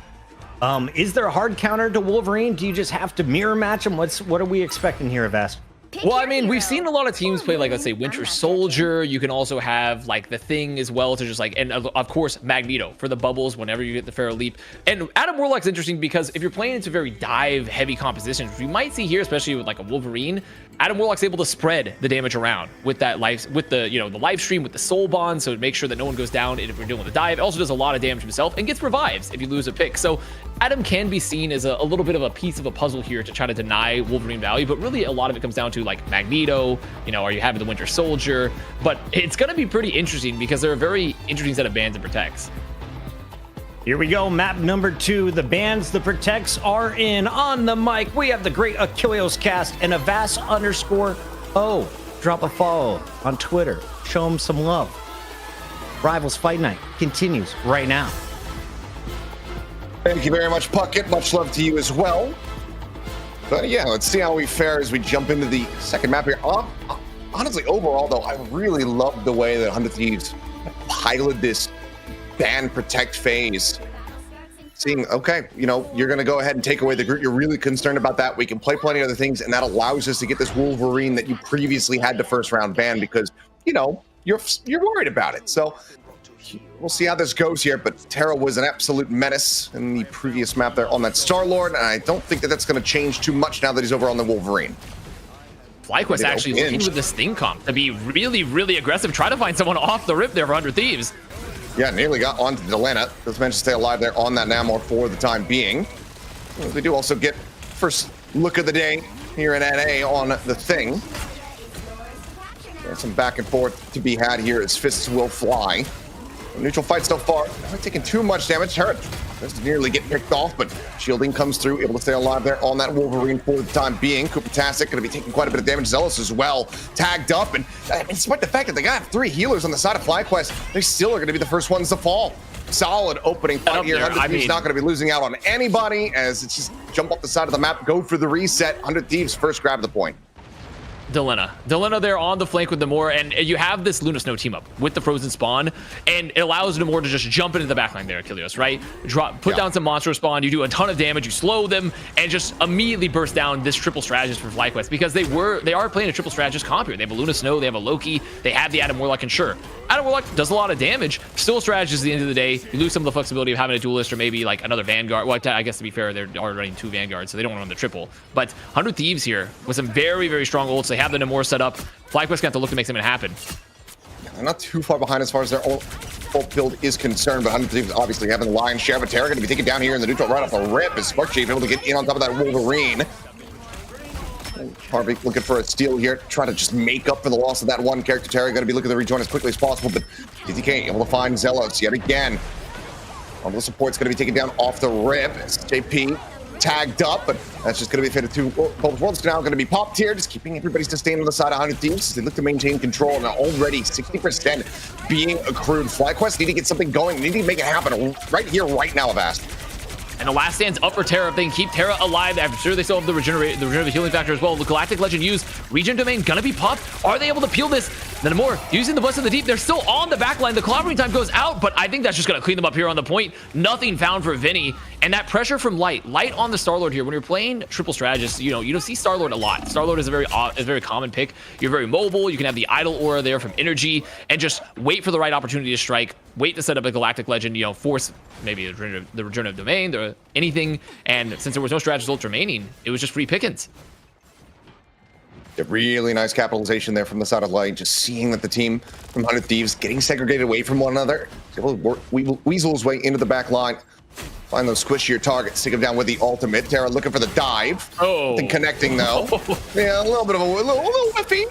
Is there a hard counter to Wolverine? Do you just have to mirror match him? What are we expecting here, Avast? Well, I mean, we've seen a lot of teams play, like, let's say, Winter Soldier. You can also have, like, the Thing as well to just, like, and of course, Magneto for the bubbles whenever you get the Feral Leap. And Adam Warlock's interesting because if you're playing into very dive-heavy compositions, you might see here, especially with, like, a Wolverine, Adam Warlock's able to spread the damage around with that life, with the, you know, the live stream with the soul bond, so to make sure that no one goes down if we're dealing with a dive. It also does a lot of damage himself and gets revives if you lose a pick. So Adam can be seen as a little bit of a piece of a puzzle here to try to deny Wolverine value, but really a lot of it comes down to like Magneto, you know, are you having the Winter Soldier? But it's going to be pretty interesting because they're a very interesting set of bans and protects. Here we go, map number 2. The bans, the protects are in. On the mic, we have the great Achilleos cast and Avast_O. Drop a follow on Twitter. Show him some love. Rivals Fight Night continues right now. Thank you very much, Puckett. Much love to you as well. But yeah, let's see how we fare as we jump into the second map here. Honestly, overall, though, I really love the way that 100 Thieves piloted this ban protect phase. Seeing, okay, you know, you're going to go ahead and take away the group. You're really concerned about that. We can play plenty of other things, and that allows us to get this Wolverine that you previously had the first round ban because, you know, you're worried about it. So we'll see how this goes here, but Terra was an absolute menace in the previous map there on that Star-Lord, and I don't think that that's going to change too much now that he's over on the Wolverine. FlyQuest actually looking with this Thing comp to be really, really aggressive. Try to find someone off the rip there for 100 Thieves. Yeah, nearly got onto Delana. Does manage to stay alive there on that Namor for the time being. They do also get first look of the day here in NA on the Thing. There's some back and forth to be had here as fists will fly. Neutral fight so far, not taking too much damage. Terra does nearly get picked off, but shielding comes through, able to stay alive there on that Wolverine for the time being. Coopertastic going to be taking quite a bit of damage. Zealous as well, tagged up, and despite the fact that they got 3 healers on the side of FlyQuest, they still are going to be the first ones to fall. Solid opening fight here. 100 Thieves not going to be losing out on anybody as it's just jump off the side of the map, go for the reset. 100 Thieves first grab the point. Delena there on the flank with Namor, and you have this Luna Snow team up with the Frozen Spawn, and it allows Namor to just jump into the backline there, Achilleos, right? Put down some Monster Spawn, you do a ton of damage, you slow them, and just immediately burst down this triple strategist for FlyQuest, because they are playing a triple strategist comp here. They have a Luna Snow, they have a Loki, they have the Adam Warlock, and sure, Adam Warlock does a lot of damage, still a strategist at the end of the day. You lose some of the flexibility of having a duelist or maybe like another Vanguard. Well, I guess to be fair, they're already running 2 Vanguards, so they don't want to run the triple. But 100 Thieves here with some very, very strong ults. They have the Namor set up. FlyQuest gonna have to look to make something happen. They're not too far behind as far as their ult build is concerned, but 100 Thieves obviously having the lion's share. But Terra going to be taken down here in the neutral right off the rip. Is Spark Chief able to get in on top of that Wolverine? Harvey looking for a steal here, trying to just make up for the loss of that one character. Terra going to be looking to rejoin as quickly as possible, but DTK able to find Zealous yet again. All the support's going to be taken down off the rip. JP tagged up, but that's just going to be fitted to both worlds. Now going to be popped here, just keeping everybody sustained on the side of 100 Thieves as they look to maintain control. Now already 60% being accrued. FlyQuest need to get something going. They need to make it happen right here, right now, Avast. And the last stand's up for Terra. If they can keep Terra alive, I'm sure they still have the regenerative healing factor as well. The Galactic Legend used. Regen Domain gonna be popped. Are they able to peel this? Then more using the Bless in the Deep. They're still on the backline. The collaborating time goes out, but I think that's just gonna clean them up here on the point. Nothing found for Vinny. And that pressure from Light on the Star-Lord here. When you're playing triple strategist, you don't see Star-Lord a lot. Star-Lord is a very common pick. You're very mobile. You can have the idle aura there from energy and just wait for the right opportunity to strike. Wait to set up a Galactic Legend, force maybe the regenerative domain, or anything. And since there was no strategist ult remaining, it was just free pickings. A really nice capitalization there from the side of Light, just seeing that the team from 100 Thieves getting segregated away from one another. He's able to weasel his way into the back line, find those squishier targets, take him down with the ultimate. Terra looking for the dive. And connecting though. Yeah, a little bit of a little whiffy.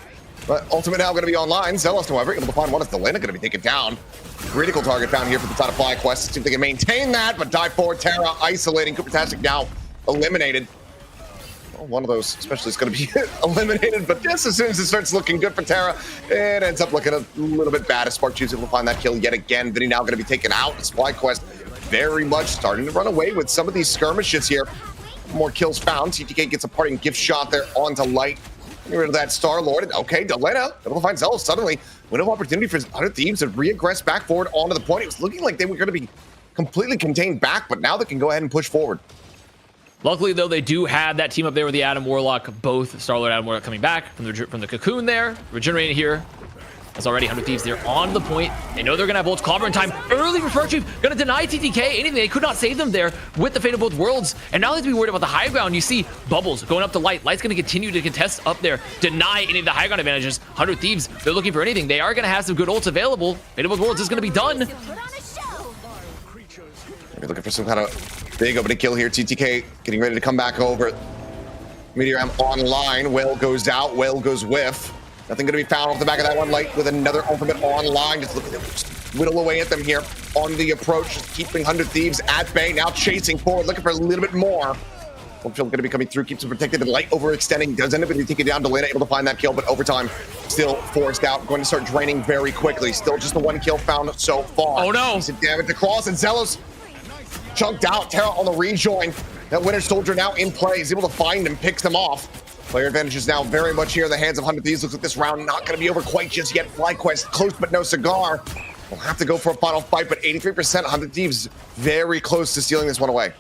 But ultimate now going to be online. Zealous, however, able to find one. Is Delana going to be taken down? Critical target found here for the side of FlyQuest. See if they can maintain that, but dive forward. Terra isolating. Coopertastic now eliminated. Well, one of those especially is going to be eliminated, but just as soon as it starts looking good for Terra, it ends up looking a little bit bad as Spark Chief's able to find that kill yet again. Vinny now going to be taken out. FlyQuest very much starting to run away with some of these skirmishes here. More kills found. TTK gets a parting gift shot there onto Light. Get rid of that Star-Lord. Okay, Delena able to find Zealous suddenly. Window of opportunity for 100 Thieves to re-aggress back forward onto the point. It was looking like they were going to be completely contained back, but now they can go ahead and push forward. Luckily, though, they do have that team up there with the Adam Warlock, both Star-Lord and Adam Warlock coming back from the cocoon there, regenerating here. As already 100 Thieves there on the point. They know they're going to have ults. Clobber in time. Early for Spark Chief. Going to deny TTK anything. They could not save them there with the Fate of Both Worlds. And now they have to be worried about the high ground. You see Bubbles going up to Light. Light's going to continue to contest up there. Deny any of the high ground advantages. 100 Thieves, they're looking for anything. They are going to have some good ults available. Fate of Both Worlds is going to be done. Put on a show. Maybe looking for some kind of big opening kill here. TTK getting ready to come back over. Meteor Ram online. Whale goes out. Whale goes whiff. Nothing going to be found off the back of that one. Light with another ultimate online. Just looking to whittle away at them here on the approach. Just keeping 100 Thieves at bay. Now chasing forward, looking for a little bit more. Fulfill going to be coming through, keeps them protected. And Light overextending. Does end up taking it down. Delena able to find that kill, but overtime still forced out. Going to start draining very quickly. Still just the one kill found so far. Oh no! Decent damage across, and Zealous chunked out. Terra on the rejoin. That Winter Soldier now in play. He's able to find him, picks them off. Player advantage is now very much here in the hands of 100 Thieves. Looks like this round not going to be over quite just yet. FlyQuest close but no cigar. We'll have to go for a final fight, but 83% 100 Thieves very close to stealing this one away.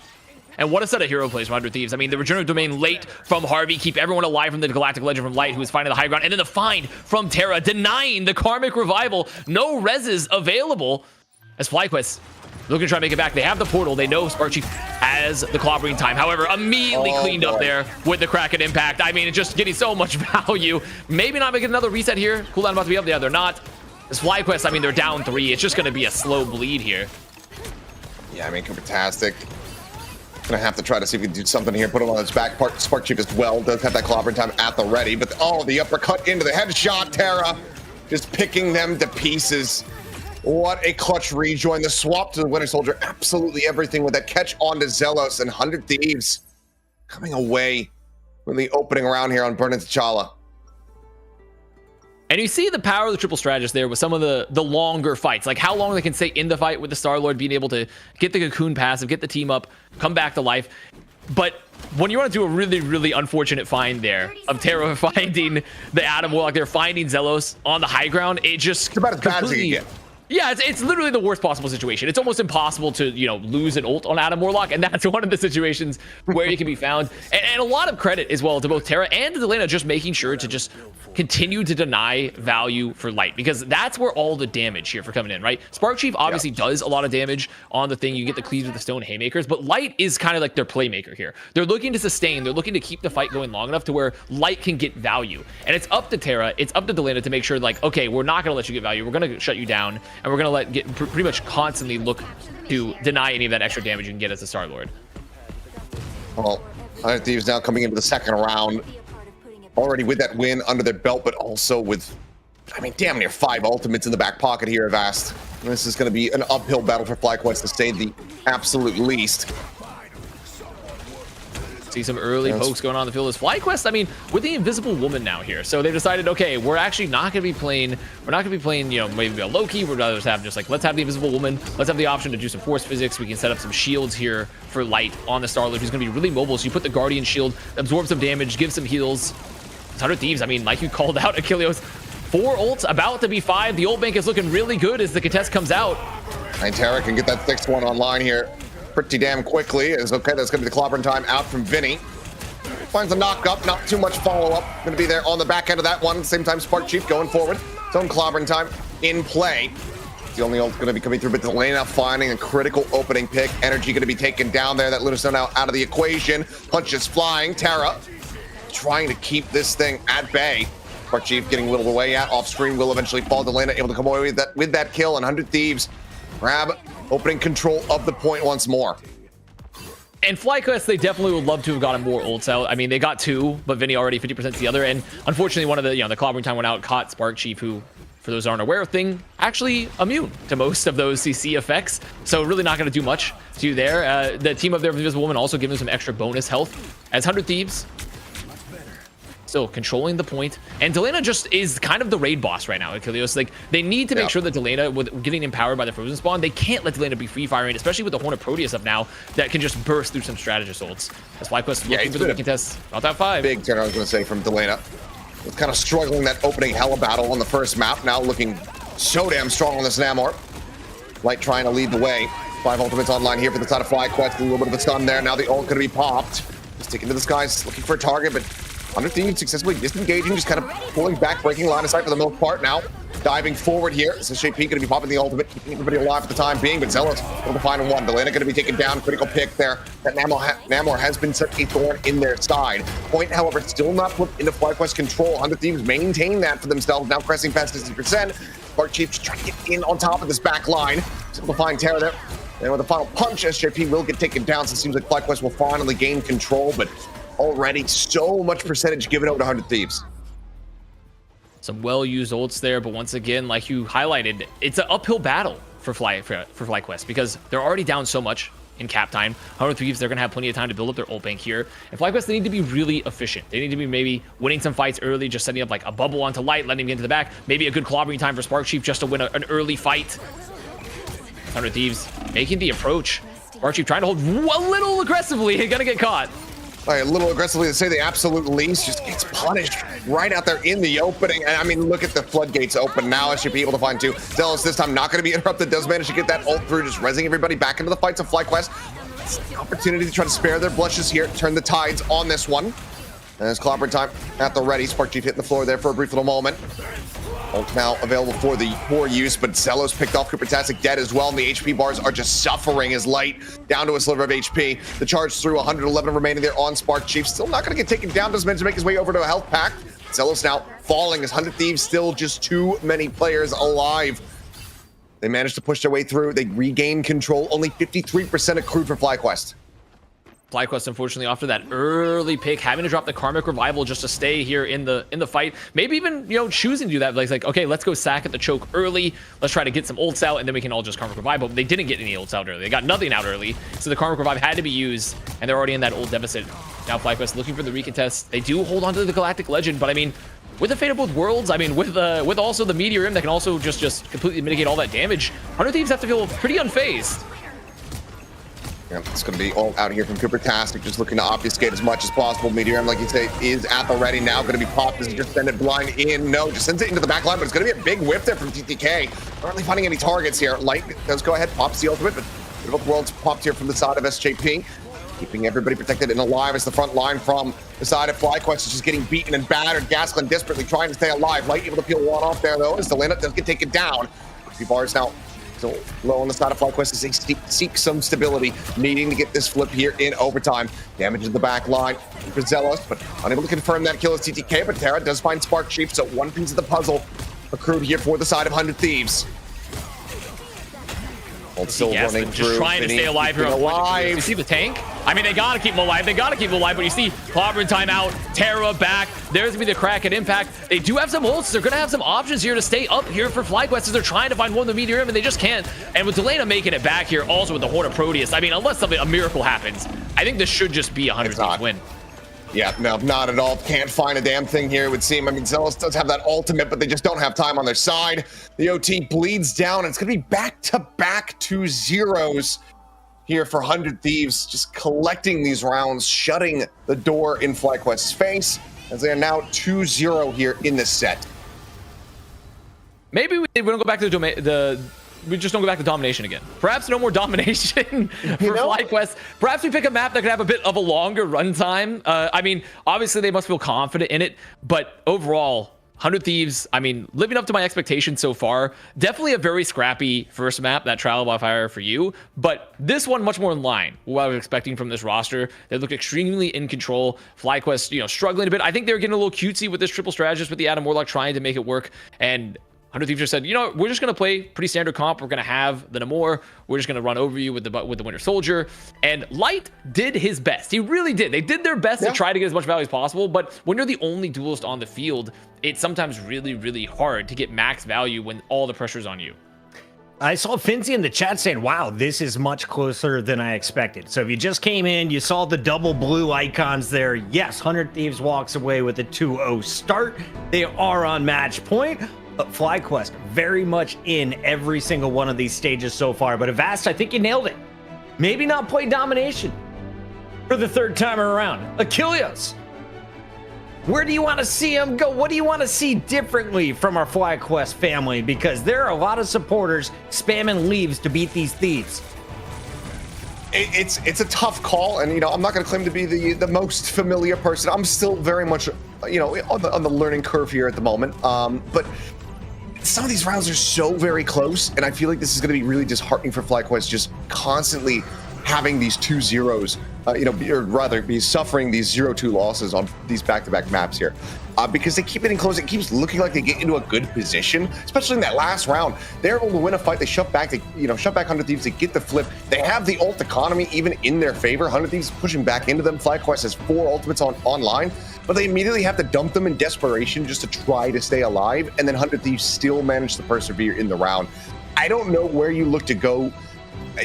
And what a set of hero plays from 100 Thieves. I mean, the regenerative domain late from Harvey, keep everyone alive from the Galactic Legend from Light, who is finding the high ground, and then the find from Terra, denying the Karmic Revival. No reses available as FlyQuest looking to try to make it back. They have the portal. They know Spark Chief has the clobbering time. However, immediately cleaned up there with the Kraken impact. I mean, it's just getting so much value. Maybe not making another reset here. Cooldown about to be up. Yeah, they're not. This FlyQuest, I mean, they're down 3. It's just going to be a slow bleed here. Yeah, I mean, fantastic. Gonna have to try to see if we can do something here. Put it on his back part. Spark Chief as well. Does have that clobbering time at the ready. But, oh, the uppercut into the headshot. Terra just picking them to pieces. What a clutch rejoin. The swap to the Winter Soldier. Absolutely everything with that catch onto Zealous, and 100 Thieves coming away with the opening round here on Burning T'Challa. And you see the power of the triple strategist there with some of the longer fights, like how long they can stay in the fight with the Star-Lord, being able to get the cocoon passive, get the team up, come back to life. But when you want to do a really, really unfortunate find there of Terra finding the Adam Warlock, they're finding Zealous on the high ground, it just It's about as bad as you can get. Yeah, it's literally the worst possible situation. It's almost impossible to, lose an ult on Adam Warlock, and that's one of the situations where you can be found. And a lot of credit as well to both Terra and to Delena just making sure to just continue to deny value for Light, because that's where all the damage here for coming in, right? Spark Chief obviously does a lot of damage on the thing. You get the cleaves with the stone haymakers, but Light is kind of like their playmaker here. They're looking to sustain. They're looking to keep the fight going long enough to where Light can get value. And it's up to Terra, it's up to Delena to make sure, like, okay, we're not going to let you get value. We're going to shut you down, and we're going to pretty much constantly look to deny any of that extra damage you can get as a Star-Lord. Well, 100 Thieves now coming into the second round, already with that win under their belt, but also with, I mean, damn near 5 ultimates in the back pocket here, Avast. This is going to be an uphill battle for FlyQuest to say the absolute least. See some early pokes going on in the field as FlyQuest, I mean, with the Invisible Woman now here. So they've decided, okay, we're actually not going to be playing, maybe a Loki. We'd rather just have let's have the Invisible Woman. Let's have the option to do some force physics. We can set up some shields here for Light on the Star-Lord, who's going to be really mobile. So you put the Guardian Shield, absorb some damage, give some heals. 100 Thieves, I mean, like you called out, Achilleos, 4 ults, about to be 5. The ult bank is looking really good as the contest comes out. And Terra can get that 6th one online here pretty damn quickly. It's okay, that's going to be the clobbering time out from Vinny. Finds a knock up, not too much follow-up. Going to be there on the back end of that one. Same time, Spark Chief going forward. His own clobbering time in play. The only ult going to be coming through, but Delena finding a critical opening pick. Energy going to be taken down there. That Luna's now out of the equation. Punches flying. Terra trying to keep this thing at bay. Spark Chief getting whittled away at off screen, will eventually fall. Delena able to come away with that kill, and 100 Thieves grab opening control of the point once more. And FlyQuest, they definitely would love to have gotten more ults out. I mean, they got 2, but Vinny already 50% to the other. And unfortunately, one of the clobbering time went out, caught Spark Chief, who, for those who aren't aware of thing, actually immune to most of those CC effects. So really not going to do much to you there. The team up there with Invisible Woman also giving some extra bonus health as 100 Thieves still controlling the point, and Delena just is kind of the raid boss right now at Kilios. Like, they need to make sure that Delena, with getting empowered by the frozen spawn, they can't let Delena be free firing, especially with the Horn of Proteus up now that can just burst through some strategist ults. As FlyQuest looking for the contest about that 5. Big turn, I was going to say, from Delena. Was kind of struggling that opening Hella battle on the first map. Now looking so damn strong on this Namor. Light trying to lead the way. 5 ultimates online here for the side of FlyQuest. A little bit of a stun there. Now the ult going to be popped. Just taking to the skies, looking for a target, but Hunter Thieves successfully disengaging, just kind of pulling back, breaking line of sight for the most part now. Diving forward here. This is ShapeP going to be popping the ultimate, keeping everybody alive for the time being, but Zealous for the final one. Delena going to be taken down. Critical pick there. That Namor has been such a thorn in their side. Point, however, still not flipped into FlyQuest control. Hunter Thieves maintain that for themselves, now pressing past 60%. Spark Chief just trying to get in on top of this back line. Simplifying Terra there. And with a final punch, SJP will get taken down, so it seems like FlyQuest will finally gain control, but already so much percentage given over to 100 Thieves. Some well-used ults there, but once again, like you highlighted, it's an uphill battle for FlyQuest because they're already down so much in cap time. 100 Thieves, they're going to have plenty of time to build up their ult bank here. And FlyQuest, they need to be really efficient. They need to be maybe winning some fights early, just setting up like a bubble onto Light, letting him get into the back. Maybe a good clobbering time for Spark Chief just to win an early fight. 100 Thieves making the approach. Spark Chief trying to hold a little aggressively. He's going to get caught. All right, a little aggressively to say the absolute least, just gets punished right out there in the opening. And I mean, look at the floodgates open now. I should be able to find 2. Zealous this time not going to be interrupted. Does manage to get that ult through, just rezzing everybody back into the fights of FlyQuest. It's an opportunity to try to spare their blushes here, turn the tides on this one. And it's clobbering time at the ready. Spark Chief hitting the floor there for a brief little moment. Ult now available for use, but Zelos picked off Coopertastic dead as well, and the HP bars are just suffering as Light down to a sliver of HP. The charge through 111 remaining there on Spark Chief. Still not going to get taken down. Does manage to make his way over to a health pack. Zelos now falling as 100 Thieves still just too many players alive. They managed to push their way through. They regain control. Only 53% accrued for FlyQuest. FlyQuest, unfortunately, after that early pick, having to drop the Karmic Revival just to stay here in the fight. Maybe even, you know, choosing to do that. Like, okay, let's go sack at the choke early. Let's try to get some ults out, and then we can all just Karmic Revive. But they didn't get any ults out early. They got nothing out early. So the Karmic Revive had to be used, and they're already in that ult deficit. Now FlyQuest looking for the recontest. They do hold on to the Galactic Legend, but I mean, with the Fate of Both Worlds, I mean, with also the Meteor Rim that can also just completely mitigate all that damage, 100 Thieves have to feel pretty unfazed. Yeah, it's going to be all out here from Coopertastic, just looking to obfuscate as much as possible. Meteor, like you say, is at the ready now. Going to be popped. Does he just send it blind in? No, just sends it into the back line, but it's going to be a big whip there from TTK. Not really finding any targets here. Light does go ahead, pops the ultimate, but both worlds popped here from the side of SJP. Keeping everybody protected and alive as the front line from the side of FlyQuest is just getting beaten and battered. Gasklin desperately trying to stay alive. Light able to peel one off there, though, as the lineup does get taken down. A few bars now. So low on the side of FlyQuest as they seek some stability, needing to get this flip here in overtime. Damage in the back line for Zealous, but unable to confirm that kill is TTK, but Terra does find Spark Chief, so one piece of the puzzle accrued here for the side of 100 Thieves. Still running through, just trying to stay alive here. You see the tank? I mean, they gotta keep him alive. They gotta keep him alive. But you see, clobbering timeout, Terra back. There's gonna be the crack at impact. They do have some ults. They're gonna have some options here to stay up here for FlyQuest as they're trying to find one of the Meteor Rim, and they just can't. And with Delena making it back here, also with the Horn of Proteus, I mean, unless a miracle happens, I think this should just be a 100 Thieves win. Yeah, no, not at all. Can't find a damn thing here, it would seem. I mean, Zealous does have that ultimate, but they just don't have time on their side. The OT bleeds down, and it's going to be back-to-back 2-0s here for 100 Thieves, just collecting these rounds, shutting the door in FlyQuest's face, as they are now 2-0 here in this set. Maybe we don't go back to we just don't go back to domination again. Perhaps no more domination for FlyQuest. Perhaps we pick a map that could have a bit of a longer runtime. I mean, obviously they must feel confident in it, but overall, 100 Thieves, I mean, living up to my expectations so far. Definitely a very scrappy first map, that Trial by Fire for you, but this one much more in line with what I was expecting from this roster. They look extremely in control. FlyQuest, you know, struggling a bit. I think they were getting a little cutesy with this triple strategist with the Adam Warlock trying to make it work, and 100 Thieves just said, you know, we're just going to play pretty standard comp. We're going to have the Namor. We're just going to run over you with the Winter Soldier. And Light did his best. He really did. They did their best to try to get as much value as possible. But when you're the only duelist on the field, it's sometimes really, really hard to get max value when all the pressure's on you. I saw Finzi in the chat saying, wow, this is much closer than I expected. So if you just came in, you saw the double blue icons there. Yes, 100 Thieves walks away with a 2-0 start. They are on match point. But FlyQuest very much in every single one of these stages so far. But Avast, I think you nailed it. Maybe not play domination for the third time around. Achilles, where do you want to see him go? What do you want to see differently from our FlyQuest family? Because there are a lot of supporters spamming leaves to beat these thieves. It's a tough call, and I'm not going to claim to be the most familiar person. I'm still very much on the learning curve here at the moment. But some of these rounds are so very close, and I feel like this is going to be really disheartening for FlyQuest, just constantly having these 2-0s, or rather be suffering these 0-2 losses on these back-to-back maps here. Because they keep getting close. It keeps looking like they get into a good position, especially in that last round. They're able to win a fight. They shove back 100 Thieves. They get the flip. They have the ult economy even in their favor. 100 Thieves pushing back into them. FlyQuest has 4 ultimates online, but they immediately have to dump them in desperation just to try to stay alive. And then 100 Thieves still manage to persevere in the round. I don't know where you look to go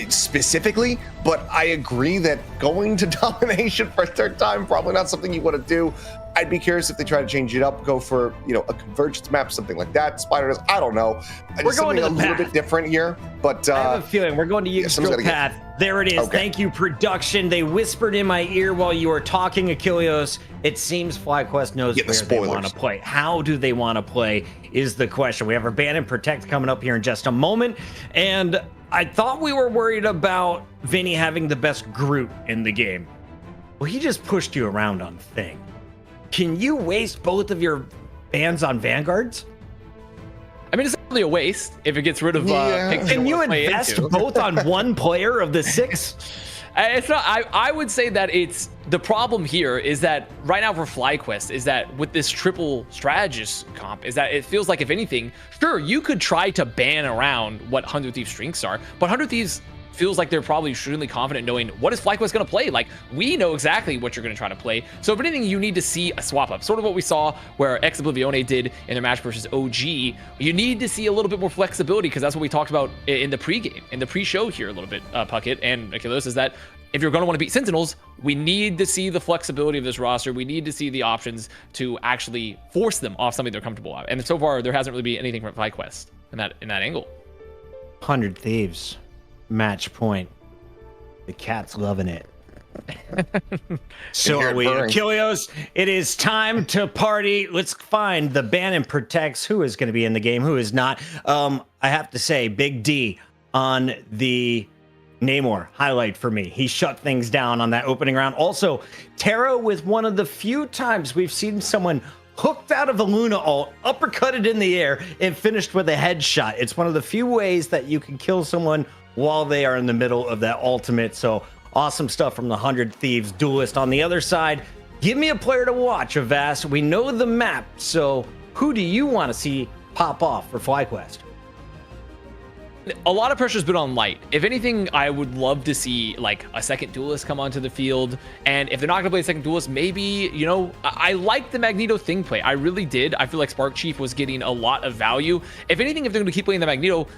specifically, but I agree that going to domination for a third time, probably not something you want to do. I'd be curious if they try to change it up, go for a convergence map, something like that. Spider does, I don't know. We're going to a little bit different here, but I have a feeling we're going to Yggdrasil path. There it is. Okay. Thank you, production. They whispered in my ear while you were talking, Achilles. It seems FlyQuest knows where they want to play. How do they want to play is the question. We have our ban and protect coming up here in just a moment, and I thought we were worried about Vinny having the best Groot in the game. Well, he just pushed you around on Thing. Can you waste both of your bans on Vanguards? I mean, it's not really a waste if it gets rid of picks. Can you invest both on one player of the 6? It's not. I would say that it's the problem here is that right now for FlyQuest is that with this triple strategist comp is that it feels like if anything, sure you could try to ban around what 100 Thieves strengths are, but 100 Thieves feels like they're probably extremely confident knowing what is FlyQuest going to play. Like, we know exactly what you're going to try to play. So if anything, you need to see a swap up, sort of what we saw where Ex Oblivione did in their match versus OG. You need to see a little bit more flexibility because that's what we talked about in the pregame, in the pre-show here a little bit, Puckett and Achilles, is that if you're going to want to beat Sentinels, we need to see the flexibility of this roster. We need to see the options to actually force them off something they're comfortable at. And so far, there hasn't really been anything from FlyQuest in that angle. 100 Thieves. Match point. The cat's loving it. So are we. Achilles, it is time to party. Let's find the ban and protects. Who is going to be in the game, who is not. I have to say, Big D on the Namor highlight for me. He shut things down on that opening round. Also, Taro with one of the few times we've seen someone hooked out of a Luna ult, uppercutted in the air, and finished with a headshot. It's one of the few ways that you can kill someone while they are in the middle of that ultimate. So awesome stuff from the 100 Thieves duelist. On the other side, give me a player to watch, Avast. We know the map, so who do you want to see pop off for FlyQuest? A lot of pressure's been on Light. If anything, I would love to see like a second duelist come onto the field. And if they're not gonna play a second duelist, maybe, I like the Magneto Thing play. I really did. I feel like Spark Chief was getting a lot of value. If anything, if they're gonna keep playing the Magneto,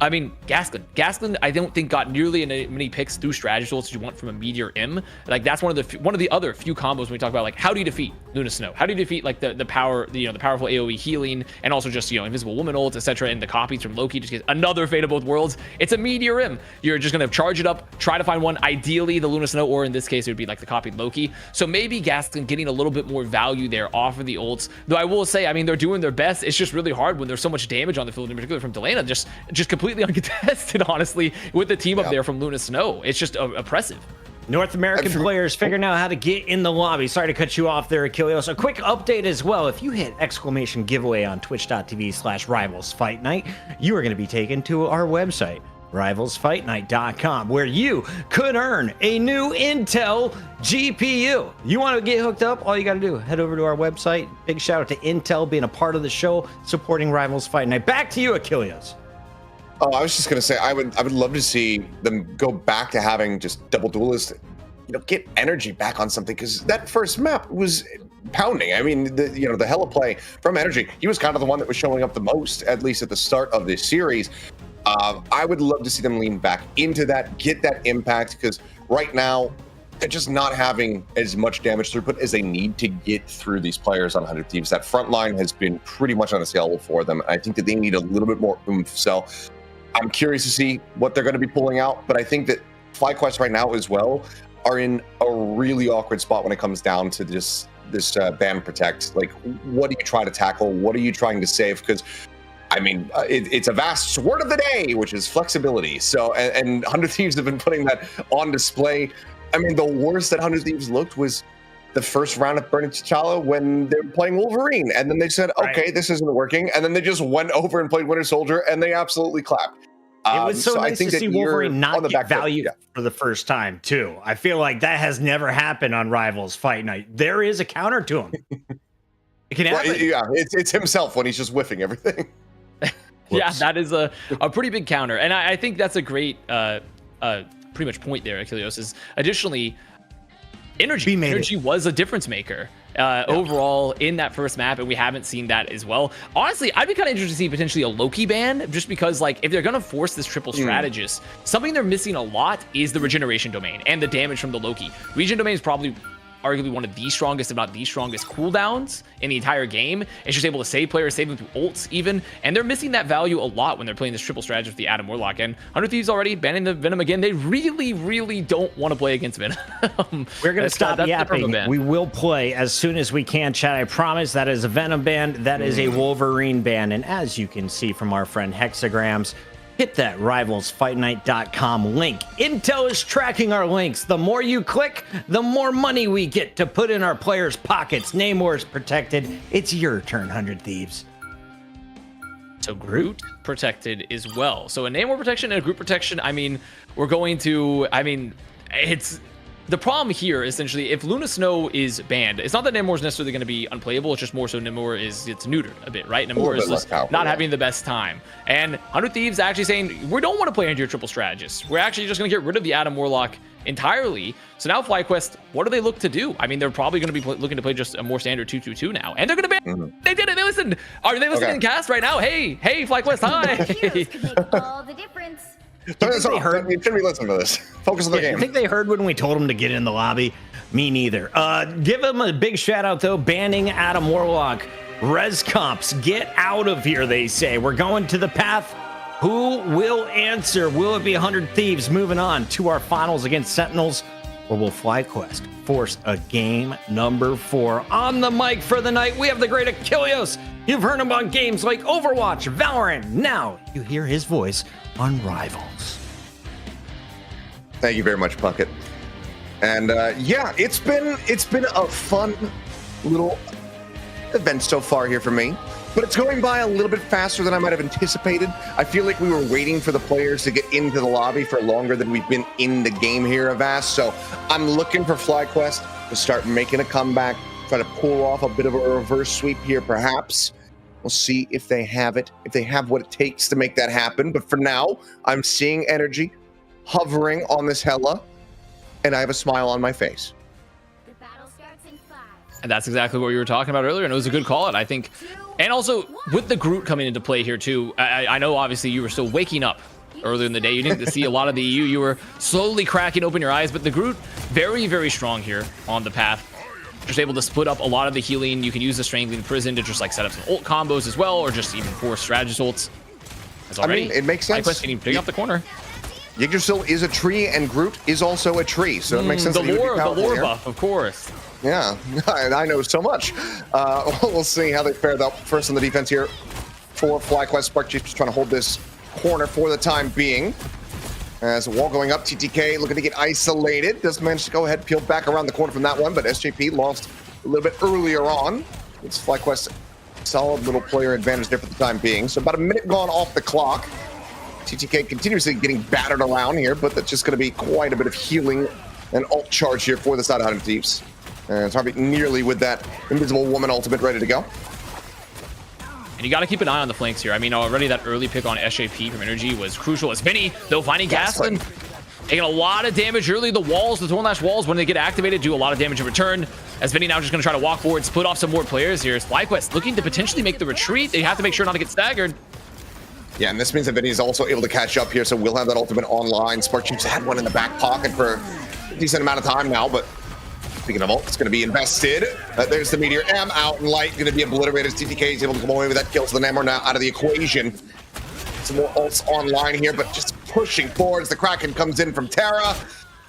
I mean, Gaskin, I don't think got nearly many picks through strategy tools as you want from a Meteor M. Like, that's one of the other few combos when we talk about like how do you defeat Luna Snow? How do you defeat like the power, the powerful AoE healing, and also just Invisible Woman ults, etc. And the copies from Loki, just get another Fate of Both Worlds. It's a Meteor M. You're just gonna charge it up, try to find one. Ideally, the Luna Snow, or in this case, it would be like the copied Loki. So maybe Gaskin getting a little bit more value there off of the ults. Though I will say, I mean, they're doing their best. It's just really hard when there's so much damage on the field, in particular from Delana, just completely uncontested, honestly, with the team up there from Luna Snow. It's just oppressive. North American players figuring out how to get in the lobby. Sorry to cut you off there, Achilles. A quick update as well. If you hit exclamation giveaway on twitch.tv/rivalsfightnight, you are going to be taken to our website, rivalsfightnight.com, where you could earn a new Intel GPU. You want to get hooked up? All you got to do, head over to our website. Big shout out to Intel being a part of the show, supporting Rivals Fight Night. Back to you, Achilles. Oh, I was just gonna say I would love to see them go back to having just double duelist, get energy back on something, because that first map was pounding. I mean, the Hella play from Energy, he was kind of the one that was showing up the most, at least at the start of this series. I would love to see them lean back into that, get that impact, because right now they're just not having as much damage throughput as they need to get through these players on 100 Thieves. That front line has been pretty much unassailable for them. I think that they need a little bit more oomph. So I'm curious to see what they're going to be pulling out, but I think that FlyQuest right now as well are in a really awkward spot when it comes down to this ban protect. Like, what do you try to tackle? What are you trying to save? Because I mean, it's a vast word of the day, which is flexibility. So, and 100 Thieves have been putting that on display. I mean, the worst that 100 Thieves looked was the first round of Burning T'Challa when they were playing Wolverine. And then they said, okay, this isn't working. And then they just went over and played Winter Soldier, and they absolutely clapped. It was so nice I think to see Wolverine not get value yeah. for the first time, too. I feel like that has never happened on Rivals Fight Night. There is a counter to him. It can happen. Well, it's himself when he's just whiffing everything. Yeah, that is a pretty big counter. And I think that's a great pretty much point there, Achilles, is additionally, Energy was a difference maker overall in that first map, and we haven't seen that as well. Honestly, I'd be kind of interested to see potentially a Loki ban, just because, like, if they're going to force this triple strategist, something they're missing a lot is the regeneration domain and the damage from the Loki. Regen domain is probably arguably one of the strongest, if not the strongest, cooldowns in the entire game. It's just able to save players, save them through ults even, and they're missing that value a lot when they're playing this triple strategy with the Adam Warlock. And 100 Thieves already banning the Venom again. They really, really don't want to play against Venom. We're going to stop yapping. We will play as soon as we can, chat. I promise. That is a Venom ban. That is a Wolverine ban. And as you can see from our friend Hexagrams, hit that rivalsfightnight.com link. Intel is tracking our links. The more you click, the more money we get to put in our players' pockets. Namor is protected. It's your turn, 100 Thieves. So Groot protected as well. So a Namor protection and a Groot protection, I mean, we're going to, I mean, it's... The problem here, essentially, if Luna Snow is banned, it's not that Namor is necessarily going to be unplayable. It's just more so Namor it's neutered a bit, right? Namor is just not having the best time. And 100 Thieves actually saying, we don't want to play into your triple strategist. We're actually just going to get rid of the Adam Warlock entirely. So now FlyQuest, what do they look to do? I mean, they're probably going to be looking to play just a more standard 2-2-2 now. And they're going to ban. They did it. They listened. Are they listening in cast right now? Hey, FlyQuest, hi. Heroes could make all the difference. You shouldn't be listening to this. Focus on the game. I think they heard when we told them to get in the lobby. Me neither. Give them a big shout out, though. Banning Adam Warlock. Res comps, get out of here, they say. We're going to the path. Who will answer? Will it be 100 Thieves moving on to our finals against Sentinels? Or will FlyQuest force a game number 4? On the mic for the night, we have the great Achilles. You've heard him on games like Overwatch, Valorant. Now you hear his voice on Rivals. Thank you very much, Puckett. And yeah, it's been a fun little event so far here for me, but it's going by a little bit faster than I might have anticipated. I feel like we were waiting for the players to get into the lobby for longer than we've been in the game here, Avast. So I'm looking for FlyQuest to start making a comeback, try to pull off a bit of a reverse sweep here, perhaps. We'll see if they have it, if they have what it takes to make that happen. But for now, I'm seeing energy hovering on this Hela, and I have a smile on my face. The battle starts in 5. And that's exactly what we were talking about earlier, and it was a good call out, I think. And also, with the Groot coming into play here, too, I know, obviously, you were still waking up earlier in the day. You didn't get to see a lot of the EU. You were slowly cracking open your eyes, but the Groot, very, very strong here on the path. Just able to split up a lot of the healing. You can use the Strangling Prison to just, like, set up some ult combos as well, or just even force strategist ults. As already, I mean, it makes sense. FlyQuest getting pick up the corner. Yggdrasil is a tree, and Groot is also a tree, so it makes sense. The lore buff, of course. Yeah, I know so much. We'll see how they fared up first on the defense here for FlyQuest. Spark Chief just trying to hold this corner for the time being. As a wall going up, TTK looking to get isolated. Does manage to go ahead, peel back around the corner from that one, but SJP lost a little bit earlier on. It's FlyQuest solid little player advantage there for the time being. So about a minute gone off the clock. TTK continuously getting battered around here, but that's just going to be quite a bit of healing and ult charge here for the side of 100 Thieves. And it's Harvey nearly with that Invisible Woman ultimate ready to go. And you got to keep an eye on the flanks here. I mean, already that early pick on SJP from Energy was crucial. As Vinny, though, finding Gaston, taking a lot of damage early. The walls, the Thornlash walls, when they get activated, do a lot of damage in return. As Vinny now just going to try to walk forward, split off some more players here. FlyQuest looking to potentially make the retreat. They have to make sure not to get staggered. Yeah, and this means that Vinny's also able to catch up here, so we'll have that ultimate online. Spark Chief's had one in the back pocket for a decent amount of time now, but speaking of ult, it's going to be invested. There's the Meteor M out in light, going to be obliterated. TTK is able to come away with that kill, so the Namor now out of the equation. Some more ults online here, but just pushing forwards. The Kraken comes in from Terra.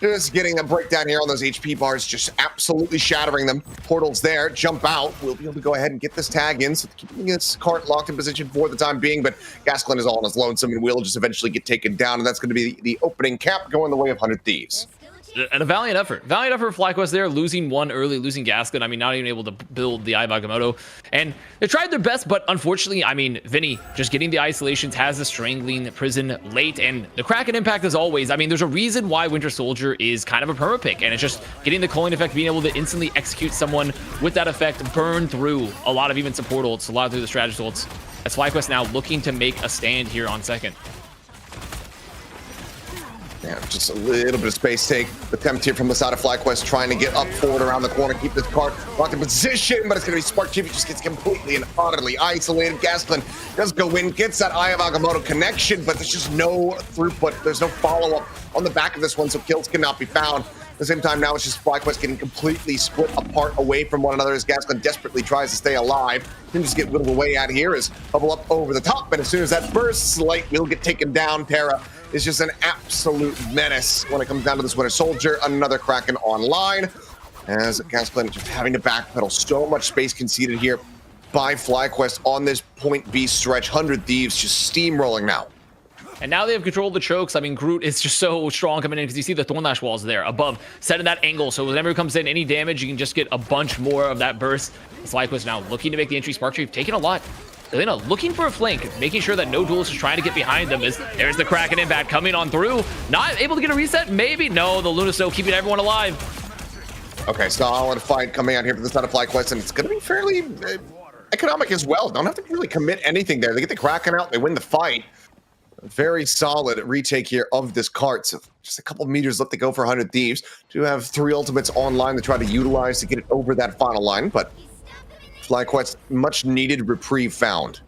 Just getting a breakdown here on those HP bars, just absolutely shattering them. Portal's there, jump out. We'll be able to go ahead and get this tag in, so keeping this cart locked in position for the time being, but Gasklin is all on his lonesome and will just eventually get taken down, and that's going to be the opening cap going the way of 100 Thieves. And a valiant effort. Valiant effort for FlyQuest there, losing one early, losing Gaskin. I mean, not even able to build the Eye of Agamotto. And they tried their best, but unfortunately, I mean, Vinny just getting the isolations, has the strangling prison late, and the Kraken impact as always. I mean, there's a reason why Winter Soldier is kind of a perma pick, and it's just getting the culling effect, being able to instantly execute someone with that effect, burn through a lot of even support ults, a lot through the strategist ults. As FlyQuest now looking to make a stand here on second. Yeah, just a little bit of space take. Attempt here from the side of FlyQuest, trying to get up forward around the corner, keep this cart locked in position, but it's going to be Spark Chief. He just gets completely and utterly isolated. Gasklin does go in, gets that Eye of Agamotto connection, but there's just no throughput. There's no follow-up on the back of this one, so kills cannot be found. At the same time, now it's just FlyQuest getting completely split apart away from one another as Gasklin desperately tries to stay alive. Can just get whittled away out here as Bubble up over the top, and as soon as that bursts, Light will get taken down. Terra is just an absolute menace when it comes down to this Winter Soldier. Another Kraken online as Gasklin just having to backpedal. So much space conceded here by FlyQuest on this point B stretch. 100 Thieves just steamrolling now. And now they have control of the chokes. I mean, Groot is just so strong coming in because you see the Thornlash walls there above, set in that angle. So whenever it comes in, any damage, you can just get a bunch more of that burst. FlyQuest now looking to make the entry. Spark Chief taking a lot. Elena looking for a flank, making sure that no duelist is trying to get behind them. As there's the Kraken impact coming on through. Not able to get a reset, maybe. No, the Lunasto keeping everyone alive. Okay, solid fight coming out here for the side of FlyQuest, and it's going to be fairly economic as well. Don't have to really commit anything there. They get the Kraken out, they win the fight. Very solid retake here of this cart. So just a couple meters left to go for 100 Thieves. Do have 3 ultimates online to try to utilize to get it over that final line, but FlyQuest much needed reprieve found.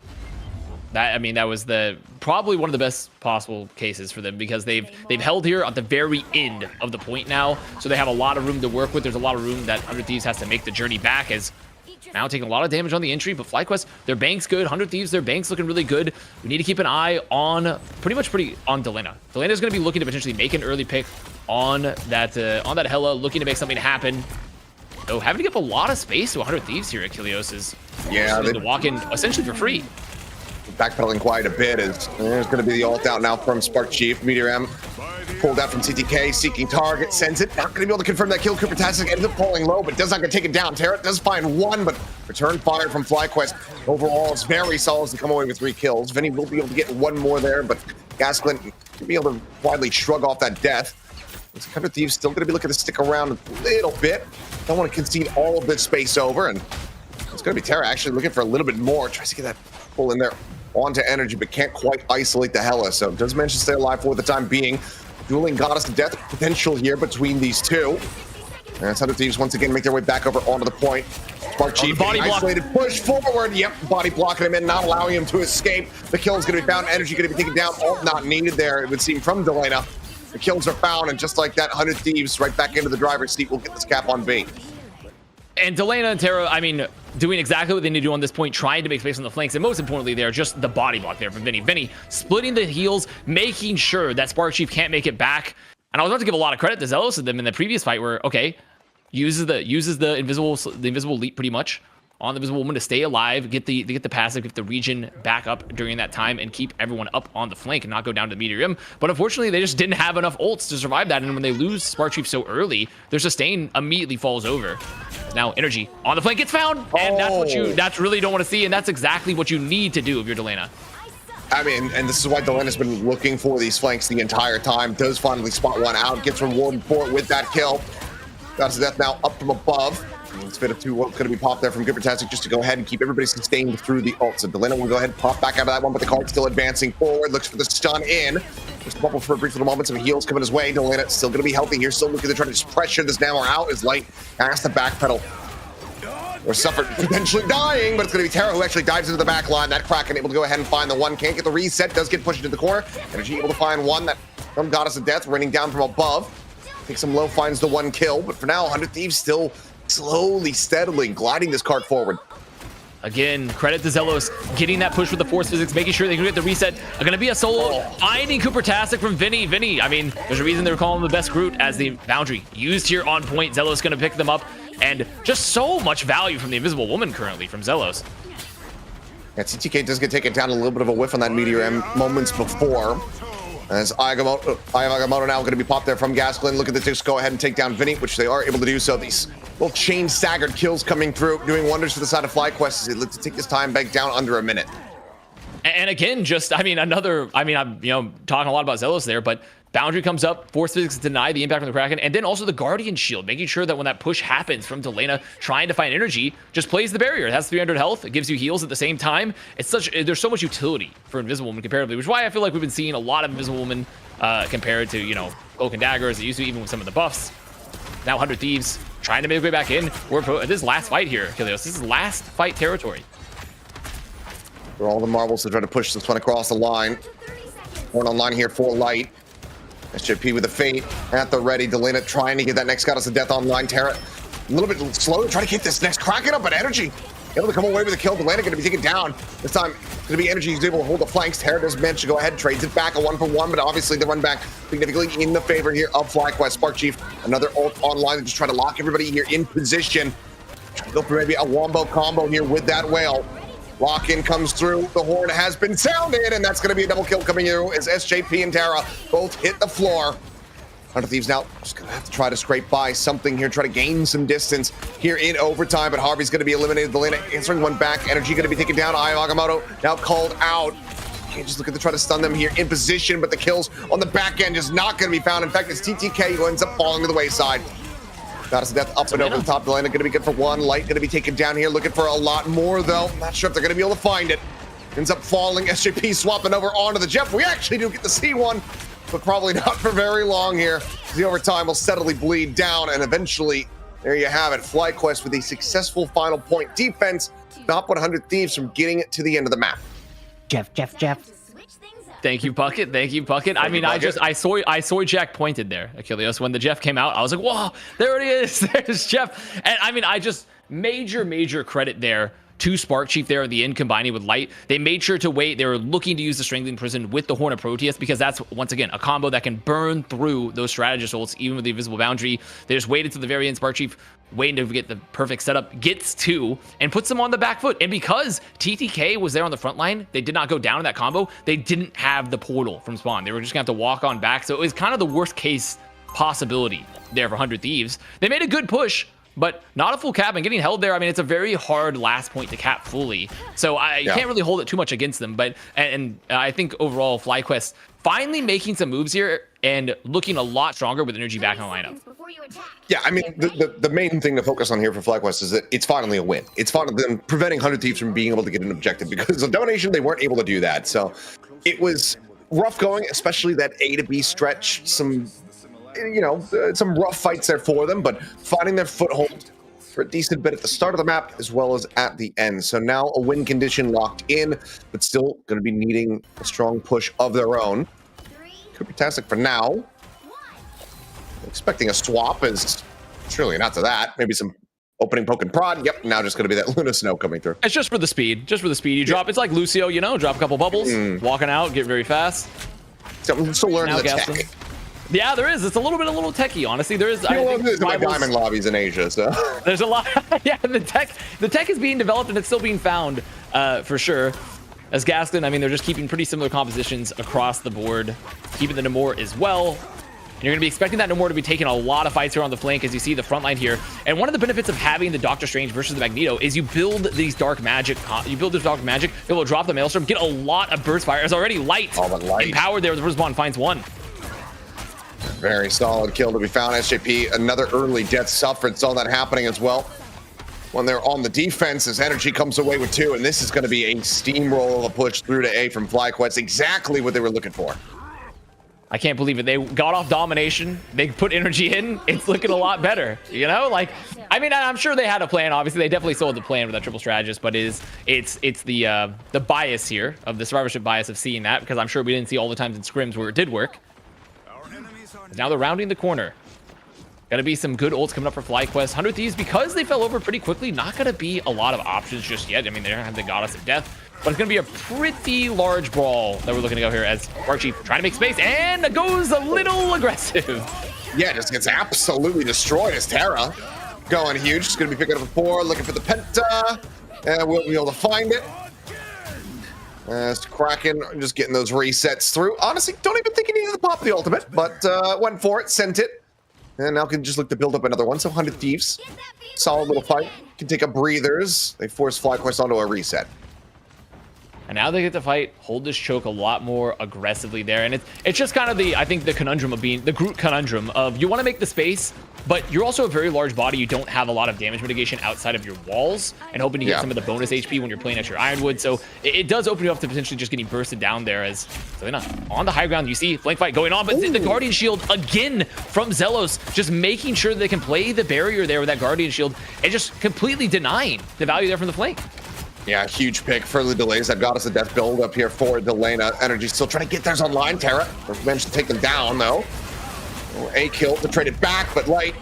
That, I mean, that was probably one of the best possible cases for them because they've held here at the very end of the point now, so they have a lot of room to work with. There's a lot of room that 100 Thieves has to make the journey back as now taking a lot of damage on the entry, but FlyQuest, their bank's good. 100 Thieves, their bank's looking really good. We need to keep an eye on on Delena. Delena's going to be looking to potentially make an early pick on that Hela, looking to make something happen. So having to give a lot of space to 100 Thieves here at Kilios is to walk in essentially for free. Backpedaling quite a bit as there's going to be the ult out now from Spark Chief. Meteor M pulled out from TTK, seeking target, sends it. Not going to be able to confirm that kill. Coopertastic ends up falling low, but does not get taken down. Terra does find one, but return fire from FlyQuest. Overall, it's very solid to come away with 3 kills. Vinny will be able to get 1 more there, but Gasklin will be able to widely shrug off that death. 100 Thieves still going to be looking to stick around a little bit. Don't want to concede all of this space over, and it's going to be Terra actually looking for a little bit more. Tries to get that pull in there onto energy, but can't quite isolate the Hela. So does manage to stay alive for the time being. Dueling Goddess of Death potential here between these two. And 100 Thieves once again make their way back over onto the point. Spark Chief body isolated, push forward. Yep, body blocking him in, not allowing him to escape. The kill is going to be found. Energy going to be taken down. Ult not needed there, it would seem, from Delena. The kills are found, and just like that, 100 Thieves right back into the driver's seat will get this cap on B. And Delena and Terra, I mean, doing exactly what they need to do on this point, trying to make space on the flanks, and most importantly there, just the body block there from Vinny. Vinny splitting the heals, making sure that Spark Chief can't make it back. And I was about to give a lot of credit to Zealous of them in the previous fight where, okay, uses the invisible leap pretty much on the Visible Woman to stay alive, get the passive, get the region back up during that time, and keep everyone up on the flank and not go down to the Meteor M. But unfortunately, they just didn't have enough ults to survive that, and when they lose Spark Chief so early, their sustain immediately falls over. Now, energy on the flank gets found, and that's really don't want to see, and that's exactly what you need to do if you're Delena. I mean, and this is why Delena's been looking for these flanks the entire time. Does finally spot one out, gets rewarded for it with that kill. Goddess of Death now up from above. It's fit of 2 what's going to be popped there from Coopertastic just to go ahead and keep everybody sustained through the ult. So Delena will go ahead and pop back out of that one, but the card's still advancing forward. Looks for the stun in. Just bubble for a brief little moment. Some heals coming his way. Delena still going to be healthy here. Still looking to try to just pressure this Namor out as Light has to backpedal. or suffered potentially dying, but it's going to be Terra who actually dives into the back line. That Kraken able to go ahead and find the one. Can't get the reset. Does get pushed into the corner. Energy able to find one. That from Goddess of Death raining down from above. Takes some low, finds the one kill. But for now, 100 Thieves still slowly, steadily gliding this cart forward. Again, credit to Zelos getting that push with the force physics, making sure they can get the reset. Going to be a solo, finding Cooper-tastic from Vinny. Vinny, I mean, there's a reason they're calling him the best Groot as the boundary used here on point. Zelos going to pick them up, and just so much value from the Invisible Woman currently from Zelos. Yeah, TTK does get taken down, a little bit of a whiff on that Meteor M moments before. As Agamotto now going to be popped there from Gasklin. Look at the Dix go ahead and take down Vinny, which they are able to do so. These little chain staggered kills coming through, doing wonders for the side of FlyQuest as they look to take this time back down under a minute. And again, just, I mean, I'm, talking a lot about Zelos there, but boundary comes up, force physics deny the impact from the Kraken, and then also the Guardian Shield, making sure that when that push happens from Delena, trying to find energy, just plays the barrier. It has 300 health, it gives you heals at the same time. There's so much utility for Invisible Woman comparatively, which is why I feel like we've been seeing a lot of Invisible Woman compared to, Cloak and Dagger as it used to, even with some of the buffs. Now 100 Thieves trying to make their way back in. This last fight here, Kilios. This is last fight territory. For all the marbles to try to push this one across the line. One online here for Light. SJP with a fate at the ready. Delena trying to get that next Goddess of Death online. Terra a little bit slow to try to get this next Kraken up, but Energy able to come away with a kill. Delena going to be taken down. This time going to be Energy who's able to hold the flanks. Terra does manage to go ahead, trades it back a 1-for-1, but obviously the run back significantly in the favor here of FlyQuest. Spark Chief, another ult online to just try to lock everybody here in position. Try to go for maybe a wombo combo here with that whale. Lock-in comes through. The horn has been sounded, and that's going to be a double kill coming through as SJP and Terra both hit the floor. 100 Thieves now just going to have to try to scrape by something here, try to gain some distance here in overtime, but Harvey's going to be eliminated. Delena answering one back. Energy going to be taken down. Agamotto now called out. Can't just look at to try to stun them here in position, but the kills on the back end is not going to be found. In fact, it's TTK who ends up falling to the wayside. Goddess of Death up and over the top. Delena going to be good for one. Light going to be taken down here. Looking for a lot more, though. Not sure if they're going to be able to find it. Ends up falling. SJP swapping over onto the Jeff. We actually do get to see one, but probably not for very long here. The overtime will steadily bleed down, and eventually, there you have it. FlyQuest with a successful final point defense. Stop 100 Thieves from getting it to the end of the map. Jeff. Thank you, Puckett. Thank you, Puckett. I mean, I saw Jack pointed there, Achilles. When the Jeff came out, I was like, whoa, there it is. There's Jeff. And I mean, major credit there to Spark Chief there at the end, combining with Light. They made sure to wait. They were looking to use the Strangling Prison with the Horn of Proteus because that's, once again, a combo that can burn through those strategist ults, even with the Invisible Boundary. They just waited to the very end. Spark Chief waiting to get the perfect setup, gets two, and puts them on the back foot. And because TTK was there on the front line, they did not go down in that combo. They didn't have the portal from spawn. They were just gonna have to walk on back. So it was kind of the worst case possibility there for 100 Thieves. They made a good push, but not a full cap, and getting held there, I mean, it's a very hard last point to cap fully. So you can't really hold it too much against them. But and I think overall, FlyQuest finally making some moves here and looking a lot stronger with energy back in the lineup. Yeah, I mean, the main thing to focus on here for FlyQuest is that it's finally a win. It's finally them preventing 100 Thieves from being able to get an objective, because of Domination, they weren't able to do that. So it was rough going, especially that A to B stretch. Some rough fights there for them, but finding their foothold for a decent bit at the start of the map as well as at the end. So now a win condition locked in, but still going to be needing a strong push of their own. Cooper-tastic for now. Expecting a swap is surely not to that. Maybe some opening poke and prod. Yep, now just going to be that Luna Snow coming through. It's just for the speed. You drop. It's like Lucio, drop a couple bubbles, walking out, get very fast. So I'm still learning the tech. Yeah, there is. It's a little techy, honestly. There is. I think my diamond lobbies in Asia, so there's a lot. Yeah, the tech is being developed and it's still being found, for sure. As Gaston, I mean, they're just keeping pretty similar compositions across the board, keeping the Namor as well. And you're going to be expecting that Namor to be taking a lot of fights here on the flank, as you see the front line here. And one of the benefits of having the Doctor Strange versus the Magneto is you build these dark magic. You build this dark magic, be able to drop the Maelstrom, get a lot of burst fire. It's already Light empowered there. The first one finds one. Very solid kill to be found. SJP, another early death suffered. Saw that happening as well. When they're on the defense, as Energy comes away with two, and this is going to be a steamroll of a push through to A from FlyQuest. Exactly what they were looking for. I can't believe it. They got off domination. They put energy in. It's looking a lot better. You know, like, I mean, I'm sure they had a plan. Obviously, they definitely sold the plan with that triple strategist, but it's the bias here of the survivorship bias of seeing that, because I'm sure we didn't see all the times in scrims where it did work. Now they're rounding the corner. Gonna be some good ults coming up for FlyQuest. 100 Thieves, because they fell over pretty quickly, not gonna be a lot of options just yet. I mean, they don't have the Goddess of Death, but it's gonna be a pretty large brawl that we're looking to go here as Spark Chief trying to make space, and it goes a little aggressive. Yeah, just gets absolutely destroyed as Terra going huge. She's going to be picking up a 4, looking for the Penta, and we'll be able to find it. As Kraken just getting those resets through. Honestly, don't even think he needed to pop the ultimate, but went for it, sent it, and now can just look to build up another one. So 100 Thieves, solid little fight. Can take a breathers. They force FlyQuest onto a reset. And now they get to fight, hold this choke a lot more aggressively there. And it's just kind of I think the conundrum of being, the Groot conundrum of you want to make the space, but you're also a very large body. You don't have a lot of damage mitigation outside of your walls, and hoping to get some of the bonus HP when you're playing at your Ironwood. So it does open you up to potentially just getting bursted down there as Selena on the high ground. You see flank fight going on, but the Guardian Shield again from Zelos, just making sure they can play the barrier there with that Guardian Shield and just completely denying the value there from the flank. Yeah, huge pick for the delays. That got us a death build up here for Delena. Energy still trying to get theirs online. Terra managed to take them down, though. A kill to trade it back, but Light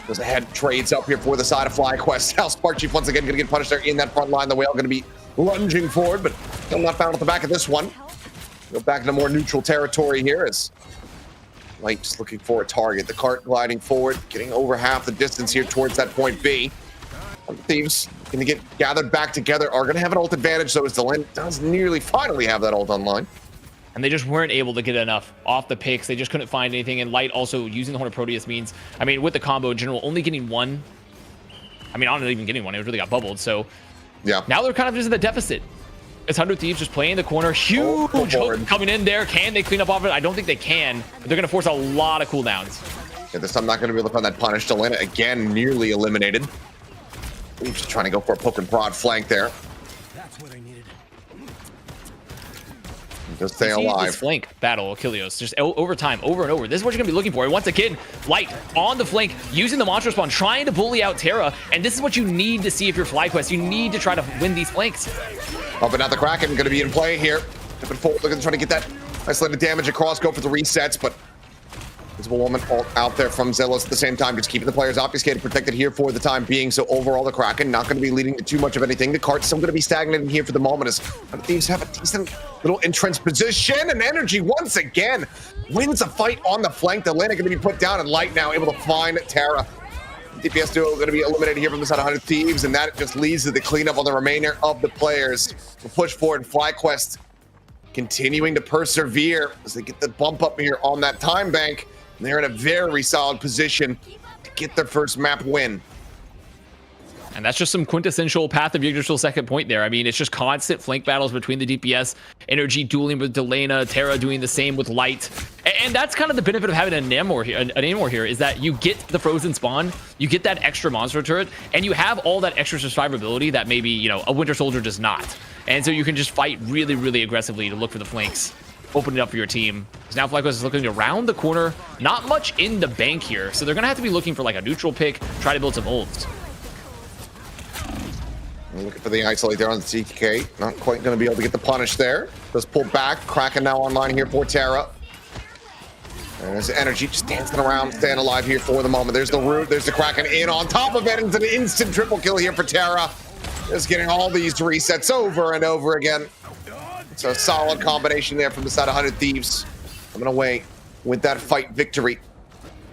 goes ahead, trades up here for the side of FlyQuest. Now Spark Chief once again going to get punished there in that front line. The Whale going to be lunging forward, but still not found at the back of this one. Go back into more neutral territory here as Light just looking for a target. The cart gliding forward, getting over half the distance here towards that point B. Thieves going to get gathered back together, are going to have an ult advantage, so as Delena does nearly finally have that ult online. And they just weren't able to get enough off the picks. They just couldn't find anything. And Light also using the Horn of Proteus means, I mean, with the combo in general, only getting one. I mean, not even getting one. It really got bubbled. So yeah, now they're kind of just in the deficit. It's 100 Thieves just playing the corner. Huge hook coming in there. Can they clean up off it? I don't think they can. But they're going to force a lot of cooldowns. Yeah, this time not going to be able to find that punish. Delena again nearly eliminated. He's just trying to go for a poke and prod flank there. That's what I needed. Just stay alive. This flank battle, Achilleos, just over time, over and over. This is what you're gonna be looking for. And once again, Light on the flank, using the monster spawn, trying to bully out Terra. And this is what you need to see if you're FlyQuest. You need to try to win these flanks. Oh, but now the Kraken going to be in play here. Tipping forward, looking to try to get that isolated damage across, go for the resets, but Visible Woman out there from Zealous at the same time, just keeping the players obfuscated, protected here for the time being. So overall, the Kraken not going to be leading to too much of anything. The cart's still going to be stagnating here for the moment as Thieves have a decent little entrenched position, and Energy once again wins a fight on the flank. Delena going to be put down, and Light now able to find Terra. DPS duo going to be eliminated here from the side of 100 Thieves, and that just leads to the cleanup on the remainder of the players. We'll push forward. FlyQuest continuing to persevere as they get the bump up here on that time bank. They're in a very solid position to get their first map win. And that's just some quintessential Path of Yggdrasil second point there. I mean, it's just constant flank battles between the DPS, Energy dueling with Delena, Terra doing the same with Light. And that's kind of the benefit of having an Namor here, is that you get the frozen spawn, you get that extra monster turret, and you have all that extra survivability that maybe, you know, a Winter Soldier does not. And so you can just fight really, really aggressively to look for the flanks. Open it up for your team. Because now FlyQuest is looking around the corner. Not much in the bank here. So they're going to have to be looking for like a neutral pick, try to build some ults. Looking for the isolate there on the CK. Not quite going to be able to get the punish there. Does pull back. Kraken now online here for Terra. And there's Energy just dancing around, staying alive here for the moment. There's the root. There's the Kraken in on top of it. It's an instant triple kill here for Terra. Just getting all these resets over and over again. It's a solid combination there from the side of 100 Thieves. Coming away with that fight victory.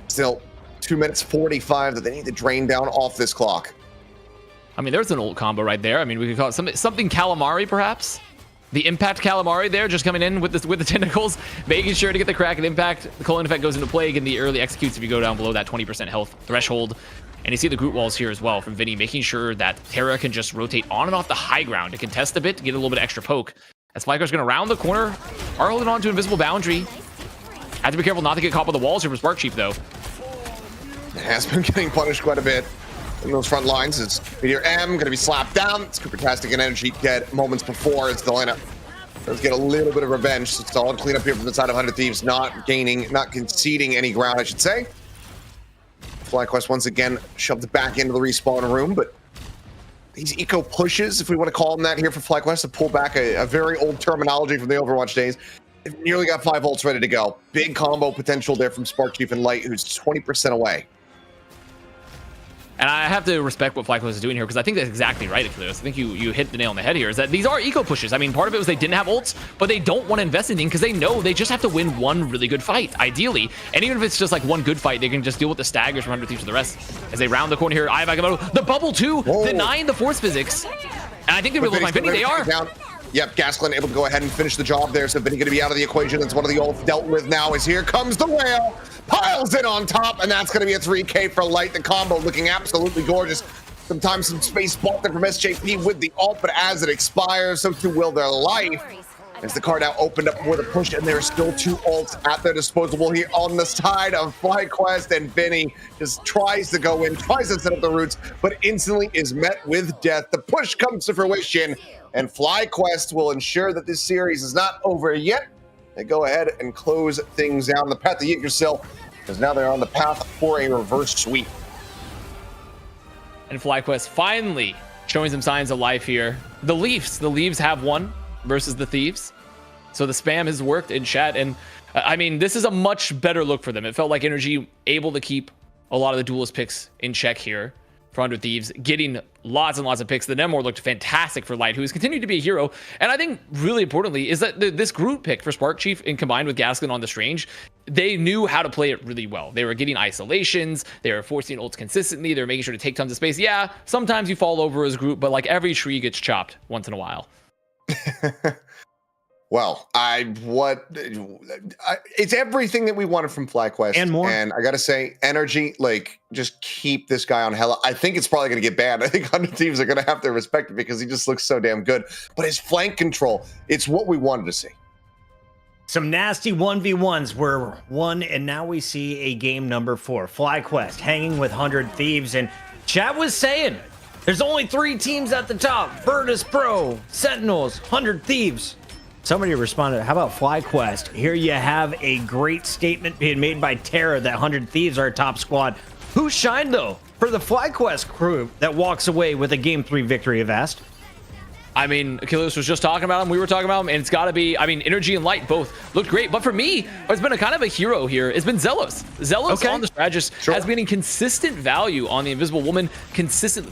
Still 2 minutes 45 that they need to drain down off this clock. I mean, there's an ult combo right there. I mean, we could call it something Calamari, perhaps. The impact Calamari there, just coming in with the tentacles, making sure to get the Kraken impact. The Colon effect goes into play, and the early executes if you go down below that 20% health threshold. And you see the Groot walls here as well from Vinny, making sure that Terra can just rotate on and off the high ground to contest a bit, to get a little bit of extra poke. As FlyQuest's going to round the corner, are holding on to Invisible Boundary. Have to be careful not to get caught by the walls here for Spark Chief, though. Has been getting punished quite a bit in those front lines. It's Meteor M going to be slapped down. It's Coopertastic and Energy dead moments before. It's Delena Let's get a little bit of revenge. Solid cleanup here from the side of 100 Thieves, not conceding any ground, I should say. FlyQuest once again shoved back into the respawn room, but these eco pushes, if we want to call them that here for FlyQuest, to pull back a very old terminology from the Overwatch days. They've nearly got 5 ults ready to go. Big combo potential there from Spark Chief and Light, who's 20% away. And I have to respect what FlyQuest is doing here, because I think that's exactly right, Achilles. I think you hit the nail on the head here, is that these are eco pushes. I mean, part of it was they didn't have ults, but they don't want to invest in anything because they know they just have to win one really good fight, ideally. And even if it's just like one good fight, they can just deal with the staggers from 100 Thieves for the rest. As they round the corner here, Agamotto, the bubble too, denying the force physics. And I think they will find Vinny. They are. Yep, Gasklin able to go ahead and finish the job there. So Vinny going to be out of the equation. It's one of the ults dealt with now as here comes the whale. Piles in on top, and that's going to be a 3K for Light. The combo looking absolutely gorgeous. Sometimes some space bought there from SJP with the ult, but as it expires, so too will their life. As the card now opened up for the push, and there are still 2 ults at their disposal here on the side of FlyQuest, and Vinny just tries to go in, tries to set up the roots, but instantly is met with death. The push comes to fruition, and FlyQuest will ensure that this series is not over yet. They go ahead and close things out on the path to Yggdrasil, because now they're on the path for a reverse sweep. And FlyQuest finally showing some signs of life here. The Leaves have won versus the Thieves. So the spam has worked in chat. And I mean, this is a much better look for them. It felt like Energy able to keep a lot of the duelist picks in check here for 100 Thieves, getting lots and lots of picks. The Nemor looked fantastic for Light, who has continued to be a hero. And I think really importantly is that this group pick for Spark Chief and combined with Gaskin on the Strange, they knew how to play it really well. They were getting isolations, they were forcing ults consistently, they were making sure to take tons of space. Yeah, sometimes you fall over as a group, but like every tree gets chopped once in a while. Well, it's everything that we wanted from FlyQuest and more. And I gotta say, Energy, like, just keep this guy on Hela. I think it's probably gonna get bad. I think 100 Thieves are gonna have to respect it because he just looks so damn good. But his flank control, it's what we wanted to see. Some nasty 1v1s were won, and now we see a game number 4. FlyQuest hanging with 100 Thieves, and chat was saying there's only 3 teams at the top: Virtus Pro, Sentinels, 100 Thieves. Somebody responded, how about FlyQuest? Here you have a great statement being made by Terra that 100 Thieves are a top squad. Who shined, though, for the FlyQuest crew that walks away with a Game 3 victory, Avast? I mean, Achilles was just talking about him. We were talking about him, and it's got to be, I mean, Energy and Light both looked great. But for me, what's been a kind of a hero here has been Zelos. Zelos on the Strategist has been in consistent value on the Invisible Woman,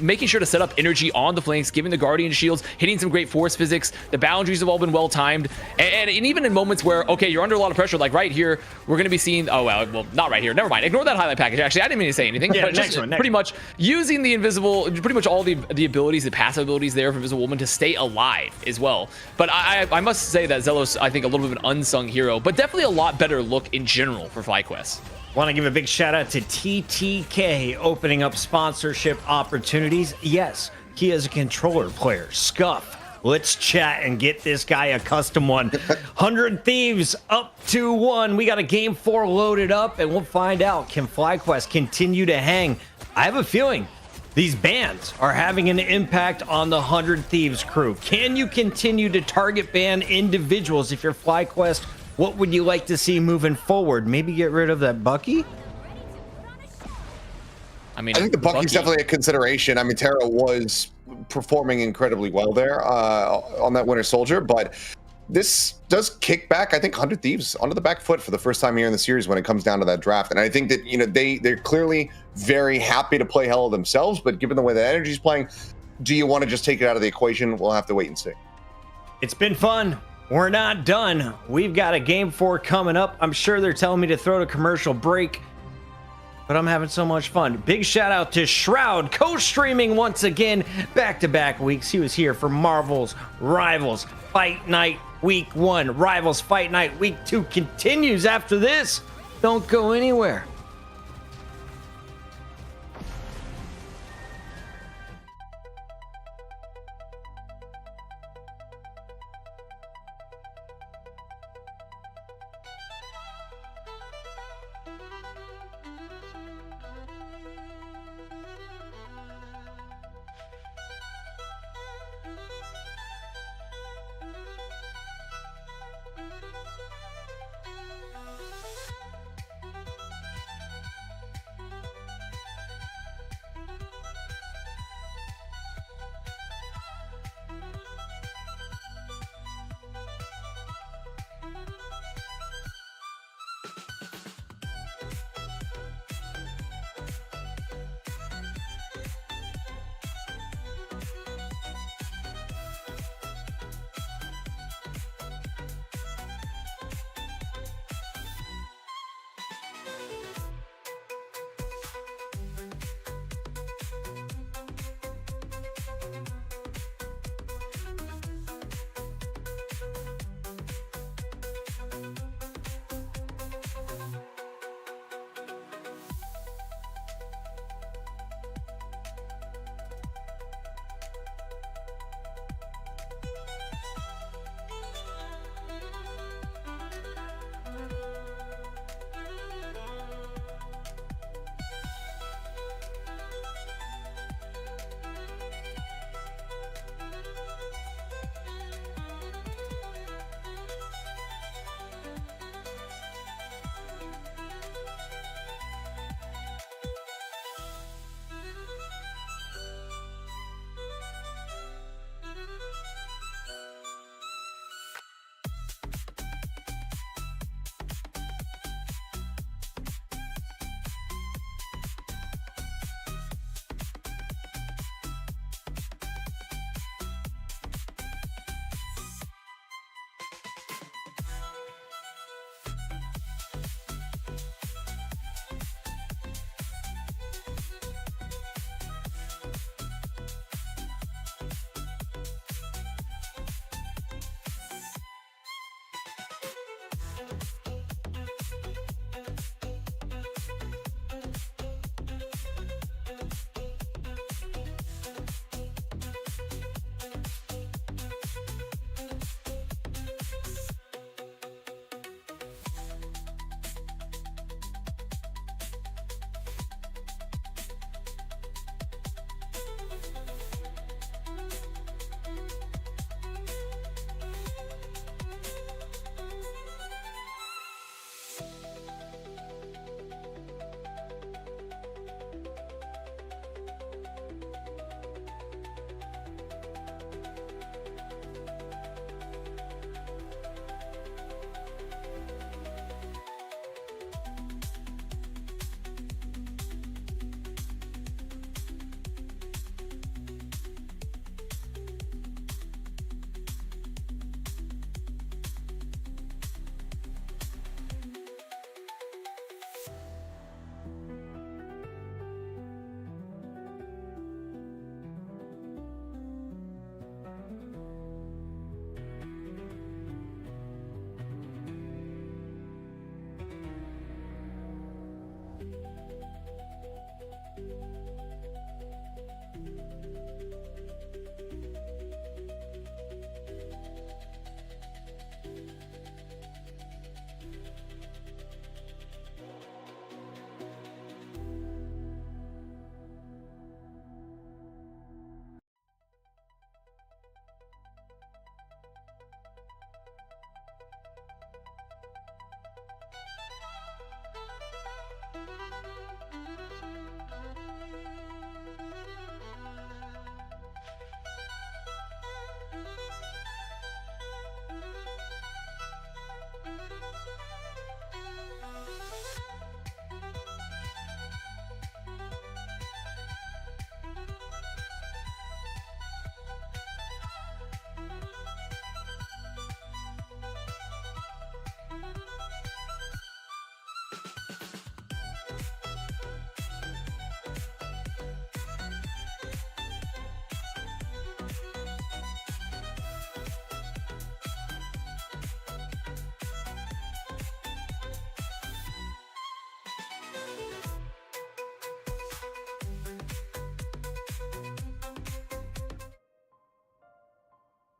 making sure to set up Energy on the flanks, giving the Guardian shields, hitting some great force physics. The boundaries have all been well timed. And even in moments where, okay, you're under a lot of pressure, like right here, we're going to be seeing, well, not right here. Never mind. Ignore that highlight package. Actually, I didn't mean to say anything. Yeah, but just pretty much using the Invisible, pretty much all the abilities, the passive abilities there for Invisible Woman to stay alive as well. But I must say that Zelos, I think, a little bit of an unsung hero, but definitely a lot better look in general for FlyQuest. Want to give a big shout out to TTK opening up sponsorship opportunities. Yes, he is a controller player. Scuff. Let's chat and get this guy a custom one. 100 Thieves up 2-1. We got a game 4 loaded up, and we'll find out, can FlyQuest continue to hang? I have a feeling these bans are having an impact on the 100 Thieves crew. Can you continue to target ban individuals if you're FlyQuest? What would you like to see moving forward? Maybe get rid of that Bucky? I mean, I think the Bucky's definitely a consideration. I mean, Terra was performing incredibly well there on that Winter Soldier, but this does kick back, I think, 100 Thieves onto the back foot for the first time here in the series when it comes down to that draft. And I think that, you know, they're clearly very happy to play Hela themselves, but given the way that Energy's playing, do you want to just take it out of the equation? We'll have to wait and see. It's been fun. We're not done. We've got a game 4 coming up. I'm sure they're telling me to throw to commercial break, but I'm having so much fun. Big shout out to Shroud, co-streaming once again, back-to-back weeks. He was here for Marvel's Rivals Fight Night Week 1. Rivals Fight Night Week 2 continues after this. Don't go anywhere.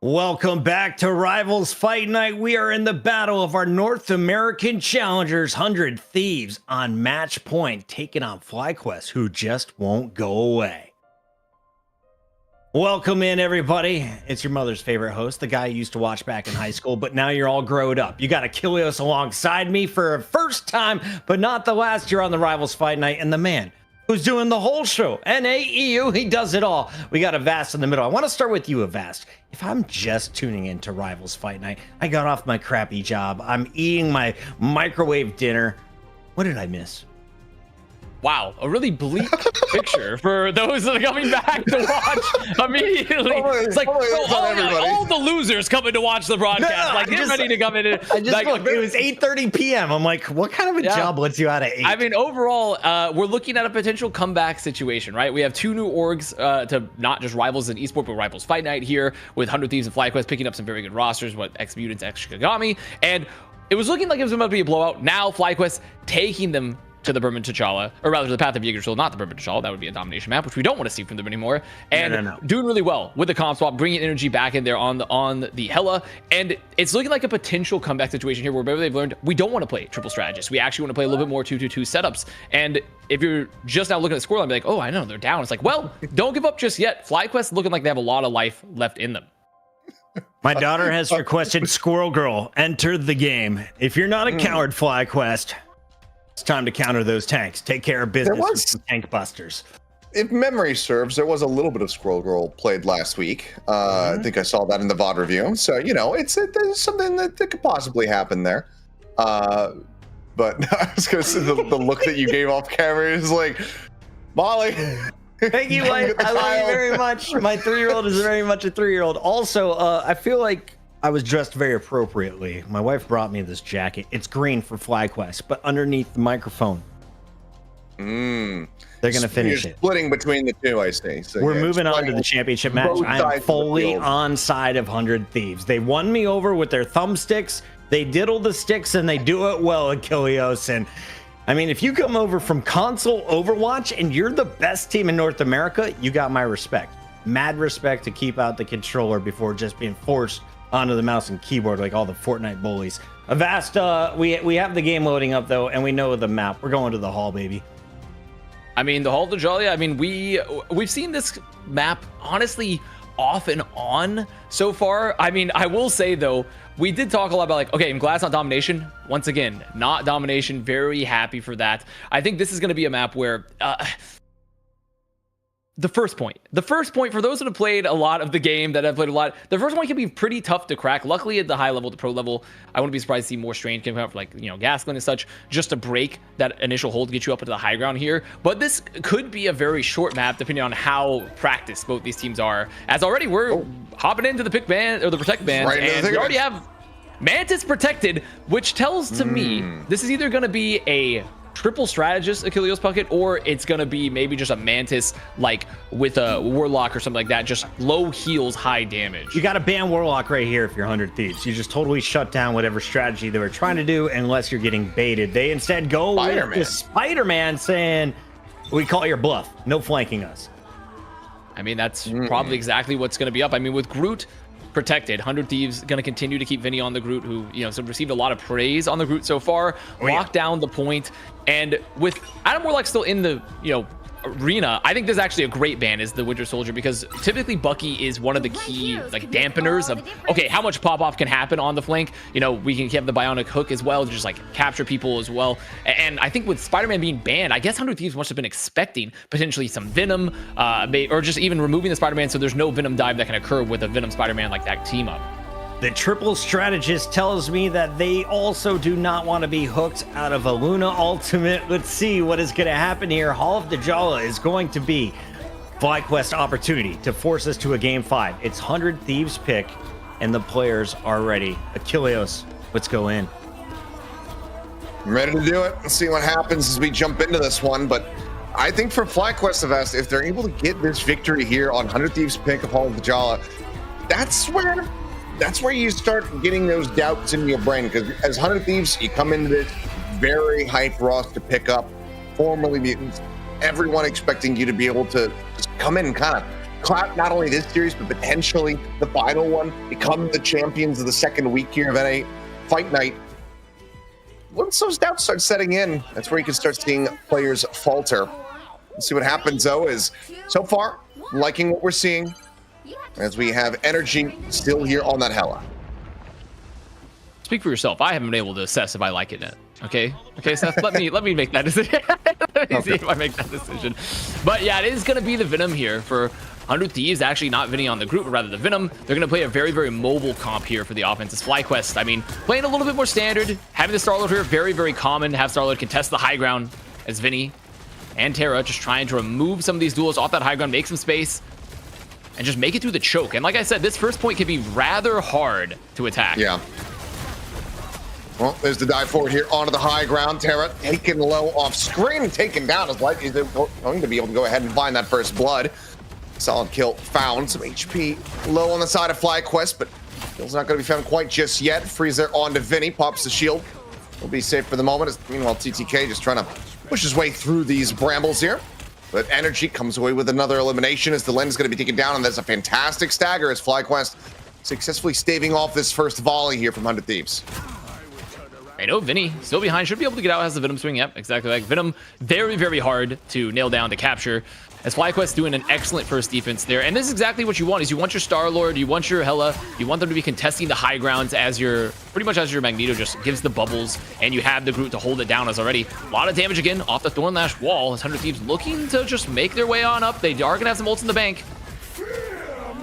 Welcome back to Rivals Fight Night. We are in the battle of our North American challengers, 100 Thieves on match point, taking on FlyQuest, who just won't go away. Welcome in, everybody. It's your mother's favorite host, the guy you used to watch back in high school, but now you're all grown up. You got Achilles alongside me for a first time, but not the last year on the Rivals Fight Night, and the man who's doing the whole show, NAEU, he does it all. We got Avast in the middle. I want to start with you, Avast. If I'm just tuning into Rivals Fight Night, I got off my crappy job, I'm eating my microwave dinner, what did I miss? Wow, a really bleak picture for those that are coming back to watch immediately. It's like all the losers coming to watch the broadcast. Like, get ready to come in. I just like, looked, it was 8:30 p.m. I'm like, what kind of a job lets you out at 8? I mean, overall, we're looking at a potential comeback situation, right? We have two new orgs to not just Rivals and Esport, but Rivals Fight Night here with 100 Thieves and FlyQuest picking up some very good rosters, X Mutants, X Kagami, and it was looking like it was about to be a blowout. Now FlyQuest taking them to the Burman T'Challa, or rather to the Path of Yggdrasil, not the Burman T'Challa. That would be a domination map, which we don't want to see from them anymore. And doing really well with the comp swap, bringing energy back in there on the Hela. And it's looking like a potential comeback situation here where maybe they've learned we don't want to play triple strategists. We actually want to play a little bit more 2-2-2 setups. And if you're just now looking at the scoreline, be like, oh, I know they're down. It's like, well, don't give up just yet. FlyQuest looking like they have a lot of life left in them. My daughter has requested Squirrel Girl enter the game. If you're not a coward, FlyQuest, it's time to counter those tanks. Take care of business with some tank busters. If memory serves, there was a little bit of Squirrel Girl played last week. I think I saw that in the VOD review. So, you know, there's something that could possibly happen there. But I was going to say the look that you gave off camera is like, Molly. Thank you, I love you very much. My 3-year-old is very much a 3-year-old. Also, I feel like I was dressed very appropriately. My wife brought me this jacket. It's green for FlyQuest, but underneath the microphone, they're gonna finish it. Splitting between the two, I see. So we're moving on to the championship match. I am fully on side of 100 Thieves. They won me over with their thumbsticks. They diddle the sticks and they do it well, Achilleos. And I mean, if you come over from console Overwatch and you're the best team in North America, you got my respect. Mad respect to keep out the controller before just being forced onto the mouse and keyboard like all the Fortnite bullies. Avast, we have the game loading up though, and we know the map. We're going to the hall, baby. I mean, the Hall of the Jolly, I mean, we've seen this map honestly off and on so far. I mean, I will say though, we did talk a lot about like, okay, in Glass not domination. Once again, not domination. Very happy for that. I think this is going to be a map where the first point for those that have played a lot of the game, that have played a lot, the first point can be pretty tough to crack. Luckily at the high level, the pro level, I wouldn't be surprised to see more Strange come out for like, you know, Gaskin and such, just to break that initial hold, get you up into the high ground here. But this could be a very short map depending on how practiced both these teams are. As already we're hopping into the pick band or the protect band, Right and we already have Mantis protected, which tells to me this is either going to be a triple strategist Achilleos Puckett, or it's gonna be maybe just a Mantis like with a Warlock or something like that, just low heals, high damage. You got to ban Warlock right here if you're 100 Thieves. You just totally shut down whatever strategy they were trying to do unless you're getting baited. They instead go with the Spider-Man saying, we call your bluff, no flanking us. I mean, that's probably exactly what's gonna be up. I mean, with Groot protected, 100 Thieves going to continue to keep Vinny on the Groot, who, you know, so received a lot of praise on the Groot so far, lock down the point, and with Adam Warlock still in the, you know, arena, I think this is actually a great ban is the Winter Soldier, because typically Bucky is one of the key like dampeners of, okay, how much pop-off can happen on the flank. You know, we can have the bionic hook as well to just like capture people as well. And I think with Spider-Man being banned, I guess 100 Thieves must have been expecting potentially some Venom, or just even removing the Spider-Man so there's no Venom dive that can occur with a Venom Spider-Man like that team up. The triple strategist tells me that they also do not want to be hooked out of a Luna ultimate. Let's see what is going to happen here. Hall of Dajala is going to be FlyQuest opportunity to force us to a game 5. It's 100 Thieves pick, and the players are ready. Achilleos, let's go in. I'm ready to do it. Let's see what happens as we jump into this one. But I think for FlyQuest Avast, if they're able to get this victory here on 100 Thieves pick of Hall of Dajala, that's where you start getting those doubts in your brain, because as 100 Thieves, you come into this very hype roster pick up formerly mutants, everyone expecting you to be able to just come in and kind of clap not only this series, but potentially the final one, become the champions of the second week here of NA Fight Night. Once those doubts start setting in, that's where you can start seeing players falter. Let's see what happens, though, is so far, liking what we're seeing, as we have energy still here on that Hela. Speak for yourself. I haven't been able to assess if I like it yet. Okay, Seth. let me make that decision. Let me see if I make that decision. But yeah, it is going to be the Venom here for 100 Thieves. Actually, not Vinny on the group, but rather the Venom. They're going to play a very, very mobile comp here for the offense. It's FlyQuest. I mean, playing a little bit more standard. Having the Star-Lord here, very, very common. Have Star-Lord contest the high ground as Vinny and Terra just trying to remove some of these duels off that high ground, make some space, and just make it through the choke. And like I said, this first point can be rather hard to attack. Yeah. Well, there's the dive forward here onto the high ground. Terra taken low off screen, taken down. As likely they're going to be able to go ahead and find that first blood. Solid kill found. Some HP low on the side of FlyQuest, but kill's not going to be found quite just yet. Freeze there onto Vinny, pops the shield. Will be safe for the moment. As, meanwhile, TTK just trying to push his way through these brambles here. But energy comes away with another elimination as the lens is going to be taken down, and that's a fantastic stagger as FlyQuest successfully staving off this first volley here from 100 Thieves. I know Vinny still behind, should be able to get out, has the Venom swing. Yep, exactly. Like Venom, very, very hard to nail down, to capture, as FlyQuest doing an excellent first defense there. And this is exactly what you want, is you want your Star-Lord, you want your Hela, you want them to be contesting the high grounds as your, pretty much as your Magneto just gives the bubbles, and you have the Groot to hold it down. As already a lot of damage again off the Thornlash wall, as 100 Thieves looking to just make their way on up. They are gonna have some ults in the bank.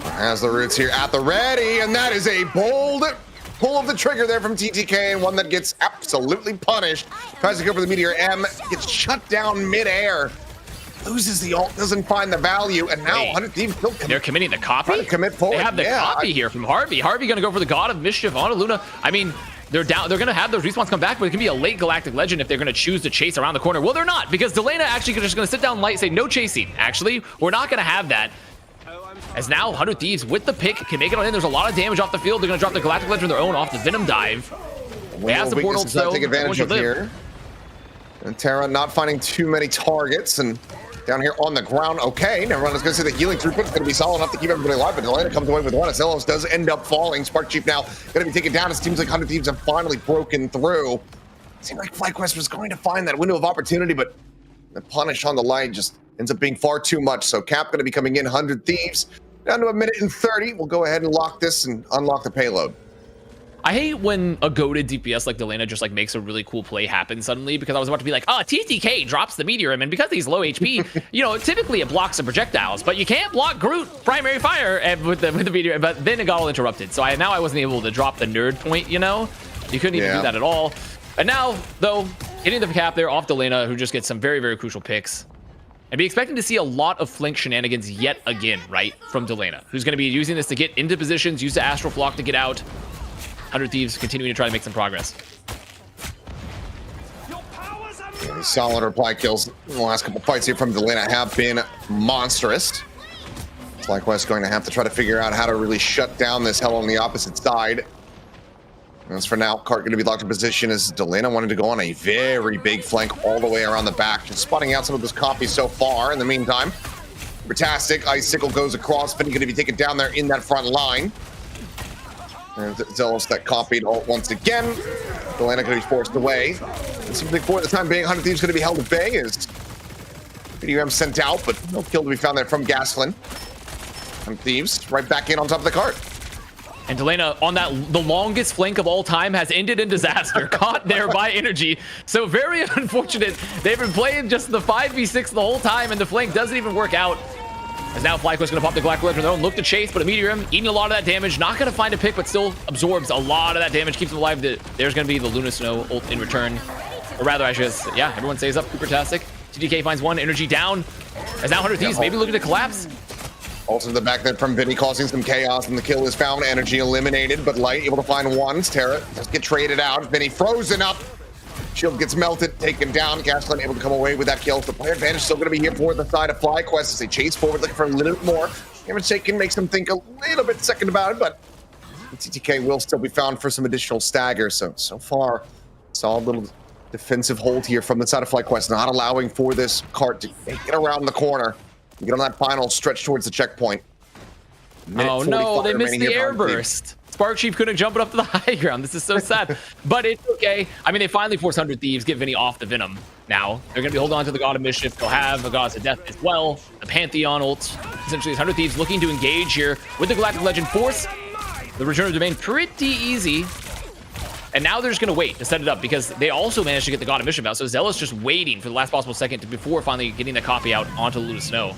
Has the Roots here at the ready, and that is a bold pull of the trigger there from TTK, and one that gets absolutely punished. Tries to go for the Meteor M, gets shut down mid-air, loses the ult, doesn't find the value, and now 100 Thieves still they're committing the copy. Trying to commit forward. They have the copy here from Harvey. Harvey gonna go for the God of Mischief on Luna. I mean, they're down. They're gonna have those respawns come back, but it can be a late Galactic Legend if they're gonna choose to chase around the corner. Well, they're not, because Delana actually just gonna sit down light, say no chasing. Actually, we're not gonna have that. As now 100 Thieves with the pick can make it on in. There's a lot of damage off the field. They're gonna drop the Galactic Legend of their own off the Venom dive. They have some portals, weaknesses to though. take advantage of Everyone should here. And Terra not finding too many targets, and down here on the ground, okay. Never mind, I was going to say the healing through is going to be solid enough to keep everybody alive, but Delana comes away with one. Zelos does end up falling. Spark Chief now going to be taken down. It seems like 100 Thieves have finally broken through. It seemed like FlyQuest was going to find that window of opportunity, but the punish on the line just ends up being far too much. So Cap going to be coming in, 100 Thieves, down to 1:30. We'll go ahead and lock this and unlock the payload. I hate when a goated DPS like Delana just like makes a really cool play happen suddenly, because I was about to be like, TTK drops the Meteorim, and because he's low HP, you know, typically it blocks the projectiles, but you can't block Groot primary fire with the Meteorim, but then it got all interrupted. So now I wasn't able to drop the nerd point, you know? You couldn't even do that at all. And now, though, hitting the cap there off Delana, who just gets some very, very crucial picks. And be expecting to see a lot of flank shenanigans yet again, right, from Delana, who's going to be using this to get into positions, use the Astral Flock to get out. 100 Thieves continuing to try to make some progress. Solid reply kills in the last couple fights here from Delana have been monstrous. FlyQuest going to have to try to figure out how to really shut down this hell on the opposite side. As for now, Cart going to be locked in position as Delana wanted to go on a very big flank all the way around the back, just spotting out some of those copies so far. In the meantime, fantastic. Icicle goes across. Finny going to be taken down there in that front line. And Zelos that copied all once again. Delana going to be forced away. And simply for the time being, 100 Thieves going to be held at bay as PDM sent out, but no kill to be found there from Gasklin. And Thieves right back in on top of the cart. And Delana on the longest flank of all time has ended in disaster, caught there by Energy. So very unfortunate. They've been playing just the 5v6 the whole time, and the flank doesn't even work out. As now FlyQuest going to pop the Galactic Legend on their own, look to chase, but a Meteorim eating a lot of that damage. Not going to find a pick, but still absorbs a lot of that damage, keeps them alive. There's going to be the Luna Snow ult in return. Or rather, I should, yeah, everyone stays up. Cooper-tastic. TTK finds one, Energy down. As now 100 Thieves maybe looking to collapse. Also to the back there from Vinny, causing some chaos, and the kill is found. Energy eliminated, but Light able to find one. Terra just get traded out. Vinny frozen up. Shield gets melted, taken down. Gasklin able to come away with that kill. The player advantage still going to be here for the side of FlyQuest as they chase forward, looking for a little bit more. Damage taken makes them think a little bit second about it, but TTK will still be found for some additional stagger. So far, solid little defensive hold here from the side of FlyQuest, not allowing for this cart to get around the corner and get on that final stretch towards the checkpoint. Oh no, they missed the airburst. Spark Chief couldn't jump it up to the high ground. This is so sad, but it's okay. I mean, they finally force 100 Thieves, get Vinny off the Venom. Now they're going to be holding on to the God of Mischief. They'll have the Gods of Death as well. The Pantheon ult. Essentially, 100 Thieves looking to engage here with the Galactic Legend. Force the Return of Domain pretty easy. And now they're just going to wait to set it up because they also managed to get the God of Mischief out. So Zealous just waiting for the last possible second before finally getting the copy out onto Luna Snow.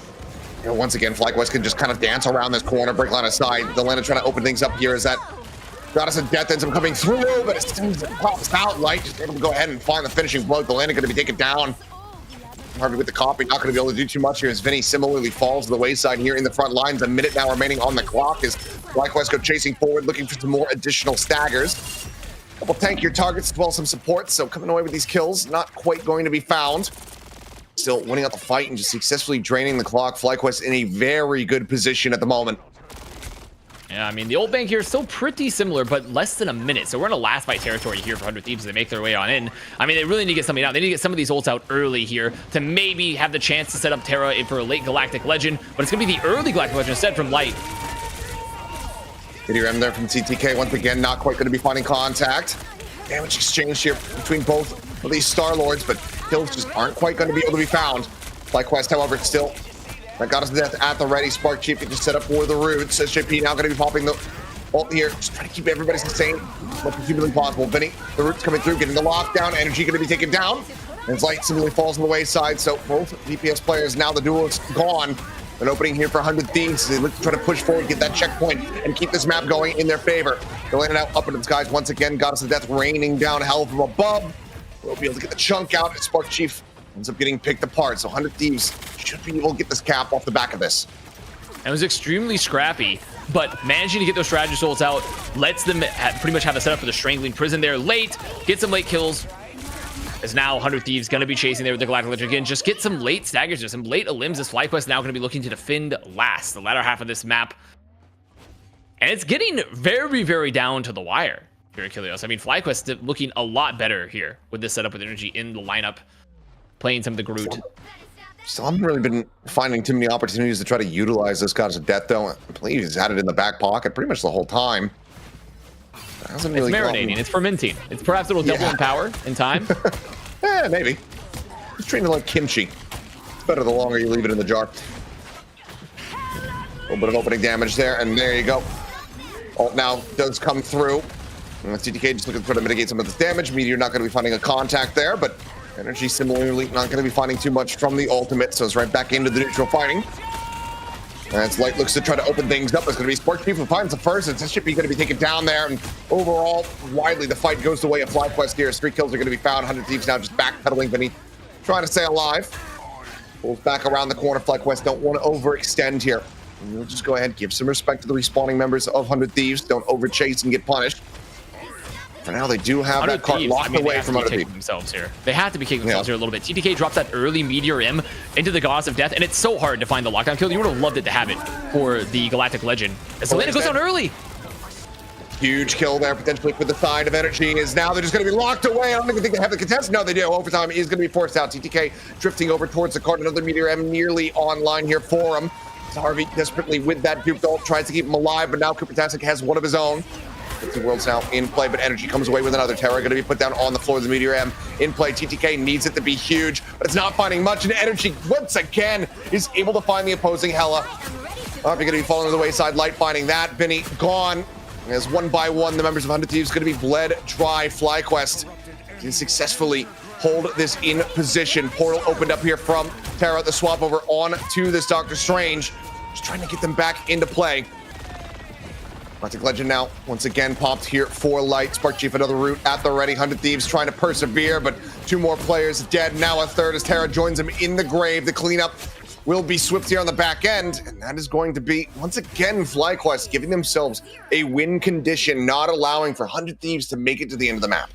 You know, once again, FlyQuest can just kind of dance around this corner, break line aside. Delana trying to open things up here as that Goddess of Death ends up coming through, but as soon as it pops out, Light just able to go ahead and find the finishing blow. Delana going to be taken down. Harvey with the copy, not going to be able to do too much here as Vinny similarly falls to the wayside here in the front lines. A minute now remaining on the clock as FlyQuest go chasing forward, looking for some more additional staggers. Couple tankier targets as well as some support, so coming away with these kills, not quite going to be found. Still winning out the fight and just successfully draining the clock. FlyQuest in a very good position at the moment. Yeah, I mean, the old bank here is still pretty similar, but less than a minute. So we're in a last fight territory here for 100 Thieves as they make their way on in. I mean, they really need to get something out. They need to get some of these ults out early here to maybe have the chance to set up Terra in for a late Galactic Legend, but it's going to be the early Galactic Legend instead from Light. Meteorim there from TTK once again, not quite going to be finding contact. Damage exchange here between both of these Star Lords, but kills just aren't quite going to be able to be found. FlyQuest, however, still that Goddess of Death at the ready. Spark Chief can just set up for the roots. SJP now going to be popping the ult here, just trying to keep everybody sustained as much as humanly possible. Vinny, the roots coming through, getting the lockdown. Energy going to be taken down. And Light similarly falls on the wayside, so both DPS players now the duel is gone. An opening here for 100 Thieves. They look to try to push forward, get that checkpoint, and keep this map going in their favor. They're landing out up into the skies once again. Goddess of Death raining down hell from above. We'll be able to get the chunk out. Spark Chief ends up getting picked apart. So 100 Thieves should be able to get this cap off the back of this. It was extremely scrappy, but managing to get those strategy souls out lets them pretty much have a setup for the Strangling Prison there late, get some late kills. As now 100 Thieves going to be chasing there with the Galactic Legend again. Just get some late staggers or some late elims as FlyQuest now going to be looking to defend last, the latter half of this map. And it's getting very, very down to the wire. here, Achilles. I mean, FlyQuest looking a lot better here with this setup with Energy in the lineup, playing some of the Groot. So I haven't really been finding too many opportunities to try to utilize this Goddess of Death, though. I believe he's had it in the back pocket pretty much the whole time. It's marinating. It's fermenting. It's perhaps it'll double in power in time. Yeah, maybe. Just treating it like kimchi. It's better the longer you leave it in the jar. A little bit of opening damage there, and there you go. Ult now does come through. And TTK just looking to try to mitigate some of this damage. Meteor not going to be finding a contact there, but Energy similarly not going to be finding too much from the ultimate, so it's right back into the neutral fighting. As Light looks to try to open things up, it's going to be Spark Chief who finds the first. It's Shippy going to be taken down there, and overall, widely, the fight goes the way of FlyQuest here. 3 kills are going to be found. 100 Thieves now just backpedaling beneath, trying to stay alive. Pulls back around the corner. FlyQuest don't want to overextend here. And we'll just go ahead, give some respect to the respawning members of 100 Thieves. Don't overchase and get punished. For now, they do have that cart locked away from 100 Thieves. Themselves here. They have to be kicking themselves here a little bit. TTK drops that early Meteor M into the Goddess of Death, and it's so hard to find the lockdown kill. You would have loved it to have it for the Galactic Legend. As Zelena goes down early. Huge kill there, potentially for the side of Energy. Is now they're just going to be locked away. I don't even think they have the contest. No, they do. Overtime is going to be forced out. TTK drifting over towards the cart. Another Meteor M nearly online here for him. Harvey desperately with that duped ult tries to keep him alive, but now Coopertastic has one of his own. The World's now in play, but Energy comes away with another. Terra going to be put down on the floor of the Meteor M in play. TTK needs it to be huge, but it's not finding much, and Energy once again is able to find the opposing Hela. Harvey going to be falling to the wayside. Light finding that. Vinny gone. As one by one, the members of 100 Thieves going to be bled dry. FlyQuest can successfully hold this in position. Portal opened up here from Terra. The swap over on to this Doctor Strange. Just trying to get them back into play. Galactic Legend now once again popped here for Light. Spark Chief another route at the ready. 100 Thieves trying to persevere, but 2 more players dead. Now a third as Terra joins him in the grave. The cleanup will be swift here on the back end, and that is going to be once again FlyQuest giving themselves a win condition, not allowing for 100 Thieves to make it to the end of the map.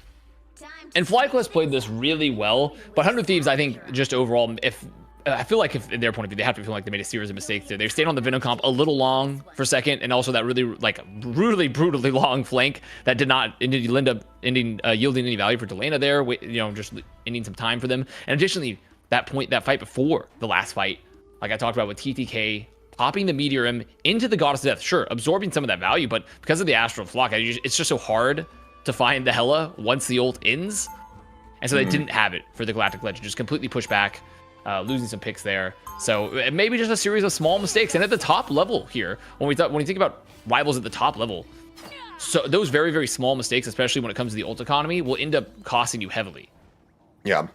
And FlyQuest played this really well, but 100 Thieves, I think, just overall, I feel like if in their point of view, they have to feel like they made a series of mistakes there. They stayed on the Venom comp a little long for second, and also that really, like, brutally long flank that did not end up yielding any value for Delana there, just ending some time for them. And additionally, that fight before the last fight, like I talked about with TTK, popping the Meteor M into the Goddess of Death, sure, absorbing some of that value, but because of the Astral Flock, it's just so hard to find the Hela once the ult ends. And so they didn't have it for the Galactic Legend, just completely pushed back. Losing some picks there, so maybe just a series of small mistakes. And at the top level here, when you think about rivals at the top level, so those very, very small mistakes, especially when it comes to the ult economy, will end up costing you heavily. Yeah,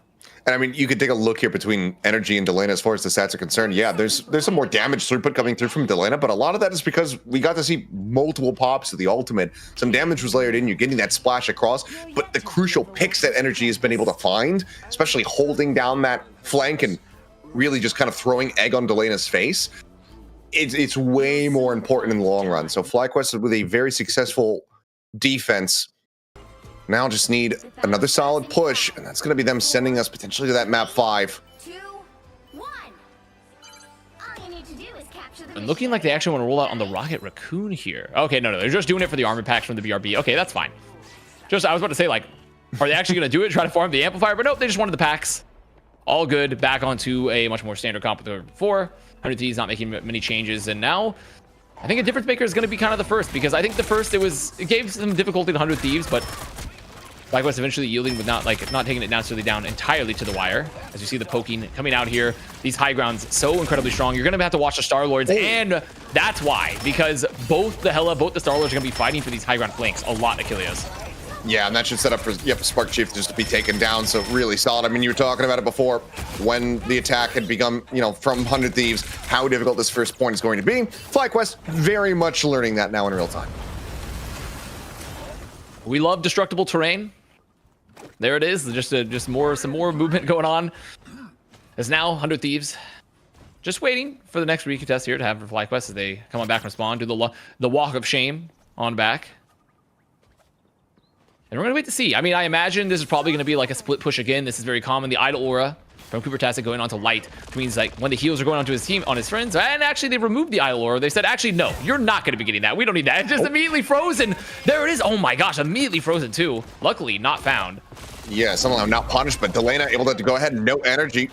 and I mean, you could take a look here between Energy and Delana as far as the stats are concerned. Yeah, there's some more damage throughput coming through from Delana, but a lot of that is because we got to see multiple pops of the ultimate. Some damage was layered in. You're getting that splash across, but the crucial picks that Energy has been able to find, especially holding down that flank and really just kind of throwing egg on Delana's face, it's way more important in the long run. So FlyQuest with a very successful defense now just need another solid push, and that's going to be them sending us potentially to that map 5. 2, 1. All you need to do is capture the And looking like they actually want to roll out on the Rocket Raccoon here. Okay, no, they're just doing it for the armor packs from the BRB. Okay, that's fine. I was about to say, like, are they actually going to do it, try to farm the amplifier? But nope, they just wanted the packs. All good. Back onto a much more standard comp than before. 100 Thieves not making many changes, and now I think a difference maker is going to be kind of the first, because I think the first it gave some difficulty to 100 Thieves, but FlyQuest eventually yielding with not taking it necessarily down entirely to the wire. As you see the poking coming out here, these high grounds so incredibly strong. You're going to have to watch the Star-Lords, and that's why, because both the Hela, both the Star-Lords are going to be fighting for these high ground flanks a lot, Achilles. Yeah, and that should set up for Spark Chief just to be taken down, so really solid. I mean, you were talking about it before, when the attack had become, from 100 Thieves, how difficult this first point is going to be. FlyQuest very much learning that now in real time. We love destructible terrain. There it is, some more movement going on. As now 100 Thieves just waiting for the next recontest here to have for FlyQuest as they come on back from spawn, do the walk of shame on back. And we're gonna wait to see. I mean, I imagine this is probably gonna be like a split push again. This is very common. The idle aura from Coopertastic going on to light, which means like when the heals are going on to his team, on his friends, and actually they removed the idle aura. They said, actually, no, you're not gonna be getting that. We don't need that. It's just immediately frozen. There it is. Oh my gosh, immediately frozen too. Luckily, not found. Yeah, somehow not punished, but Delena able to go ahead and no energy.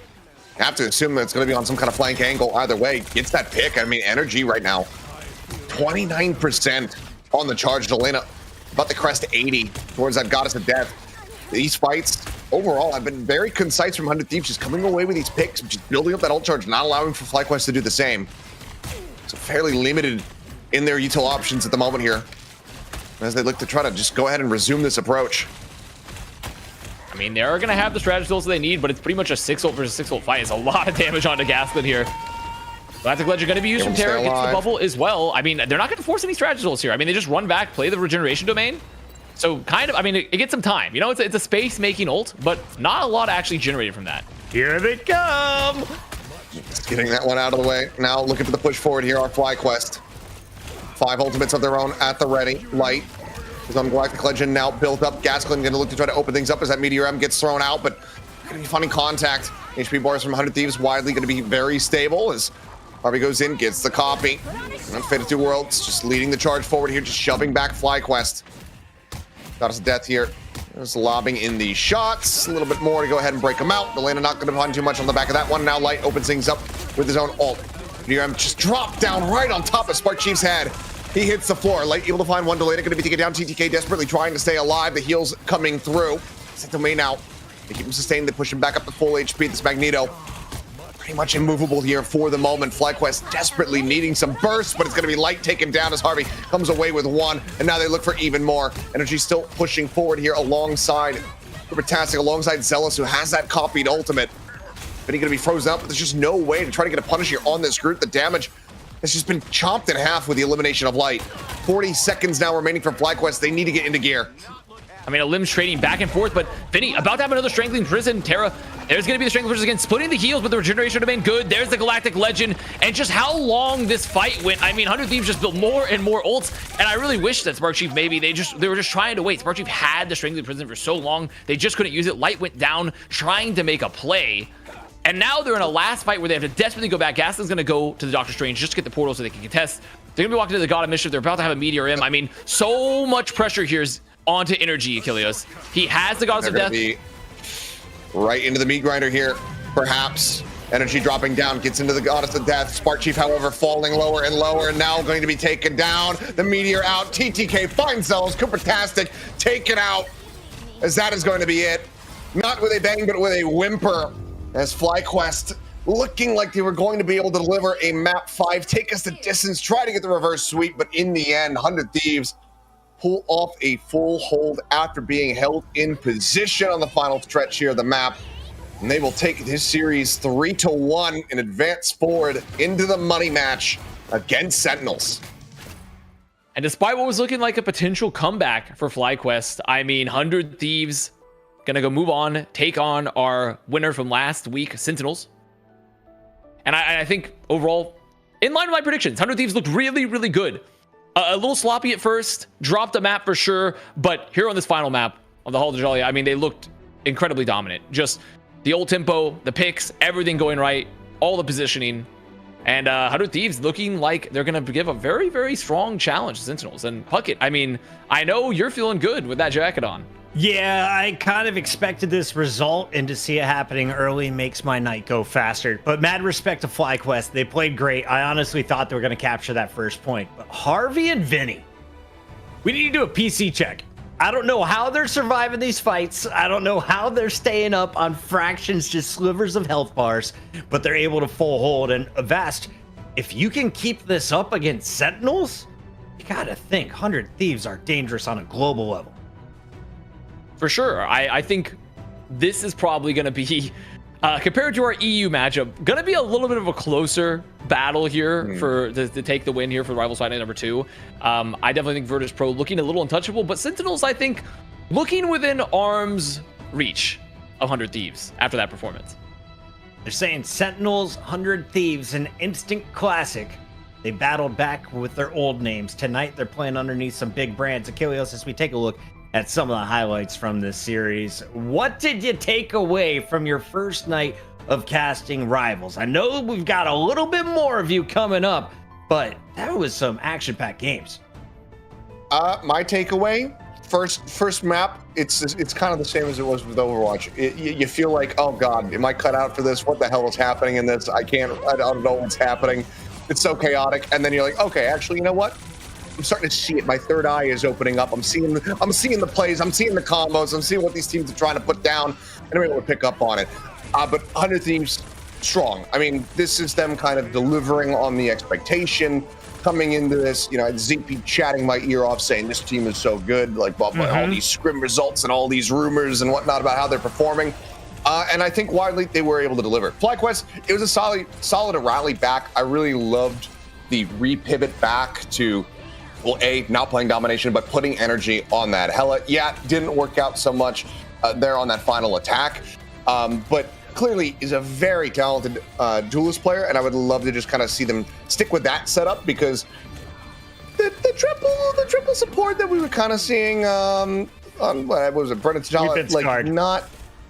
Have to assume that it's going to be on some kind of flank angle either way. Gets that pick. I mean, energy right now, 29% on the charge. Delena about to crest 80 towards that Goddess of Death. These fights overall have been very concise from 100 Thieves, just coming away with these picks, just building up that ult charge, not allowing for FlyQuest to do the same. So fairly limited in their util options at the moment here, as they look to try to just go ahead and resume this approach. I mean, they're going to have the strategy ults they need, but it's pretty much a 6 ult versus 6 ult fight. It's a lot of damage onto Gaskin here. Galactic Ledger going to be used from Terra, gets the bubble as well. I mean, they're not going to force any strategy ults here. I mean, they just run back, play the regeneration domain. So kind of, I mean, it gets some time. You know, it's a space-making ult, but not a lot actually generated from that. Here they come. Just getting that one out of the way. Now looking for the push forward here on FlyQuest. 5 ultimates of their own at the ready. Light is on Galactic Legend now built up. Gaskin going to look to try to open things up as that Meteor M gets thrown out, but going to be finding contact. HP bars from 100 Thieves widely going to be very stable as Harvey goes in, gets the copy. And Fate of Two Worlds just leading the charge forward here, just shoving back FlyQuest. Goddess of Death here. Just lobbing in the shots. A little bit more to go ahead and break them out. Delena not going to find too much on the back of that one. Now Light opens things up with his own ult. Meteor M just dropped down right on top of Spark Chief's head. He hits the floor. Light able to find one. Delena going to be taken down. TTK desperately trying to stay alive. The heals coming through. Set domain out. They keep him sustained. They push him back up to full HP. This Magneto pretty much immovable here for the moment. FlyQuest desperately needing some bursts, but it's going to be Light taken down as Harvey comes away with one. And now they look for even more. Energy still pushing forward here alongside Coopertastic, alongside Zealous, who has that copied ultimate. But he's going to be frozen up, but there's just no way to try to get a punish here on this group. The damage has just been chopped in half with the elimination of Light. 40 seconds now remaining for FlyQuest. They need to get into gear. I mean, a limbs trading back and forth, but Vinny about to have another Strangling Prison. Terra, there's going to be the Strangling Prison again, splitting the heals, but the regeneration domain good. There's the Galactic Legend, and just how long this fight went. I mean, 100 Thieves just built more and more ults, and I really wish that Spark Chief maybe they were just trying to wait. Spark Chief had the Strangling Prison for so long, they just couldn't use it. Light went down trying to make a play. And now they're in a last fight where they have to desperately go back. Gaston's going to go to the Doctor Strange just to get the portal so they can contest. They're going to be walking to the God of Mischief. They're about to have a Meteor M. I mean, so much pressure here is onto Energy, Achilles. He has the Goddess of Death. Be right into the meat grinder here, perhaps. Energy dropping down, gets into the Goddess of Death. Spark Chief, however, falling lower and lower, and now going to be taken down. The Meteor out. TTK finds Zealous. Coopertastic taken out, as that is going to be it. Not with a bang, but with a whimper. As FlyQuest looking like they were going to be able to deliver a map 5, take us the distance, try to get the reverse sweep, but in the end, 100 Thieves pull off a full hold after being held in position on the final stretch here of the map. And they will take this series 3-1 and advance forward into the money match against Sentinels. And despite what was looking like a potential comeback for FlyQuest, I mean, 100 Thieves gonna go move on, take on our winner from last week, Sentinels. And I think overall, in line with my predictions, 100 Thieves looked really, really good. A little sloppy at first, dropped the map for sure, but here on this final map on the Hall of Djalia, I mean, they looked incredibly dominant. Just the old tempo, the picks, everything going right, all the positioning. And 100 Thieves looking like they're going to give a very, very strong challenge to Sentinels. And Puckett, I mean, I know you're feeling good with that jacket on. Yeah, I kind of expected this result, and to see it happening early makes my night go faster. But mad respect to FlyQuest. They played great. I honestly thought they were going to capture that first point. But Harvey and Vinny, we need to do a PC check. I don't know how they're surviving these fights. I don't know how they're staying up on fractions, just slivers of health bars, but they're able to full hold. And Avast, if you can keep this up against Sentinels, you got to think 100 Thieves are dangerous on a global level. For sure. I think this is probably going to be, compared to our EU matchup, going to be a little bit of a closer battle here to take the win here for Rivals Fight Night number 2. I definitely think Virtus Pro looking a little untouchable, but Sentinels, I think, looking within arm's reach of 100 Thieves after that performance. They're saying Sentinels, 100 Thieves, an instant classic. They battled back with their old names. Tonight, they're playing underneath some big brands. Achilles, as we take a look, at some of the highlights from this series. What did you take away from your first night of casting Rivals? I know we've got a little bit more of you coming up, but that was some action-packed games. My takeaway, first map, it's kind of the same as it was with Overwatch. You feel like, oh God, am I cut out for this? What the hell is happening in this? I don't know what's happening. It's so chaotic. And then you're like, okay, actually, you know what? I'm starting to see it. My third eye is opening up. I'm seeing the plays. I'm seeing the combos. I'm seeing what these teams are trying to put down, and I'm able to pick up on it. But 100 Thieves, strong. I mean, this is them kind of delivering on the expectation. Coming into this, ZP chatting my ear off saying this team is so good, like all these scrim results and all these rumors and whatnot about how they're performing. And I think widely they were able to deliver. FlyQuest, it was a solid rally back. I really loved the repivot back to, well, not playing domination, but putting energy on that. Hela, didn't work out so much there on that final attack. But clearly is a very talented duelist player, and I would love to just kind of see them stick with that setup, because the triple support that we were kind of seeing on what was it, Brennan T'Challa, like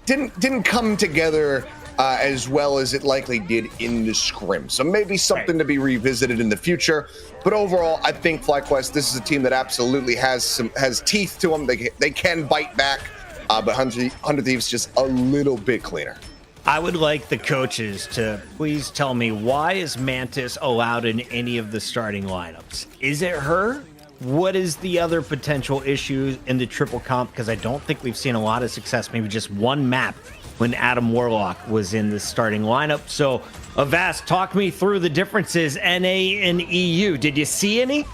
didn't come together as well as it likely did in the scrim. So maybe something to be revisited in the future. But overall, I think FlyQuest, this is a team that absolutely has teeth to them. They can bite back, but 100 Thieves just a little bit cleaner. I would like the coaches to please tell me, why is Mantis allowed in any of the starting lineups? Is it her? What is the other potential issue in the triple comp? Because I don't think we've seen a lot of success, maybe just one map when Adam Warlock was in the starting lineup. So, Avast, talk me through the differences, NA and EU. Did you see any?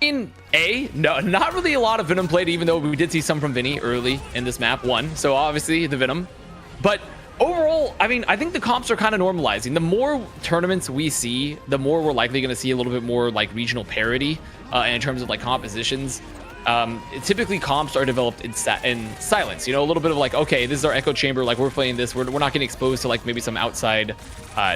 In no, not really a lot of Venom played, even though we did see some from Vinny early in this map 1. So obviously the Venom. But overall, I mean, I think the comps are kind of normalizing. The more tournaments we see, the more we're likely going to see a little bit more like regional parity in terms of like compositions. Typically comps are developed in silence, a little bit of like, okay, this is our echo chamber, like we're playing this, we're not getting exposed to like maybe some outside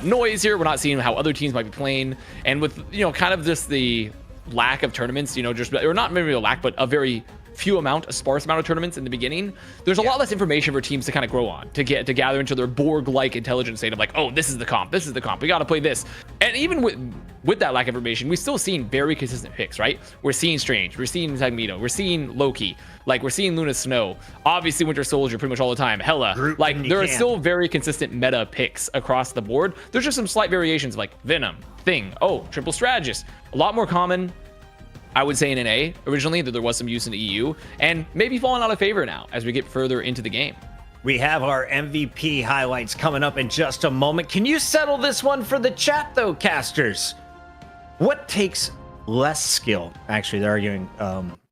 noise here. We're not seeing how other teams might be playing. And with, kind of just the lack of tournaments, or not maybe a lack, but a very a sparse amount of tournaments in the beginning, there's a lot less information for teams to kind of grow on, to gather into their Borg-like intelligence state of like, oh, this is the comp, we got to play this. And even with that lack of information, we've still seen very consistent picks, right? We're seeing Strange, we're seeing Magneto, we're seeing Loki, like we're seeing Luna Snow, obviously Winter Soldier pretty much all the time, Hela, like there are still very consistent meta picks across the board. There's just some slight variations like Venom, Thing, Triple Strategist, a lot more common, I would say, in NA originally, that there was some use in the EU, and maybe falling out of favor now as we get further into the game. We have our MVP highlights coming up in just a moment. Can you settle this one for the chat, though, casters? What takes less skill? Actually, they're arguing,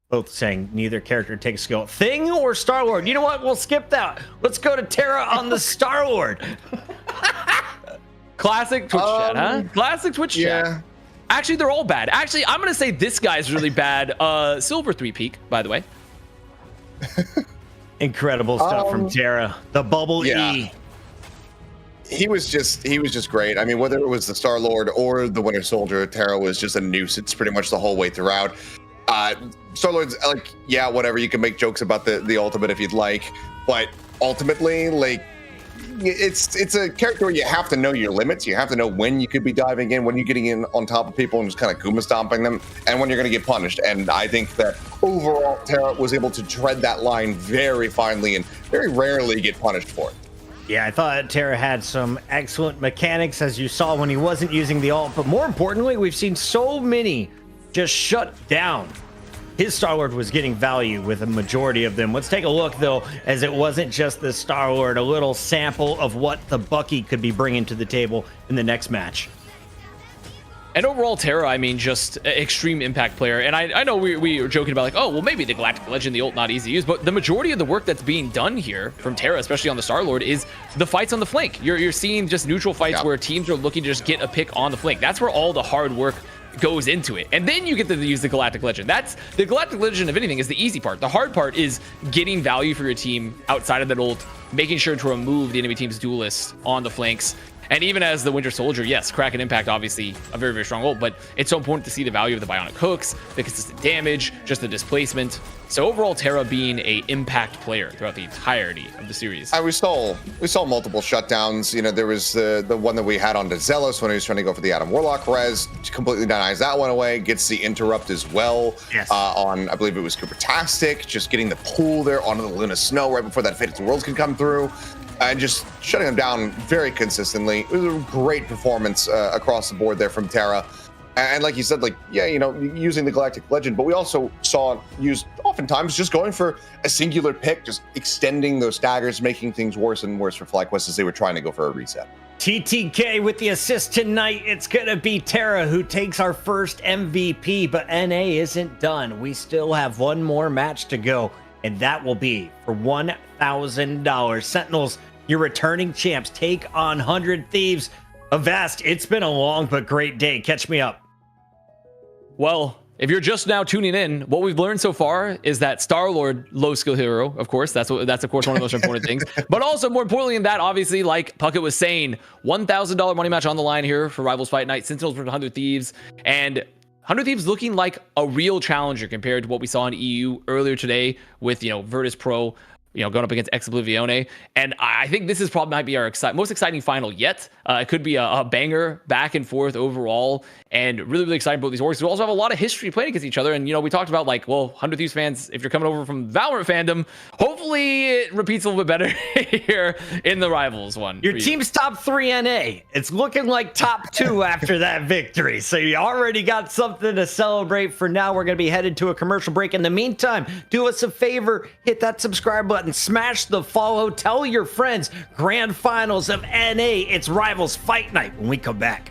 both saying neither character takes skill. Thing or Star-Lord? You know what? We'll skip that. Let's go to Tara on the Star-Lord. Classic Twitch chat, huh? Classic Twitch chat. Actually, they're all bad. Actually, I'm going to say this guy's really bad. Silver 3-peak, by the way. Incredible stuff from Tara. The bubble E. He was just great. I mean, whether it was the Star-Lord or the Winter Soldier, Tara was just a nuisance pretty much the whole way throughout. Star-Lord's like, whatever. You can make jokes about the ultimate if you'd like. But ultimately, like, it's a character where you have to know your limits. You have to know when you could be diving in, when you're getting in on top of people and just kind of Kuma stomping them, and when you're going to get punished. And I think that overall, Tara was able to tread that line very finely and very rarely get punished for it. Yeah, I thought Tara had some excellent mechanics, as you saw when he wasn't using the ult. But more importantly, we've seen so many just shut down. His Star-Lord was getting value with a majority of them. Let's take a look, though, as it wasn't just the Star-Lord, a little sample of what the Bucky could be bringing to the table in the next match. And overall, Tara, I mean, just extreme impact player. And I know we were joking about like, oh, well, maybe the Galactic Legend, the ult, not easy to use. But the majority of the work that's being done here from Tara, especially on the Star-Lord, is the fights on the flank. You're seeing just neutral fights where teams are looking to just get a pick on the flank. That's where all the hard work goes into it. And then you get to use the Galactic Legend. That's the Galactic Legend, if anything, is the easy part. The hard part is getting value for your team outside of that ult, making sure to remove the enemy team's duelists on the flanks. And even as the Winter Soldier, yes, Kraken Impact, obviously a very, very strong ult, but it's so important to see the value of the bionic hooks, the consistent damage, just the displacement. So overall, Terra being a impact player throughout the entirety of the series. We saw multiple shutdowns. You know, there was the one that we had on the Zealous when he was trying to go for the Adam Warlock res, completely denies that one away, gets the interrupt as well. Yes. On, I believe it was Cooper-tastic, just getting the pull there onto the Luna Snow right before that Fated Worlds could come through. And just shutting them down very consistently. It was a great performance across the board there from Terra. And like you said, like, yeah, you know, using the Galactic Legend, but we also saw used oftentimes just going for a singular pick, just extending those daggers, making things worse and worse for FlyQuest as they were trying to go for a reset. TTK with the assist tonight. It's going to be Terra who takes our first MVP, but NA isn't done. We still have one more match to go, and that will be for $1,000. Sentinels, your returning champs, take on 100 Thieves. Avast, it's been a long but great day. Catch me up. Well, if you're just now tuning in, what we've learned so far is that Star-Lord, low skill hero, of course, that's of course one of the most important things. But also more importantly than that, obviously, like Puckett was saying, $1,000 money match on the line here for Rivals Fight Night, Sentinels versus 100 Thieves, and 100 Thieves looking like a real challenger compared to what we saw in EU earlier today with, you know, Virtus Pro, you know, going up against Ex Oblivione. And I think this is probably might be our most exciting final yet. It could be a banger back and forth overall, and really, really excited about these orgs. We also have a lot of history playing against each other. And, you know, we talked about, like, well, 100 Thieves fans, if you're coming over from Valorant fandom, hopefully it repeats a little bit better here in the Rivals one. Your team's top 3 NA. It's looking like top 2 after that victory. So you already got something to celebrate. For now, we're going to be headed to a commercial break. In the meantime, do us a favor, hit that subscribe button, smash the follow, tell your friends. Grand finals of NA. It's Rivals Fight Night when we come back.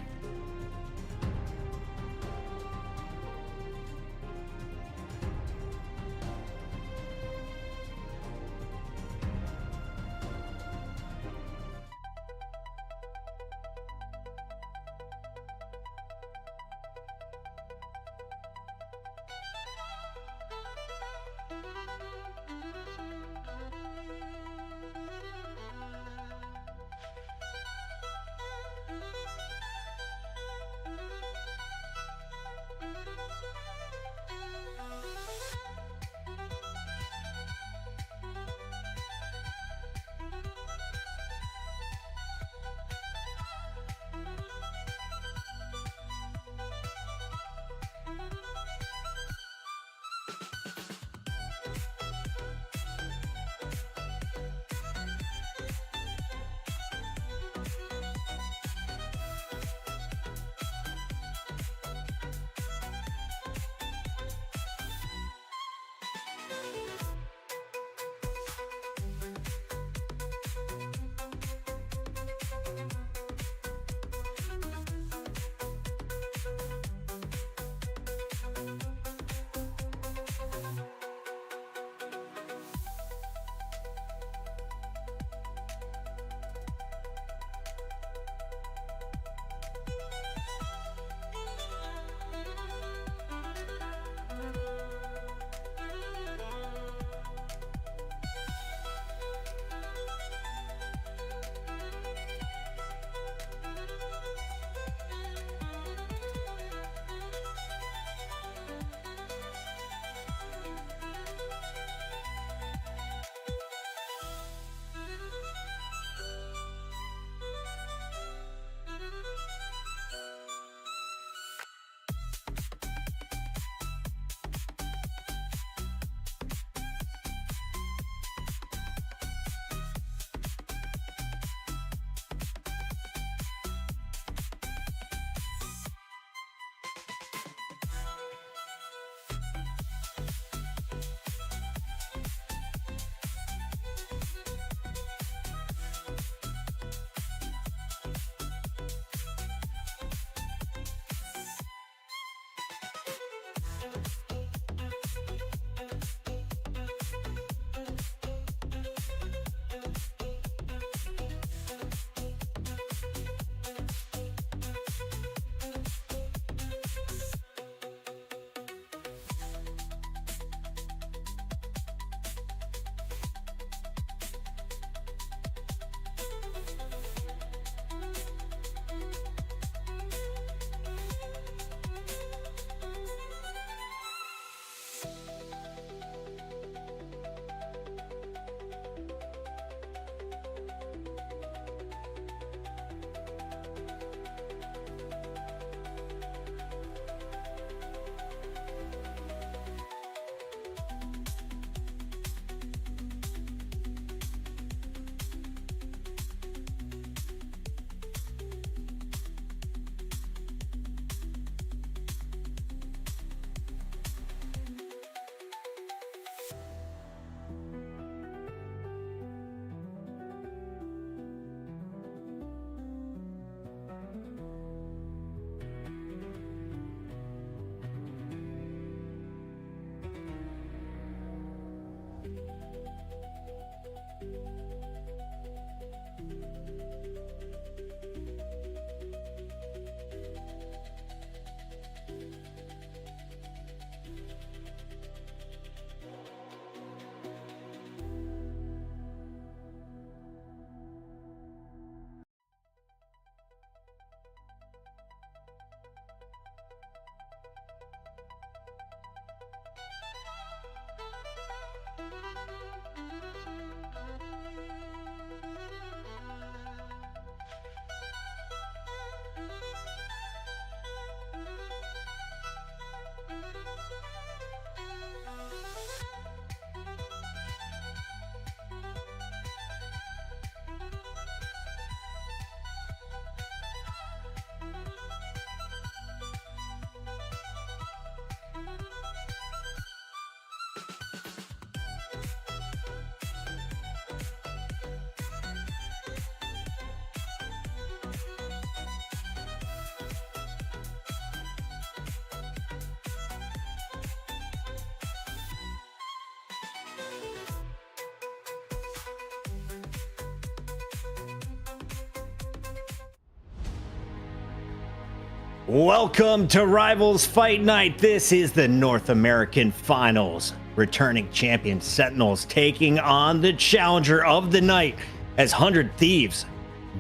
Welcome to Rivals Fight Night. This is the North American Finals. Returning champion Sentinels taking on the challenger of the night as 100 Thieves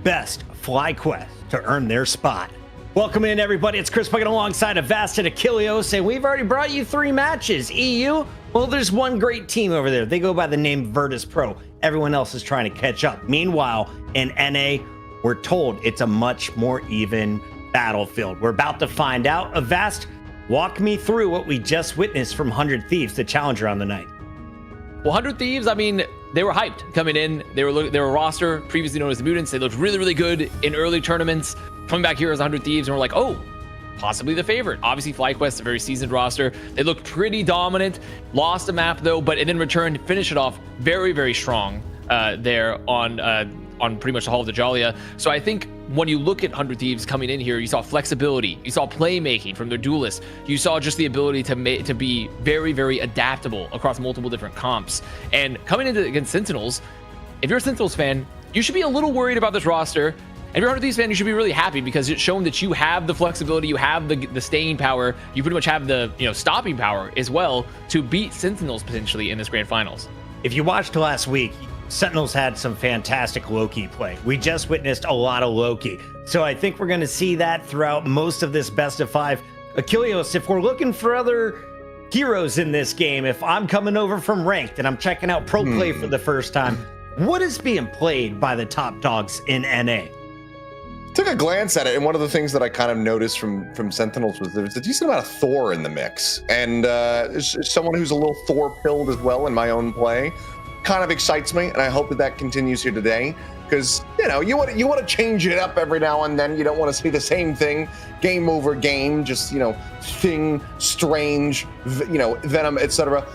best FlyQuest to earn their spot. Welcome in, everybody. It's Chris Puckett alongside Avast and Achilleos, and we've already brought you 3 matches. EU, well, there's one great team over there. They go by the name Virtus Pro. Everyone else is trying to catch up. Meanwhile, in NA, we're told it's a much more even battlefield. We're about to find out. Avast, walk me through what we just witnessed from 100 Thieves, the challenger on the night. Well, 100 Thieves, I mean, they were hyped coming in. They were a roster previously known as the Mutants. They looked really, really good in early tournaments. Coming back here as 100 Thieves, and we're like, oh, possibly the favorite. Obviously, FlyQuest, a very seasoned roster. They looked pretty dominant. Lost a map though, but in return, finish it off very, very strong there on pretty much the Hall of the Dahlia. So I think when you look at 100 Thieves coming in here, you saw flexibility, you saw playmaking from their duelists, you saw just the ability to be very, very adaptable across multiple different comps. And coming into against Sentinels, if you're a Sentinels fan, you should be a little worried about this roster. And if you're a 100 Thieves fan, you should be really happy because it's shown that you have the flexibility, you have the staying power, you pretty much have the stopping power as well to beat Sentinels potentially in this grand finals. If you watched last week, Sentinels had some fantastic Loki play. We just witnessed a lot of Loki. So I think we're going to see that throughout most of this best of 5. Achilleos, if we're looking for other heroes in this game, if I'm coming over from Ranked and I'm checking out Pro Play for the first time, what is being played by the top dogs in NA? Took a glance at it, and one of the things that I kind of noticed from Sentinels was there was a decent amount of Thor in the mix. And as someone who's a little Thor-pilled as well in my own play, kind of excites me, and I hope that continues here today, because you want to change it up every now and then. You don't want to see the same thing game over game, just Thing, Strange, Venom, etc.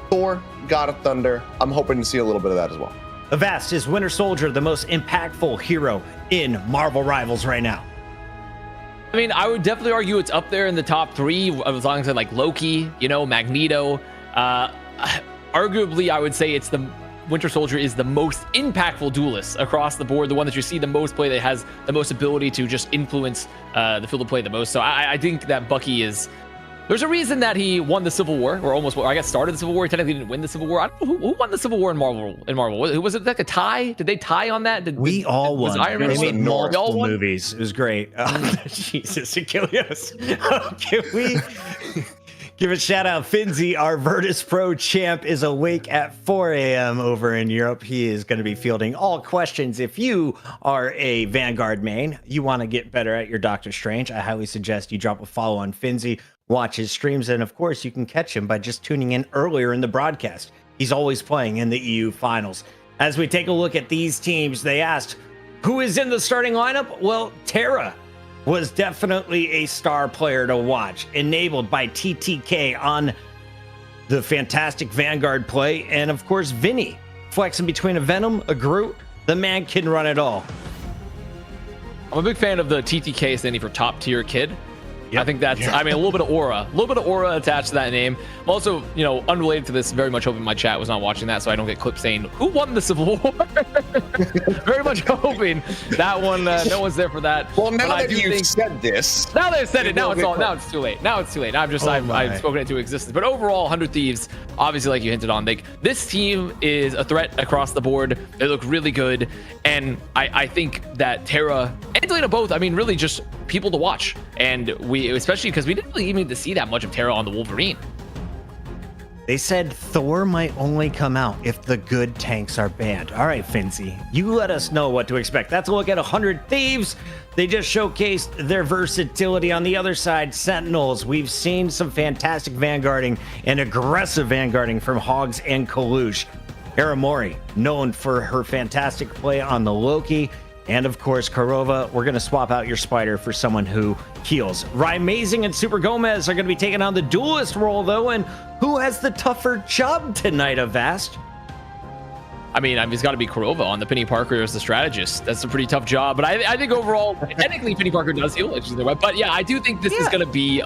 Thor, God of Thunder, I'm hoping to see a little bit of that as well. Avast, is Winter Soldier the most impactful hero in Marvel Rivals right now? I mean, I would definitely argue it's up there in the top 3, as long as I like Loki, Magneto. Arguably, I would say it's the Winter Soldier is the most impactful duelist across the board, the one that you see the most play, that has the most ability to just influence the field of play the most. So I think that Bucky is... There's a reason that he won the Civil War, or almost, I guess, started the Civil War. He technically didn't win the Civil War. I don't know who won the Civil War in Marvel. Was it like a tie? Did they tie on that? We all won. Iron Man they made multiple won? movies. It was great. Jesus, Achilleos. Can we give a shout out? Finzi, our Virtus Pro champ, is awake at 4 a.m. over in Europe. He is going to be fielding all questions. If you are a Vanguard main, you want to get better at your Doctor Strange, I highly suggest you drop a follow on Finzi. Watch his streams, and of course you can catch him by just tuning in earlier in the broadcast. He's always playing in the EU finals. As we take a look at these teams, they asked who is in the starting lineup. Well, Terra was definitely a star player to watch, enabled by TTK on the fantastic Vanguard play, and of course Vinny flexing between a Venom, a Groot. The man can run it all. I'm a big fan of the TTK standing for top tier kid. Yep. I think that's, I mean, a little bit of aura attached to that name. I'm also, unrelated to this, very much hoping my chat was not watching that so I don't get clips saying, who won the Civil War? Very much hoping that one, no one's there for that. Well, now that you've said this. Now they've said it, now it's too late. I've spoken it into existence. But overall, 100 Thieves, obviously, like you hinted on, this team is a threat across the board. They look really good. And I think that Terra and Delina both, I mean, really just people to watch. And especially because we didn't really even get to see that much of Terra on the Wolverine. They said Thor might only come out if the good tanks are banned. All right, Finzi, you let us know what to expect. That's a look at 100 Thieves. They just showcased their versatility. On the other side, Sentinels. We've seen some fantastic vanguarding and aggressive vanguarding from Hogs and Kalush. Aramori, known for her fantastic play on the Loki. And of course, Karova, we're going to swap out your spider for someone who heals. Rymazing and Super Gomez are going to be taking on the duelist role, though. And who has the tougher job tonight, Avast? I mean, it's got to be Karova on the Penny Parker as the strategist. That's a pretty tough job. But I think overall, technically, Penny Parker does heal. But yeah, I do think this is going to be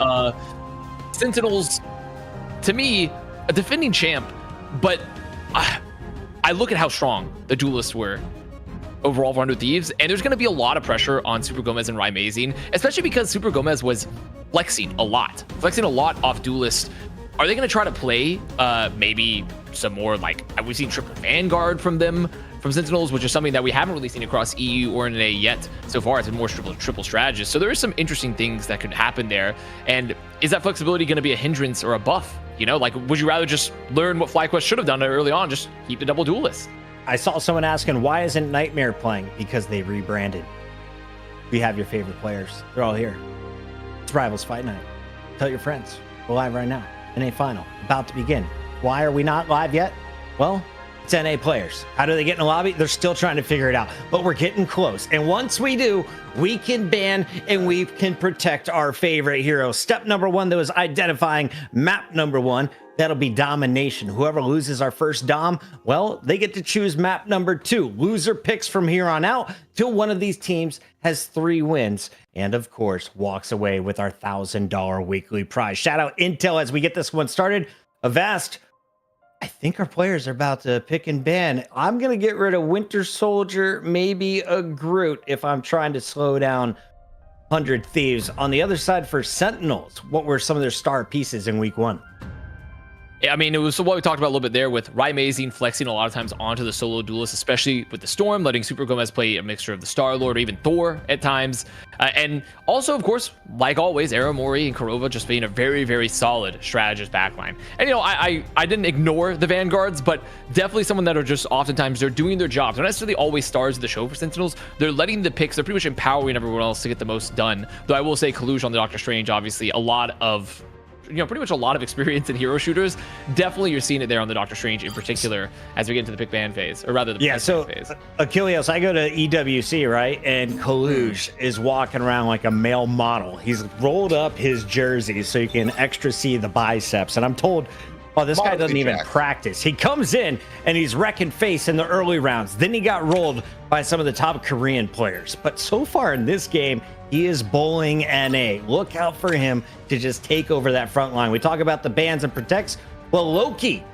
Sentinels, to me, a defending champ. But I look at how strong the duelists were overall for 100 Thieves, and there's going to be a lot of pressure on Super Gomez and Rymazine, especially because Super Gomez was flexing a lot off Duelist. Are they going to try to play maybe some more, like, we've seen triple Vanguard from them, from Sentinels, which is something that we haven't really seen across EU or NA yet so far. It's been more triple strategist. So there is some interesting things that could happen there. And is that flexibility going to be a hindrance or a buff? You know, like, would you rather just learn what FlyQuest should have done early on, just keep the double Duelist? I saw someone asking, why isn't Nightmare playing? Because they rebranded. We have your favorite players. They're all here. It's Rivals Fight Night. Tell your friends. We're live right now. NA Final, about to begin. Why are we not live yet? Well, it's NA players. How do they get in the lobby? They're still trying to figure it out, but we're getting close. And once we do, we can ban and we can protect our favorite heroes. Step number one, that was identifying map number one. That'll be domination. Whoever loses our first dom, well, they get to choose map number two. Loser picks from here on out till one of these teams has 3 wins. And of course, walks away with our $1,000 weekly prize. Shout out Intel as we get this one started. Avast, I think our players are about to pick and ban. I'm going to get rid of Winter Soldier, maybe a Groot if I'm trying to slow down 100 Thieves. On the other side for Sentinels, what were some of their star pieces in week 1? Yeah, I mean, it was what we talked about a little bit there with Rymazine flexing a lot of times onto the solo Duelist, especially with the Storm, letting Super Gomez play a mixture of the Star-Lord or even Thor at times. And also, of course, like always, Aramori and Kurova just being a very, very solid strategist backline. And, you know, I didn't ignore the Vanguards, but definitely someone that are just oftentimes, they're doing their jobs. They're not necessarily always stars of the show for Sentinels. They're letting the picks, they're pretty much empowering everyone else to get the most done. Though I will say Kalush on the Doctor Strange, obviously, a lot of, you know, pretty much a lot of experience in hero shooters. Definitely you're seeing it there on the Doctor Strange in particular as we get into the pick ban phase, or rather the phase. Achilles, I go to EWC, right? And Kalush is walking around like a male model. He's rolled up his jersey so you can extra see the biceps. And I'm told, oh, this guy doesn't even practice. He comes in and he's wrecking face in the early rounds. Then he got rolled by some of the top Korean players. But so far in this game, he is bowling NA. Look out for him to just take over that front line. We talk about the bans and protects. Well, Loki,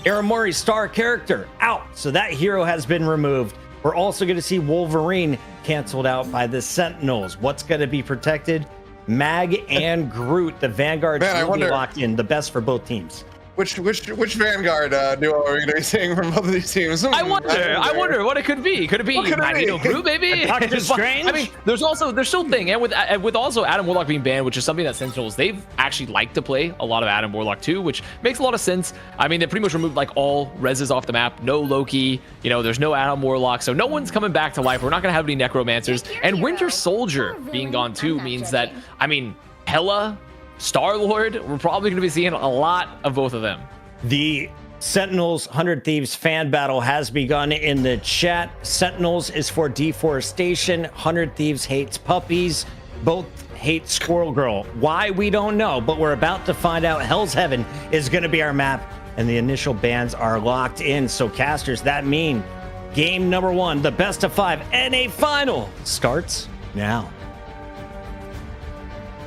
Aramori's star character, out. So that hero has been removed. We're also going to see Wolverine canceled out by the Sentinels. What's going to be protected? Mag and Groot. The Vanguard will be locked in. The best for both teams. Which Vanguard duo are we going to be seeing from both of these teams? I wonder what it could be. Could it be Magneto Groot, maybe? Doctor Strange? I mean, there's still thing, and with also Adam Warlock being banned, which is something that Sentinels, they've actually liked to play a lot of Adam Warlock too, which makes a lot of sense. I mean, they pretty much removed like all reses off the map. No Loki, you know, there's no Adam Warlock, so no one's coming back to life. We're not going to have any Necromancers, and Winter Soldier being gone too means that, I mean, Hela, Star-Lord, we're probably going to be seeing a lot of both of them. The Sentinels 100 Thieves fan battle has begun in the chat. Sentinels is for deforestation. 100 Thieves hates puppies. Both hate Squirrel Girl. Why, we don't know, but we're about to find out. Hell's Heaven is going to be our map, and the initial bans are locked in. So casters, that mean game number 1, the best of 5 NA final starts now.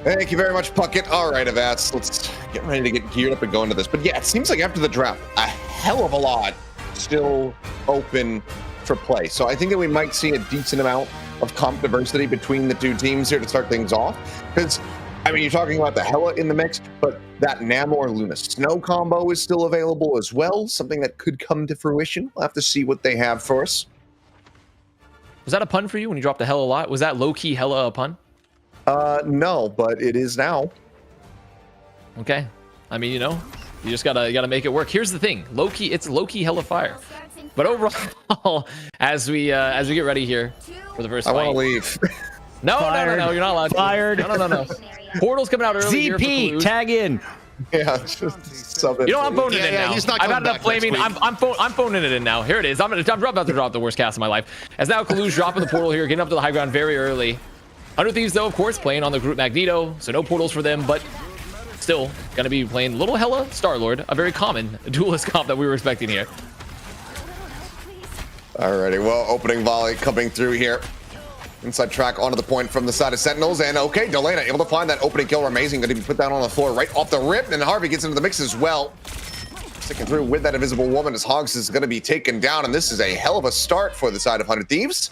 Thank you very much, Puckett. All right, Avast, let's get ready to get geared up and go into this. But yeah, it seems like after the draft, a hell of a lot still open for play. So I think that we might see a decent amount of comp diversity between the two teams here to start things off. Because, I mean, you're talking about the Hela in the mix, but that Namor Luna Snow combo is still available as well. Something that could come to fruition. We'll have to see what they have for us. Was that a pun for you when you dropped the Hela a lot? Was that low-key Hela a pun? No, but it is now. Okay. I mean, you know, you just gotta make it work. Here's the thing, Loki, it's Loki Hella Fire. But overall, as we get ready here for the first fight. I want to leave. No, you're not allowed to. Fired. No. Portal's coming out early. ZP, tag in. Yeah, just sub it. You know, I'm phoning it in now. He's not I've coming had enough back flaming. I'm phoning it in now. Here it is. I'm about to drop the worst cast of my life. As now Kalush dropping the portal here, getting up to the high ground very early. 100 Thieves, though, of course, playing on the Groot Magneto, so no portals for them, but still going to be playing Little Hela Star-Lord, a very common duelist comp that we were expecting here. Alrighty, well, opening volley coming through here. Inside track onto the point from the side of Sentinels, and okay, Delana able to find that opening kill. Amazing, going to be put down on the floor right off the rip, and Harvey gets into the mix as well. Sticking through with that Invisible Woman as Hogs is going to be taken down, and this is a hell of a start for the side of 100 Thieves.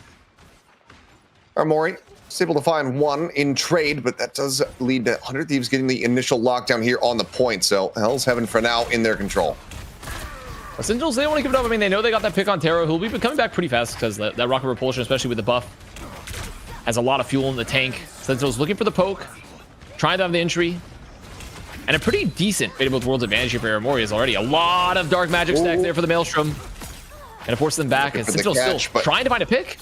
Armori is able to find one in trade, but that does lead to 100 Thieves getting the initial lockdown here on the point. So Hell's Heaven for now in their control. Sentinels, they don't want to give it up. I mean, they know they got that pick on Terra, who'll be coming back pretty fast because that rocket repulsion, especially with the buff, has a lot of fuel in the tank. Sentinels looking for the poke, trying to have the entry, and a pretty decent Fate of Both Worlds advantage here for Aramori is already. A lot of dark magic stacks there for the Maelstrom. Gonna force them back, and Sentinels still trying to find a pick.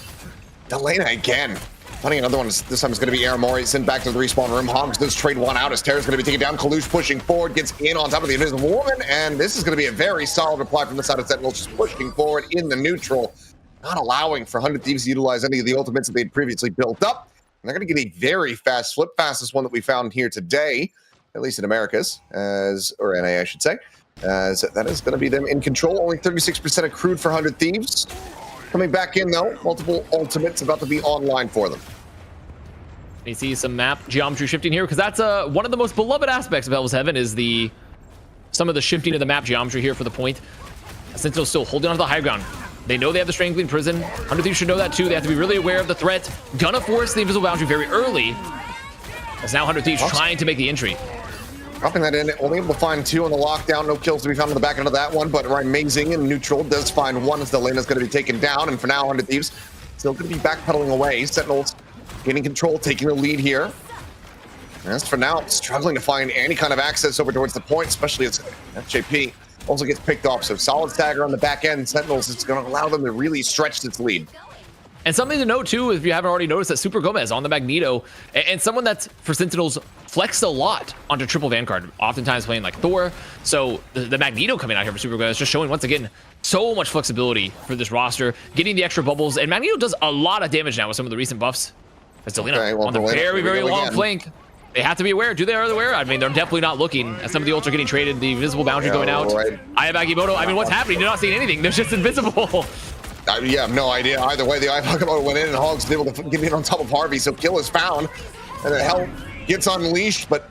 Delena again. Finding another one. This time it's going to be Aramori sent back to the respawn room. Hogs does trade one out as Terra's going to be taken down. Kalush pushing forward, gets in on top of the Invisible Woman, and this is going to be a very solid reply from the side of Sentinels, just pushing forward in the neutral, not allowing for 100 Thieves to utilize any of the ultimates that they'd previously built up. And they're going to get a very fast flip, fastest one that we found here today, at least in Americas, or NA, I should say, as that is going to be them in control. Only 36% accrued for 100 Thieves. Coming back in, though, multiple ultimates about to be online for them. You see some map geometry shifting here, because that's one of the most beloved aspects of Hell's Heaven is some of the shifting of the map geometry here for the point. Sentinel's still holding on to the high ground. They know they have the Strangling Prison. 100 Thieves should know that too. They have to be really aware of the threat. Gonna force the Invisible Boundary very early. As now 100 Thieves trying to make the entry. Dropping that in, only able to find two on the lockdown. No kills to be found on the back end of that one, but Amazing in neutral does find one as Delena's going to be taken down. And for now, 100 Thieves still going to be backpedaling away. Sentinels getting control, taking the lead here. As for now, struggling to find any kind of access over towards the point, especially as FJP also gets picked off. So solid stagger on the back end. Sentinels is going to allow them to really stretch this lead. And something to note too, if you haven't already noticed, that Super Gomez on the Magneto, and someone that's for Sentinels flexed a lot onto triple Vanguard, oftentimes playing like Thor. So the Magneto coming out here for Super Gomez, just showing once again so much flexibility for this roster, getting the extra bubbles, and Magneto does a lot of damage now with some of the recent buffs. As Delena on the very, very long flank. They have to be aware. Are they aware? I mean, they're definitely not looking. As some of the ults are getting traded, the invisible boundary going out. Right. Eye of Agamotto. I mean, what's happening? You're not seeing anything. They're just invisible. Yeah, I have no idea. Either way, the Eye of Agamotto went in, and Hogs was able to get in on top of Harvey. So kill is found, and then Hell gets unleashed. But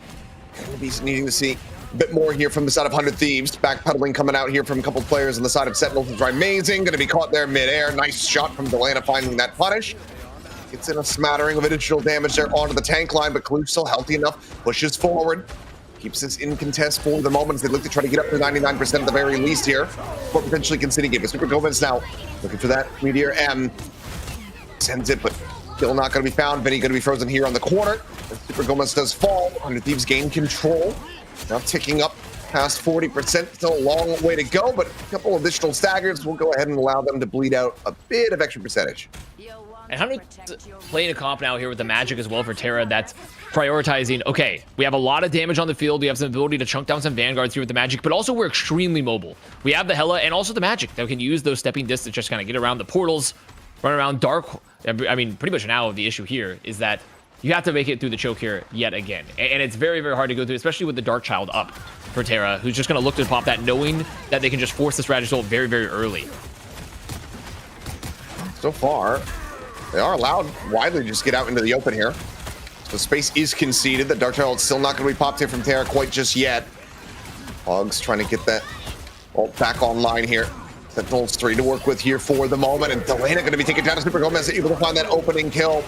he's needing to see a bit more here from the side of 100 Thieves. Backpedaling coming out here from a couple of players on the side of Sentinels. It's Amazing. Going to be caught there midair. Nice shot from Delena finding that punish. Gets in a smattering of additional damage there onto the tank line, but Kalush still healthy enough, pushes forward, keeps this in contest for the moment as they look to try to get up to 99% at the very least here, for potentially conceding it. But Super Gomez now looking for that Meteor M. Sends it, but still not going to be found. Vinny going to be frozen here on the corner. And Super Gomez does fall. 100 Thieves gain control. Now ticking up past 40%. Still a long way to go, but a couple additional staggers will go ahead and allow them to bleed out a bit of extra percentage. And 100 playing a comp now here with the magic as well for Terra that's prioritizing, okay, we have a lot of damage on the field. We have some ability to chunk down some vanguards here with the magic, but also we're extremely mobile. We have the Hela and also the magic that we can use those stepping discs to just kind of get around the portals, run around dark. I mean, pretty much now the issue here is that you have to make it through the choke here yet again. And it's very, very hard to go through, especially with the Dark Child up for Terra, who's just going to look to pop that, knowing that they can just force this Strategy ult very, very early. So far, they are allowed widely to just get out into the open here. So space is conceded. The Dark Child still not going to be popped in from Terra quite just yet. Hogs trying to get that ult back online here. Sentinels 3 to work with here for the moment. And Delena going to be taken down to Super Gomez, able to find that opening kill.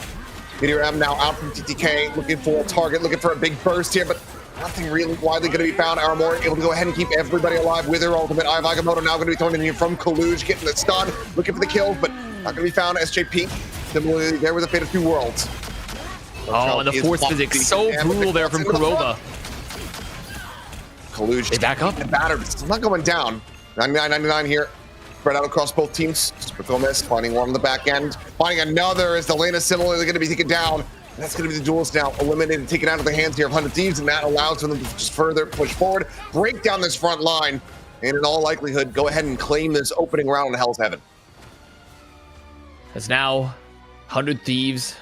Meteor M now out from TTK, looking for a target, looking for a big burst here, but nothing really widely going to be found. Aramori able to go ahead and keep everybody alive with her ultimate. Eye of Agamotto now going to be thrown in here from Kaluj, getting the stun, looking for the kills, but not going to be found. SJP, similarly there with the Fate of Two Worlds. Oh, and the force physics so brutal there from Kurova. Kaluj, they back up. Battered, it's not going down. 99.99 here. Spread out across both teams. Super Gomez finding one on the back end. Finding another as Delena similarly going to be taken down. And that's going to be the duelist now eliminated, taken out of the hands here of 100 Thieves, and that allows them to just further push forward, break down this front line, and in all likelihood, go ahead and claim this opening round in Hell's Heaven. It's now 100 Thieves.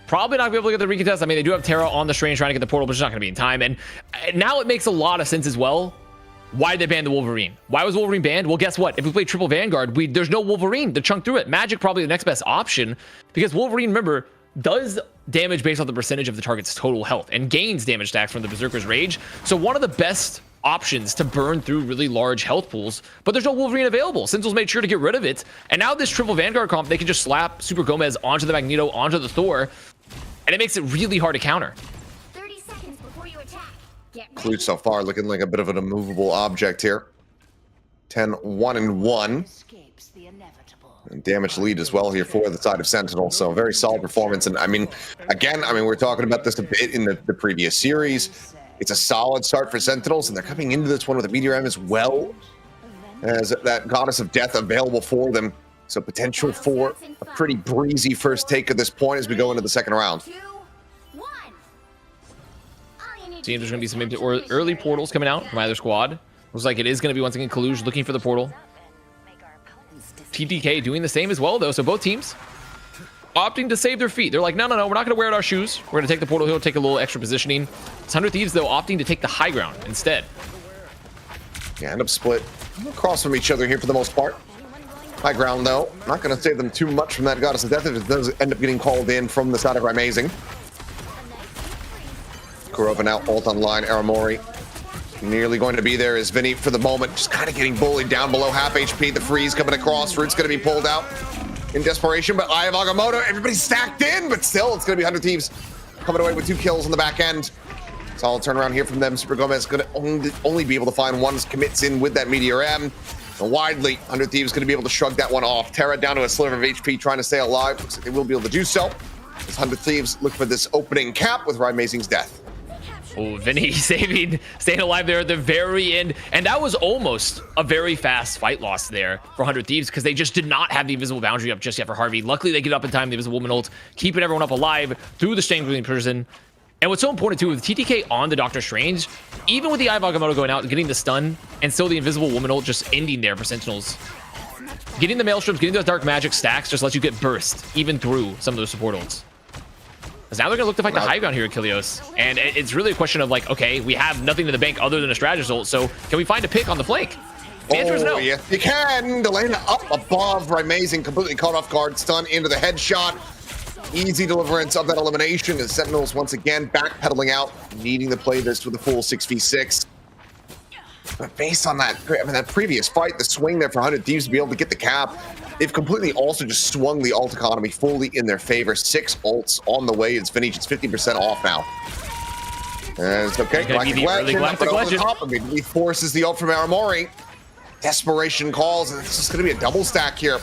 Probably not going to be able to get the recontest. I mean, they do have Terra on the Strange trying to get the portal, but it's not going to be in time. And now it makes a lot of sense as well. Why did they ban the Wolverine? Why was Wolverine banned? Well, guess what? If we play triple Vanguard, there's no Wolverine to chunk through it. Magic probably the next best option, because Wolverine, remember, does damage based on the percentage of the target's total health and gains damage stacks from the Berserker's Rage. So one of the best options to burn through really large health pools, but there's no Wolverine available. Sentinels made sure to get rid of it, and now this triple Vanguard comp, they can just slap Super Gomez onto the Magneto, onto the Thor, and it makes it really hard to counter. 30 seconds before you attack. Get ready. Clue so far looking like a bit of an immovable object here. 10-1-1. Escapes the inevitable. And damage lead as well here for the side of Sentinel. So very solid performance. And I mean, again, we're talking about this a bit in the previous series. It's a solid start for Sentinels, and they're coming into this one with a Meteor M as well as that Goddess of Death available for them. So potential for a pretty breezy first take at this point as we go into the second round. 2, 1. All you need to Seems there's do going to be is some capture or the early mission portals coming out from either squad. Looks like it is going to be once again Kaluj looking for the portal. TTK doing the same as well, though. So both teams opting to save their feet. They're like, no, we're not going to wear out our shoes. We're going to take the portal hill, take a little extra positioning. It's 100 Thieves, though, opting to take the high ground instead. Yeah, end up split across from each other here for the most part. High ground, though. Not going to save them too much from that Goddess of Death if it does end up getting called in from the side of Amazing. Kurova now ult online. Aramori nearly going to be there as Vinny for the moment. Just kind of getting bullied down below half HP. The freeze coming across. Root's going to be pulled out in desperation, but Eye of Agamotto, everybody's stacked in, but still it's going to be 100 Thieves coming away with 2 kills on the back end. Solid turnaround here from them. Super Gomez going to only be able to find one commits in with that Meteor M. And widely, 100 Thieves going to be able to shrug that one off. Terra down to a sliver of HP, trying to stay alive. Looks like they will be able to do so. As 100 Thieves look for this opening cap with Amazing's death. Oh, Vinny staying alive there at the very end. And that was almost a very fast fight loss there for 100 Thieves because they just did not have the invisible boundary up just yet for Harvey. Luckily, they get up in time, the invisible woman ult, keeping everyone up alive through the strangling prison. And what's so important too, with TTK on the Doctor Strange, even with the Eye of Agamotto going out and getting the stun, and still the invisible woman ult just ending there for Sentinels. Getting the Maelstroms, getting those dark magic stacks just lets you get burst even through some of those support ults. Because now they're going to look to fight the high ground here at Kilios. And it's really a question of like, okay, we have nothing in the bank other than a strategist ult, so can we find a pick on the flank? The answer is no. Yes, you can. Delena up above. Amazing, completely caught off guard. Stun into the headshot. Easy deliverance of that elimination as Sentinels once again backpedaling out, needing to play this with a full 6v6. But based on that, that previous fight, the swing there for 100 Thieves to be able to get the cap, they've completely also just swung the ult economy fully in their favor. 6 ults on the way. It's finished. It's 50% off now. And it's okay. Galactic Legend top immediately forces the ult from Aramori. Desperation calls, and it's just going to be a double stack here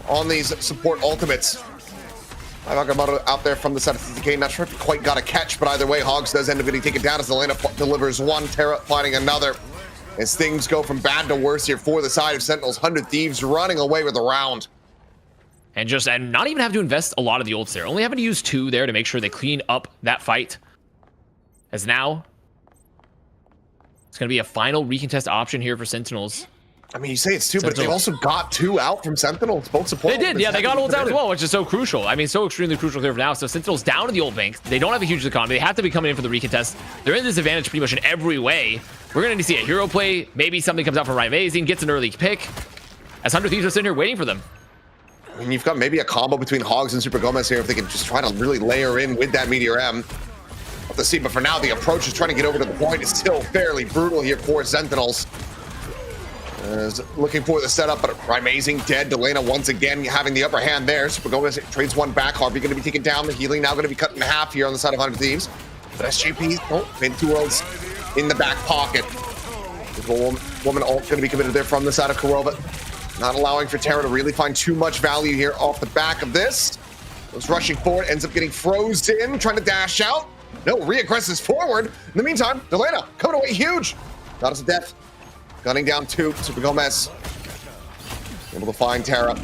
on these support ultimates. Agamotto out there from the side of TTK. Not sure if he quite got a catch, but either way, Hogs does end up getting taken down as Elena delivers one, Terra finding another. As things go from bad to worse here for the side of Sentinels, 100 Thieves running away with the round. And not even have to invest a lot of the ults there. Only having to use 2 there to make sure they clean up that fight. As now, it's going to be a final recontest option here for Sentinels. I mean, you say it's 2, but they also got 2 out from Sentinels. Both support. They did, yeah. They got ults out as well, which is so crucial. I mean, so extremely crucial here for now. So Sentinels down to the ult bank. They don't have a huge economy. They have to be coming in for the recontest. They're in this advantage pretty much in every way. We're going to see a hero play. Maybe something comes out from Amazing, gets an early pick. As 100 Thieves are sitting here waiting for them. I mean, you've got maybe a combo between Hogs and Super Gomez here if they can just try to really layer in with that Meteor M. Let's see, but for now, the approach is trying to get over to the point. It's still fairly brutal here for Sentinels. Looking for the setup, but Amazing dead. Delena once again having the upper hand there. Super Gomez trades one back. Harvey going to be taken down. The healing now going to be cut in half here on the side of 100 Thieves. But SJP, been 2 worlds in the back pocket. The woman ult going to be committed there from the side of Kurova. Not allowing for Terra to really find too much value here off the back of this. Goes rushing forward, ends up getting frozen, trying to dash out. No, re-aggresses forward. In the meantime, Delena coming away huge. Goddess of Death. Gunning down 2, Super Gomez. Able to find Terra.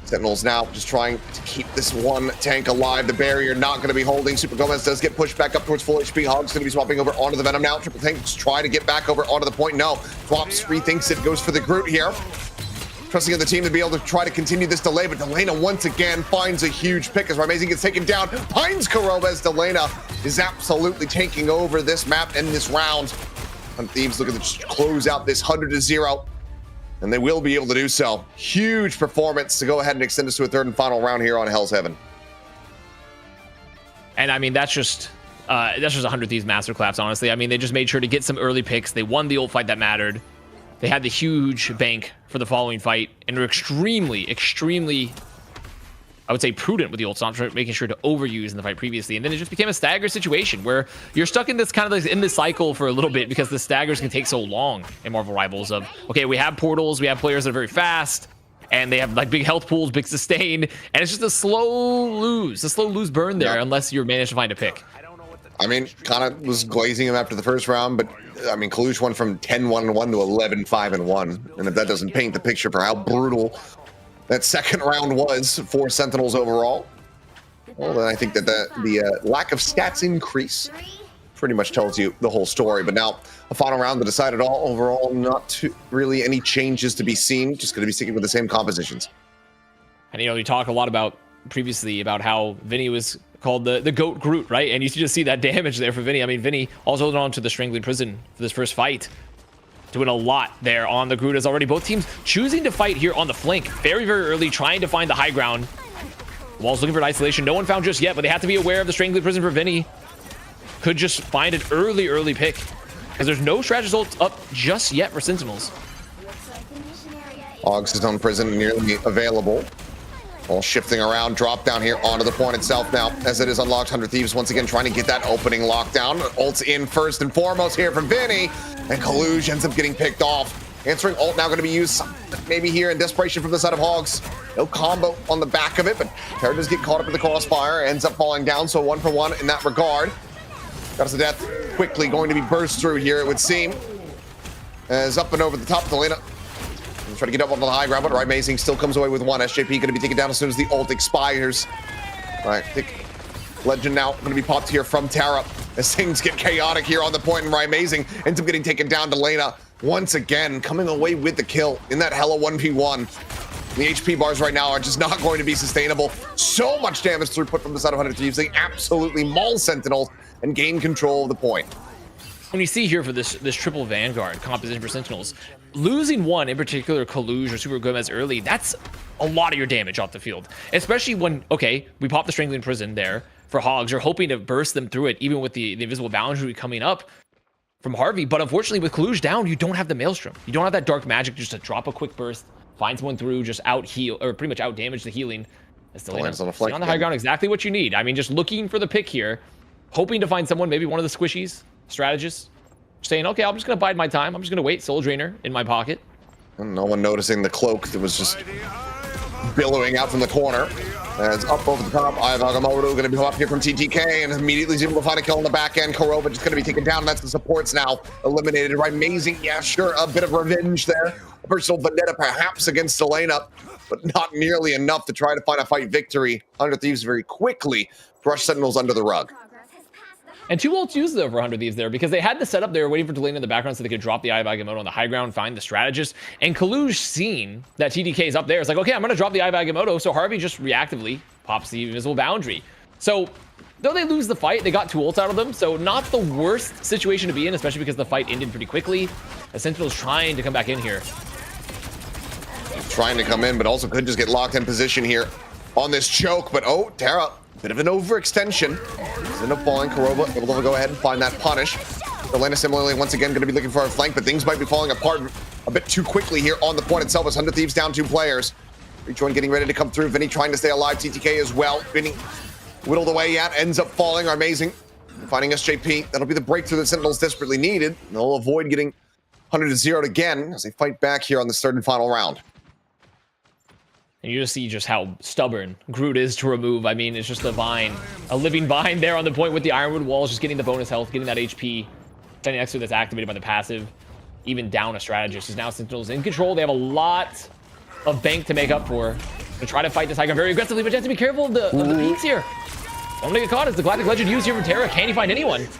Sentinels now just trying to keep this one tank alive. The barrier not going to be holding. Super Gomez does get pushed back up towards full HP. Hog's going to be swapping over onto the Venom now. Triple Tanks try to get back over onto the point. No. Swaps, rethinks it, goes for the Groot here. Trusting in the team to be able to try to continue this delay, but Delena once again finds a huge pick as Amazing gets taken down. Finds Kurova as Delena is absolutely taking over this map and this round. And Thieves looking to close out this 100-0, and they will be able to do so. Huge performance to go ahead and extend us to a third and final round here on Hell's Heaven. And I mean, that's just That's just 100 Thieves masterclass, honestly. I mean, they just made sure to get some early picks. They won the ult fight that mattered. They had the huge bank for the following fight, and were extremely, I would say, prudent with the ults, not making sure to overuse in the fight previously. And then it just became a stagger situation where you're stuck in this kind of like in this cycle for a little bit because the staggers can take so long in Marvel Rivals of, okay, we have portals, we have players that are very fast, and they have like big health pools, big sustain, and it's just a slow lose burn there unless you manage to find a pick. I mean, kind of was glazing him after the first round, but I mean, Kalush went from 10-1-1 to 11-5-1, and if that doesn't paint the picture for how brutal that second round was for Sentinels overall, well, then I think that the lack of stats increase pretty much tells you the whole story. But now a final round to decide it all. Overall, not too, really any changes to be seen. Just going to be sticking with the same compositions. And you know, we talked a lot about previously about how Vinny was called the GOAT Groot, right? And you just see that damage there for Vinny. I mean, Vinny also holding on to the Strangling Prison for this first fight. Doing a lot there on the Groot as already. Both teams choosing to fight here on the flank very, very early, trying to find the high ground. Wall's looking for an isolation. No one found just yet, but they have to be aware of the Strangling Prison for Vinny. Could just find an early pick because there's no strategist ult up just yet for Sentinels. Hogs is on Prison, nearly available. All shifting around, drop down here onto the point itself now, as it is unlocked. 100 Thieves once again trying to get that opening lockdown. Ult's in first and foremost here from Vinny, and Kalush ends up getting picked off. Answering ult now going to be used maybe here in desperation from the side of Hogs. No combo on the back of it, but Terra does get caught up in the crossfire, ends up falling down, so 1 for 1 in that regard. Goddess of Death quickly going to be burst through here, it would seem. As up and over the top, Delena try to get up on the high ground, but Amazing still comes away with one. SJP going to be taken down as soon as the ult expires. All right, I think Legend now going to be popped here from Terra as things get chaotic here on the point, and Amazing ends up getting taken down. Delena once again coming away with the kill in that hella 1v1. The HP bars right now are just not going to be sustainable. So much damage throughput from the side of 100 Thieves. They absolutely maul Sentinels and gain control of the point. When you see here for this triple Vanguard composition for Sentinels, losing one, in particular Kalush or Super Gomez early, that's a lot of your damage off the field. Especially when, okay, we pop the Strangling Prison there for Hogs. You're hoping to burst them through it, even with the Invisible Boundary coming up from Harvey. But unfortunately, with Kalush down, you don't have the Maelstrom. You don't have that dark magic just to drop a quick burst, find someone through, just out heal, or pretty much out damage the healing. It's still on the high ground, exactly what you need. I mean, just looking for the pick here, hoping to find someone, maybe one of the squishies, strategists, saying, okay, I'm just going to bide my time. I'm just going to wait. Soul Drainer in my pocket. And no one noticing the cloak that was just billowing out from the corner. As up over the top, Eye of Agamotto going to be up here from TTK, and immediately is able to find a kill on the back end. Kurova just going to be taken down. That's the supports now eliminated. Right, Amazing. Yeah, sure, a bit of revenge there. A personal vendetta perhaps against Delena, but not nearly enough to try to find a fight victory. 100 Thieves very quickly brush Sentinels under the rug. And two ults used over 100 Thieves there because they had the setup. They were waiting for Delena in the background so they could drop the Eye of Agamotto on the high ground, find the strategist. And Kalush, seeing that TDK is up there, is like, okay, I'm going to drop the Eye of Agamotto. So Harvey just reactively pops the Invisible Boundary. So though they lose the fight, they got two ults out of them. So not the worst situation to be in, especially because the fight ended pretty quickly. The Sentinel's trying to come back in here. Trying to come in, but also could just get locked in position here on this choke. But oh, Terra. Bit of an overextension. End up falling. Kurova able to go ahead and find that punish. Delena similarly once again going to be looking for a flank, but things might be falling apart a bit too quickly here on the point itself as 100 Thieves down 2 players. Rejoin getting ready to come through. Vinny trying to stay alive. TTK as well. Vinny whittled away yet. Ends up falling. Amazing. Finding SJP. That'll be the breakthrough that Sentinels desperately needed. They'll avoid getting 100-0 again as they fight back here on this third and final round. And you just see just how stubborn Groot is to remove. I mean, it's just a vine, a living vine there on the point with the Ironwood walls, just getting the bonus health, getting that HP. Standing next to it that's activated by the passive. Even down a strategist is now Sentinels in control. They have a lot of bank to make up for. To try to fight this high ground very aggressively, but you have to be careful of the peaks here. Don't get caught as the Galactic Legend used here from Terra. Can he find anyone? He's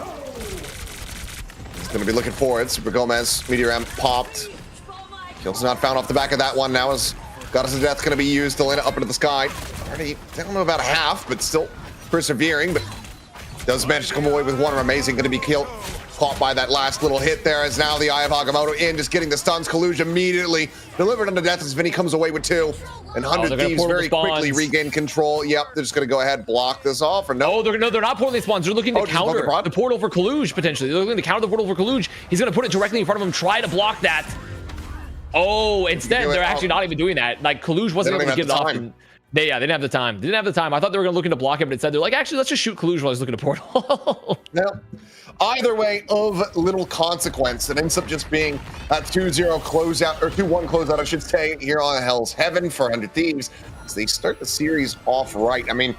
going to be looking for it. Super Gomez, Meteor Amp popped. Kills not found off the back of that one now as Goddess of Death going to be used. Delena up into the sky. Already, I don't know about half, but still persevering. But does manage to come away with one. Amazing going to be killed caught by that last little hit there, as now the Eye of Agamotto in, just getting the stuns. Kaluj immediately delivered unto death as Vinny comes away with 2. And 100 they're Thieves gonna very quickly regain control. Yep, they're just going to go ahead, block this off, or no? Oh, they're not portal spawns. They're looking to just counter block the portal for Kaluj, potentially. They're looking to counter the portal for Kaluj. He's going to put it directly in front of him, try to block that. Oh, instead, they're actually not even doing that. Like, Kaluj wasn't able to get it off. They didn't have the time. They didn't have the time. I thought they were going to look to block him, but instead they're like, actually, let's just shoot Kaluj while he's looking to portal. No. Either way, of little consequence. It ends up just being a 2-0 closeout, or 2-1 closeout, I should say, here on Hell's Heaven for 100 Thieves, as they start the series off right. I mean,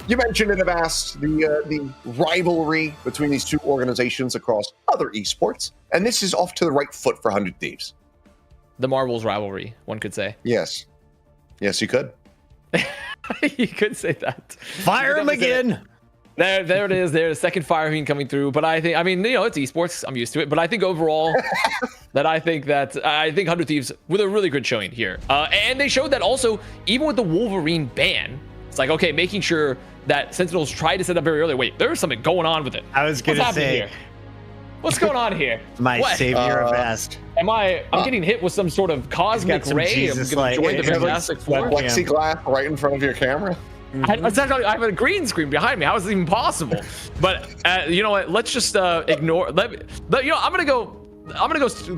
you mentioned it, Avast, the rivalry between these two organizations across other esports, and this is off to the right foot for 100 Thieves. The Marvels rivalry, one could say. Yes. Yes, you could. You could say that. Fire him again. There it is. There's a second fire beam coming through. But I think, I mean, you know, it's esports. I'm used to it. But I think overall, I think 100 Thieves with a really good showing here. And they showed that also, even with the Wolverine ban, it's like, okay, making sure that Sentinels tried to set up very early. Wait, there's something going on with it. I was going to say, here? What's going on here? My savior of Vast. I'm getting hit with some sort of cosmic ray. I'm going to join the Fantastic Four. Plexiglass right in front of your camera. I have a green screen behind me. How is it even possible? But you know what? Let's just ignore. You know, I'm gonna go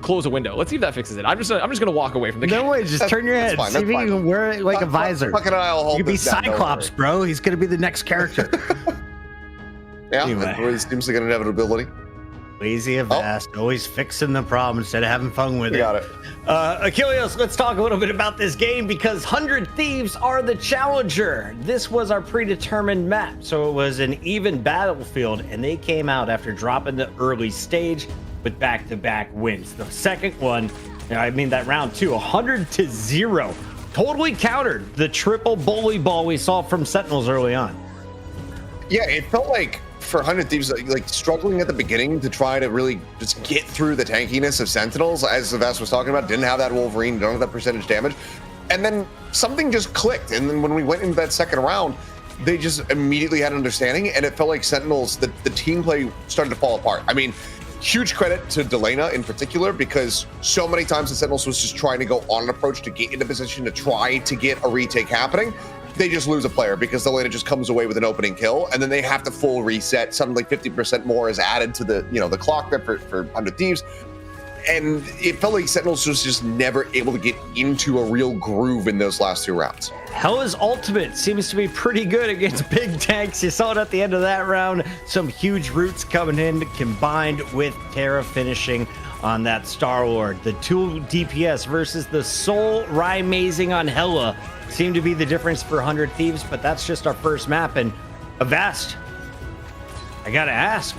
close a window. Let's see if that fixes it. I'm just gonna walk away from the camera. No way, just turn your head. See if you can wear it like a visor. Fucking I'll hold You could be this down, Cyclops, bro. He's gonna be the next character. Yeah, Anyway. that always seems like an inevitability. Lazy Avast, always fixing the problem instead of having fun with it. Got it. Achilles, let's talk a little bit about this game because 100 Thieves are the challenger. This was our predetermined map, so it was an even battlefield, and they came out after dropping the early stage with back-to-back wins. The second one, that round 2, 100-0, totally countered the triple bully ball we saw from Sentinels early on. Yeah, it felt like for 100 Thieves, like struggling at the beginning to try to really just get through the tankiness of Sentinels, as Avast was talking about, didn't have that Wolverine, don't have that percentage damage. And then something just clicked. And then when we went into that second round, they just immediately had an understanding. And it felt like Sentinels, the team play started to fall apart. I mean, huge credit to Delena in particular, because so many times the Sentinels was just trying to go on an approach to get into position to try to get a retake happening. They just lose a player because Delena just comes away with an opening kill, and then they have to full reset. Suddenly 50% more is added to the clock there for 100 Thieves. And it felt like Sentinels was just never able to get into a real groove in those last 2 rounds. Hella's ultimate seems to be pretty good against big tanks. You saw it at the end of that round. Some huge roots coming in combined with Terra finishing on that Star-Lord. The 2 DPS versus the Soul Rymazing on Hella seemed to be the difference for 100 Thieves, but that's just our first map. And Avast, I gotta ask,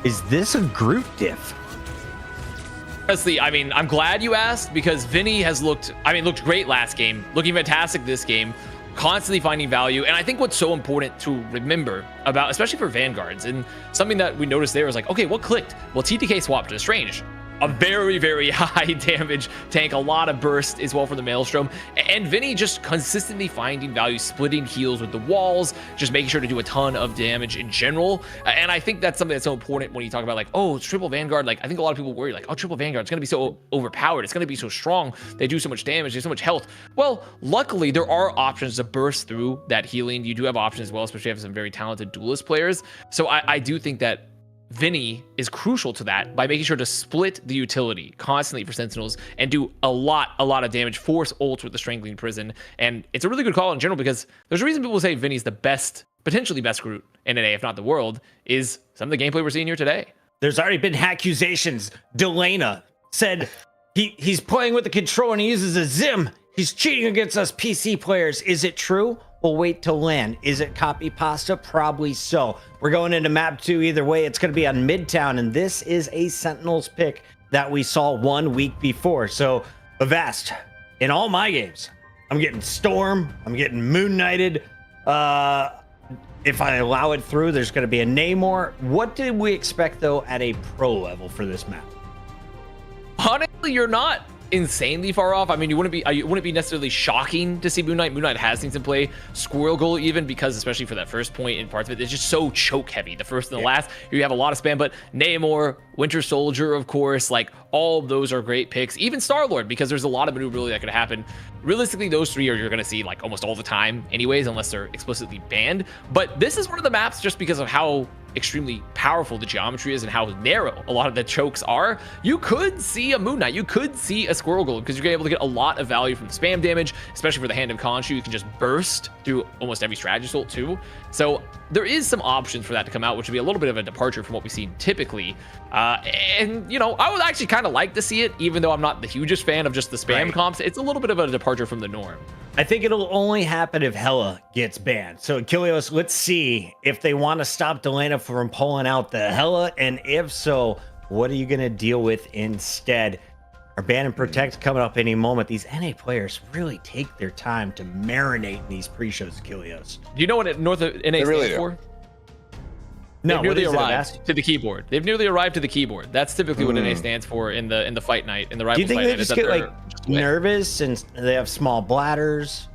is this a group diff? Honestly, I mean, I'm glad you asked, because Vinny has looked great last game, looking fantastic this game, constantly finding value. And I think what's so important to remember about, especially for Vanguards, and something that we noticed there is like, okay, what clicked? Well, TTK swapped to Strange. A very, very high damage tank, a lot of burst as well from the Maelstrom, and Vinny just consistently finding value, splitting heals with the walls, just making sure to do a ton of damage in general. And I think that's something that's so important when you talk about like, oh, it's triple Vanguard. Like, I think a lot of people worry like, oh, triple Vanguard, it's going to be so overpowered. It's going to be so strong. They do so much damage. They have so much health. Well, luckily there are options to burst through that healing. You do have options as well, especially if you have some very talented duelist players. So I do think that Vinny is crucial to that by making sure to split the utility constantly for Sentinels and do a lot of damage, force ult with the Strangling Prison. And it's a really good call in general, because there's a reason people say Vinny's the best, potentially best Groot in NA, if not the world, is some of the gameplay we're seeing here today. There's already been accusations. Delena said he's playing with the control and he uses a Zim. He's cheating against us PC players. Is it true? We'll wait till land. Is it copy pasta? Probably so. We're going into map 2 either way. It's going to be on Midtown, and this is a Sentinels pick that we saw 1 week before. So, Avast, in all my games, I'm getting Storm, I'm getting Moon Knighted. If I allow it through, there's going to be a Namor. What did we expect, though, at a pro level for this map? Honestly, you're not insanely far off. I mean, you wouldn't be necessarily shocking to see Moon Knight. Moon Knight has things in play. Squirrel Goal even, because especially for that first point in parts of it, it's just so choke heavy. The first and the last, you have a lot of spam. But Namor, Winter Soldier, of course, like all of those are great picks. Even Star-Lord, because there's a lot of maneuverability that could happen. Realistically, those three are you're going to see like almost all the time anyways, unless they're explicitly banned. But this is one of the maps, just because of how extremely powerful the geometry is and how narrow a lot of the chokes are. You could see a Moon Knight, you could see a Squirrel Gold, because you're able to get a lot of value from the spam damage, especially for the Hand of Khonshu. You can just burst through almost every strategy ult too. So there is some options for that to come out, which would be a little bit of a departure from what we've seen typically. And you know, I would actually kind of like to see it, even though I'm not the hugest fan of just the spam comps. It's a little bit of a departure from the norm. I think it'll only happen if Hela gets banned. So Achilleos, let's see if they want to stop Delana from pulling out the Hela, and if so, what are you going to deal with instead? Our ban and protect coming up any moment. These NA players really take their time to marinate in these pre-shows, Achilleos. Do you know what North of NA stands for? No, They've nearly arrived to the keyboard. They've nearly arrived to the keyboard. That's typically what NA stands for in the fight night, in the rival Do you think fight they night. just get like nervous and they have small bladders?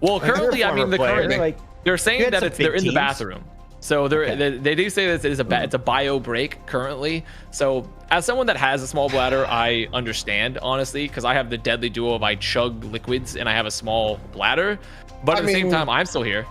Well, currently, I mean, they're saying that they're in the bathroom. So they do say that it's a bio break currently. So as someone that has a small bladder, I understand, honestly, because I have the deadly duo of I chug liquids and I have a small bladder. But at the same time, I'm still here.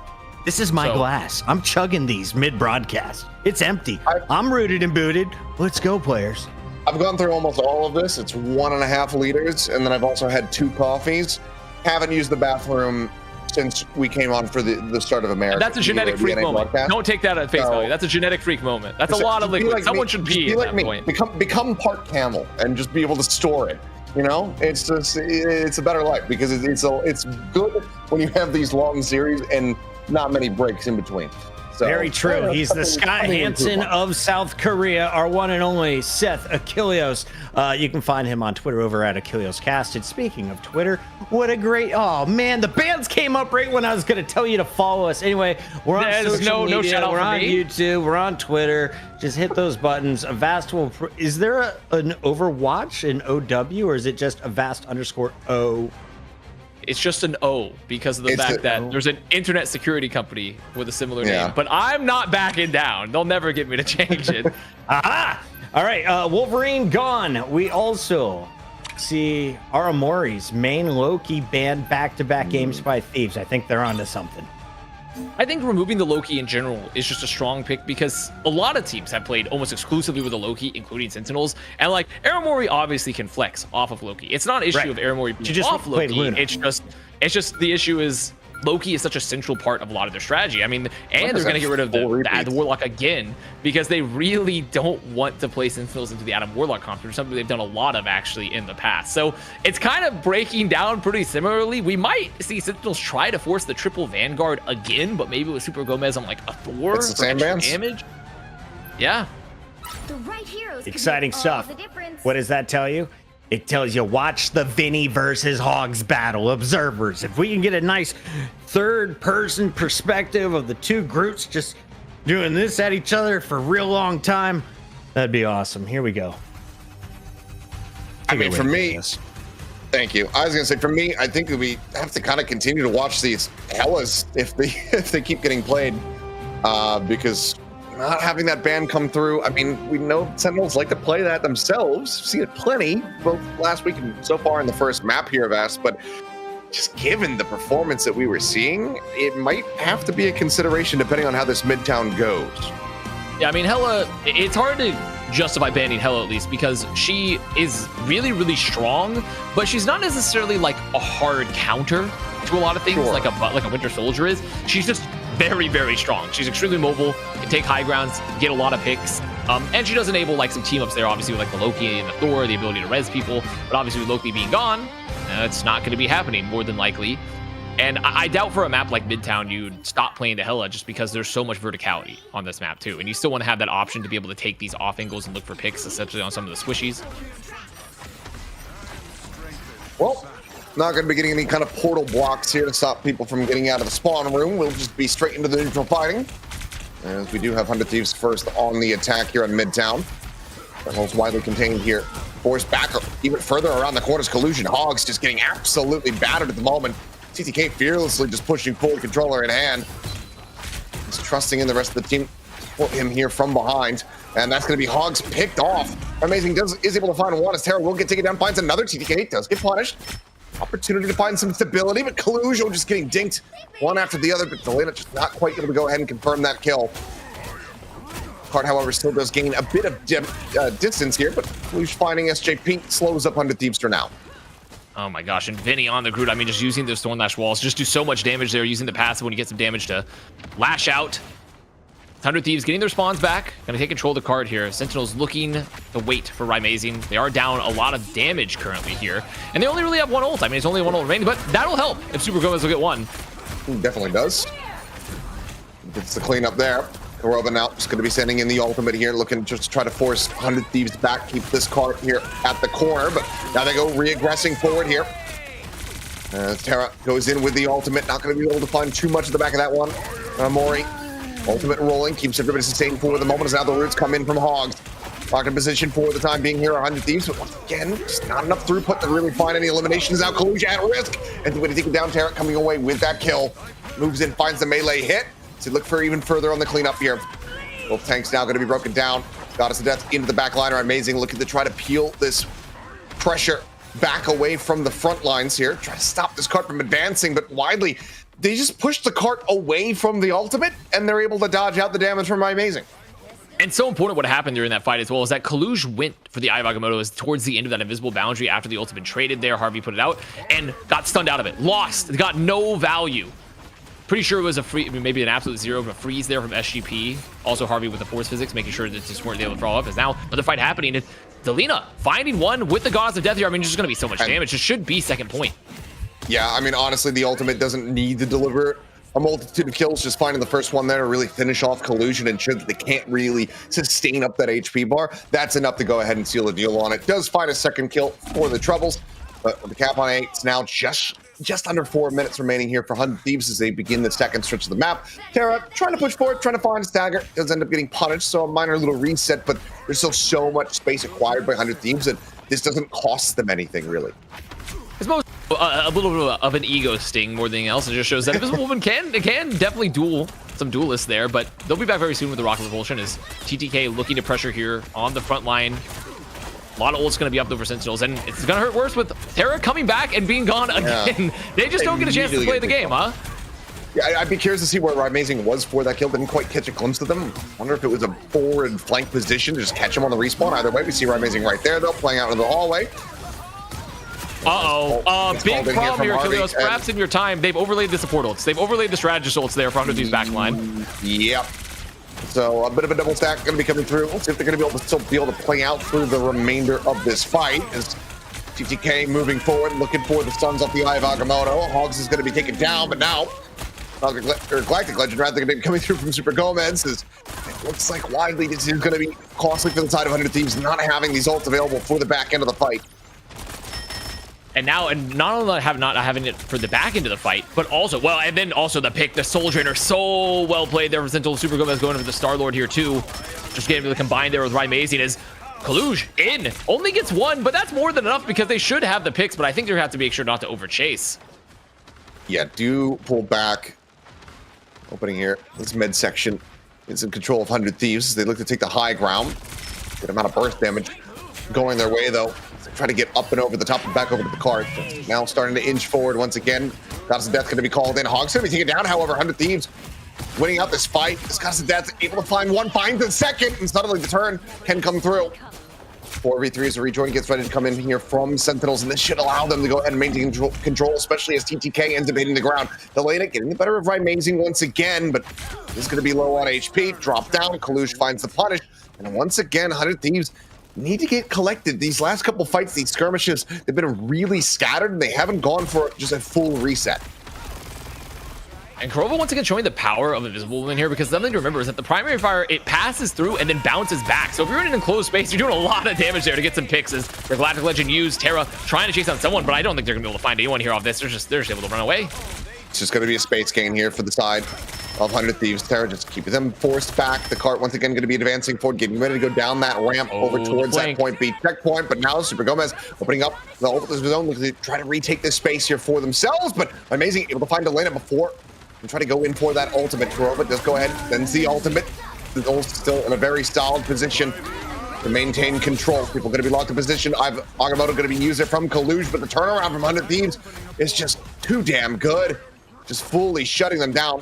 This is my glass. I'm chugging these mid-broadcast. It's empty. I'm rooted and booted. Let's go, players. I've gone through almost all of this. It's 1.5 liters, and then I've also had 2 coffees. Haven't used the bathroom since we came on for the start of America. That's a genetic freak moment. Don't take that at face value. That's a genetic freak moment. That's a lot of liquid. Someone should pee at that point. Become part camel and just be able to store it. You know, it's just it's a better life, because it's good when you have these long series and not many breaks in between. So, very true. He's the Scott Hansen of South Korea, our one and only Seth Achilleos. You can find him on Twitter over at AchilleosCast. And speaking of Twitter, what a great, oh man, the bands came up right when I was going to tell you to follow us. Anyway, we're on social media, we're on YouTube, we're on Twitter. Just hit those buttons. Avast will, is there an Overwatch in OW, or is it just Avast_O? It's just an O, because of the fact that there's an internet security company with a similar name. But I'm not backing down. They'll never get me to change it. Aha! All right, Wolverine gone. We also see Aramori's main Loki banned back-to-back games by Thieves. I think they're onto something. I think removing the Loki in general is just a strong pick, because a lot of teams have played almost exclusively with the Loki, including Sentinels. And like, Aramori obviously can flex off of Loki. It's not an issue of Aramori being off Loki. It's just the issue is Loki is such a central part of a lot of their strategy. I mean, and they're going to get rid of the Warlock again, because they really don't want to play Sentinels into the Adam Warlock comp, which is something they've done a lot of actually in the past. So it's kind of breaking down pretty similarly. We might see Sentinels try to force the triple Vanguard again, but maybe with Super Gomez on like a Thor for extra damage. Yeah. The right heroes exciting stuff. What does that tell you? It tells you, watch the Vinny versus Hogs battle. Observers, if we can get a nice third-person perspective of the two groups just doing this at each other for a real long time, that'd be awesome. Here we go. I mean, for me, thank you. I was gonna say, for me, I think we have to kind of continue to watch these Hellas if they keep getting played, because not having that ban come through. I mean, we know Sentinels like to play that themselves. Seen it plenty, both last week and so far in the first map here of Vast, but just given the performance that we were seeing, it might have to be a consideration depending on how this Midtown goes. Yeah, I mean, Hela, it's hard to justify banning Hela, at least, because she is really, really strong, but she's not necessarily like a hard counter to a lot of things, like a Winter Soldier is. She's just very, very strong. She's extremely mobile, can take high grounds, get a lot of picks, and she does enable like some team ups there, obviously with like the Loki and the Thor, the ability to res people, but obviously with Loki being gone, it's not going to be happening more than likely. And I doubt for a map like Midtown you'd stop playing the Hela, just because there's so much verticality on this map too, and you still want to have that option to be able to take these off angles and look for picks, essentially on some of the squishies. Well, not going to be getting any kind of portal blocks here to stop people from getting out of the spawn room. We'll just be straight into the neutral fighting, as we do have 100 Thieves first on the attack here on Midtown. The hole's widely contained here forced back even further around the corners. Collusion Hogs just getting absolutely battered at the moment. TTK fearlessly just pushing forward, controller in hand. He's trusting in the rest of the team to support him here from behind. And that's going to be Hogs picked off. Amazing is able to find one as Terra will get taken down, finds another. TTK does get punished. Opportunity to find some stability, but Collusion just getting dinked one after the other, but Delana just not quite able to go ahead and confirm that kill. Card, however, still does gain a bit of distance here, but Collusion finding SJP slows up 100 Thieves for now. Oh my gosh, and Vinny on the Groot, I mean, just using those Thornlash walls, just do so much damage there, using the passive when you get some damage to lash out. 100 Thieves getting their spawns back, gonna take control of the card here. Sentinels looking to wait for Rymazing. They are down a lot of damage currently here, and they only really have one ult. I mean, it's only one ult remaining, but that'll help if Super Gomez will get one. Definitely does. Gets the cleanup there. Korova now just going to be sending in the ultimate here, looking just to try to force 100 Thieves back, keep this card here at the corner, but now they go re-aggressing forward here. Terra goes in with the ultimate, not going to be able to find too much at the back of that one. Mori, ultimate rolling, keeps everybody sustained for the moment as now the roots come in from Hogs. Locked in position for the time being here, 100 Thieves, but once again, just not enough throughput to really find any eliminations. Now Collusion at risk, and the way to take it down, Terra coming away with that kill. Moves in, finds the melee hit. To look for even further on the cleanup here. Both tanks now going to be broken down. Goddess of Death into the back line are amazing, looking to try to peel this pressure back away from the front lines here. Try to stop this cart from advancing, but widely, they just push the cart away from the ultimate, and they're able to dodge out the damage from Amazing. And so important what happened during that fight as well is that Kaluj went for the Eye of Agamotto towards the end of that invisible boundary after the ultimate traded there. Harvey put it out and got stunned out of it. Lost. It got no value. Pretty sure it was a free, maybe an absolute zero, but a freeze there from SGP. Also Harvey with the force physics, making sure that just weren't able to follow up. Is now another fight happening. And Delina finding one with the Goddess of Death here. I mean, there's just going to be so much damage. It should be second point. Yeah, I mean, honestly, the ultimate doesn't need to deliver a multitude of kills. Just finding the first one there to really finish off Collusion and ensure that they can't really sustain up that HP bar. That's enough to go ahead and seal the deal on it. Does find a second kill for the Troubles, but with the cap on 8, it's now just under 4 minutes remaining here for 100 Thieves as they begin the second stretch of the map. Terra trying to push forward, trying to find a stagger, does end up getting punished, so a minor little reset, but there's still so much space acquired by 100 Thieves that this doesn't cost them anything, really. It's most a little bit of an ego sting more than anything else. It just shows that Invisible Woman can definitely duel some duelists there, but they'll be back very soon with the Rocket Repulsion as TTK looking to pressure here on the front line. A lot of ult's going to be up there for Sentinels, and it's going to hurt worse with Terra coming back and being gone again. They just don't get a chance to play the game, huh? Yeah, I'd be curious to see where Amazing was for that kill. Didn't quite catch a glimpse of them. Wonder if it was a forward flank position to just catch him on the respawn. Either way, we see Amazing right there, though, playing out into the hallway. Big problem here, Kilios. Perhaps in your time, they've overlaid the support ults. They've overlaid the strategist ults there for 100 Thieves backline. Yep. So a bit of a double stack going to be coming through. Let's see if they're going to be able to still be able to play out through the remainder of this fight. As TTK moving forward, looking for the stuns off the Eye of Agamotto. Hogs is going to be taken down, but now Galactic Legend rather going to be coming through from Super Gomez. As it looks like widely this is going to be costly for the side of 100 Thieves, not having these ults available for the back end of the fight. And now, and not only not having it for the back end of the fight, but also, well, and then also the pick, the Soul Drainer, so well played there for Sentinel. Super Gomez going for the Star-Lord here too. Just getting to combine there with Rymazing as Kaluj in. Only gets one, but that's more than enough because they should have the picks, but I think they have to make sure not to overchase. Yeah, do pull back. Opening here, this mid section is in control of 100 Thieves. They look to take the high ground. Good amount of burst damage going their way though. Try to get up and over the top and back over to the card. Now starting to inch forward once again. Goddess of Death going to be called in. Hogs going to be taken down. However, 100 Thieves winning out this fight. This Goddess of Death able to find one, finds the second, and suddenly the turn can come through. 4v3 as the rejoin gets ready to come in here from Sentinels, and this should allow them to go ahead and maintain control, especially as TTK ends up hitting the ground. Delana getting the better of Rymazing once again, but this is going to be low on HP. Drop down. Kalush finds the punish, and once again, 100 Thieves need to get collected. These last couple fights, these skirmishes, they've been really scattered and they haven't gone for just a full reset. And Korova once again showing the power of Invisible Woman here, because something to remember is that the primary fire, it passes through and then bounces back. So if you're in an enclosed space, you're doing a lot of damage there to get some picks as the Galactic Legend used Terra trying to chase down someone, but I don't think they're gonna be able to find anyone here off this. They're just able to run away. It's just gonna be a space gain here for the side. of 100 Thieves. Terra just keeping them forced back. The cart once again going to be advancing forward, getting ready to go down that ramp over towards that point B checkpoint. But now Super Gomez opening up the open zone, looking to try to retake this space here for themselves. But amazing, able to find Delana before and try to go in for that ultimate. Kurova does go ahead, sends the ultimate. Still in a very solid position to maintain control. People going to be locked in position. Agamotto going to be using it from Kaluj, but the turnaround from 100 Thieves is just too damn good. Just fully shutting them down.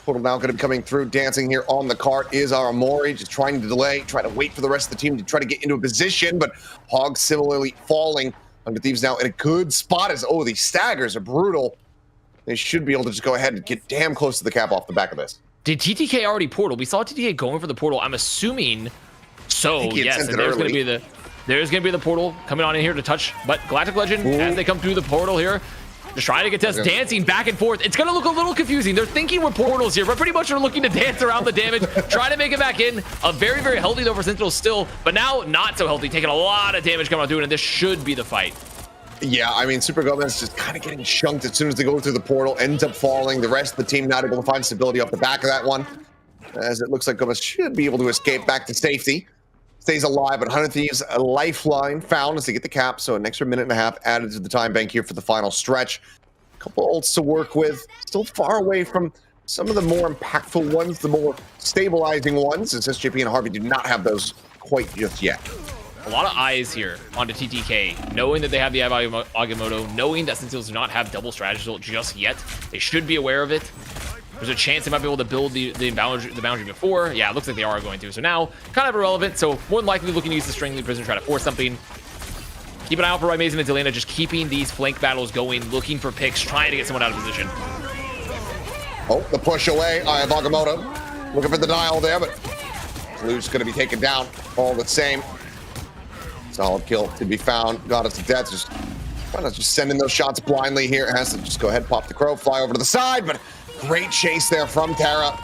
Portal now going to be coming through, dancing here on the cart is our Amori, just trying to delay, trying to wait for the rest of the team to try to get into a position, but Hog similarly falling. 100 Thieves now in a good spot as, oh, these staggers are brutal. They should be able to just go ahead and get damn close to the cap off the back of this. Did TTK already portal? We saw TTK going for the portal. I'm assuming so. Yes, and there's going to be the portal coming on in here to touch. But Galactic Legend, as they come through the portal here, just trying to get Tess dancing back and forth. It's going to look a little confusing. They're thinking we're portals here, but pretty much are looking to dance around the damage, trying to make it back in. A very, very healthy though for Sentinel still, but now not so healthy, taking a lot of damage coming out through it, and this should be the fight. Yeah, I mean, Super Gomez just kind of getting chunked as soon as they go through the portal, ends up falling. The rest of the team not able to find stability off the back of that one, as it looks like Gomez should be able to escape back to safety. Stays alive, but 100 Thieves, a lifeline found as they get the cap, so an extra minute and a half added to the time bank here for the final stretch. A couple ults to work with, still far away from some of the more impactful ones, the more stabilizing ones, as SJP and Harvey do not have those quite just yet. A lot of eyes here onto TTK, knowing that they have the Agamotto, knowing that Sentinels do not have double strategy just yet. They should be aware of it. There's a chance they might be able to build the boundary before. Yeah, it looks like they are going to. So now, kind of irrelevant. So more than likely looking to use the String Lead Prison to try to force something. Keep an eye out for Rymazen and Delana, just keeping these flank battles going, looking for picks, trying to get someone out of position. Oh, the push away. I have Agamotto looking for the dial there, but Blue's going to be taken down all the same. Solid kill to be found. Got us to death. Just trying to just send in those shots blindly here. Has to just go ahead, pop the crow, fly over to the side, but great chase there from Terra.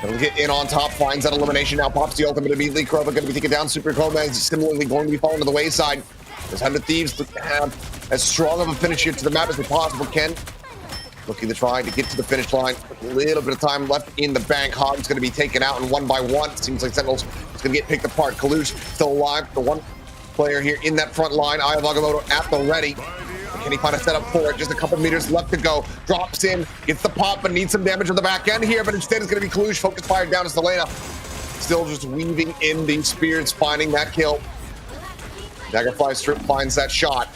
It'll get in on top, finds that elimination now, pops the ultimate immediately. Krova going to be taken down. Super Gomez similarly going to be falling to the wayside. There's 100 Thieves to have as strong of a finish here to the map as they possibly can. Looking to try to get to the finish line. A little bit of time left in the bank. Hog's going to be taken out, and one by one, it seems like Sentinels is going to get picked apart. Kalush still alive. The one player here in that front line. Eye of Agamotto at the ready. Can he find a setup for it? Just a couple meters left to go. Drops in, gets the pop, but needs some damage on the back end here. But instead, it's going to be Kalush. Focus fire down to Selena. Still just weaving in the spears, finding that kill. Daggerfly Strip finds that shot.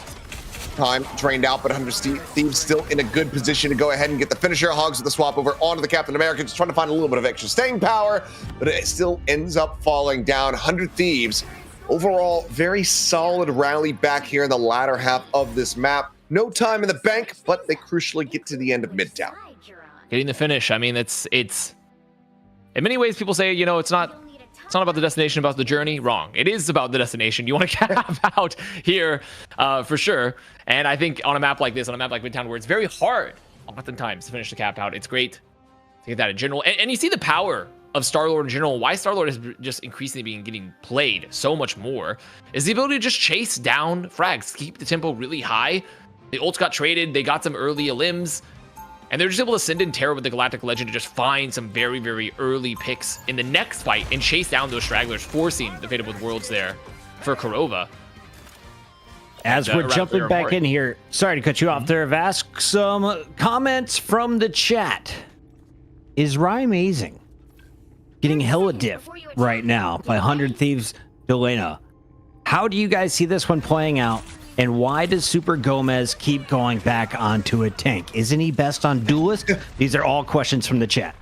Time drained out, but 100 Thieves still in a good position to go ahead and get the finisher. Hogs with the swap over onto the Captain America, just trying to find a little bit of extra staying power, but it still ends up falling down. 100 Thieves. Overall, very solid rally back here in the latter half of this map. No time in the bank, but they crucially get to the end of Midtown. Getting the finish. I mean, it's in many ways people say, you know, it's not about the destination, about the journey. Wrong. It is about the destination. You want to cap out here for sure. And I think on a map like this, on a map like Midtown, where it's very hard oftentimes to finish the cap out, it's great to get that in general. And you see the power of Star-Lord in general. Why Star-Lord is just increasingly getting played so much more is the ability to just chase down frags, keep the tempo really high. The ults got traded. They got some early elims. And they're just able to send in Terra with the Galactic Legend to just find some very, very early picks in the next fight and chase down those stragglers, forcing the Fate of Worlds there for Kurova. As we're jumping back in here, sorry to cut you off there, Vask. Some comments from the chat. Is Rymazen getting hella diff right now by 100 Thieves Delana? How do you guys see this one playing out? And why does Super Gomez keep going back onto a tank? Isn't he best on Duelist? These are all questions from the chat.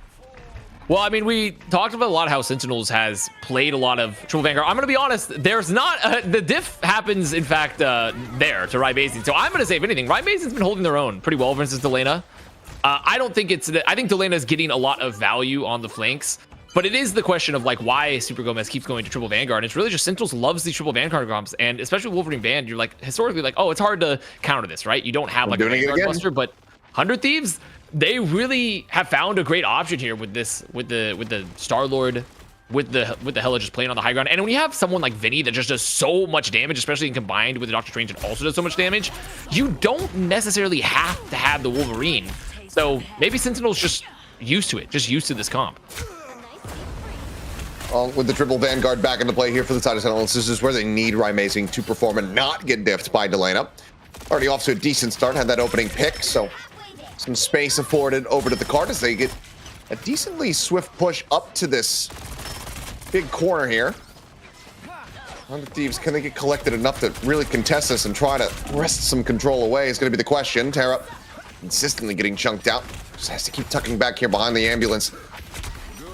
Well, I mean, we talked about a lot how Sentinels has played a lot of Triple Vanguard. I'm going to be honest, there's not... the diff happens, in fact, there to Rymazen. So I'm going to say, if anything, Rymazen's been holding their own pretty well versus Delana. I don't think it's... I think Delana's getting a lot of value on the flanks. But it is the question of, like, why Super Gomez keeps going to Triple Vanguard. It's really just Sentinels loves these Triple Vanguard comps. And especially Wolverine Band, you're, like, historically, like, oh, it's hard to counter this, right? You don't have, like, a Vanguard cluster. But 100 Thieves, they really have found a great option here with this, with the Star-Lord, with the Hela just playing on the high ground. And when you have someone like Vinny that just does so much damage, especially combined with the Doctor Strange that also does so much damage, you don't necessarily have to have the Wolverine. So maybe Sentinels just used to it, just used to this comp. With the triple Vanguard back into play here for the side of Sentinels, this is where they need Rymazing to perform and not get diffed by Delena. Already off to a decent start, had that opening pick, so some space afforded over to the card as they get a decently swift push up to this big corner here. 100 Thieves, can they get collected enough to really contest this and try to wrest some control away is going to be the question. Terra consistently getting chunked out. Just has to keep tucking back here behind the ambulance.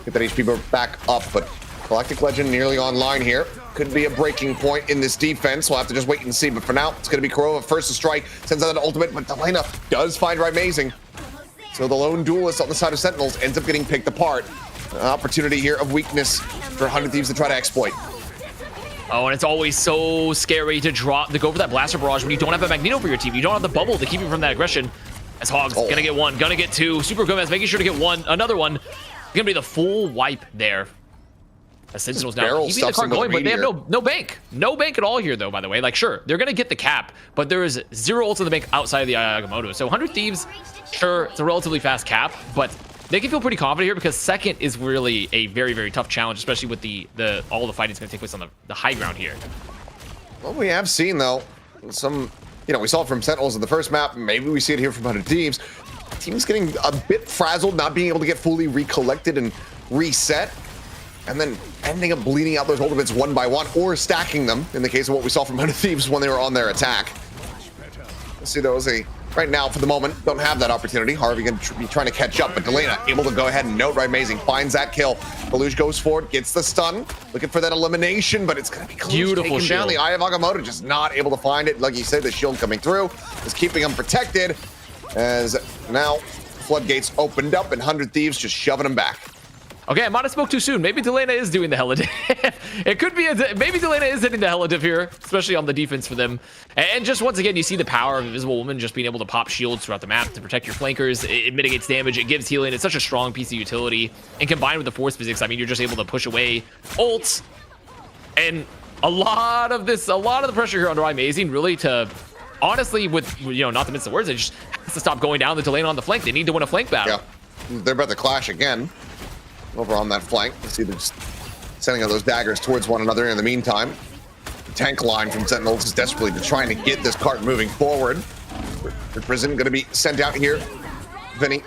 Get that HP bar back up, but Galactic Legend nearly online here. Could be a breaking point in this defense. We'll have to just wait and see. But for now, it's going to be Korova first to strike. Sends out an ultimate, but Delena does find Rymazing. So the lone duelist on the side of Sentinels ends up getting picked apart. An opportunity here of weakness for 100 Thieves to try to exploit. Oh, and it's always so scary to go for that Blaster Barrage when you don't have a Magneto for your team. You don't have the bubble to keep you from that aggression. As Hogs gonna get one, gonna get two. Super Gomez making sure to get one, another one. Gonna be the full wipe there. As Sentinels now keeping the card going, but they have no bank. No bank at all here, though, by the way. Like, sure, they're gonna get the cap, but there is 0 ults in the bank outside of the Agamotto. So 100 Thieves, sure, it's a relatively fast cap, but they can feel pretty confident here because second is really a very, very tough challenge, especially with all the fighting's gonna take place on the high ground here. Well, we have seen, though, some, we saw it from Sentinels in the first map. Maybe we see it here from 100 Thieves. Team's getting a bit frazzled, not being able to get fully recollected and reset, and then ending up bleeding out those ultimates one by one or stacking them in the case of what we saw from 100 Thieves when they were on their attack. Let's see, those right now, for the moment, don't have that opportunity. Harvey going to be trying to catch up, but Delena able to go ahead and note Rymazing, finds that kill. Kalush goes forward, gets the stun, looking for that elimination, but it's going to be Kalush Beautiful taking down shield. the Eye of Agamotto, just not able to find it. Like you said, the shield coming through is keeping him protected, as now floodgates opened up and 100 Thieves just shoving him back. Okay, I might have spoke too soon. Maybe Delena is doing the Helidiv. It could be, maybe Delena is hitting the Helidiv here, especially on the defense for them. And just once again, you see the power of Invisible Woman just being able to pop shields throughout the map to protect your flankers. It mitigates damage, it gives healing. It's such a strong piece of utility. And combined with the force physics, I mean, you're just able to push away ults. And a lot of the pressure here on Rymazing really to, honestly, with, not to mince the words, it just has to stop going down the Delena on the flank. They need to win a flank battle. Yeah, they're about to clash again. Over on that flank, you see they're just sending out those daggers towards one another. In the meantime, the tank line from Sentinels is desperately trying to get this cart moving forward. The prison going to be sent out here. Vinny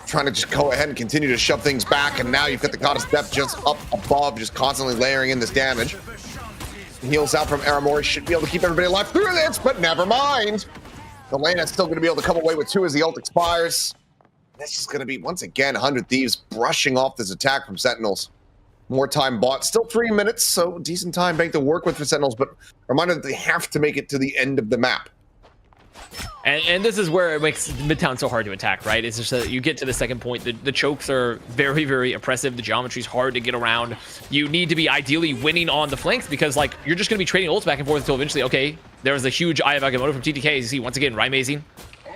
trying to just go ahead and continue to shove things back, and now you've got the Goddess Depth just up above, just constantly layering in this damage. Heals out from Aramori, should be able to keep everybody alive through this, but never mind. Delena's still going to be able to come away with 2 as the ult expires. This is going to be, once again, 100 Thieves brushing off this attack from Sentinels. More time bought. Still 3 minutes, so decent time bank to work with for Sentinels, but reminder that they have to make it to the end of the map. And this is where it makes Midtown so hard to attack, right? It's just that you get to the second point, the chokes are very, very oppressive. The geometry's hard to get around. You need to be ideally winning on the flanks because, like, you're just going to be trading ults back and forth until eventually, okay, there's a huge Eye of Agamotto from TTK. As you see, once again, Rymazing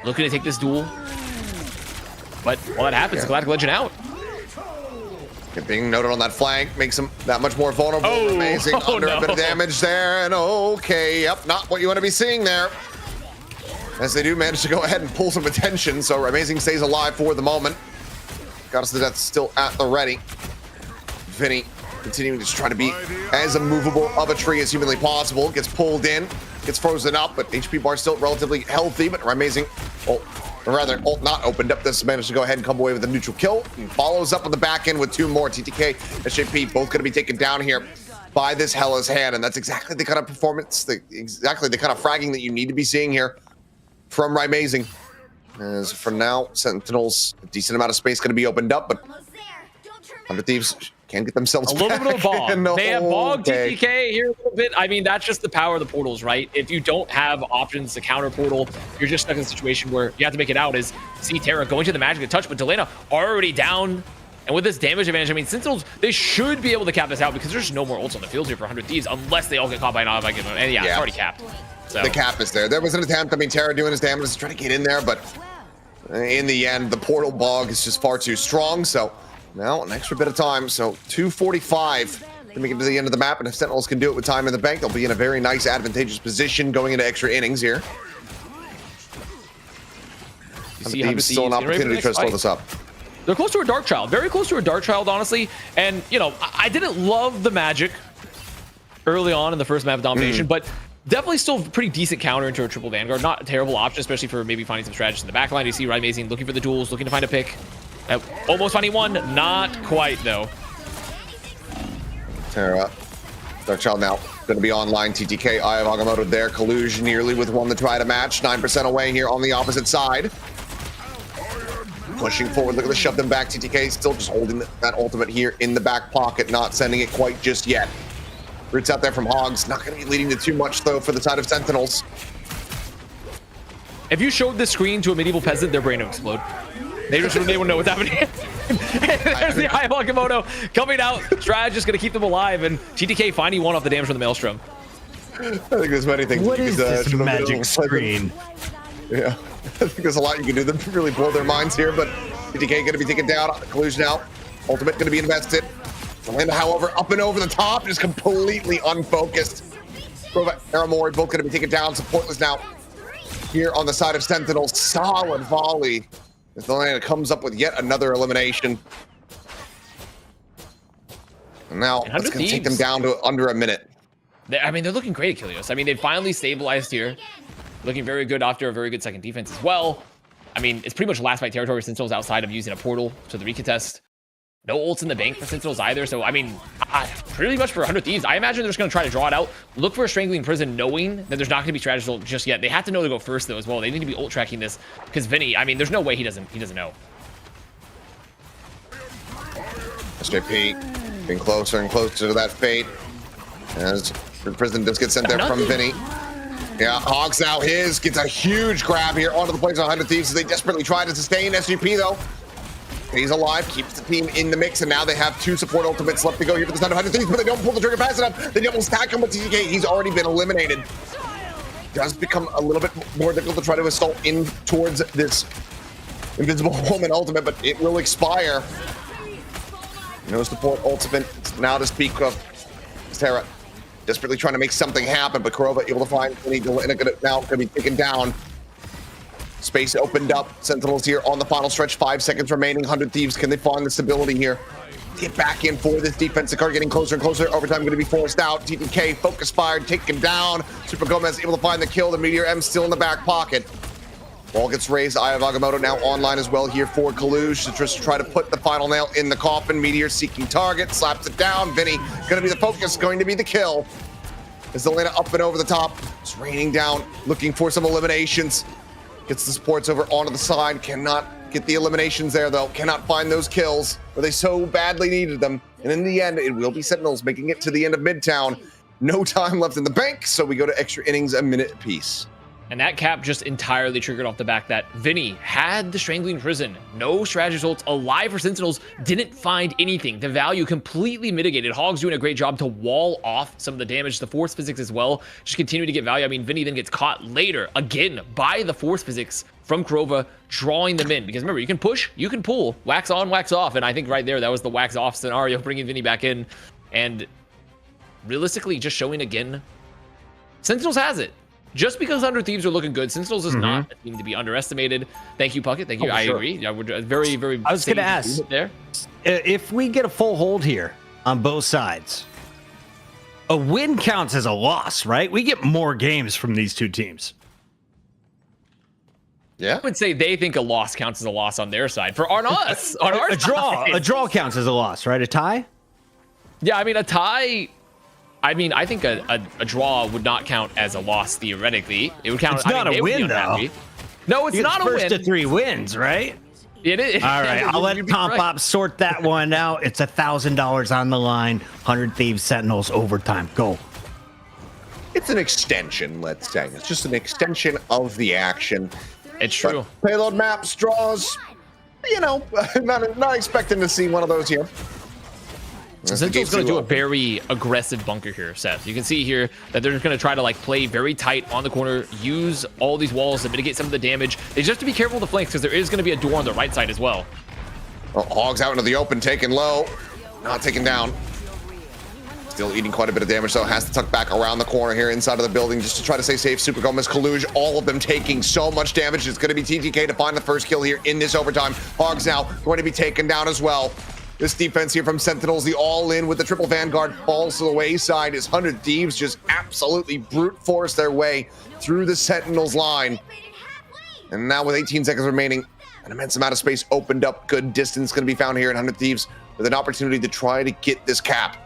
looking to take this duel. But while that happens, Galactic Legend out. Being noted on that flank makes him that much more vulnerable. Amazing. Under a bit of damage there, and okay, yep, not what you want to be seeing there. As they do manage to go ahead and pull some attention, so Rymazing stays alive for the moment. Goddess of the Death still at the ready. Vinny continuing to just try to be as immovable of a tree as humanly possible. Gets pulled in, gets frozen up, but HP bar still relatively healthy, but Rymazing, or rather, ult not opened up. This managed to go ahead and come away with a neutral kill. And follows up on the back end with 2 more. TTK, SJP, both going to be taken down here by this Hela's Hand. And that's exactly the kind of performance, exactly the kind of fragging that you need to be seeing here from Rymazing. As for now, Sentinels, a decent amount of space going to be opened up, but 100 Thieves can get themselves a little bit of a bog. No, they have bog TTK here a little bit. I mean, that's just the power of the portals, right? If you don't have options to counter portal, you're just stuck in a situation where you have to make it out. Is see Terra going to the magic to touch, but Delena already down. And with this damage advantage, I mean, Sentinels, they should be able to cap this out because there's no more ults on the field here for 100 Thieves unless they all get caught by an Eye of Agamotto. And yeah, it's already capped. So. The cap is there. There was an attempt. I mean, Terra doing his damage, trying to get in there, but in the end, the portal bog is just far too strong. So now an extra bit of time. So 2:45 to make it to the end of the map. And if Sentinels can do it with time in the bank, they'll be in a very nice, advantageous position going into extra innings here. You see still an opportunity to try to slow this up. They're close to a Dark Child, very close to a Dark Child, honestly. And, you know, I didn't love the magic early on in the first map of domination, but definitely still pretty decent counter into a triple Vanguard. Not a terrible option, especially for maybe finding some strategies in the backline. You see Ryan Mazing looking for the duels, looking to find a pick. Almost finding one, not quite though. Terra. Dark Child now going to be online. TTK, Eye of Agamotto there. Kaluj nearly with one to try to match. 9% away here on the opposite side. Pushing forward, look at the shove them back. TTK still just holding that ultimate here in the back pocket, not sending it quite just yet. Roots out there from Hogs, not going to be leading to too much though for the side of Sentinels. If you showed this screen to a medieval peasant, their brain would explode. They wouldn't know what's happening. There's the Eye of Agamotto coming out. Strategist going to keep them alive, and TTK finding one off the damage from the Maelstrom. I think there's many things. What you is could, this magic screen? Yeah, I think there's a lot you can do to really blow their minds here, but TTK going to be taken down. Collusion out. Ultimate going to be invested. Zelena, however, up and over the top, just completely unfocused. Krova, Aramori both going to be taken down. Supportless now here on the side of Sentinels. Solid volley. As Zelena comes up with yet another elimination. And now it's going to take them down to under a minute. I mean, they're looking great at Kilios. I mean, they finally stabilized here. Looking very good after a very good second defense as well. I mean, it's pretty much last fight territory for Sentinels outside of using a portal to the recontest. No ults in the bank for Sentinels either. So, I mean, pretty much for 100 Thieves, I imagine they're just going to try to draw it out. Look for a Strangling Prison, knowing that there's not going to be strategy ult just yet. They have to know to go first, though, as well. They need to be ult tracking this because Vinny, I mean, there's no way he doesn't know. SJP getting closer and closer to that fate. As Prison does get sent there from Vinny. Yeah, Hogs now gets a huge grab here onto the place of 100 Thieves as they desperately try to sustain SGP, though. He's alive, keeps the team in the mix, and now they have 2 support ultimates left to go here for the side of 100 Thieves, but they don't pull the trigger fast enough. They double stack him with TTK. He's already been eliminated. Does become a little bit more difficult to try to assault in towards this Invisible Woman ultimate, but it will expire. No support ultimate now to speak of. Terra desperately trying to make something happen, but Krova able to find now going to be taken down. Space opened up. Sentinels here on the final stretch. 5 seconds remaining. 100 Thieves. Can they find the stability here? Get back in for this defensive card. Getting closer and closer. Overtime going to be forced out. TTK focus fired. Taken down. Super Gomez able to find the kill. The Meteor M still in the back pocket. Ball gets raised. Eye of Agamotto now online as well here for Kaluj to just try to put the final nail in the coffin. Meteor seeking target. Slaps it down. Vinny going to be the focus. Going to be the kill. As Zelena up and over the top. It's raining down. Looking for some eliminations. Gets the supports over onto the side. Cannot get the eliminations there, though. Cannot find those kills where they so badly needed them. And in the end, it will be Sentinels making it to the end of Midtown. No time left in the bank, so we go to extra innings, a minute apiece. And that cap just entirely triggered off the back that Vinny had the Strangling Prison. No strategy results, alive for Sentinels, didn't find anything. The value completely mitigated. Hogs doing a great job to wall off some of the damage. The Force Physics as well, just continue to get value. I mean, Vinny then gets caught later, again, by the Force Physics from Krova, drawing them in. Because remember, you can push, you can pull, wax on, wax off. And I think right there, that was the wax off scenario, bringing Vinny back in. And realistically, just showing again, Sentinels has it. Just because 100 Thieves are looking good, Sentinels is not a team to be underestimated. Thank you, Puckett. Thank you. I agree. Yeah, we're very, very. I was going to ask there. If we get a full hold here on both sides, a win counts as a loss, right? We get more games from these two teams. Yeah, I would say they think a loss counts as a loss on their side. On us, on our a draw counts as a loss, right? A tie. Yeah, I mean a tie. I mean, I think a draw would not count as a loss theoretically. It would count. It's not a win, though. No, it's not a win. First to 3 wins, right? It is. All right, I'll let Tom Pop sort that one out. It's $1,000 on the line. 100 Thieves, Sentinels, overtime. Go. it's an extension, let's say. It's just an extension of the action. It's true. But payload maps, draws, you know, not expecting to see one of those here. Sentinel's going to do a very aggressive bunker here, Seth. You can see here that they're just going to try to like play very tight on the corner, use all these walls to mitigate some of the damage. They just have to be careful with the flanks because there is going to be a door on the right side as well. Oh, Hogs out into the open, taken low, not taken down. Still eating quite a bit of damage, though. Has to tuck back around the corner here inside of the building just to try to stay safe. Super Gomez, Kaluj, all of them taking so much damage. It's going to be TTK to find the first kill here in this overtime. Hogs now going to be taken down as well. This defense here from Sentinels, the all-in with the triple Vanguard, falls to the wayside as 100 Thieves just absolutely brute force their way through the Sentinels line. And now with 18 seconds remaining, an immense amount of space opened up. Good distance going to be found here in 100 Thieves with an opportunity to try to get this cap.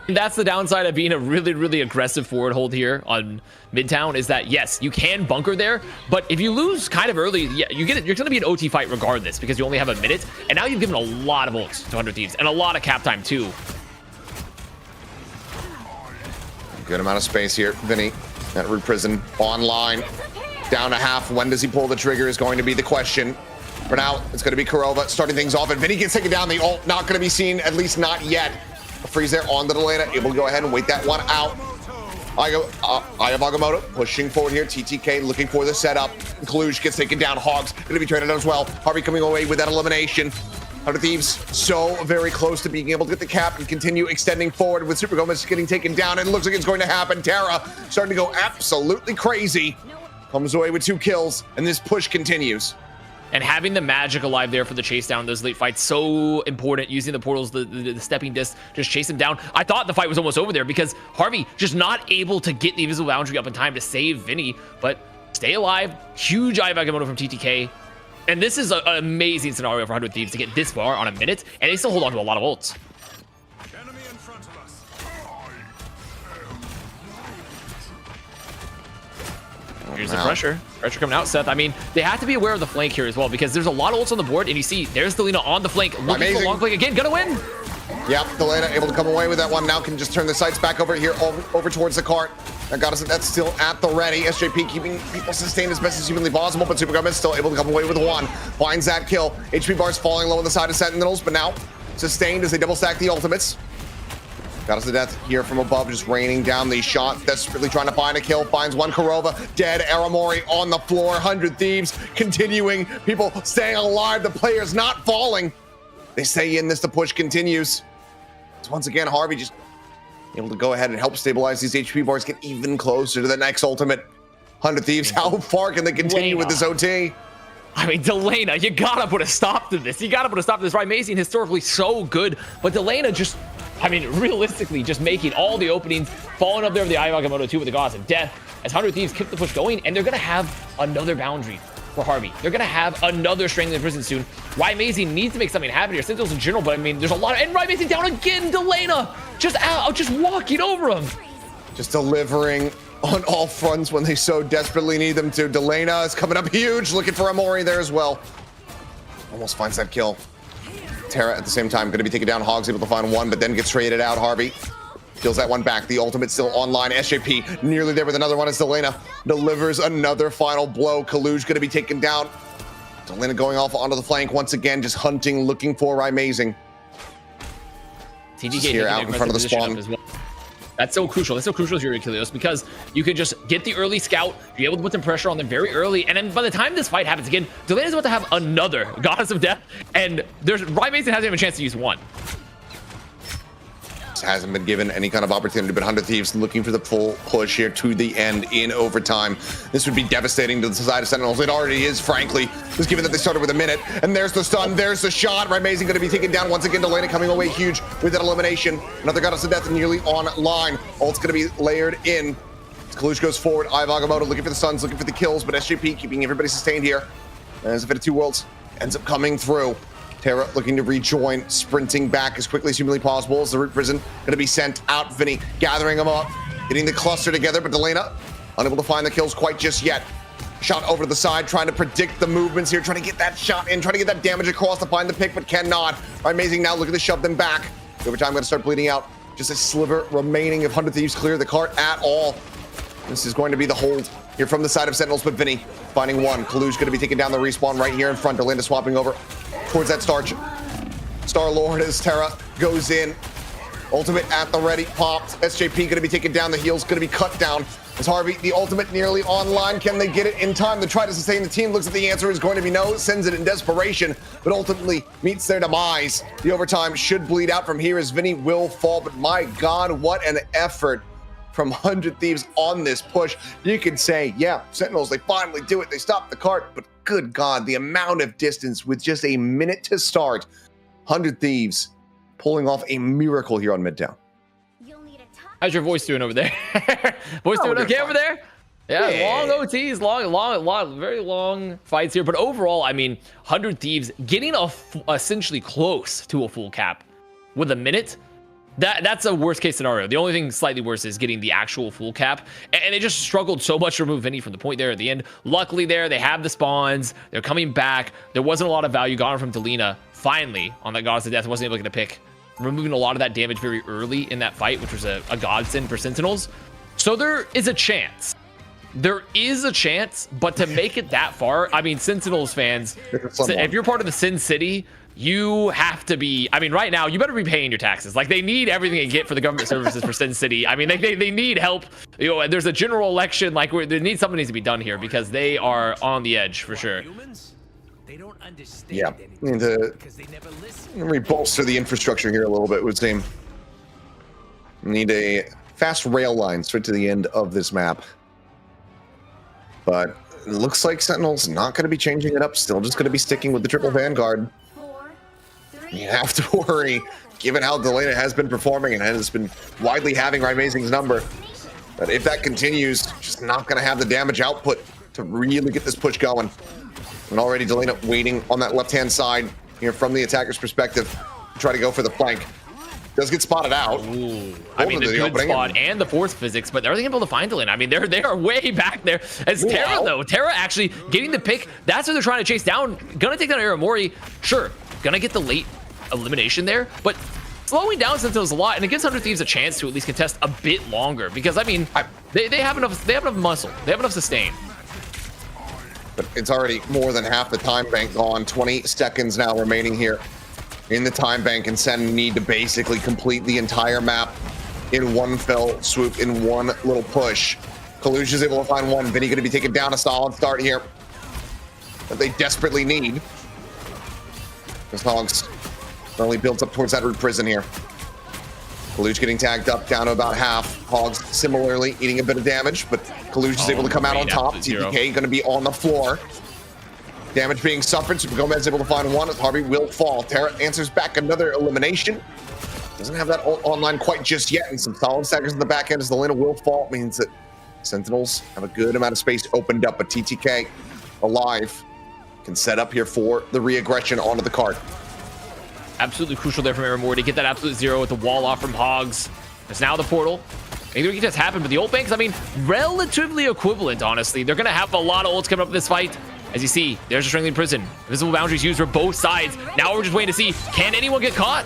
And that's the downside of being a really, really aggressive forward hold here on Midtown is that, yes, you can bunker there, but if you lose kind of early, yeah, you're going to be an OT fight regardless because you only have a minute, and now you've given a lot of ults to 100 Thieves and a lot of cap time too. Good amount of space here. Vinny at Root Prison online. Down to half. When does he pull the trigger is going to be the question. For now, it's going to be Kurova starting things off, and Vinny gets taken down. The ult not going to be seen, at least not yet. A freeze there on the Delena, able to go ahead and wait that one out. Aya Agamotto pushing forward here. TTK looking for the setup. Kaluj gets taken down. Hogs going to be traded out as well. Harvey coming away with that elimination. 100 Thieves so very close to being able to get the cap and continue extending forward with Super Gomez getting taken down. And it looks like it's going to happen. Terra starting to go absolutely crazy. Comes away with 2 kills, and this push continues. And having the magic alive there for the chase down in those late fights, so important. Using the portals, the stepping disc, just chase him down. I thought the fight was almost over there because Harvey just not able to get the invisible boundary up in time to save Vinny, but stay alive. Huge Eye of Agamotto from TTK. And this is an amazing scenario for 100 Thieves to get this far on a minute, and they still hold on to a lot of ults. Enemy in front of us. Here's the pressure. Pressure coming out, Seth. I mean, they have to be aware of the flank here as well because there's a lot of ults on the board, and you see there's Delena on the flank, looking for a long flank again. Gonna win. Yep, Delena able to come away with that one. Now can just turn the sights back over here, over towards the cart. That got us. That's still at the ready. SJP keeping people sustained as best as humanly possible, but Super Gomez still able to come away with one. Finds that kill. HP bars falling low on the side of Sentinels, but now sustained as they double stack the ultimates. Got us to death here from above, just raining down the shot. Desperately trying to find a kill. Finds one. Kurova dead. Aramori on the floor. 100 Thieves continuing. People staying alive. The players not falling. They stay in this. The push continues. So once again, Harvey just able to go ahead and help stabilize these HP bars, get even closer to the next ultimate. 100 Thieves, how far can they continue with this OT? I mean, Delena, you gotta put a stop to this. You gotta put a stop to this. Right, Amazing, historically so good, but Delena just, I mean, realistically, just making all the openings, falling up there with the Eye of Agamotto 2 with the Gods of Death, as 100 Thieves keep the push going, and they're gonna have another boundary for Harvey. They're gonna have another Strangling Prison soon. Ryan Amazing needs to make something happen here. Sentinels in general, but I mean, there's a lot of, and Ryan Amazing down again. Delena just out, just walking over him. Just delivering on all fronts when they so desperately need them to. Delena is coming up huge, looking for Amori there as well. Almost finds that kill. Terra at the same time going to be taken down. Hogs able to find one, but then gets traded out. Harvey kills that one back. The ultimate still online. SJP nearly there with another one as Delena delivers another final blow. Kaluj going to be taken down. Delena going off onto the flank once again, just hunting, looking for Amazing. TDK here out in front of the spawn. As well. That's so crucial. That's so crucial here, Achilleos, because you can just get the early scout, be able to put some pressure on them very early, and then by the time this fight happens again, Delena's about to have another Goddess of Death, and Ryan Mason hasn't even a chance to use one. Hasn't been given any kind of opportunity, but 100 Thieves looking for the full push here to the end in overtime. This would be devastating to the side of Sentinels. It already is, frankly, just given that they started with a minute. And there's the stun, there's the shot. Amazing going to be taken down once again. Delena coming away huge with that elimination. Another Goddess of Death nearly online. Ult's going to be layered in. Kalush goes forward. Eye of Agamotto looking for the stuns, looking for the kills, but SJP keeping everybody sustained here. As if it two worlds ends up coming through. Terra looking to rejoin, sprinting back as quickly as humanly possible as the Root Prison going to be sent out. Vinny gathering them up, getting the cluster together, but Delena unable to find the kills quite just yet. Shot over to the side, trying to predict the movements here, trying to get that shot in, trying to get that damage across to find the pick, but cannot. Amazing now looking to shove them back. Overtime going to start bleeding out. Just a sliver remaining if 100 Thieves clear the cart at all. This is going to be the hold here from the side of Sentinels, but Vinny finding one. Kalu's going to be taking down the respawn right here in front. Delena swapping over towards that Star Lord as Terra goes in. Ultimate at the ready, popped. SJP gonna be taken down, the heel's gonna be cut down. As Harvey, the ultimate nearly online. Can they get it in time to try to sustain the team? Looks like the answer is going to be no, sends it in desperation, but ultimately meets their demise. The overtime should bleed out from here as Vinny will fall, but my God, what an effort from 100 Thieves on this push. You could say, yeah, Sentinels, they finally do it. They stop the cart, but good God, the amount of distance with just a minute to start. 100 Thieves pulling off a miracle here on Midtown. You'll need a top. How's your voice doing over there? Voice doing we're okay fine. over there? Yeah, Yeah. long OTs, long, very long fights here. But overall, I mean, 100 Thieves getting essentially close to a full cap with a minute. That's a worst case scenario. The only thing slightly worse is getting the actual full cap. And they just struggled so much to remove Vinny from the point there at the end. Luckily there, they have the spawns. They're coming back. There wasn't a lot of value gone from Delina. Finally, on that Goddess of Death, wasn't able to get a pick. Removing a lot of that damage very early in that fight, which was a godsend for Sentinels. So there is a chance. There is a chance, but to make it that far, I mean, Sentinels fans, if you're part of the Sin City, you have to be, I mean, right now, you better be paying your taxes. Like, they need everything they get for the government services for Sin City. I mean, they need help. You know, there's a general election, like, there needs something needs to be done here because they are on the edge for sure. Humans, they don't understand Yeah, anything need to because they never listen. rebolster the infrastructure here a little bit, it would seem. Need a fast rail line straight to the end of this map. But it looks like Sentinel's not going to be changing it up, still just going to be sticking with the triple Vanguard. 4, 3, You have to worry, given how Delena has been performing and has been widely having Amazing's number, that if that continues, just not going to have the damage output to really get this push going. And already Delena waiting on that left-hand side here from the attacker's perspective to try to go for the flank. Does get spotted out. Ooh, I mean, Into the good opening spot and the force physics, but are they able to find Delina? I mean, they are way back there. As Terra, Wow. though, Terra actually getting the pick. That's what they're trying to chase down. Gonna take down Aramori. Sure, gonna get the late elimination there, but slowing down Sentinels a lot, and it gives 100 Thieves a chance to at least contest a bit longer. Because I mean, they have enough. They have enough muscle. They have enough sustain. But it's already more than half the time bank gone. 20 seconds now remaining here in the time bank, and Sen need to basically complete the entire map in one fell swoop, in one little push. Kalush is able to find one. Vinny going to be taken down. A solid start here that they desperately need. This Hogs only builds up towards that root prison here. Kalush getting tagged up down to about half. Hogs similarly eating a bit of damage, but Kalush is able to come out on top. TPK going to be on the floor. Damage being suffered, Super Gomez is able to find one as Harvey will fall. Terra answers back another elimination. Doesn't have that online quite just yet, and some solid stackers in the back end as the Lena will fall. Means that Sentinels have a good amount of space opened up, but TTK alive can set up here for the re-aggression onto the cart. Absolutely crucial there from Aramori to get that absolute zero with the wall off from Hogs. There's now the portal. Either it can just happen, but the ult banks, I mean, relatively equivalent, honestly. They're going to have a lot of ults coming up in this fight. As you see, there's a Strangling Prison. Visible boundaries used for both sides. Now we're just waiting to see, can anyone get caught?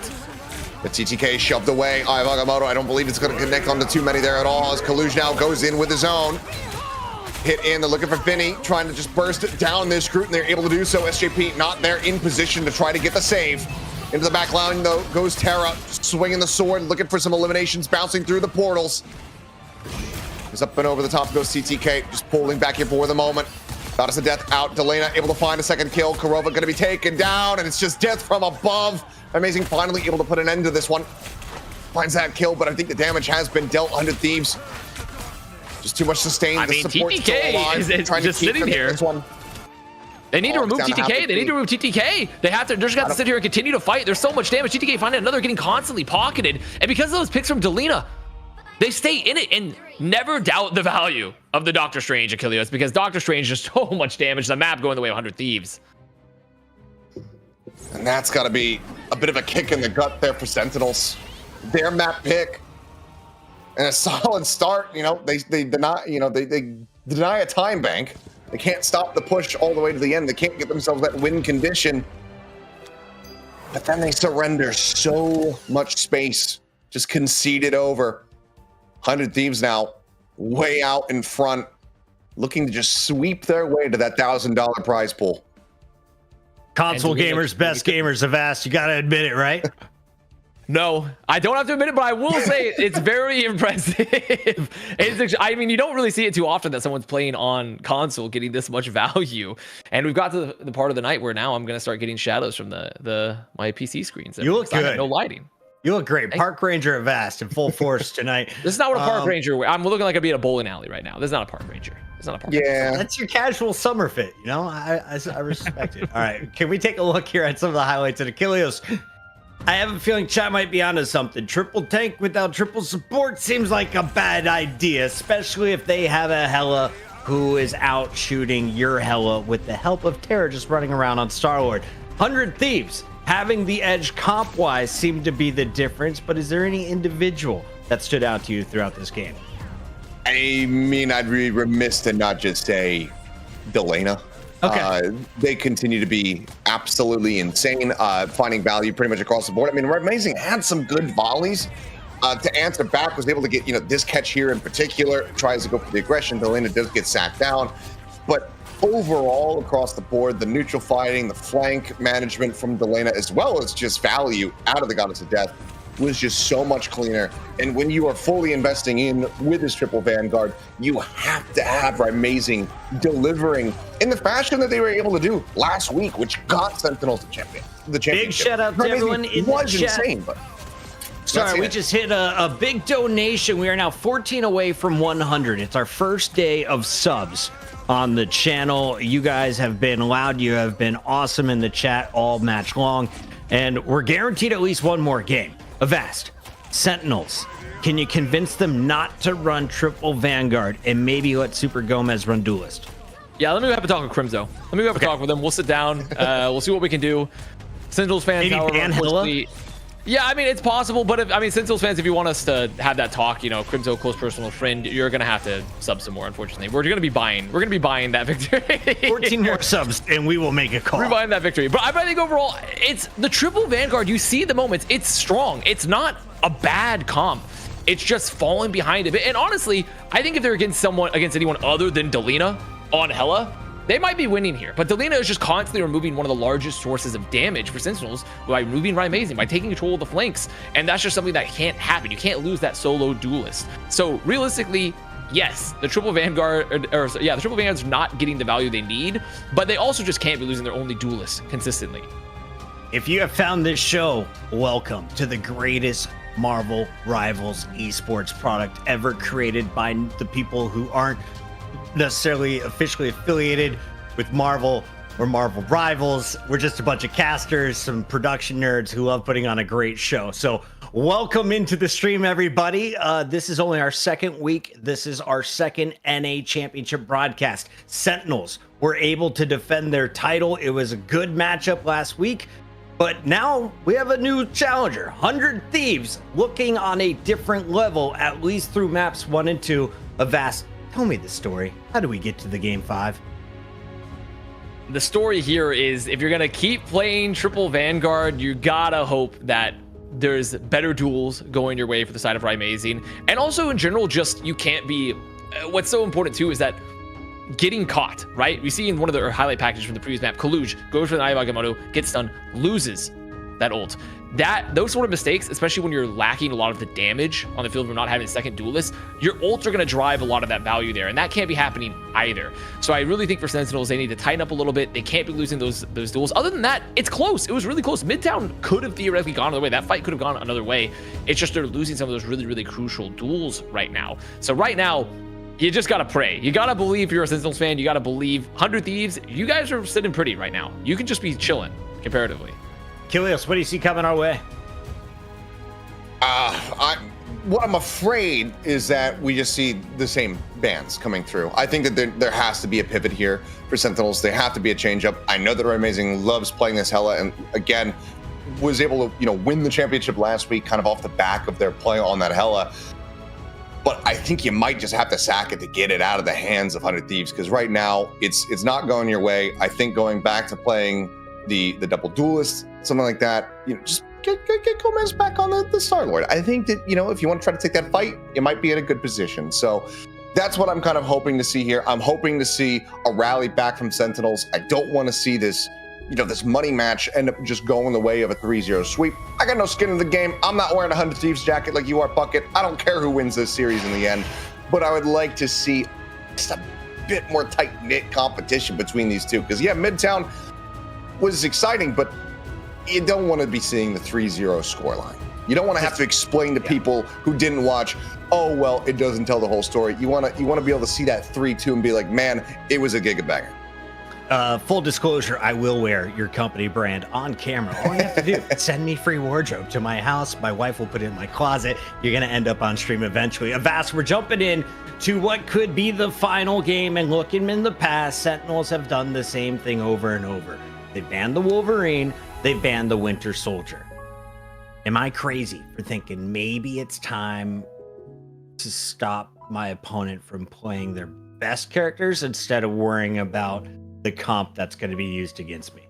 The TTK shoved away. Agamotto, I don't believe it's going to connect onto too many there at all, as Kalush now goes in with his own. Hit in, they're looking for Vinny, trying to just burst it down this route, and they're able to do so. SJP not there in position to try to get the save. Into the back line, though, goes Terra, swinging the sword, looking for some eliminations, bouncing through the portals. He's up and over the top goes TTK, just pulling back here for the moment. Goddess of Death out, Delena able to find a second kill. Karova going to be taken down, and it's just death from above. Amazing finally able to put an end to this one. Finds that kill, but I think the damage has been dealt. 100 Thieves. Just too much sustain. I mean, TTK is trying just to keep sitting them in here. This one. They need to remove down to half TTK. They need to remove TTK. They have to. They're just got to sit here and continue to fight. There's so much damage. TTK finding another, getting constantly pocketed, and because of those picks from Delina, they stay in it and never doubt the value of the Doctor Strange Achilles, because Doctor Strange does so much damage. The map going the way of 100 Thieves. And that's got to be a bit of a kick in the gut there for Sentinels. Their map pick and a solid start. You know, they deny. You know, they deny a time bank. They can't stop the push all the way to the end. They can't get themselves that win condition. But then they surrender so much space, just concede it over. 100 Thieves now way out in front, looking to just sweep their way to that $1,000 prize pool. Console gamers, best gamers have asked. You got to admit it, right? No, I don't have to admit it, but I will say it's very impressive. I mean, you don't really see it too often that someone's playing on console getting this much value. And we've got to the part of the night where now I'm going to start getting shadows from my PC screens. You look good. No lighting. You look great. Park Ranger Avast in full force tonight. This is not what a Park Ranger. I'm looking like I'd be at a bowling alley right now. This is not a Park Ranger. It's not a Park Ranger. That's your casual summer fit. You know, I respect it. All right, can we take a look here at some of the highlights of Achilles? I have a feeling chat might be onto something. Triple tank without triple support seems like a bad idea, especially if they have a Hela who is out shooting your Hela with the help of Terra just running around on Star-Lord. 100 Thieves having the edge comp-wise seemed to be the difference, but is there any individual that stood out to you throughout this game? I mean, I'd be remiss to not just say Delena. Okay. They continue to be absolutely insane, finding value pretty much across the board. I mean, Amazing had some good volleys to answer back, was able to get, this catch here in particular, tries to go for the aggression. Delena does get sacked down. But overall, across the board, the neutral fighting, the flank management from Delena, as well as just value out of the Goddess of Death, was just so much cleaner. And when you are fully investing in with this triple Vanguard, you have to have Amazing delivering in the fashion that they were able to do last week, which got Sentinels the championship. Big shout out to everyone in the chat. Insane, but sorry, we just hit a big donation. We are now 14 away from 100. It's our first day of subs on the channel. You guys have been loud. You have been awesome in the chat all match long. And we're guaranteed at least one more game. Avast, Sentinels, can you convince them not to run triple Vanguard and maybe let Super Gomez run Duelist? Yeah, let me have a talk with Crimzo. Let me have a talk with him. We'll sit down. We'll see what we can do. Sentinels fans, maybe ban Hela? Yeah, I mean, it's possible, but Sentinels fans, if you want us to have that talk, Crimzo, close personal friend, you're going to have to sub some more, unfortunately. We're going to be buying that victory. 14 more subs, and we will make a call. We're buying that victory. But I think overall, it's the triple Vanguard. You see the moments. It's strong. It's not a bad comp. It's just falling behind a bit. And honestly, I think if they're against anyone other than Delena on Hela, they might be winning here, but Delena is just constantly removing one of the largest sources of damage for Sentinels by removing Amazing, by taking control of the flanks, and that's just something that can't happen. You can't lose that solo duelist. So realistically, yes, the triple Vanguard, the triple Vanguard's not getting the value they need, but they also just can't be losing their only duelist consistently. If you have found this show, welcome to the greatest Marvel Rivals esports product ever created by the people who aren't necessarily officially affiliated with Marvel or Marvel Rivals. We're just a bunch of casters, some production nerds who love putting on a great show. So welcome into the stream, everybody. This is only our second week. This is our second NA Championship broadcast. Sentinels were able to defend their title. It was a good matchup last week, but now we have a new challenger, 100 Thieves, looking on a different level, at least through maps 1 and 2. Avast, tell me the story. How do we get to the game 5? The story here is, if you're going to keep playing triple Vanguard, you gotta hope that there's better duels going your way for the side of Amazing. And also in general, just you can't be... what's so important too is that getting caught, right? We see in one of the highlight packages from the previous map, Kaluj goes for the Eye of Agamotto, gets stunned, loses that ult. Those sort of mistakes, especially when you're lacking a lot of the damage on the field from not having a second duelist, your ults are going to drive a lot of that value there, and that can't be happening either. So I really think for Sentinels, they need to tighten up a little bit. They can't be losing those duels. Other than that, it's close. It was really close. Midtown could have theoretically gone another way. That fight could have gone another way. It's just they're losing some of those really, really crucial duels right now. So right now, you just got to pray. You got to believe, if you're a Sentinels fan. You got to believe. 100 Thieves, you guys are sitting pretty right now. You can just be chilling comparatively. Kilios, what do you see coming our way? What I'm afraid is that we just see the same bans coming through. I think that there has to be a pivot here for Sentinels. There have to be a change up. I know that Amazing loves playing this Hela, and again, was able to win the championship last week, kind of off the back of their play on that Hela. But I think you might just have to sack it to get it out of the hands of 100 Thieves, because right now it's not going your way. I think going back to playing the double duelist, something like that, just get Gomez back on the Star-Lord. I think that, if you want to try to take that fight, you might be in a good position. So that's what I'm kind of hoping to see here. I'm hoping to see a rally back from Sentinels. I don't want to see this this money match end up just going the way of a 3-0 sweep. I got no skin in the game. I'm not wearing a 100 Thieves jacket like you are, Bucket. I don't care who wins this series in the end, but I would like to see just a bit more tight-knit competition between these two. Because, yeah, Midtown was exciting, but you don't want to be seeing the 3-0 scoreline. You don't want to have to explain to people who didn't watch, oh, well, it doesn't tell the whole story. You want to be able to see that 3-2 and be like, man, it was a gigabanger. Full disclosure, I will wear your company brand on camera. All you have to do is send me free wardrobe to my house. My wife will put it in my closet. You're going to end up on stream eventually. Avast, we're jumping in to what could be the final game. And looking in the past, Sentinels have done the same thing over and over. They banned the Wolverine. They banned the Winter Soldier. Am I crazy for thinking maybe it's time to stop my opponent from playing their best characters instead of worrying about the comp that's going to be used against me?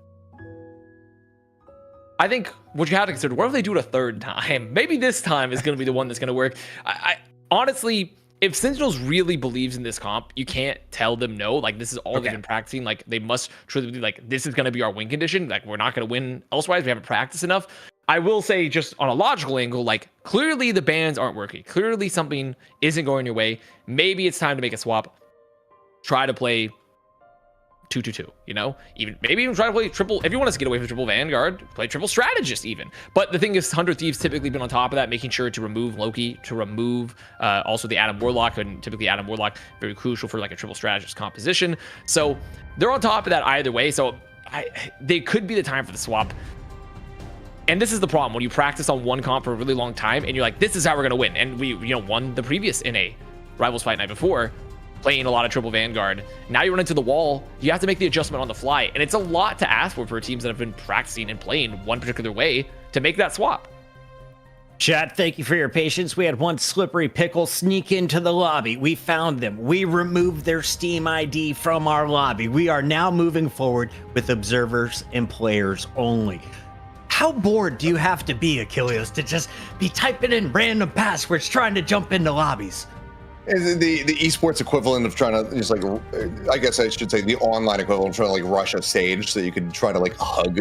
I think what you have to consider, what if they do it a third time? Maybe this time is going to be the one that's going to work. I honestly, if Sentinels really believes in this comp, you can't tell them no. Like, this is all they've been practicing. Like, they must truly be like, this is going to be our win condition. Like, we're not going to win elsewise. We haven't practiced enough. I will say, just on a logical angle, like, clearly the bans aren't working. Clearly something isn't going your way. Maybe it's time to make a swap. Try to play 2-2-2, maybe even try to play triple. If you want us to get away from triple Vanguard, play triple strategist even. But the thing is, 100 Thieves typically been on top of that, making sure to remove Loki, to remove also the Adam Warlock, and typically Adam Warlock very crucial for like a triple strategist composition. So they're on top of that either way. So they could be the time for the swap. And this is the problem when you practice on one comp for a really long time, and you're like, this is how we're gonna win. And we won the previous NA Rivals Fight Night before, playing a lot of triple Vanguard. Now you run into the wall, you have to make the adjustment on the fly, and it's a lot to ask for teams that have been practicing and playing one particular way to make that swap. Chat, thank you for your patience. We had one slippery pickle sneak into the lobby. We found them. We removed their Steam ID from our lobby. We are now moving forward with observers and players only. How bored do you have to be, Achilles, to just be typing in random passwords trying to jump into lobbies? The esports equivalent of trying to just like, I guess I should say the online equivalent of trying to like rush a stage so you can try to like hug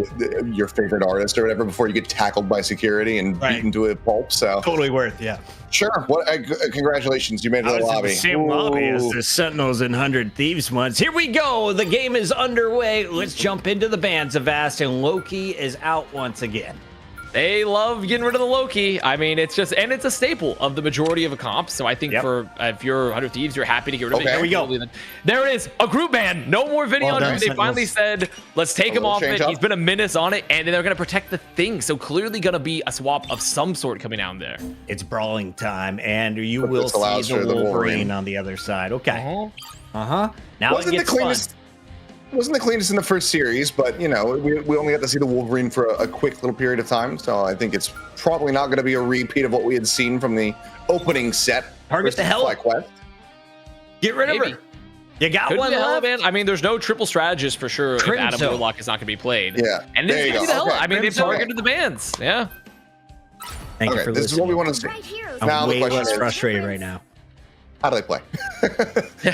your favorite artist or whatever before you get tackled by security and beaten to a pulp. So totally worth, yeah. Sure. What? Congratulations, you made it to the lobby. In the same lobby as the Sentinels and 100 Thieves ones. Here we go. The game is underway. Let's jump into the bans. Avast and Loki is out once again. They love getting rid of the Loki. I mean, it's just, and it's a staple of the majority of a comp. So I think for if you're 100 Thieves, you're happy to get rid of it. Here we go. There it is, a group ban. No more Vinny Andre. They finally said, let's take him off it. He's been a menace on it, and they're going to protect the thing. So clearly going to be a swap of some sort coming out there. It's brawling time, and you will see the Wolverine on the other side. Okay. Now wasn't it gets the cleanest. Fun. Wasn't the cleanest in the first series, but we only got to see the Wolverine for a quick little period of time, so I think it's probably not going to be a repeat of what we had seen from the opening set. Target the hell. Get rid of her. You got one left, man. I mean, there's no triple strategist for sure if Adam Warlock is not going to be played. Yeah, and this is the hell. I mean, they've targeted the bans. Yeah. Thank you for this listening. Is what we want to see. I'm way less frustrated right now. How do they play?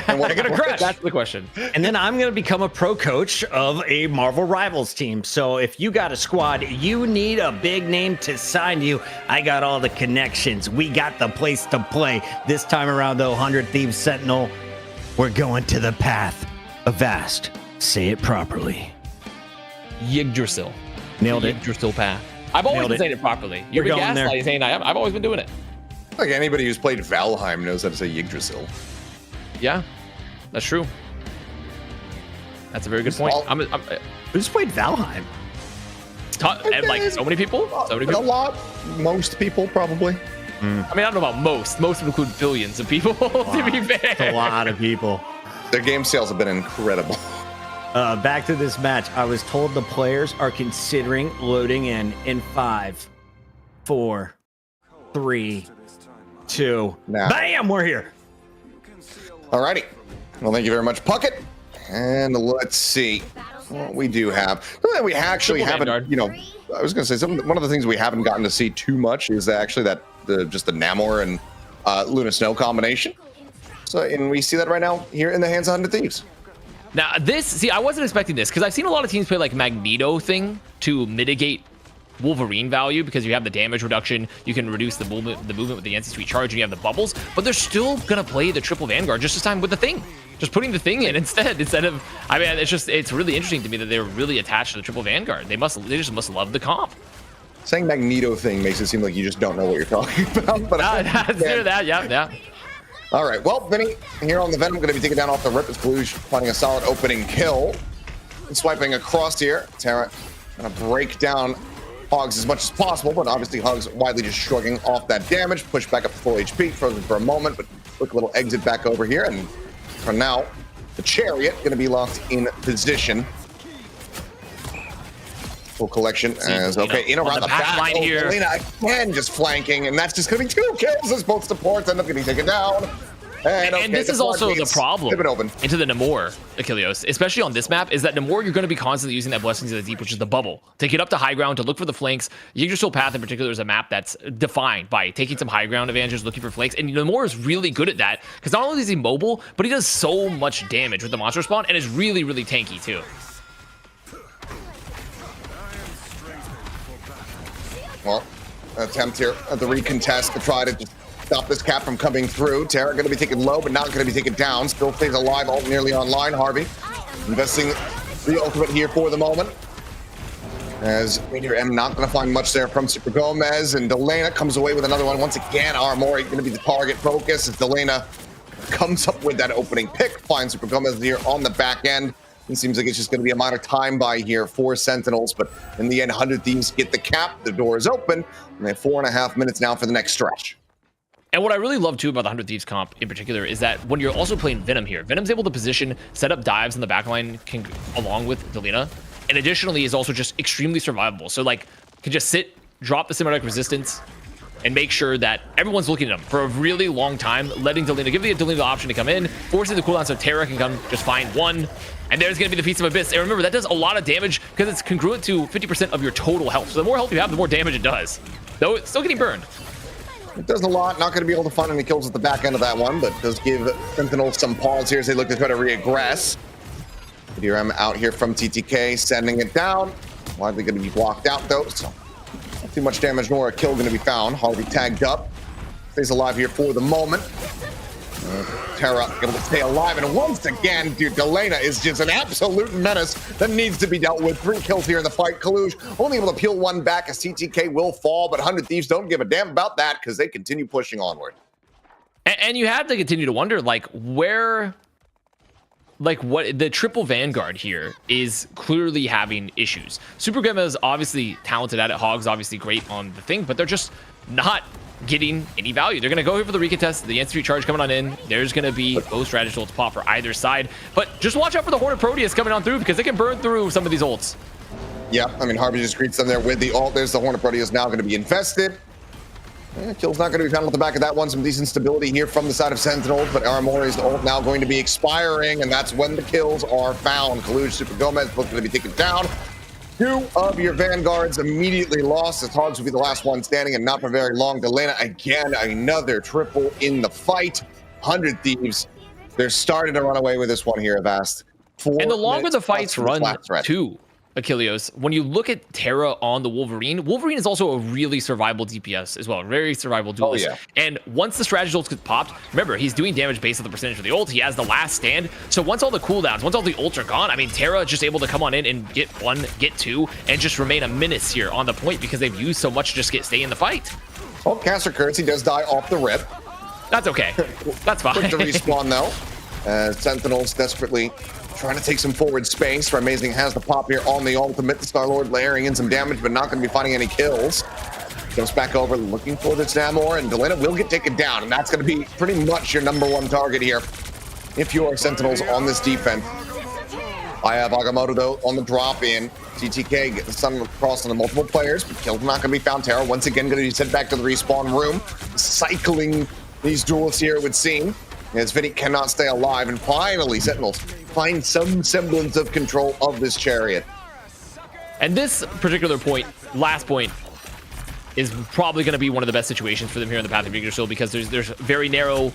I'm gonna crash. That's the question. And then I'm gonna become a pro coach of a Marvel Rivals team. So if you got a squad, you need a big name to sign you. I got all the connections. We got the place to play. This time around, though, 100 Thieves Sentinel, we're going to the path of Vast. Say it properly. Yggdrasil. Nailed it. Yggdrasil path. I've always been saying it properly. You're gaslighting saying I've always been doing it. Like anybody who's played Valheim knows how to say Yggdrasil. Yeah, that's true. That's a very good point. Who's played Valheim? Like so many people? So many people? A lot. Most people, probably. I mean, I don't know about most. Most would include billions of people, to be fair. A lot of people. Their game sales have been incredible. Back to this match. I was told the players are considering loading in 5, 4, 3, 2. Bam! We're here. Alrighty. Well, thank you very much, Puckett. And let's see what we do have. We actually haven't, I was going to say one of the things we haven't gotten to see too much is actually just the Namor and Luna Snow combination. So, and we see that right now here in the hands of 100 Thieves. Now this, see, I wasn't expecting this because I've seen a lot of teams play like Magneto thing to mitigate Wolverine value because you have the damage reduction, you can reduce the movement with the anti-sweet charge, and you have the bubbles, but they're still gonna play the triple Vanguard just this time with the thing. Just putting the thing in instead of, I mean, it's really interesting to me that they're really attached to the triple Vanguard. They just must love the comp. Saying Magneto thing makes it seem like you just don't know what you're talking about. But Yeah. All right, well, Vinny, here on the Venom, going to be taken down off the rip as Kalush finding a solid opening kill. And swiping across here, Tara going to break down Hogs as much as possible, but obviously Hogs widely just shrugging off that damage. Push back up to full HP, frozen for a moment, but quick little exit back over here. And for now, the Chariot going to be locked in position. Full collection as okay, in around the back line here. Delina again just flanking, and that's just going to be 2 kills as both supports end up getting taken down. And this is also the problem open into the Namor, Achilleos, especially on this map, is that Namor, you're going to be constantly using that Blessings of the Deep, which is the bubble, to get up to high ground, to look for the flanks. Yggdrasil Path in particular is a map that's defined by taking some high ground advantages, looking for flanks, and Namor is really good at that, because not only is he mobile, but he does so much damage with the monster spawn, and is really, really tanky too. Well, attempt here at the recontest to try to just stop this cap from coming through. Terra going to be taken low, but not going to be taken down. Still stays alive, all nearly online. Harvey investing the ultimate here for the moment. As Meteor M not going to find much there from Super Gomez, and Delena comes away with another one. Once again, Armori going to be the target focus as Delena comes up with that opening pick. Finds Super Gomez here on the back end. It seems like it's just going to be a minor time buy here for Sentinels, but in the end, 100 Thieves get the cap. The door is open, and they have 4.5 minutes now for the next stretch. And what I really love too about the 100 Thieves comp in particular is that when you're also playing Venom here, Venom's able to position, set up dives in the backline along with Delena, and additionally is also just extremely survivable. So like, can just sit, drop the symbiotic resistance, and make sure that everyone's looking at him for a really long time, letting Delena, give Delena the option to come in, forcing the cooldown so Terra can come just find one, and there's going to be the Feast of Abyss. And remember, that does a lot of damage because it's congruent to 50% of your total health. So the more health you have, the more damage it does. Though it's still getting burned. It does a lot. Not going to be able to find any kills at the back end of that one, but does give Sentinels some pause here as they look to try to reaggress. DRM out here from TTK, sending it down. Widely going to be blocked out though, so not too much damage nor a kill going to be found. Harvey tagged up. Stays alive here for the moment. Terra able to stay alive, and once again, dude, Delena is just an absolute menace that needs to be dealt with. 3 kills here in the fight. Kalush only able to peel 1 back as TTK will fall, but 100 Thieves don't give a damn about that because they continue pushing onward. And you have to continue to wonder, like, where, like, what the triple Vanguard here is clearly having issues. Super Gema is obviously talented at it. Hog's obviously great on the thing, but they're just not getting any value. They're going to go here for the recontest, the anti-street charge coming on in. There's going to be both strategy ults pop for either side, but just watch out for the Hornet Proteus coming on through because they can burn through some of these ults. Yeah, I mean, Harvey just greets them there with the ult. There's the Hornet Proteus now going to be infested. Kill's not going to be found at the back of that one. Some decent stability here from the side of Sentinels, but Aramori's ult now going to be expiring, and that's when the kills are found. Kalush, Super Gomez both going to be taken down. 2 of your Vanguards immediately lost, as Hogs will be the last one standing, and not for very long. Delena, again, another triple in the fight. 100 Thieves. They're starting to run away with this one here, Avast. And the longer the fights run, too, Achilleos, when you look at Terra on the Wolverine, Wolverine is also a really survivable DPS as well, very survivable duelist. Oh, yeah. And once the strategy ults get popped, remember, he's doing damage based on the percentage of the ult. He has the last stand. So once all the cooldowns, once all the ults are gone, I mean, Terra is just able to come on in and get 1, get 2, and just remain a menace here on the point because they've used so much to just stay in the fight. Well, Caster Currency does die off the rip. That's okay. That's fine. Quick to respawn, though. Sentinels desperately trying to take some forward space. Amazing has the pop here on the ultimate. The Star-Lord layering in some damage, but not going to be finding any kills. Goes back over looking for this Namor, and Delena will get taken down, and that's going to be pretty much your #1 target here if you are Sentinels on this defense. I have Agamotto, though, on the drop-in. TTK get the sun across on the multiple players, but kill's not going to be found. Terra once again going to be sent back to the respawn room. Cycling these duels here, it would seem, as Vinny cannot stay alive, and finally Sentinels find some semblance of control of this Chariot. And this particular point, last point, is probably going to be one of the best situations for them here in the Path of Yggdrasil because there's very narrow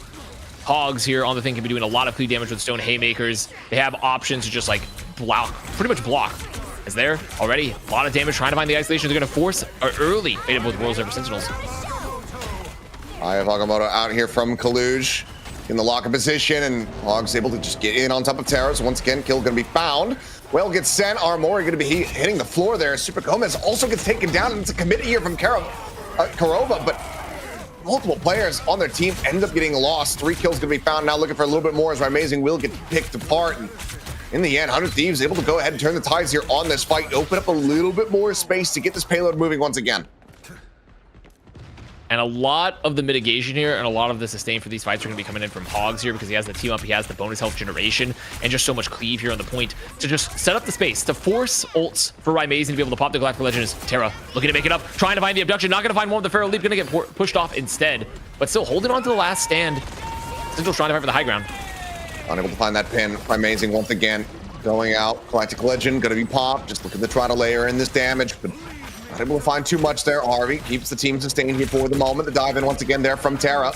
Hogs here on the thing can be doing a lot of clean damage with stone haymakers. They have options to just like block, pretty much block. Is there already a lot of damage trying to find the isolation. They're going to force an early fade with World's Ever Sentinels. I have Agamotto out here from Kaluj in the lock-up position, and Hog's able to just get in on top of Terra. So once again, kill going to be found. Well gets sent. Armori going to be hitting the floor there. Super Gomez also gets taken down, and it's a committed here from Karova, but multiple players on their team end up getting lost. 3 kills going to be found. Now looking for a little bit more as Amazing will get picked apart. And in the end, 100 Thieves able to go ahead and turn the tides here on this fight, open up a little bit more space to get this payload moving once again. And a lot of the mitigation here and a lot of the sustain for these fights are going to be coming in from Hogs here because he has the team up, he has the bonus health generation, and just so much cleave here on the point to just set up the space to force ults for Rymazen to be able to pop the Galactic Legend. Is Terra looking to make it up, trying to find the abduction, not going to find one with the Pharaoh Leap, going to get pushed off instead, but still holding on to the last stand. Sigil's trying to fight for the high ground. Unable to find that pin. Rymazen once again going out. Galactic Legend going to be popped, just looking to try to layer in this damage, but not able to find too much there. Harvey keeps the team sustained here for the moment. The dive in once again there from Terra.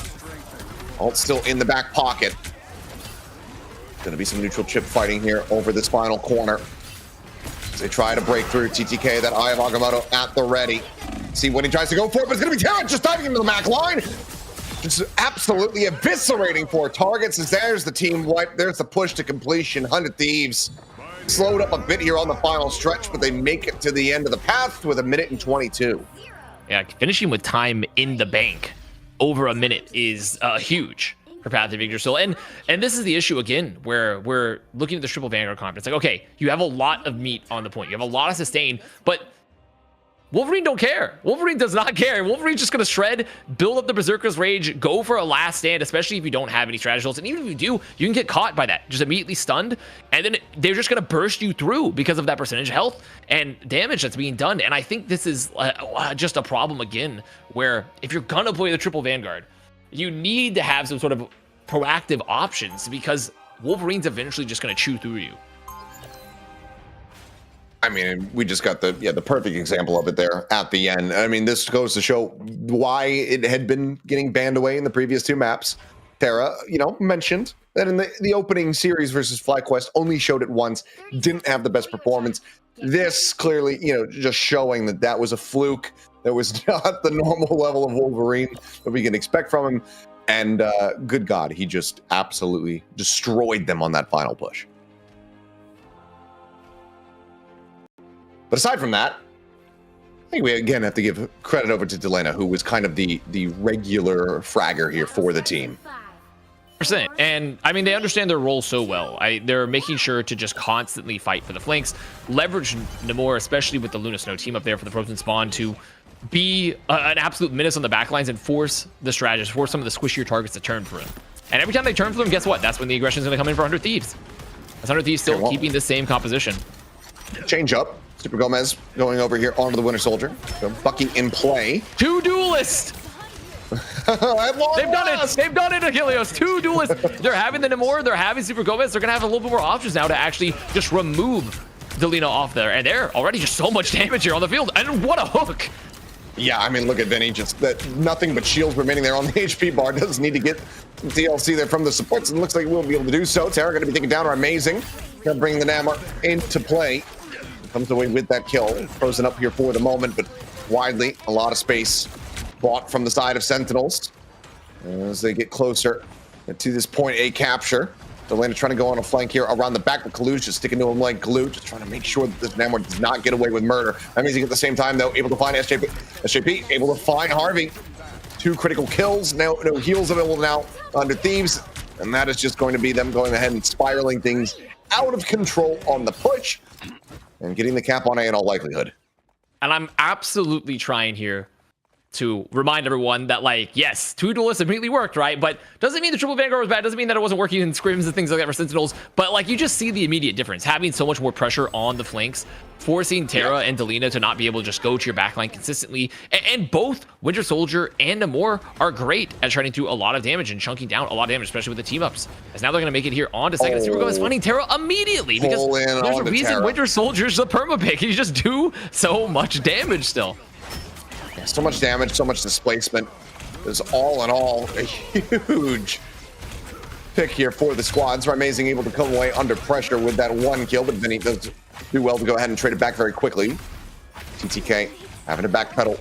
Ult still in the back pocket. Gonna be some neutral chip fighting here over this final corner. As they try to break through TTK, that Eye of Agamotto at the ready. See what he tries to go for, but it's gonna be Terra just diving into the Mac line. Just absolutely eviscerating 4 targets as there's the team wipe. There's the push to completion. 100 Thieves slowed up a bit here on the final stretch, but they make it to the end of the path with 1:22. Yeah, finishing with time in the bank over a minute is huge for Path of Yggdrasil. And this is the issue again, where we're looking at the Triple Vanguard comp. It's like, okay, you have a lot of meat on the point. You have a lot of sustain, but Wolverine don't care. Wolverine does not care. Wolverine's just going to shred, build up the Berserker's Rage, go for a last stand, especially if you don't have any strategy ults. And even if you do, you can get caught by that. Just immediately stunned. And then they're just going to burst you through because of that percentage health and damage that's being done. And I think this is just a problem again, where if you're going to play the Triple Vanguard, you need to have some sort of proactive options because Wolverine's eventually just going to chew through you. I mean, we just got the perfect example of it there at the end. I mean, this goes to show why it had been getting banned away in the previous 2 maps. Terra, mentioned that in the opening series versus FlyQuest only showed it once, didn't have the best performance. This clearly, just showing that was a fluke. That was not the normal level of Wolverine that we can expect from him. And good God, he just absolutely destroyed them on that final push. But aside from that, I think we again have to give credit over to Delena, who was kind of the regular fragger here for the team. And I mean, they understand their role so well. They're making sure to just constantly fight for the flanks, leverage Namor, especially with the Luna Snow team up there for the Frozen Spawn, to be an absolute menace on the backlines and force the strategist, force some of the squishier targets to turn for him. And every time they turn for them, guess what? That's when the aggression is going to come in for 100 Thieves. That's 100 Thieves still keeping the same composition. Change up. Super Gomez going over here onto the Winter Soldier. So Bucky in play. 2 duelists. They've done it. They've done it, Achilleos. 2 duelists. They're having the Namor. They're having Super Gomez. They're going to have a little bit more options now to actually just remove Delena off there. And they're already just so much damage here on the field. And what a hook. Yeah, I mean, look at Vinny. Just that nothing but shields remaining there on the HP bar. Does need to get some DLC there from the supports. And looks like we'll be able to do so. Terra going to be taken down. Amazing. Going to bring the Namor into play. Comes away with that kill. Frozen up here for the moment, but widely a lot of space bought from the side of Sentinels as they get closer to this point A capture. Delena trying to go on a flank here around the back, but Kaluj just sticking to him like glue, just trying to make sure that this Namor does not get away with murder. Amazing at the same time, though, able to find SJP, able to find Harvey. 2 critical kills, no heals available now under Thieves, and that is just going to be them going ahead and spiraling things out of control on the push. And getting the cap on A in all likelihood. And I'm absolutely trying here to remind everyone that, like, yes, 2 duelists immediately worked, right? But doesn't mean the Triple Vanguard was bad. Doesn't mean that it wasn't working in scrims and things like that for Sentinels. But, like, you just see the immediate difference. Having so much more pressure on the flanks, forcing Terra and Delena to not be able to just go to your backline consistently. And both Winter Soldier and Namor are great at trying to do a lot of damage and chunking down a lot of damage, especially with the team-ups. As now they're going to make it here on to second. Super Gomez finding Terra immediately because there's a reason Terra. Winter Soldier's a permapick. You just do so much damage still. Yeah, so much damage, so much displacement. It's all in all a huge pick here for the squads. Amazing able to come away under pressure with that 1 kill, but Vinny does do well to go ahead and trade it back very quickly. TTK having to backpedal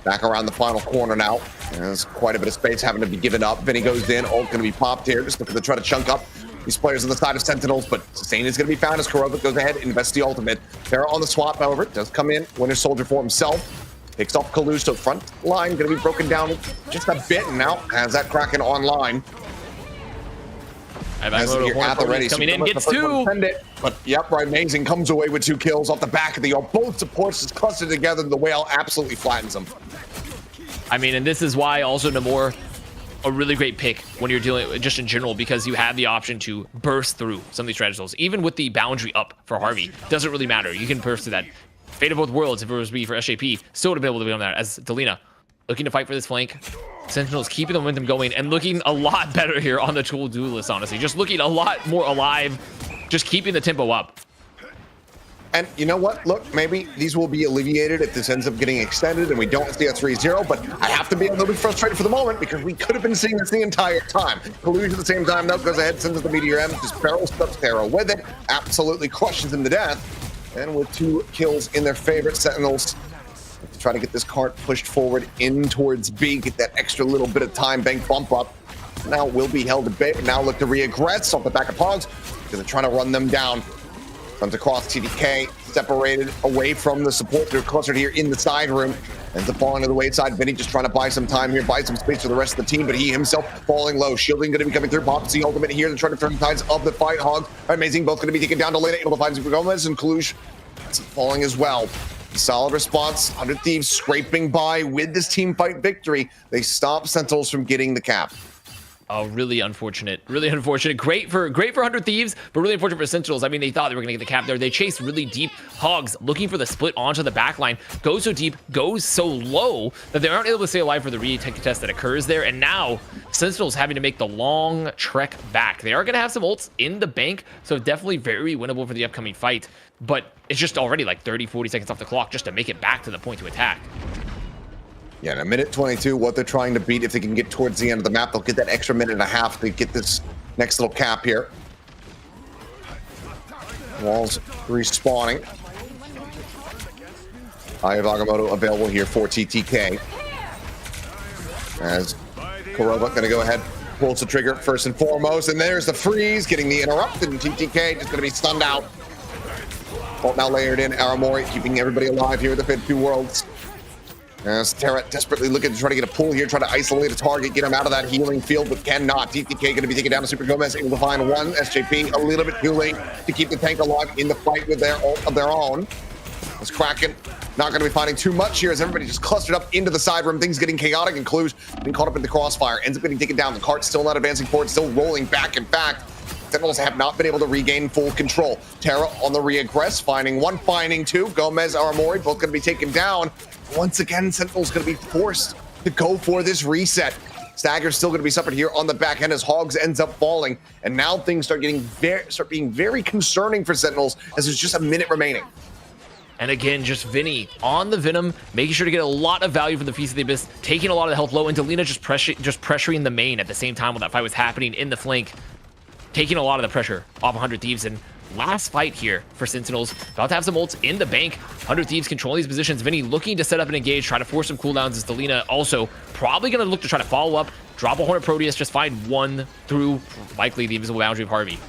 back around the final corner now. There's quite a bit of space having to be given up. Vinny goes in, ult going to be popped here. Just looking to try to chunk up these players on the side of Sentinels, but Sustain is going to be found as Kurova goes ahead and invests the ultimate. Terra on the swap, however, does come in. Winter Soldier for himself. Picks off Calusto. Front line going to be broken down just a bit, and now has that Kraken online. As you're at the ready, coming in, gets 2. But yep, right, Amazing comes away with 2 kills off the back of the ult. Both supports is clustered together, and the whale absolutely flattens them. I mean, and this is why also Namor a really great pick when you're dealing just in general, because you have the option to burst through some of these strategies. Even with the boundary up for Harvey, doesn't really matter. You can burst through that. Fate of Both Worlds, if it was to be for SJP, still would have been able to be on that. As Delina looking to fight for this flank. Sentinels keeping the momentum going and looking a lot better here on the Tool Duelist, honestly. Just looking a lot more alive, just keeping the tempo up. And you know what? Look, maybe these will be alleviated if this ends up getting extended and we don't see a 3-0, but I have to be a little bit frustrated for the moment because we could have been seeing this the entire time. Collusion at the same time, though, goes ahead, sends the Meteor M, just barrel stuffs Terra with it, absolutely crushes him to death. And with 2 kills in their favorite, Sentinels to try to get this cart pushed forward in towards B, get that extra little bit of time bank bump up. Now will be held at bay, but now look to reaggress off the back of Pogs because they're trying to run them down. Runs across TDK, separated away from the support. They're clustered here in the side room. Ends up falling to the wayside. Vinny just trying to buy some time here, buy some space for the rest of the team, but he himself falling low. Shielding going to be coming through. Pops the ultimate here to try to turn the tides of the fight. Hog, Amazing, both going to be taken down to lane, able to find Super Gomez, and Kalush falling as well. Solid response. 100 Thieves scraping by with this team fight victory. They stop Sentinels from getting the cap. Oh, really unfortunate. Really unfortunate. Great for 100 Thieves, but really unfortunate for Sentinels. I mean, they thought they were going to get the cap there. They chased really deep. Hogs looking for the split onto the back line. Goes so deep, goes so low that they aren't able to stay alive for the retake test that occurs there. And now Sentinels having to make the long trek back. They are going to have some ults in the bank, so definitely very winnable for the upcoming fight. But it's just already like 30, 40 seconds off the clock just to make it back to the point to attack. Yeah, in a minute 22, what they're trying to beat, if they can get towards the end of the map, they'll get that extra minute and a half to get this next little cap here. Walls respawning. Eye of Agamotto available here for TTK. As Kurova going to go ahead, pulls the trigger first and foremost, and there's the freeze, getting the interrupted, and TTK just going to be stunned out. Well, now layered in Aramori, keeping everybody alive here at the Fate of Two Worlds. As Terra desperately looking to try to get a pull here, try to isolate a target, get him out of that healing field, but cannot. TTK going to be taken down to Super Gomez, able to find 1. SJP a little bit too late to keep the tank alive in the fight with their ult of their own. As Kraken not going to be finding too much here as everybody just clustered up into the side room. Things getting chaotic, and Clues being caught up in the crossfire. Ends up getting taken down. The cart still not advancing forward, still rolling back. In fact, Sentinels have not been able to regain full control. Terra on the reaggress, finding 1, finding 2. Gomez, Aramori, both going to be taken down. Once again, Sentinel's going to be forced to go for this reset. Stagger's still going to be suffered here on the back end as Hogs ends up falling. And now things start being very concerning for Sentinels as there's just a minute remaining. And again, just Vinny on the Venom, making sure to get a lot of value from the Feast of the Abyss, taking a lot of the health low, and Delina just pressuring the main at the same time while that fight was happening in the flank, taking a lot of the pressure off 100 Thieves. And last fight here for Sentinels, about to have some ults in the bank. 100 Thieves controlling these positions. Vinny looking to set up and engage, try to force some cooldowns as Delina also probably going to look to try to follow up, drop a Hornet Proteus, just find 1 through likely the invisible boundary of Harvey.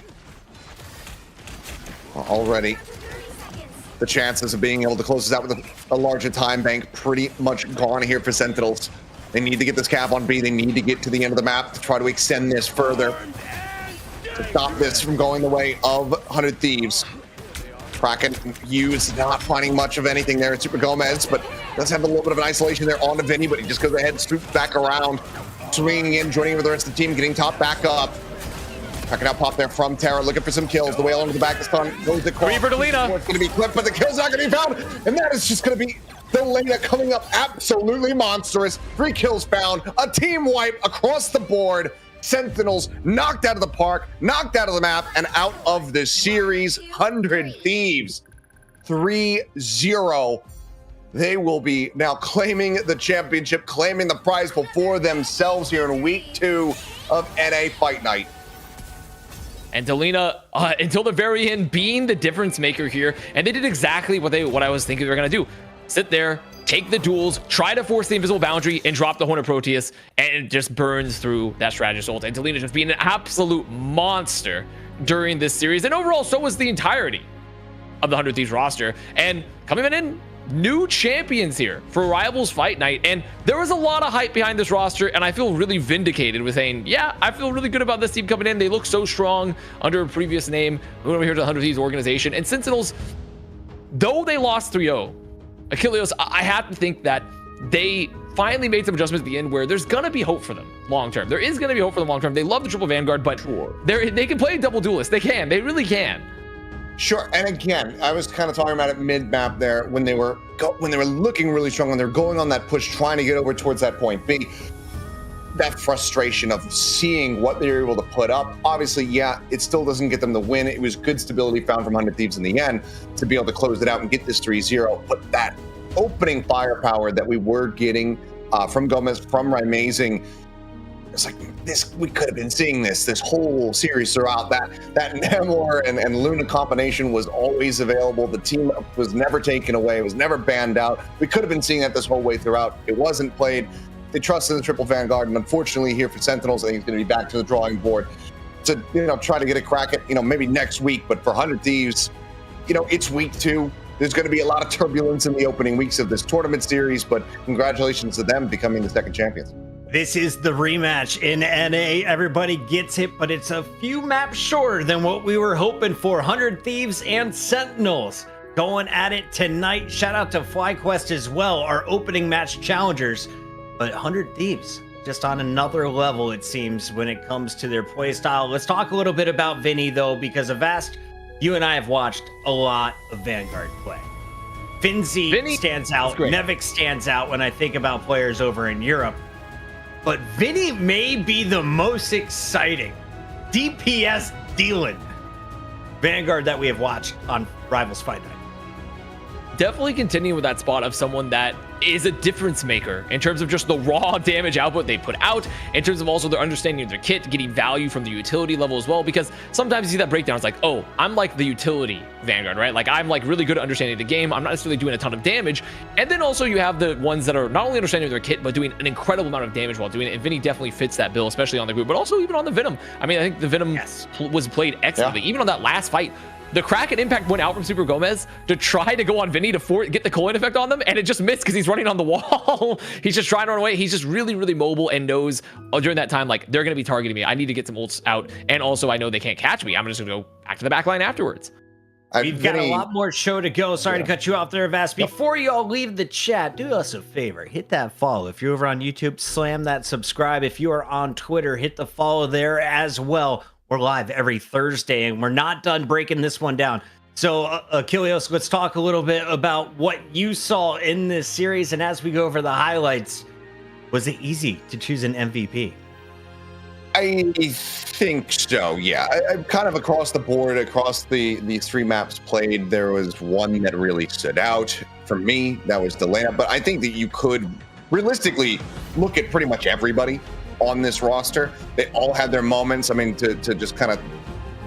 Already, the chances of being able to close this out with a larger time bank pretty much gone here for Sentinels. They need to get this cap on B. They need to get to the end of the map to try to extend this further, to stop this from going the way of 100 Thieves. Kraken Hughes not finding much of anything there at Super Gomez, but does have a little bit of an isolation there on to Vinny, but he just goes ahead, swoops back around, swinging in, joining with the rest of the team, getting top back up. Kraken out pop there from Terra, looking for some kills. The whale into the back of the stun, goes the Free for Delina. It's going to be clipped, but the kill's not going to be found, and that is just going to be Delina coming up absolutely monstrous. 3 kills found, a team wipe across the board. Sentinels knocked out of the park, knocked out of the map, and out of the series. 100 Thieves 3-0. They will be now claiming the championship, claiming the prize before themselves here in week 2 of NA Fight Night. And Delina, until the very end, being the difference maker here. And they did exactly what I was thinking they were going to do. Sit there, take the duels, try to force the invisible boundary, and drop the Hornet Proteus, and it just burns through that strategist ult. And Delina just being an absolute monster during this series. And overall, so was the entirety of the 100 Thieves roster. And coming in, new champions here for Rivals Fight Night. And there was a lot of hype behind this roster, and I feel really vindicated with saying, yeah, I feel really good about this team coming in. They look so strong under a previous name. We're over here to the 100 Thieves organization. And Sentinels, though they lost 3-0, Achilleos, I have to think that they finally made some adjustments at the end where there's going to be hope for them long term. There is going to be hope for them long term. They love the triple Vanguard, but they can play double duelist. They really can. Sure, and again, I was kind of talking about it mid-map there when they were looking really strong, when they're going on that push, trying to get over towards that point B. That frustration of seeing what they were able to put up. Obviously, yeah, it still doesn't get them the win. It was good stability found from 100 Thieves in the end to be able to close it out and get this 3-0. But that opening firepower that we were getting from Gomez, from Raimazing, it's like this. We could have been seeing this whole series throughout. That Namor and Luna combination was always available. The team was never taken away. It was never banned out. We could have been seeing that this whole way throughout. It wasn't played. They trusted the triple Vanguard, and unfortunately here for Sentinels, I think it's going to be back to the drawing board to try to get a crack at maybe next week. But for 100 Thieves, it's week 2. There's going to be a lot of turbulence in the opening weeks of this tournament series. But congratulations to them becoming the second champions. This is the rematch in NA. Everybody gets it, but it's a few maps shorter than what we were hoping for. 100 Thieves and Sentinels going at it tonight. Shout out to FlyQuest as well, our opening match challengers. But 100 Thieves, just on another level, it seems, when it comes to their play style. Let's talk a little bit about Vinny, though, because Avast, you and I have watched a lot of Vanguard play. Finzi stands out. Nevik stands out when I think about players over in Europe. But Vinny may be the most exciting DPS dealing Vanguard that we have watched on Rivals Fight Night. Definitely continuing with that spot of someone that is a difference maker in terms of just the raw damage output they put out, in terms of also their understanding of their kit, getting value from the utility level as well, because sometimes you see that breakdown. It's like, oh, I'm like the utility Vanguard, right? Like I'm like really good at understanding the game. I'm not necessarily doing a ton of damage. And then also you have the ones that are not only understanding their kit, but doing an incredible amount of damage while doing it. And Vinny definitely fits that bill, especially on the group, but also even on the Venom. I mean, I think the Venom was played excellently. Yeah. Even on that last fight, the Kraken impact went out from Super Gomez to try to go on Vinny to get the Colin effect on them, and it just missed because he's running on the wall. He's just trying to run away. He's just really, really mobile and knows during that time, like, they're going to be targeting me. I need to get some ults out, and also I know they can't catch me. I'm just going to go back to the back line afterwards. We've got a lot more show to go. Sorry to cut you off there, Vast. Before you all leave the chat, do us a favor. Hit that follow. If you're over on YouTube, slam that subscribe. If you are on Twitter, hit the follow there as well. We're live every Thursday, and we're not done breaking this one down. So, Achilleos, let's talk a little bit about what you saw in this series. And as we go over the highlights, was it easy to choose an MVP? I think so, yeah. Kind of across the board, across these 3 maps played, there was one that really stood out for me. That was Delana. But I think that you could realistically look at pretty much everybody on this roster. They all had their moments. I mean, to just kind of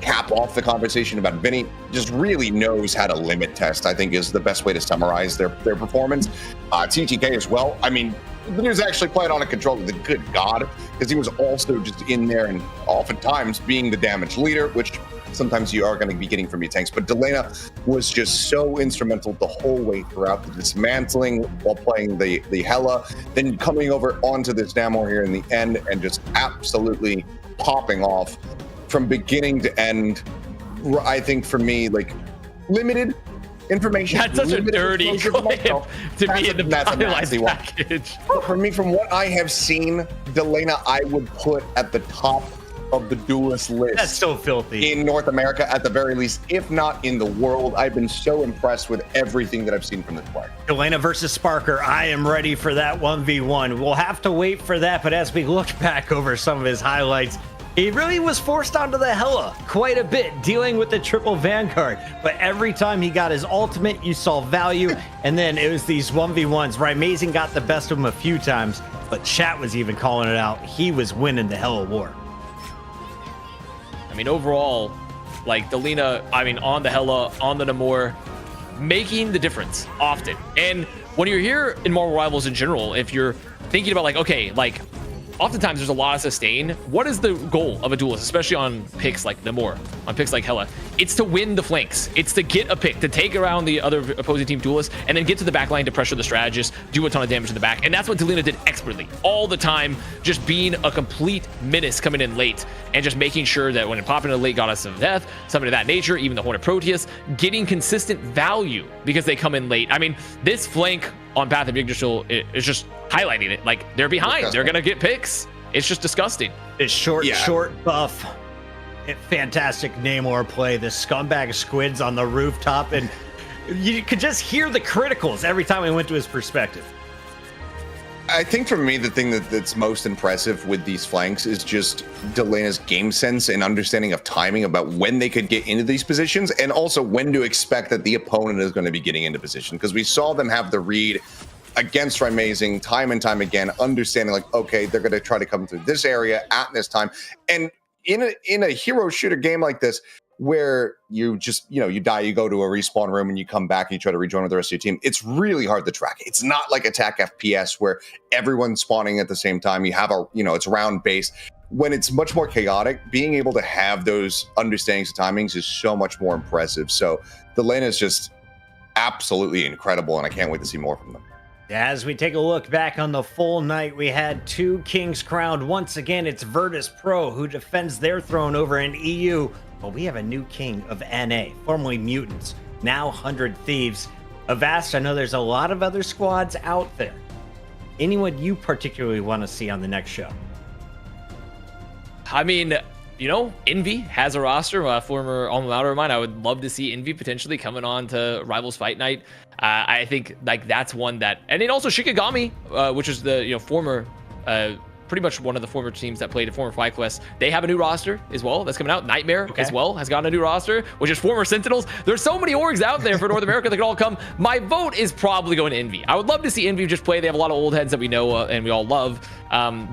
cap off the conversation about Vinny, just really knows how to limit test, I think is the best way to summarize their performance. TTK as well. I mean, he was actually playing on a control with the good God, because he was also just in there and oftentimes being the damage leader, which sometimes you are going to be getting from your tanks. But Delana was just so instrumental the whole way throughout the dismantling while playing the Hela, then coming over onto this Namor here in the end and just absolutely popping off from beginning to end. I think for me, like, limited information. That's such a dirty clip to be in the finalized package. For me, from what I have seen, Delana I would put at the top of the duelist list. That's so filthy. In North America, at the very least, if not in the world. I've been so impressed with everything that I've seen from this player. Delana versus Sparker. I am ready for that 1v1. We'll have to wait for that, but as we look back over some of his highlights, he really was forced onto the Hela quite a bit, dealing with the triple Vanguard. But every time he got his ultimate, you saw value. And then it was these 1v1s. Raimazing got the best of him a few times, but chat was even calling it out. He was winning the Hela war. I mean, overall, like Delina, I mean, on the Hela, on the Namor, making the difference often. And when you're here in Marvel Rivals in general, if you're thinking about like, okay, like oftentimes there's a lot of sustain. What is the goal of a duelist, especially on picks like Namor, on picks like Hela? It's to win the flanks. It's to get a pick, to take around the other opposing team duelist, and then get to the back line to pressure the strategist, do a ton of damage in the back. And that's what Delina did expertly all the time, just being a complete menace coming in late and just making sure that when it popped into late Goddess of Death, something of that nature, even the Hornet Proteus, getting consistent value because they come in late. I mean, this flank on Path of Yggdrasil is just highlighting it. Like, they're behind. They're going to get picks. It's just disgusting. This short buff. Fantastic Namor play. The scumbag squids on the rooftop. And you could just hear the criticals every time we went to his perspective. I think for me, the thing that's most impressive with these flanks is just Delina's game sense and understanding of timing about when they could get into these positions, and also when to expect that the opponent is going to be getting into position. Because we saw them have the read against Rising time and time again, understanding like, okay, they're going to try to come through this area at this time. And in a hero shooter game like this, where you just, you die, you go to a respawn room and you come back and you try to rejoin with the rest of your team, it's really hard to track. It's not like attack FPS where everyone's spawning at the same time. You have it's round based. When it's much more chaotic, being able to have those understandings of timings is so much more impressive. So the lane is just absolutely incredible, and I can't wait to see more from them. As we take a look back on the full night, we had 2 kings crowned. Once again, it's Virtus Pro who defends their throne over in EU. But we have a new king of NA, formerly Mutants, now 100 Thieves. Avast, I know there's a lot of other squads out there. Anyone you particularly want to see on the next show? I mean, Envy has a roster, a former alma mater of mine. I would love to see Envy potentially coming on to Rivals Fight Night. I think like that's one that, and then also Shikigami, which is the former, pretty much one of the former teams that played at former FlyQuest. They have a new roster as well that's coming out. Nightmare as well has gotten a new roster, which is former Sentinels. There's so many orgs out there for North America that could all come. My vote is probably going to Envy. I would love to see Envy just play. They have a lot of old heads that we know and we all love,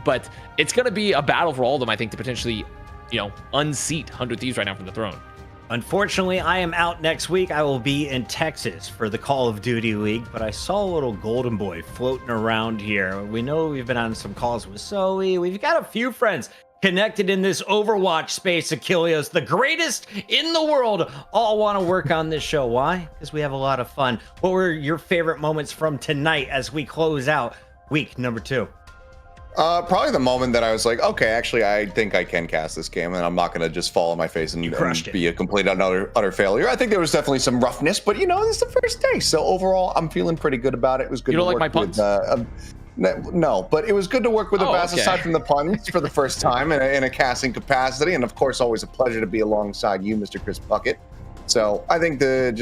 but it's going to be a battle for all of them, I think, to potentially unseat 100 Thieves right now from the throne. Unfortunately, I am out next week. I will be in Texas for the Call of Duty League, but I saw a little golden boy floating around here. We know we've been on some calls with Zoe. We've got a few friends connected in this Overwatch space. Achilleos, the greatest in the world, all want to work on this show. Why? Because we have a lot of fun. What were your favorite moments from tonight as we close out week number 2? Probably the moment that I was like, okay, actually, I think I can cast this game, and I'm not going to just fall on my face and be a complete utter failure. I think there was definitely some roughness, but this is the first day, so overall, I'm feeling pretty good about it. It was good. You don't to like work my puns? No, but it was good to work with Avast okay. aside from the puns for the first time in a casting capacity, and of course, always a pleasure to be alongside you, Mr. Chris Puckett. So I think the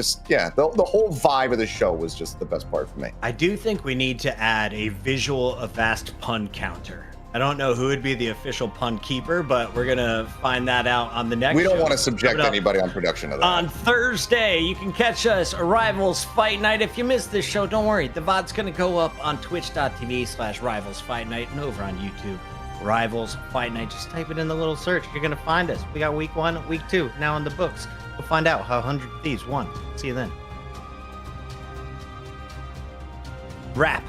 whole vibe of the show was just the best part for me. I do think we need to add a visual Avast pun counter. I don't know who would be the official pun keeper, but we're going to find that out on the next show. We don't want to subject anybody on production of that. On Thursday, you can catch us Rivals Fight Night. If you missed this show, don't worry. The VOD's going to go up on twitch.tv/Rivals Fight Night and over on YouTube. Rivals Fight Night. Just type it in the little search. You're going to find us. We got week 1, week 2 now in the books. We'll find out how 100 Thieves won. See you then. Wrap.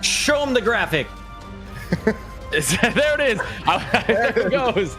Show them the graphic. There it is. There it goes.